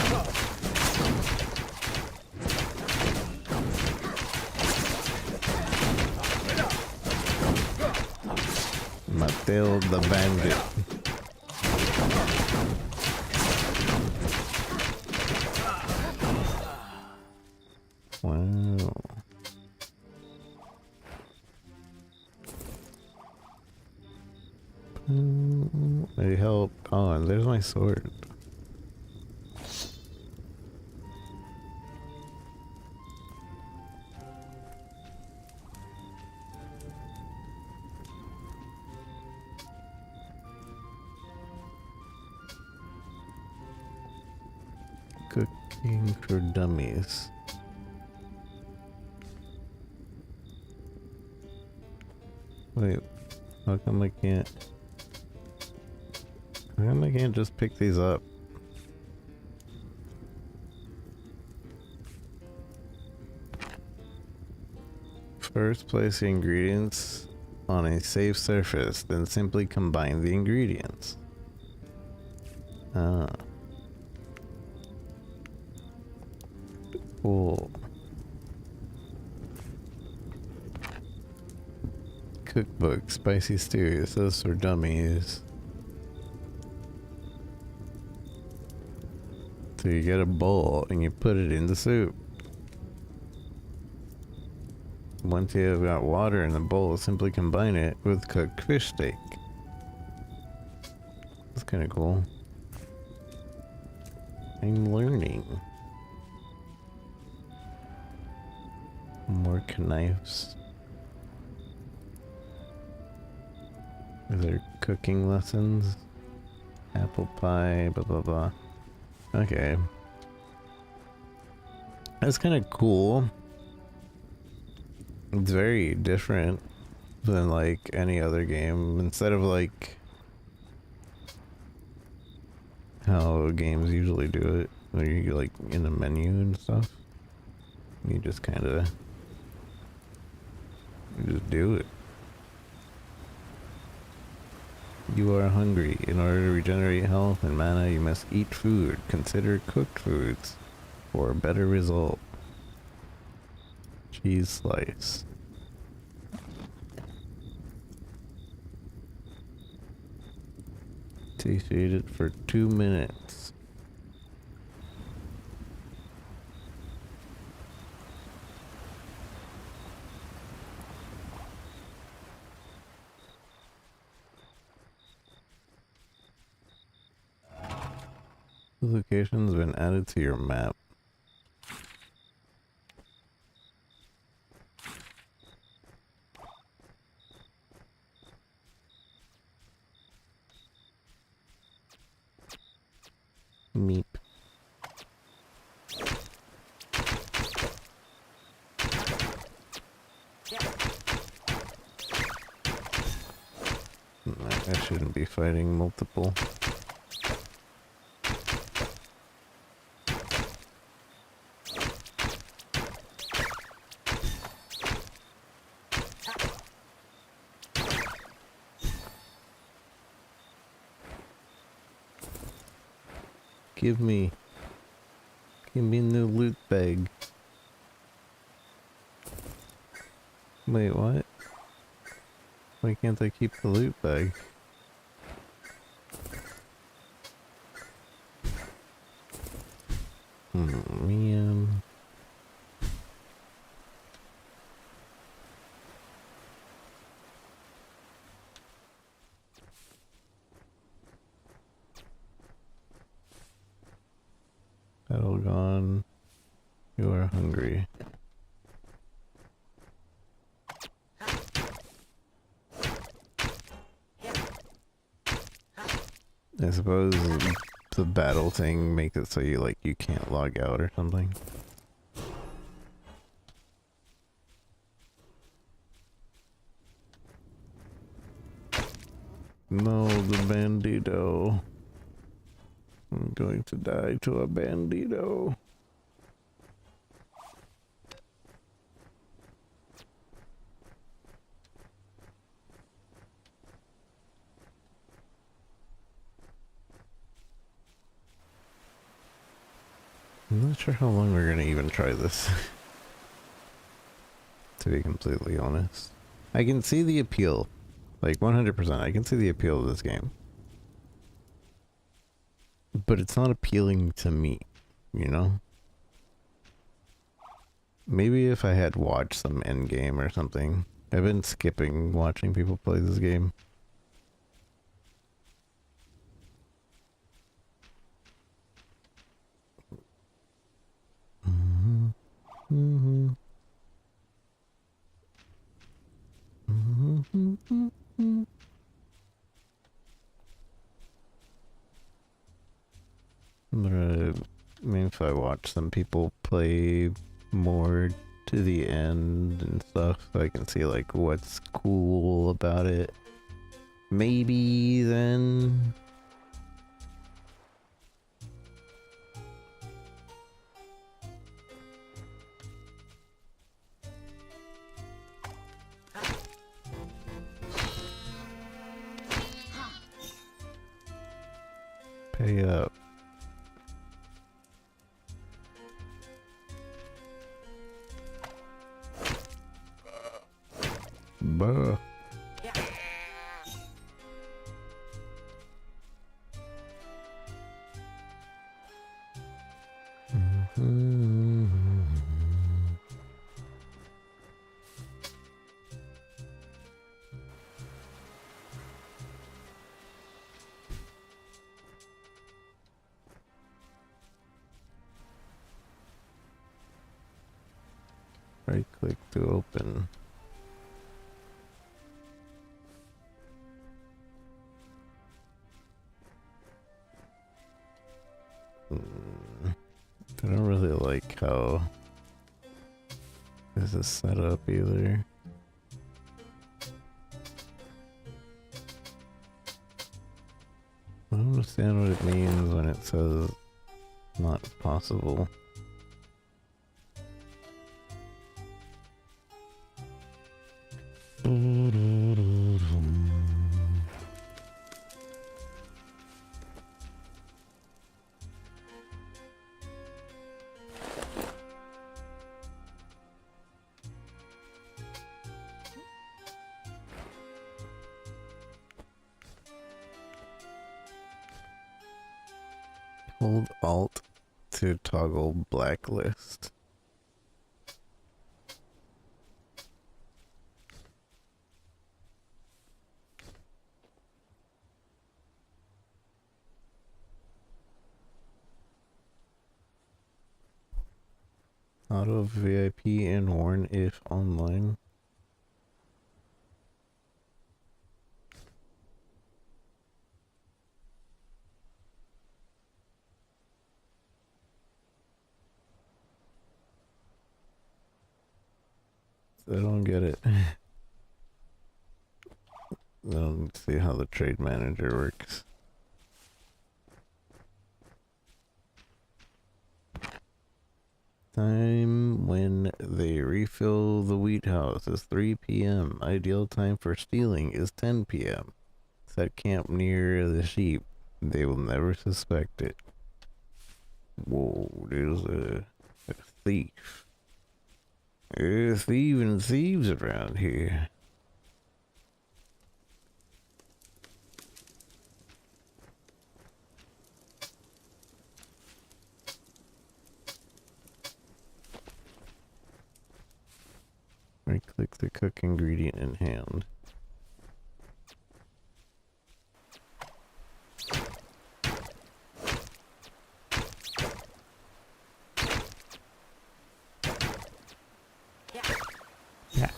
Mateo the Bandit. Wow. They help. Oh, and there's my sword. Cooking for dummies. Wait, how come I can't? How come I can't just pick these up? First, place the ingredients on a safe surface, then simply combine the ingredients. Ah. Cool. Cookbook, spicy stew, it says for dummies. So you get a bowl and you put it in the soup. Once you have got water in the bowl, simply combine it with cooked fish steak. That's kind of cool. I'm learning. More knives. Are there cooking lessons? Apple pie, blah blah blah. Okay. That's kind of cool. It's very different than like any other game. Instead of like how games usually do it, where you like in a menu and stuff. You just kind of do it. You are hungry. In order to regenerate health and mana, you must eat food. Consider cooked foods for a better result. Cheese slice. Satiated for 2 minutes. This location's been added to your map. Meep. I shouldn't be fighting multiple. Give me a new loot bag. Wait, what? Why can't I keep the loot bag? Man. Battle gone. You are hungry. I suppose the battle thing makes it so you you can't log out or something. No, the bandito. I'm going to die to a bandito. I'm not sure how long we're gonna even try this. To be completely honest. I can see the appeal. Like 100%, I can see the appeal of this game. But it's not appealing to me, you know? Maybe if I had watched some endgame or something. I've been skipping watching people play this game. But I mean, if I watch some people play more to the end and stuff, so I can see what's cool about it, maybe then. Pay up. Buh. Right click to open. I don't really like how this is set up either. I don't understand what it means when it says not possible. Hold Alt to toggle blacklist. Auto VIP and warn if online. I don't get it. I don't see how the trade manager works. Time when they refill the wheat house is 3 p.m. Ideal time for stealing is 10 p.m. Set camp near the sheep. They will never suspect it. Whoa, there's a thief. There's thieving thieves around here. Right click the cook ingredient in hand. Yeah.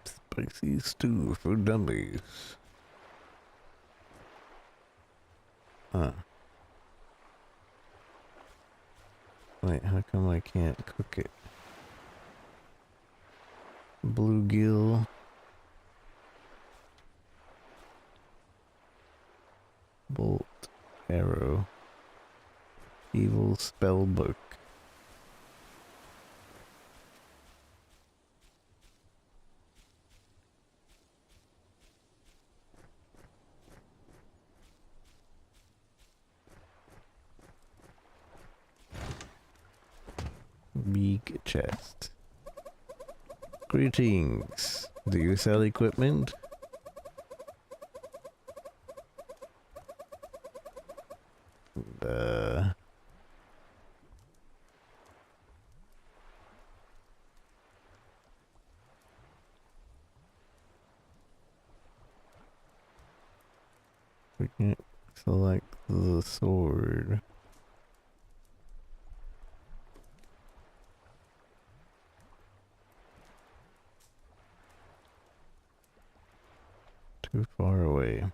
Spicy stew for dummies. Huh. Wait, how come I can't cook it? Bluegill. Bolt. Arrow. Evil spellbook. Big chest. Greetings. Do you sell equipment? We can't select the sword. Too far away.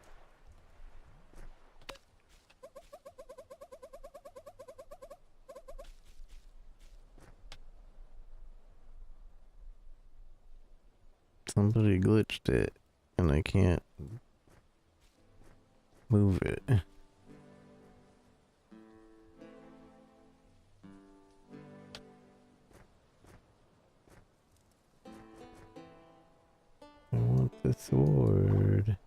Somebody glitched it, and I can't move it. I want the sword.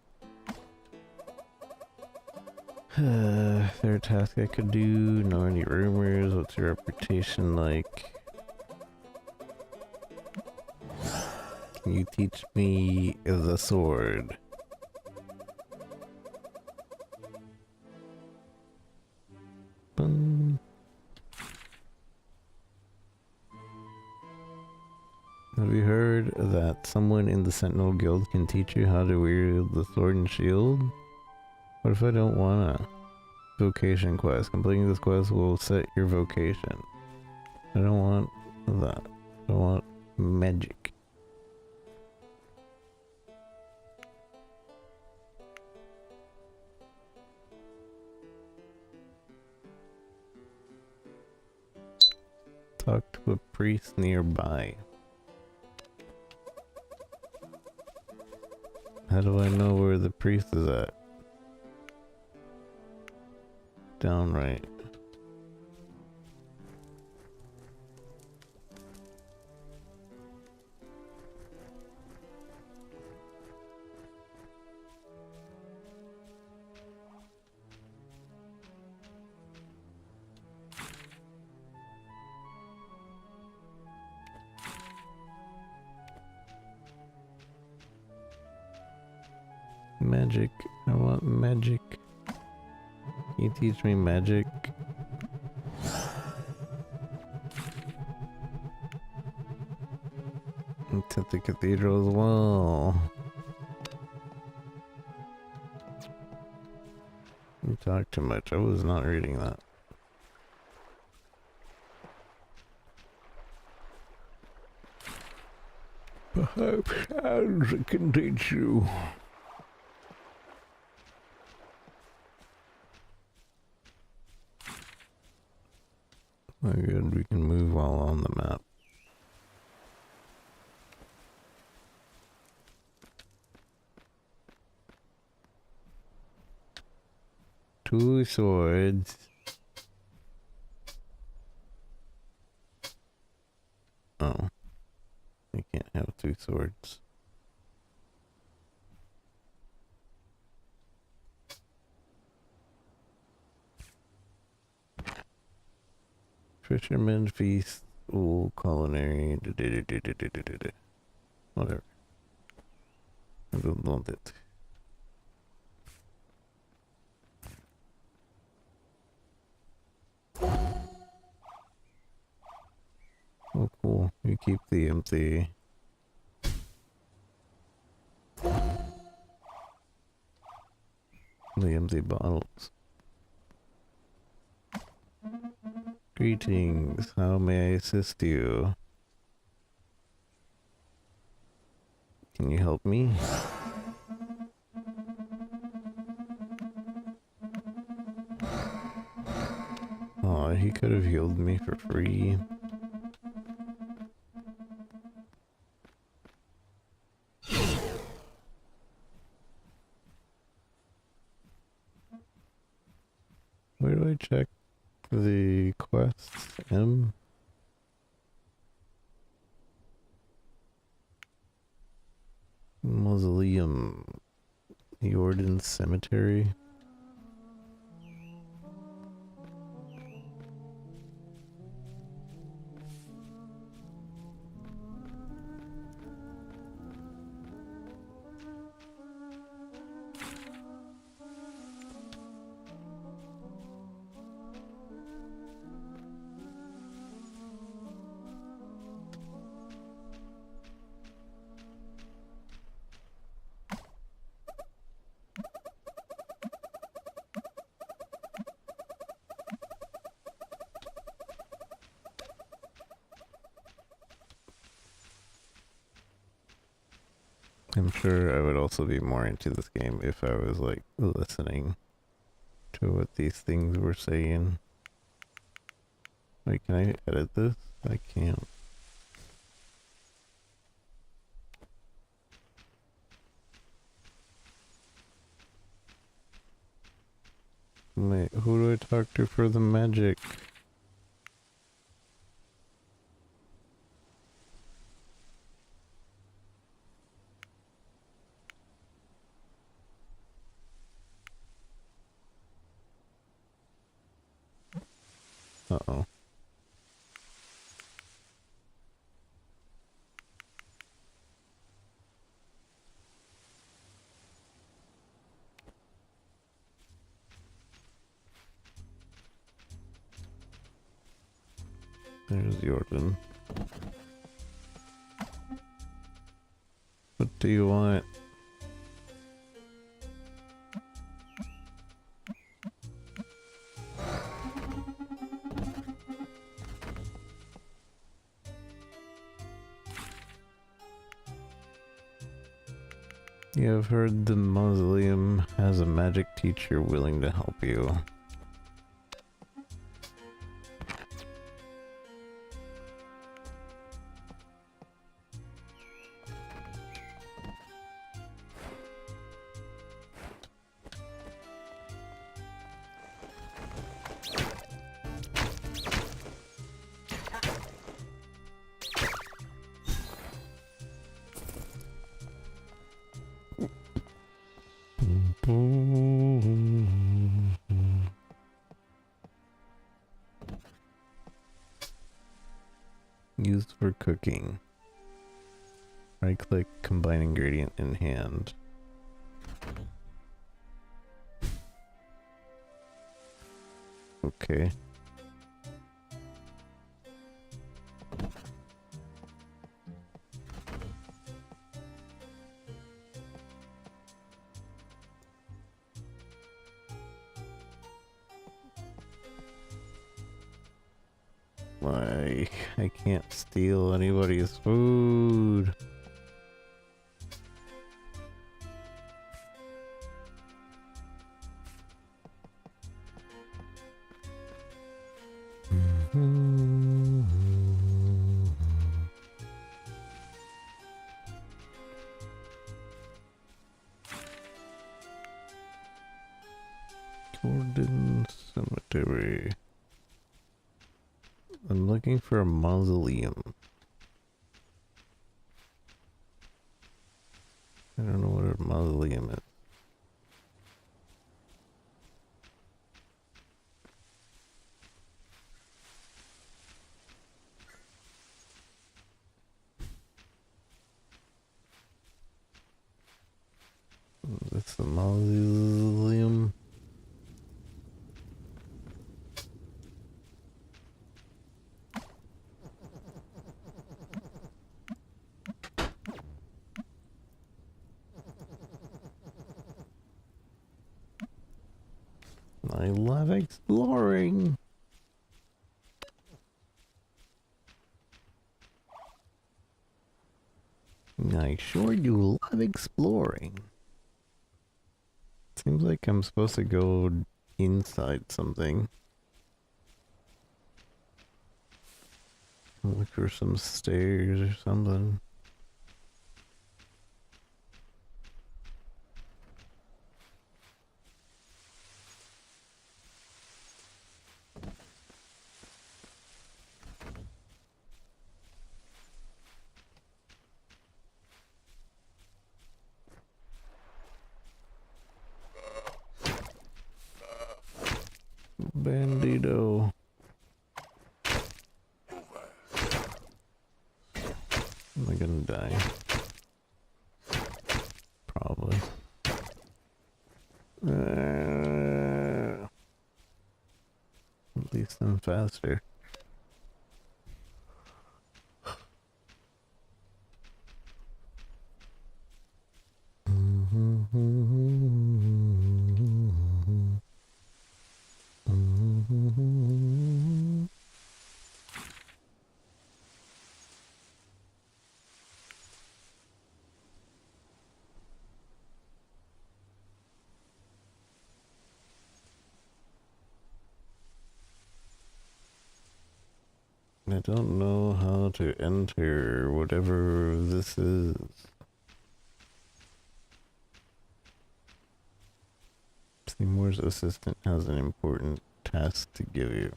There a task I could do? Know any rumors? What's your reputation like? Can you teach me the sword? Bum. Have you heard that someone in the Sentinel Guild can teach you how to wield the sword and shield? What if I don't wanna? Vocation quest. Completing this quest will set your vocation. I don't want that. I want magic. Talk to a priest nearby. How do I know where the priest is at? Downright. Magic. I want magic. Can you teach me magic? To the cathedral as well. You talk too much. I was not reading that. Perhaps hands can teach you. Oh good, we can move while on the map. Two swords. Oh. 2 swords. Fisherman feast, ooh, culinary, whatever. I don't want it. Oh, cool. You keep the empty. The empty bottles. Greetings. How may I assist you? Can you help me? Oh, he could have healed me for free. Where do I check the quests? M? Mausoleum. Jordan Cemetery. I'm sure I would also be more into this game if I was like listening to what these things were saying. Wait, can I edit this? I can't. Wait, who do I talk to for the magic? Uh-oh. There's Jordan. What do you want? You have heard the mausoleum has a magic teacher willing to help you. Used for cooking. Right click, combine ingredient in hand. Okay. Why? I can't steal anybody's food. Jordan Cemetery. I'm looking for a mausoleum. mausoleum is. That's the mausoleum. I love exploring. I sure do love exploring. Seems like I'm supposed to go inside something. Look for some stairs or something. Bandito. Am I gonna die? Probably. At least I'm faster. I don't know how to enter whatever this is. Seymour's assistant has an important task to give you.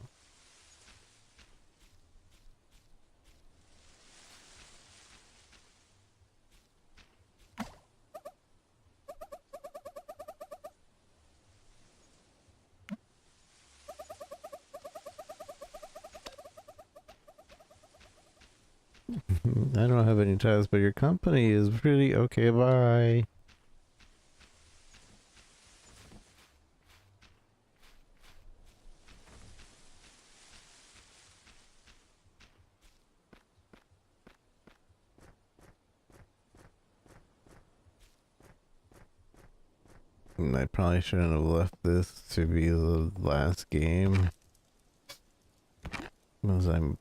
I don't have any ties, but your company is pretty okay. Bye. I probably shouldn't have left this to be the last game, because I'm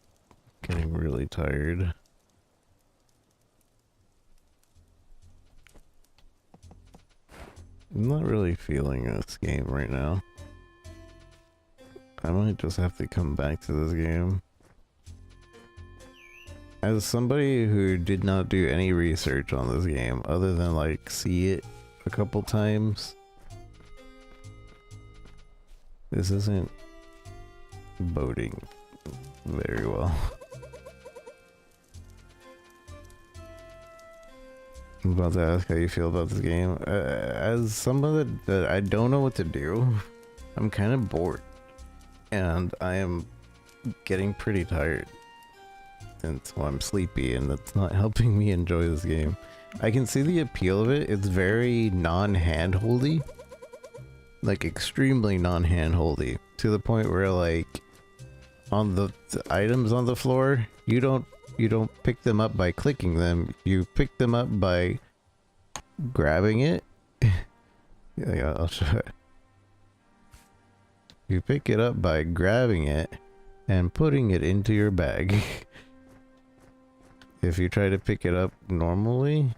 getting really tired. I'm not really feeling this game right now. I might just have to come back to this game. As somebody who did not do any research on this game, other than like see it a couple times, this isn't boding very well. I'm about to ask how you feel about this game. As someone that I don't know what to do, I'm kind of bored. And I am getting pretty tired. And so I'm sleepy, and that's not helping me enjoy this game. I can see the appeal of it. It's very non-handholdy. Like, extremely non-handholdy. To the point where, like, on the items on the floor, you don't pick them up by clicking them. You pick them up by grabbing it. Yeah, I'll show it. You pick it up by grabbing it and putting it into your bag. If you try to pick it up normally,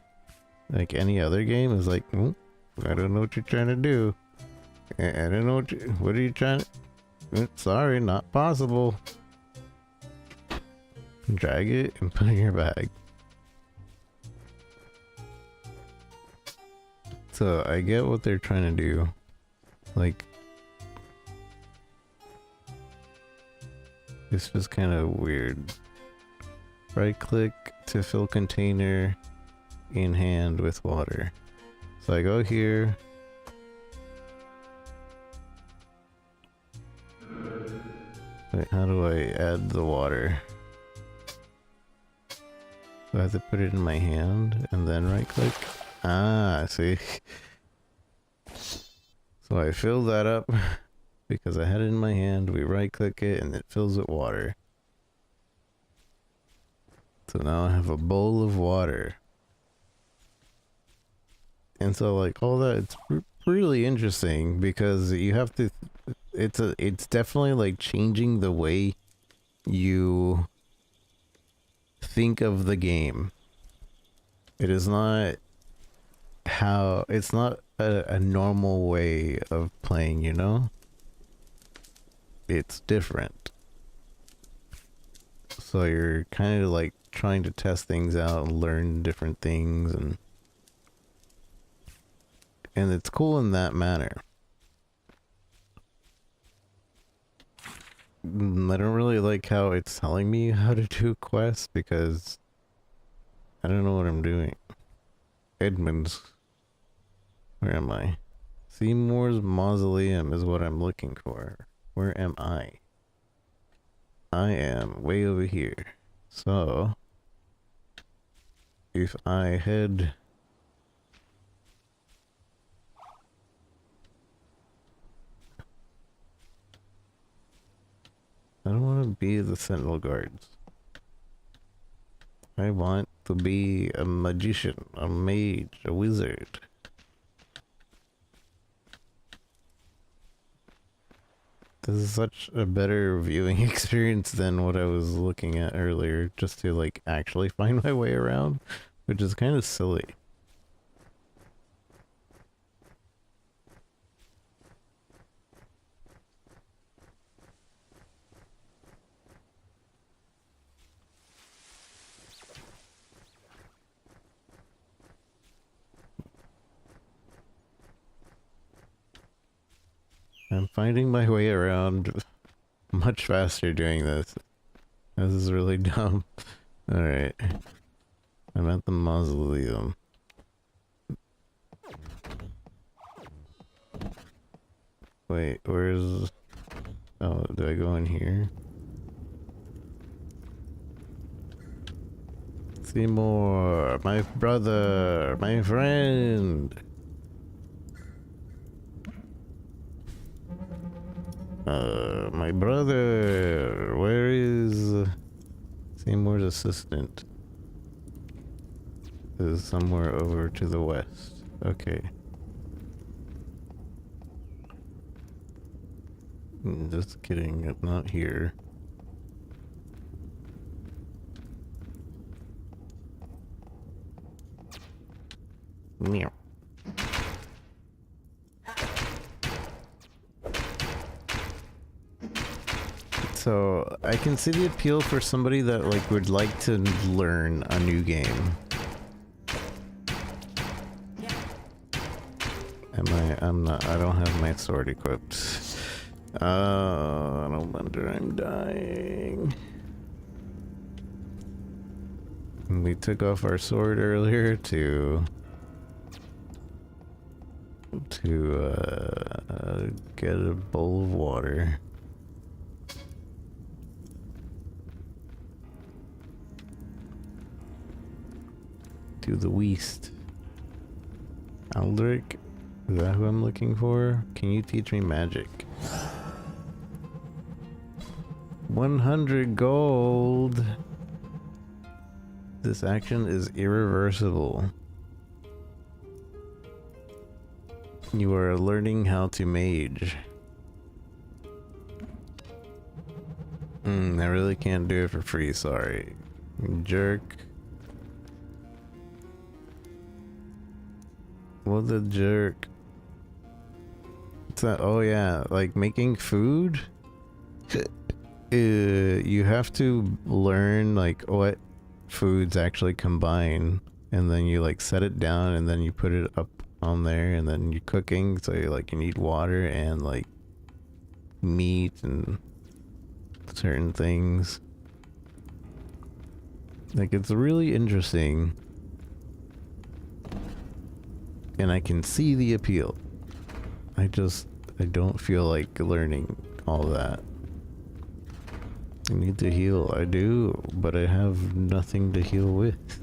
like any other game, is like, I don't know what you're trying to do. I don't know what are you trying to... Sorry, not possible. Drag it and put it in your bag. So I get what they're trying to do. Like, it's just kind of weird. Right click to fill container in hand with water. So I go here. Wait, how do I add the water? Do I have to put it in my hand and then right click? Ah, see. So I fill that up because I had it in my hand. We right click it and it fills with water. So now I have a bowl of water. And so like all that, it's really interesting because you have to, it's definitely like changing the way you think of the game. It is not how, it's not a normal way of playing, you know? It's different. So you're kind of like trying to test things out and learn different things, and it's cool in that manner. I don't really like how it's telling me how to do quests because I don't know what I'm doing. Edmund's. Where am I? Seymour's Mausoleum is what I'm looking for. Where am I? I am way over here. So, if I head... I don't want to be the Sentinel Guards. I want to be a magician, a mage, a wizard. This is such a better viewing experience than what I was looking at earlier, just to like actually find my way around, which is kind of silly. I'm finding my way around much faster doing this. This is really dumb. Alright. I'm at the mausoleum. Wait, where's... Oh, do I go in here? Seymour, my brother, my friend. My brother, where is Seymour's assistant? Is somewhere over to the west. Okay. Just kidding, not here. Meow. So I can see the appeal for somebody that like would like to learn a new game. I'm not, I don't have my sword equipped. No wonder I'm dying. We took off our sword earlier to get a bowl of water. To the west. Aldrich? Is that who I'm looking for? Can you teach me magic? 100 gold! This action is irreversible. You are learning how to mage. I really can't do it for free, sorry. Jerk. What a jerk. What's that? Oh yeah, like making food? You have to learn like what foods actually combine, and then you like set it down and then you put it up on there, and then you're cooking, so you need water and like meat and certain things. Like it's really interesting. And I can see the appeal. I don't feel like learning all that. I need to heal. I do, but I have nothing to heal with.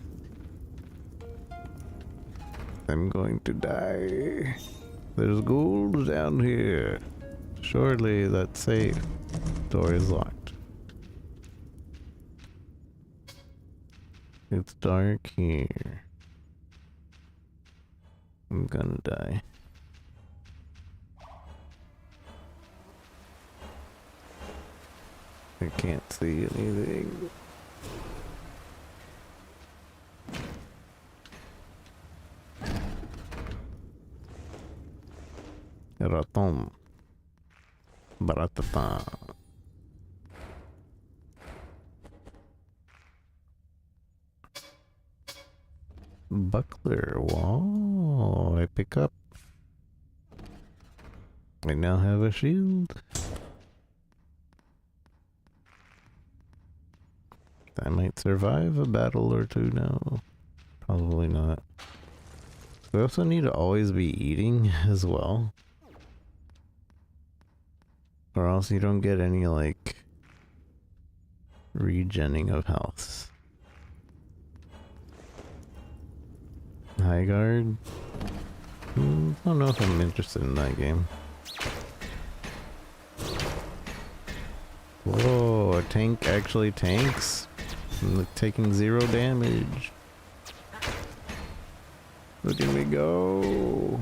I'm going to die. There's gold down here. Surely that's safe. Door is locked. It's dark here. I'm gonna die. I can't see anything. Raton. Baratata. Buckler. Whoa, I pick up. I now have a shield. I might survive a battle or two now. Probably not. We also need to always be eating as well. Or else you don't get any, like, regenning of health. High guard? I don't know if I'm interested in that game. Whoa, a tank actually tanks? I'm like taking 0 damage. Look at me go.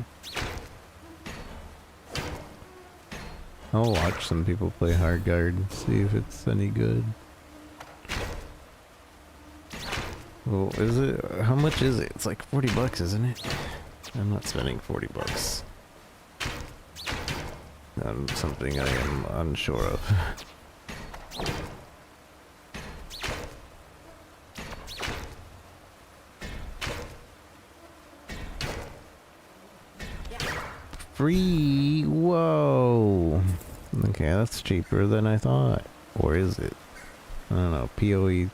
I'll watch some people play hard guard and see if it's any good. Well, is it? How much is it? It's like 40 bucks, isn't it? I'm not spending 40 bucks on something I am unsure of. Free! Whoa! Okay, that's cheaper than I thought. Or is it? I don't know. PoE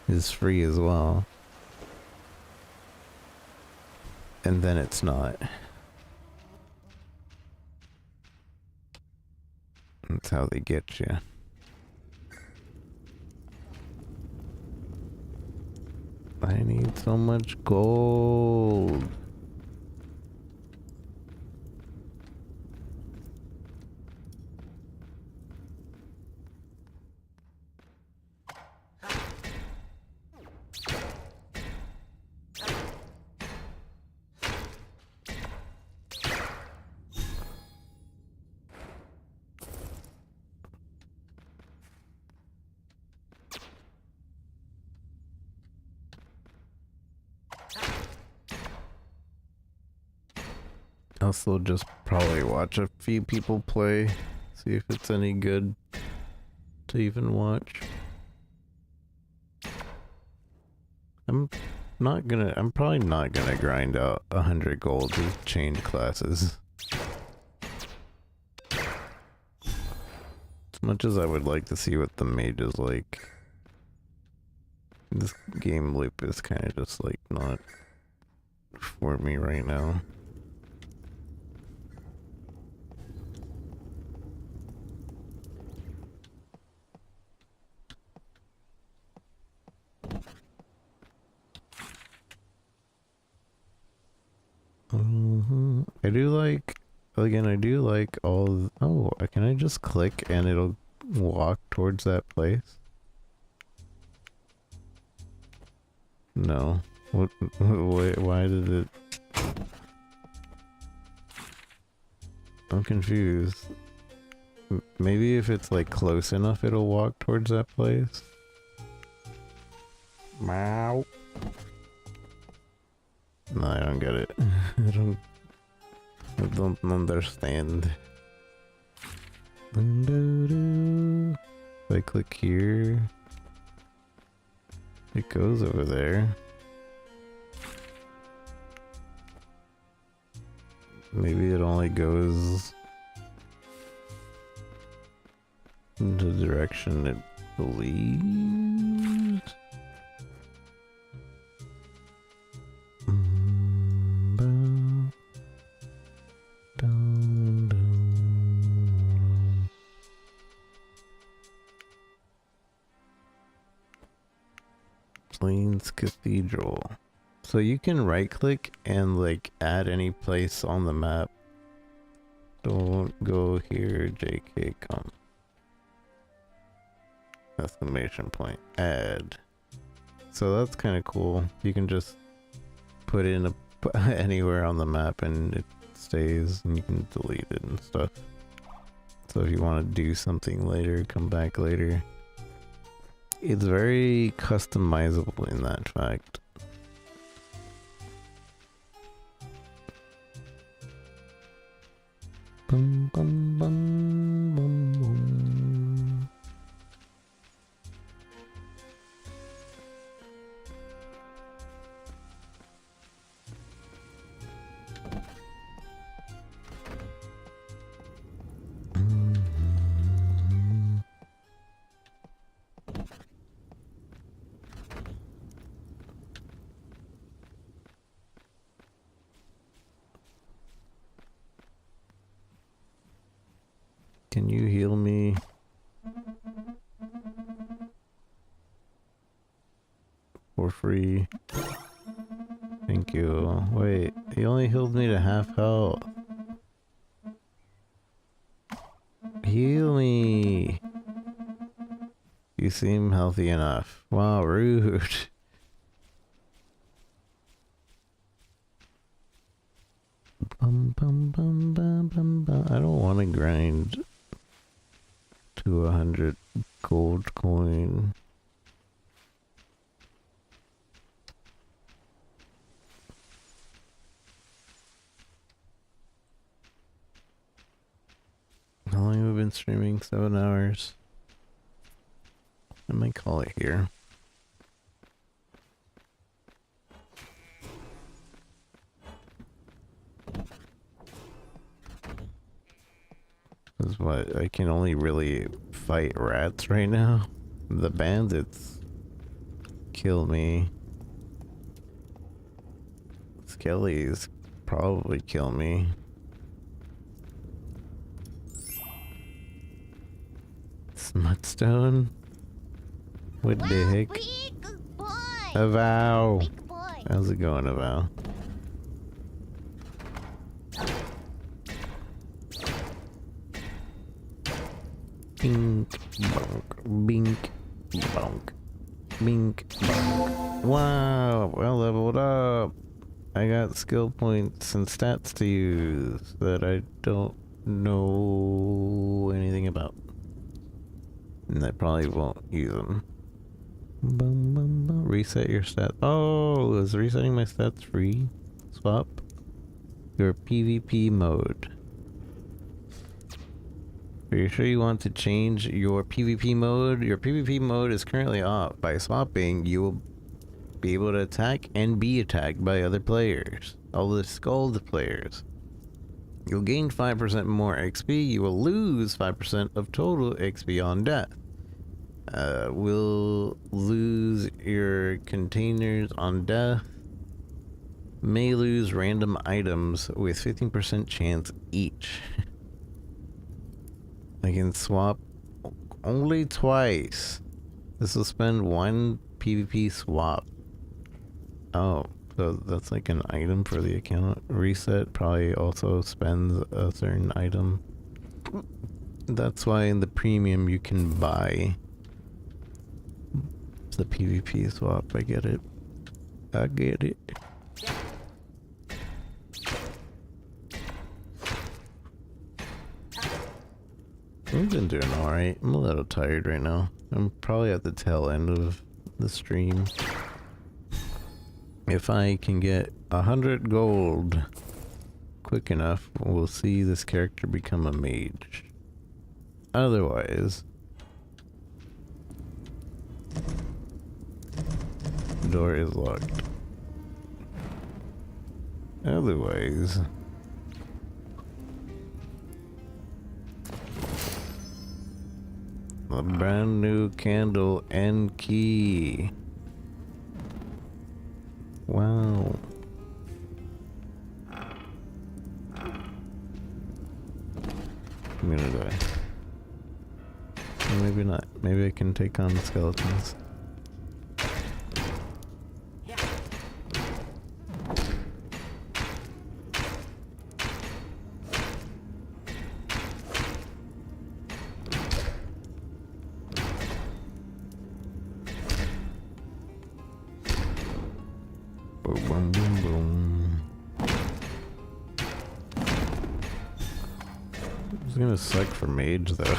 is free as well. And then it's not. That's how they get you. I need so much gold. Also just probably watch a few people play, see if it's any good to even watch. I'm probably not gonna grind out 100 gold to change classes. As much as I would like to see what the mage is like, this game loop is kind of just like not for me right now. I do like, again, I do like all, oh, can I just click and it'll walk towards that place? No. What, why did it? I'm confused. Maybe if it's like close enough it'll walk towards that place? Meow. No, I don't get it. I don't understand. If I click here, it goes over there. Maybe it only goes in the direction it believes. Lane's Cathedral. So you can right click and like add any place on the map. Don't go here, JK, come. Exclamation point. Add. So that's kind of cool. You can just put in anywhere on the map and it stays, and you can delete it and stuff. So if you want to do something later, come back later. It's very customizable in that fact. Bum, bum, bum, bum, bum. Can you heal me? For free. Thank you. Wait, he only healed me to half health. Heal me. You seem healthy enough. Wow, rude. Bum, bum, bum, bum, bum, bum. I don't want to grind to 100 gold coin. How long have we been streaming? 7 hours. I might call it here. Is what I can only really fight rats right now. The bandits kill me. Skellies probably kill me. Smutstone? What the heck? Avow! How's it going, Avow? Bink, bonk, bink, bonk, bink, bonk. Wow, well leveled up. I got skill points and stats to use that I don't know anything about. And I probably won't use them. Bum, bum, bum. Reset your stats. Oh, is resetting my stats free? Swap your PvP mode. Are you sure you want to change your PvP mode? Your PvP mode is currently off. By swapping, you will be able to attack and be attacked by other players. All the Scald players. You'll gain 5% more XP. You will lose 5% of total XP on death. Will lose your containers on death. May lose random items with 15% chance each. I can swap only twice. This will spend one PvP swap. Oh, so that's like an item for the account. Reset probably also spends a certain item. That's why in the premium you can buy the PvP swap. I get it. I get it. I've been doing alright. I'm a little tired right now. I'm probably at the tail end of the stream. If I can get 100 gold quick enough, we'll see this character become a mage. Otherwise, the door is locked. Otherwise, a brand new candle and key. Wow. I'm gonna die. Or maybe not. Maybe I can take on the skeletons. It's gonna suck for mage though.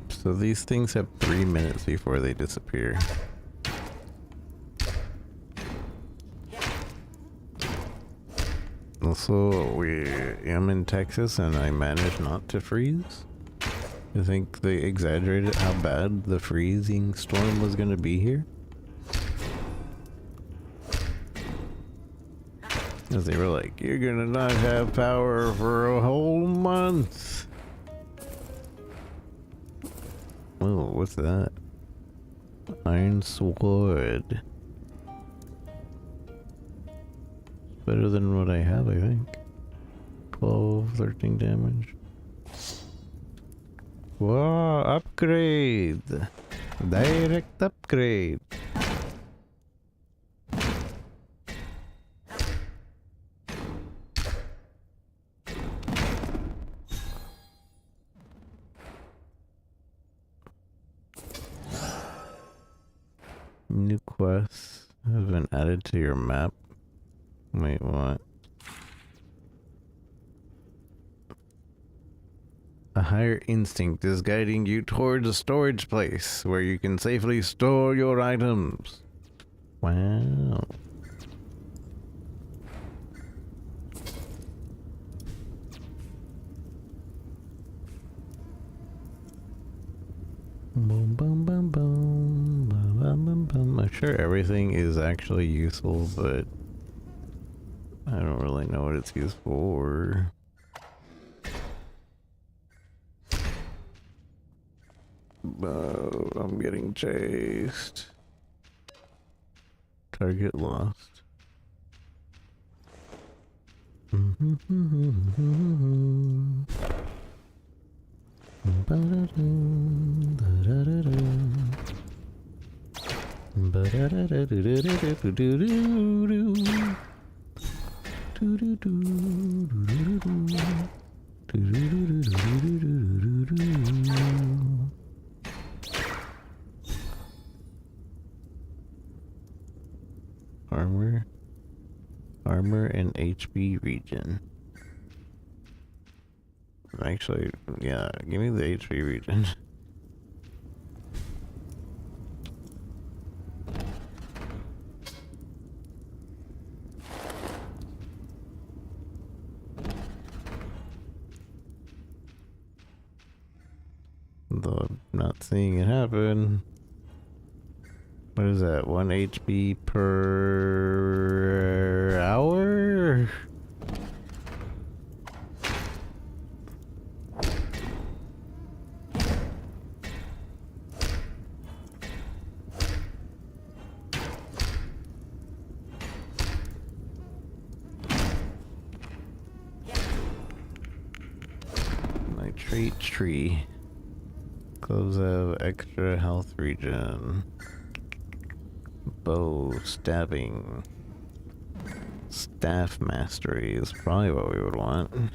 So these things have 3 minutes before they disappear. Also, I'm in Texas and I managed not to freeze. I think they exaggerated how bad the freezing storm was gonna be here. Because they were like, you're gonna not have power for a whole month. Oh, what's that? Iron sword. Better than what I have, I think. 12, 13 damage. Wow, upgrade! Direct upgrade! New quests have been added to your map. Wait, what? A higher instinct is guiding you towards a storage place where you can safely store your items. Wow. Boom, boom, boom, boom, boom, boom, boom, boom. I'm sure everything is actually useful, but I don't really know what it's used for. Oh, I'm getting chased. Target lost. Armor and HP regen. Actually, yeah, give me the HP regen. Though I'm not seeing it happen. What is that? 1 HP per hour? Nitrate tree. Gloves have extra health regen. Bow, stabbing, staff mastery is probably what we would want.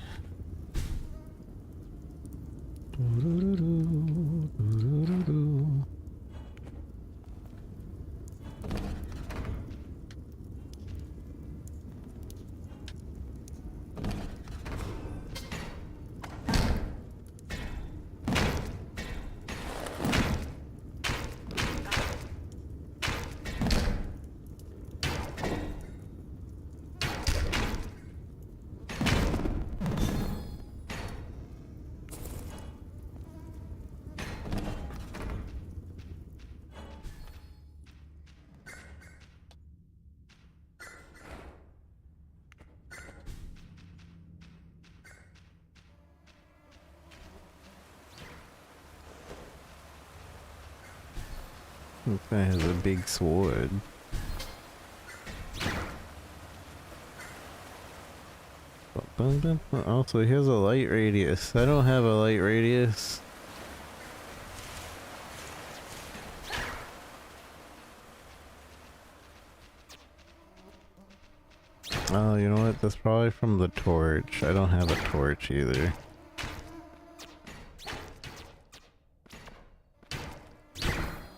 This guy has a big sword. Also, he has a light radius. I don't have a light radius. Oh, you know what? That's probably from the torch. I don't have a torch either.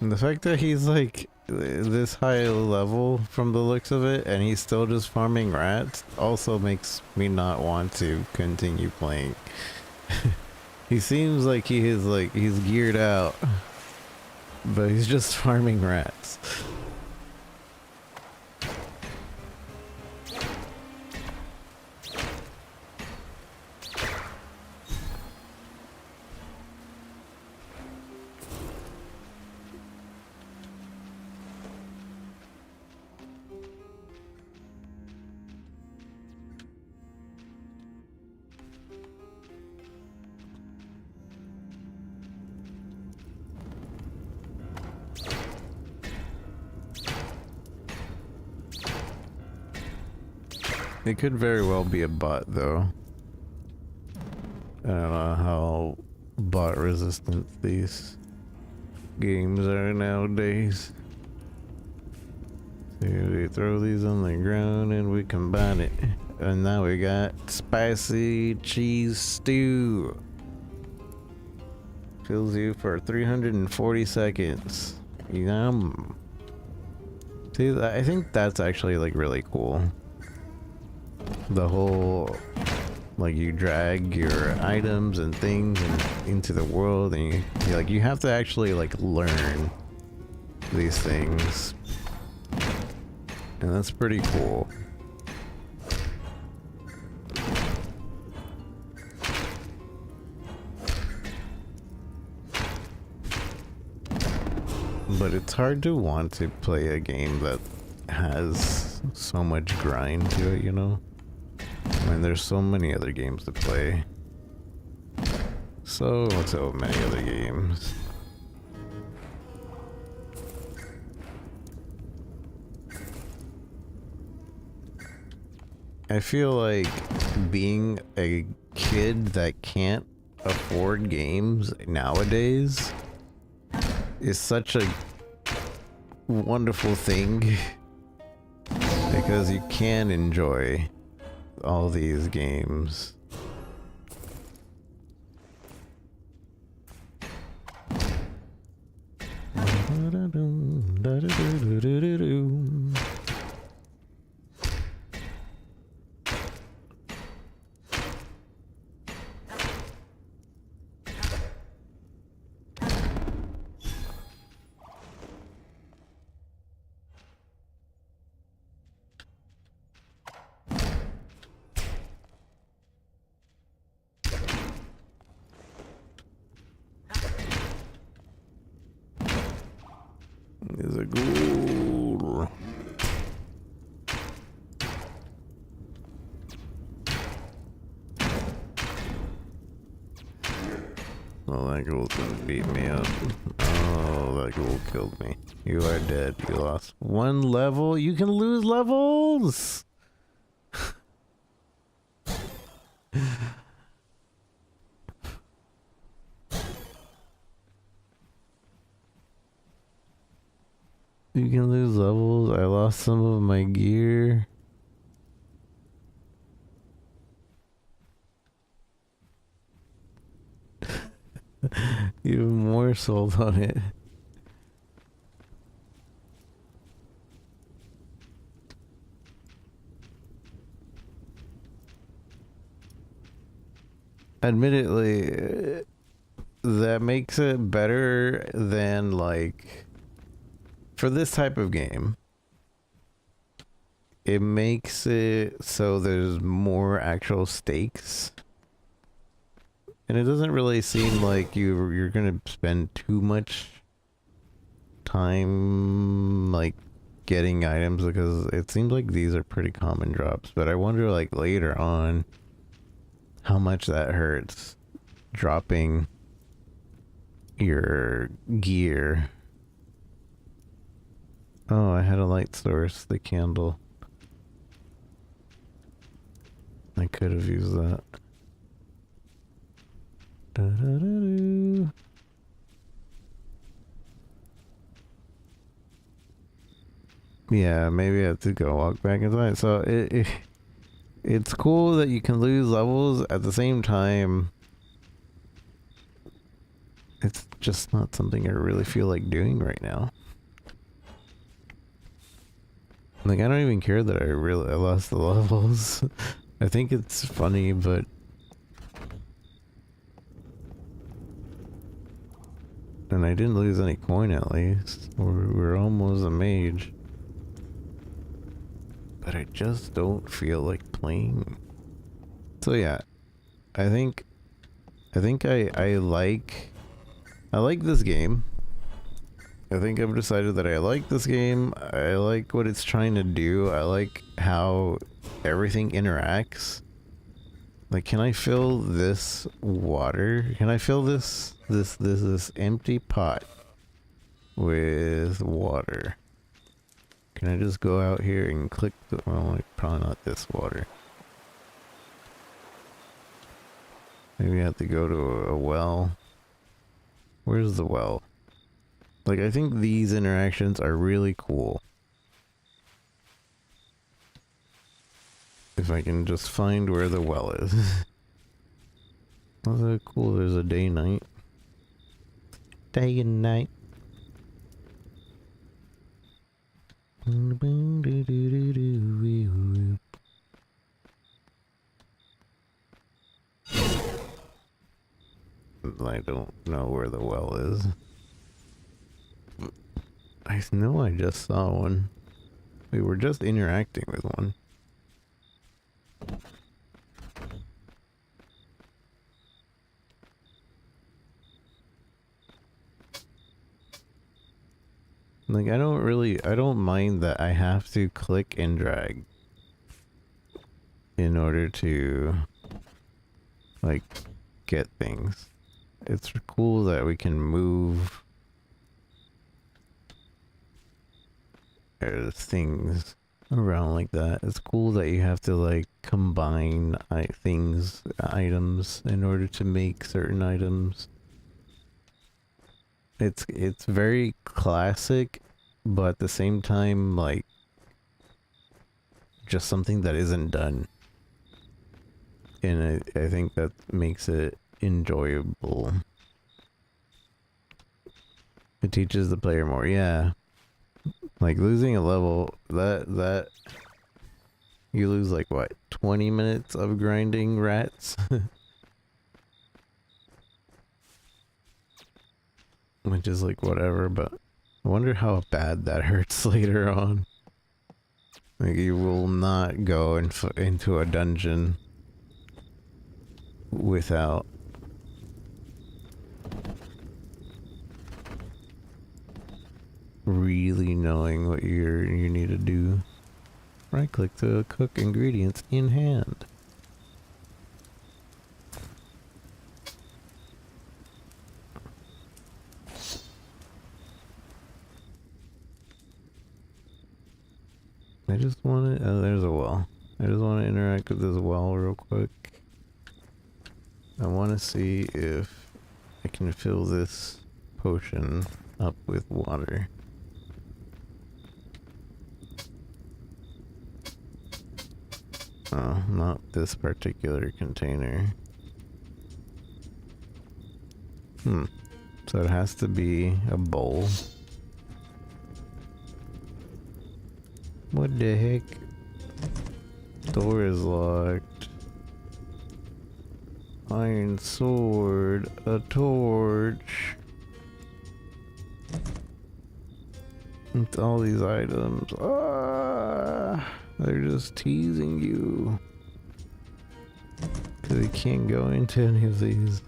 And the fact that he's like this high level from the looks of it and he's still just farming rats also makes me not want to continue playing. He seems like he's geared out, but he's just farming rats. It could very well be a bot, though. I don't know how bot resistant these games are nowadays. So we throw these on the ground and we combine it. And now we got spicy cheese stew. Fills you for 340 seconds. Yum. See, I think that's actually like really cool. The whole, like, you drag your items and things into the world, and you have to actually like learn these things, and that's pretty cool. But it's hard to want to play a game that has so much grind to it, you know? I mean, there's so many other games to play. So many other games. I feel like being a kid that can't afford games nowadays is such a wonderful thing because you can enjoy all these games. Is a ghoul. Oh, that ghoul gonna beat me up. Oh, that ghoul killed me. You are dead. You lost one level. You can lose levels. You can lose levels. I lost some of my gear. Even more sold on it. Admittedly, that makes it better than, like, for this type of game, it makes it so there's more actual stakes. And it doesn't really seem like you're gonna spend too much time, like, getting items, because it seems like these are pretty common drops. But I wonder, like, later on, how much that hurts, dropping your gear. Oh, I had a light source, the candle. I could have used that. Da-da-da-doo. Yeah, maybe I have to go walk back inside. So It's cool that you can lose levels. At the same time, it's just not something I really feel like doing right now. Like, I don't even care that I lost the levels. I think it's funny, but and I didn't lose any coin at least. We're almost a mage. But I just don't feel like playing. So yeah, I think I like this game. I think I've decided that I like this game. I like what it's trying to do. I like how everything interacts. Like, can I fill this water? Can I fill this empty pot with water? Can I just go out here and click the, well, like, probably not this water. Maybe I have to go to a well. Where's the well? Like, I think these interactions are really cool. If I can just find where the well is. Oh, that's cool. There's a day-night. Day and night. I don't know where the well is. I know I just saw one. We were just interacting with one. Like, I don't mind that I have to click and drag in order to, like, get things. It's cool that we can move things around like that. It's cool that you have to, like, combine items in order to make certain items. It's very classic, but at the same time, like, just something that isn't done. And I think that makes it enjoyable. It teaches the player more, yeah. Like, losing a level, that you lose, like, what, 20 minutes of grinding rats? Which is, like, whatever, but I wonder how bad that hurts later on. Like, you will not go into a dungeon without really knowing what you need to do. Right click to cook ingredients in hand. I just want to, oh, there's a well. I just want to interact with this well real quick. I want to see if I can fill this potion up with water. Oh, not this particular container. So it has to be a bowl. What the heck? Door is locked. Iron sword, a torch. It's all these items. Ah, they're just teasing you. Cause you can't go into any of these.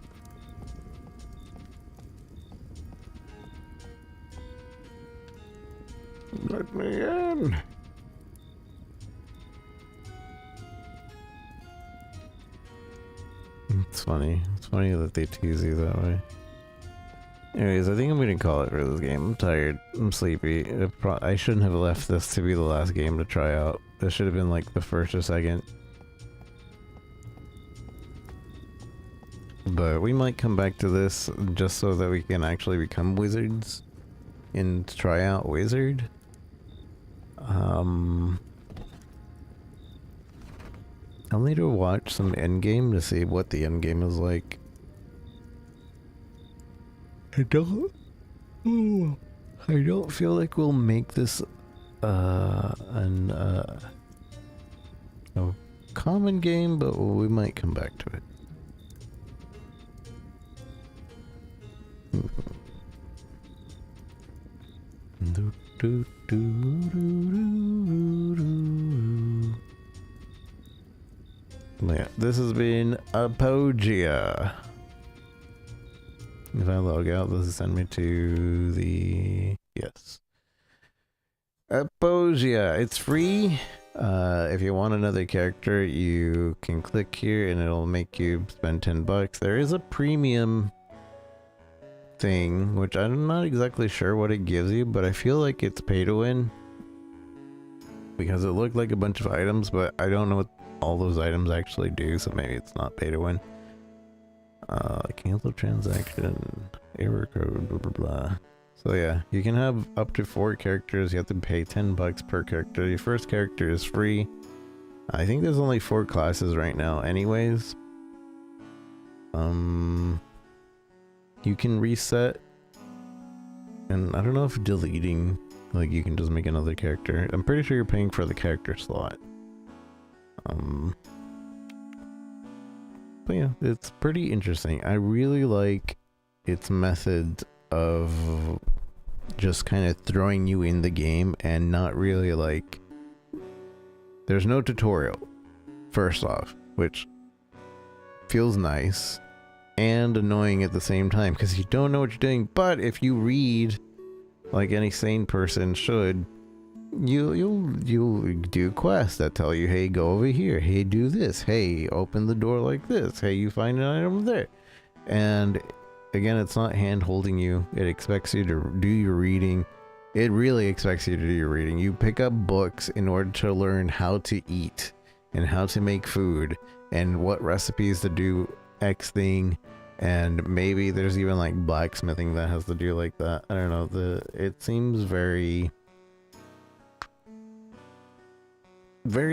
Let me in. It's funny. It's funny that they tease you that way. Anyways, I think I'm gonna call it for this game. I'm tired. I'm sleepy. I shouldn't have left this to be the last game to try out. This should have been like the first or second. But we might come back to this just so that we can actually become wizards and try out wizard. I'll need to watch some endgame to see what the endgame is like. I don't feel like we'll make this a common game, but we might come back to it. Yeah, this has been Apogea. If I log out, this will send me to the... Yes. Apogea. It's free. If you want another character, you can click here and it'll make you spend $10. There is a premium thing, which I'm not exactly sure what it gives you, but I feel like it's pay to win. Because it looked like a bunch of items, but I don't know what all those items actually do, so maybe it's not pay to win. Cancel transaction, error code, blah blah blah. So yeah, you can have up to 4 characters. You have to pay $10 per character. Your first character is free. I think there's only 4 classes right now anyways. You can reset, and I don't know if deleting, like, you can just make another character. I'm pretty sure you're paying for the character slot. But yeah, it's pretty interesting. I really like its method of just kind of throwing you in the game and not really like... There's no tutorial, first off, which feels nice and annoying at the same time because you don't know what you're doing. But if you read, like any sane person should, you'll do quests that tell you, hey, go over here, hey, do this, hey, open the door like this, hey, you find an item there. And again, it's not hand holding you. It expects you to do your reading. It really expects you to do your reading. You pick up books in order to learn how to eat and how to make food and what recipes to do X thing. And maybe there's even like blacksmithing that has to do like that. I don't know. It seems very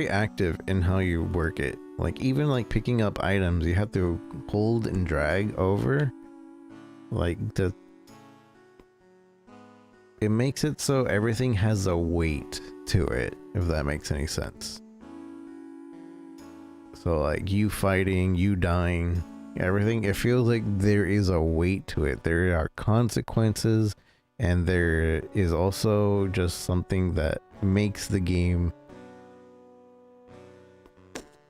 active in how you work it. Like even like picking up items, you have to hold and drag over. Like it makes it so everything has a weight to it, if that makes any sense. So like you fighting, you dying, everything, it feels like there is a weight to it. There are consequences, and there is also just something that makes the game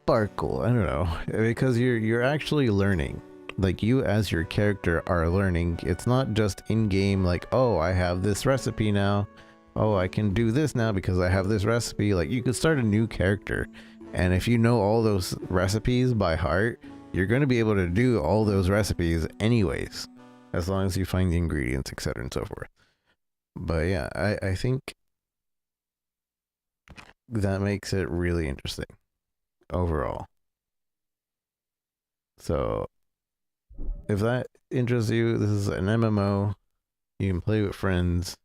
sparkle. I don't know, because you're actually learning. Like you as your character are learning. It's not just in-game like, oh, I have this recipe now, oh, I can do this now because I have this recipe. Like you could start a new character, and if you know all those recipes by heart, you're going to be able to do all those recipes anyways, as long as you find the ingredients, etc. and so forth. But yeah, I think that makes it really interesting overall. So if that interests you, this is an MMO. You can play with friends.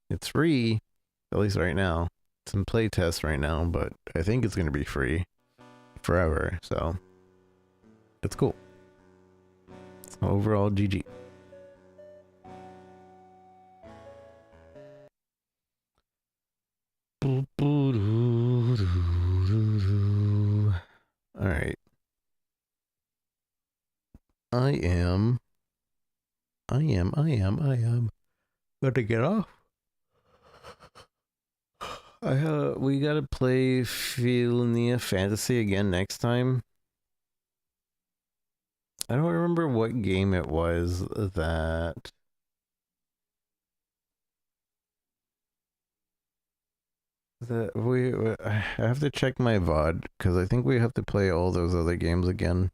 It's free, at least right now. It's in playtest right now, but I think it's going to be free forever. So it's cool. Overall, GG. All right. I am going to get off. We gotta play Filnia Fantasy again next time. I don't remember what game it was that I have to check my VOD, because I think we have to play all those other games again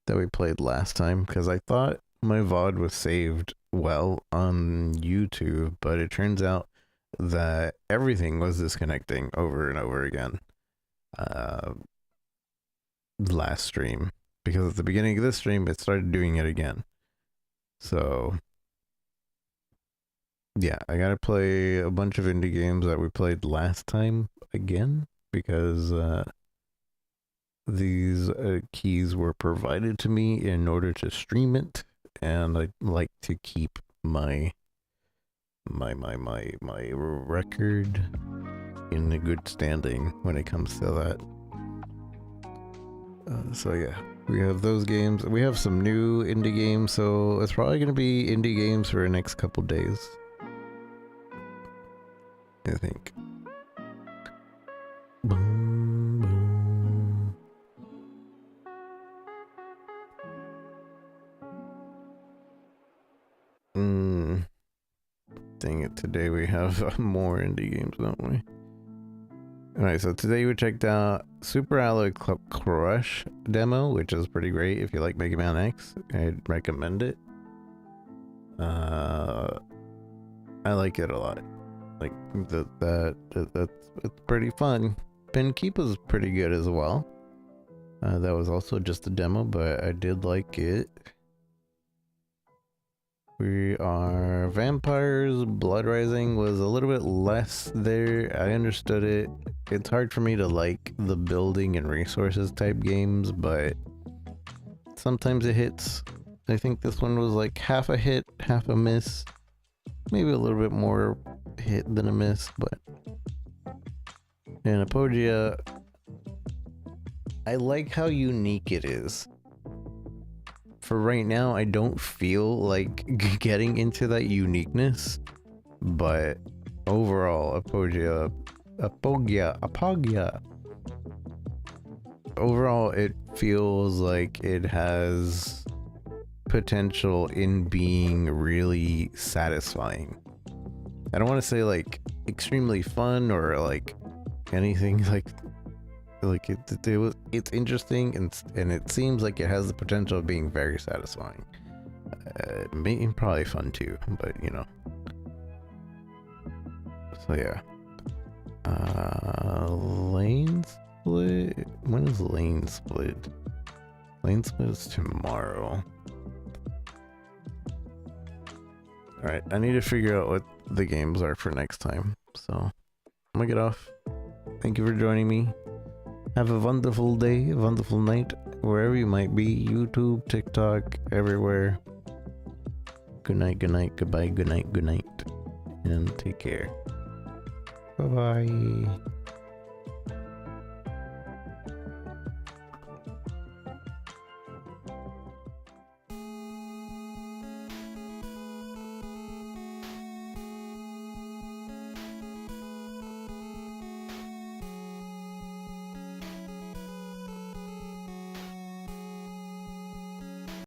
that we played last time, because I thought my VOD was saved well on YouTube, but it turns out that everything was disconnecting over and over again last stream, because at the beginning of this stream it started doing it again. So yeah, I gotta play a bunch of indie games that we played last time again, because these keys were provided to me in order to stream it, and I like to keep my record in a good standing when it comes to that. So yeah, we have those games. We have some new indie games, so it's probably going to be indie games for the next couple days, I think. Boom, boom. Dang it, today we have more indie games, don't we? Alright, so today we checked out Super Alloy Crush demo, which is pretty great if you like Mega Man X. I'd recommend it. I like it a lot. Like it's pretty fun. PinKeep was pretty good as well. That was also just a demo, but I did like it. We are Vampires. Blood Rising was a little bit less there. I understood it. It's hard for me to like the building and resources type games, but sometimes it hits. I think this one was like half a hit, half a miss. Maybe a little bit more hit than a miss, but... And Apogea, I like how unique it is. For right now, I don't feel like getting into that uniqueness, but overall, Apogea. Overall, it feels like it has potential in being really satisfying. I don't want to say like extremely fun or like anything like it's interesting and it seems like it has the potential of being very satisfying. Probably fun too, but you know. So yeah. Lane split? When is lane split? Lane split is tomorrow. Alright, I need to figure out what the games are for next time. So, I'm gonna get off. Thank you for joining me. Have a wonderful day, a wonderful night, wherever you might be. YouTube, TikTok, everywhere. Good night, goodbye, good night, and take care. Bye-bye.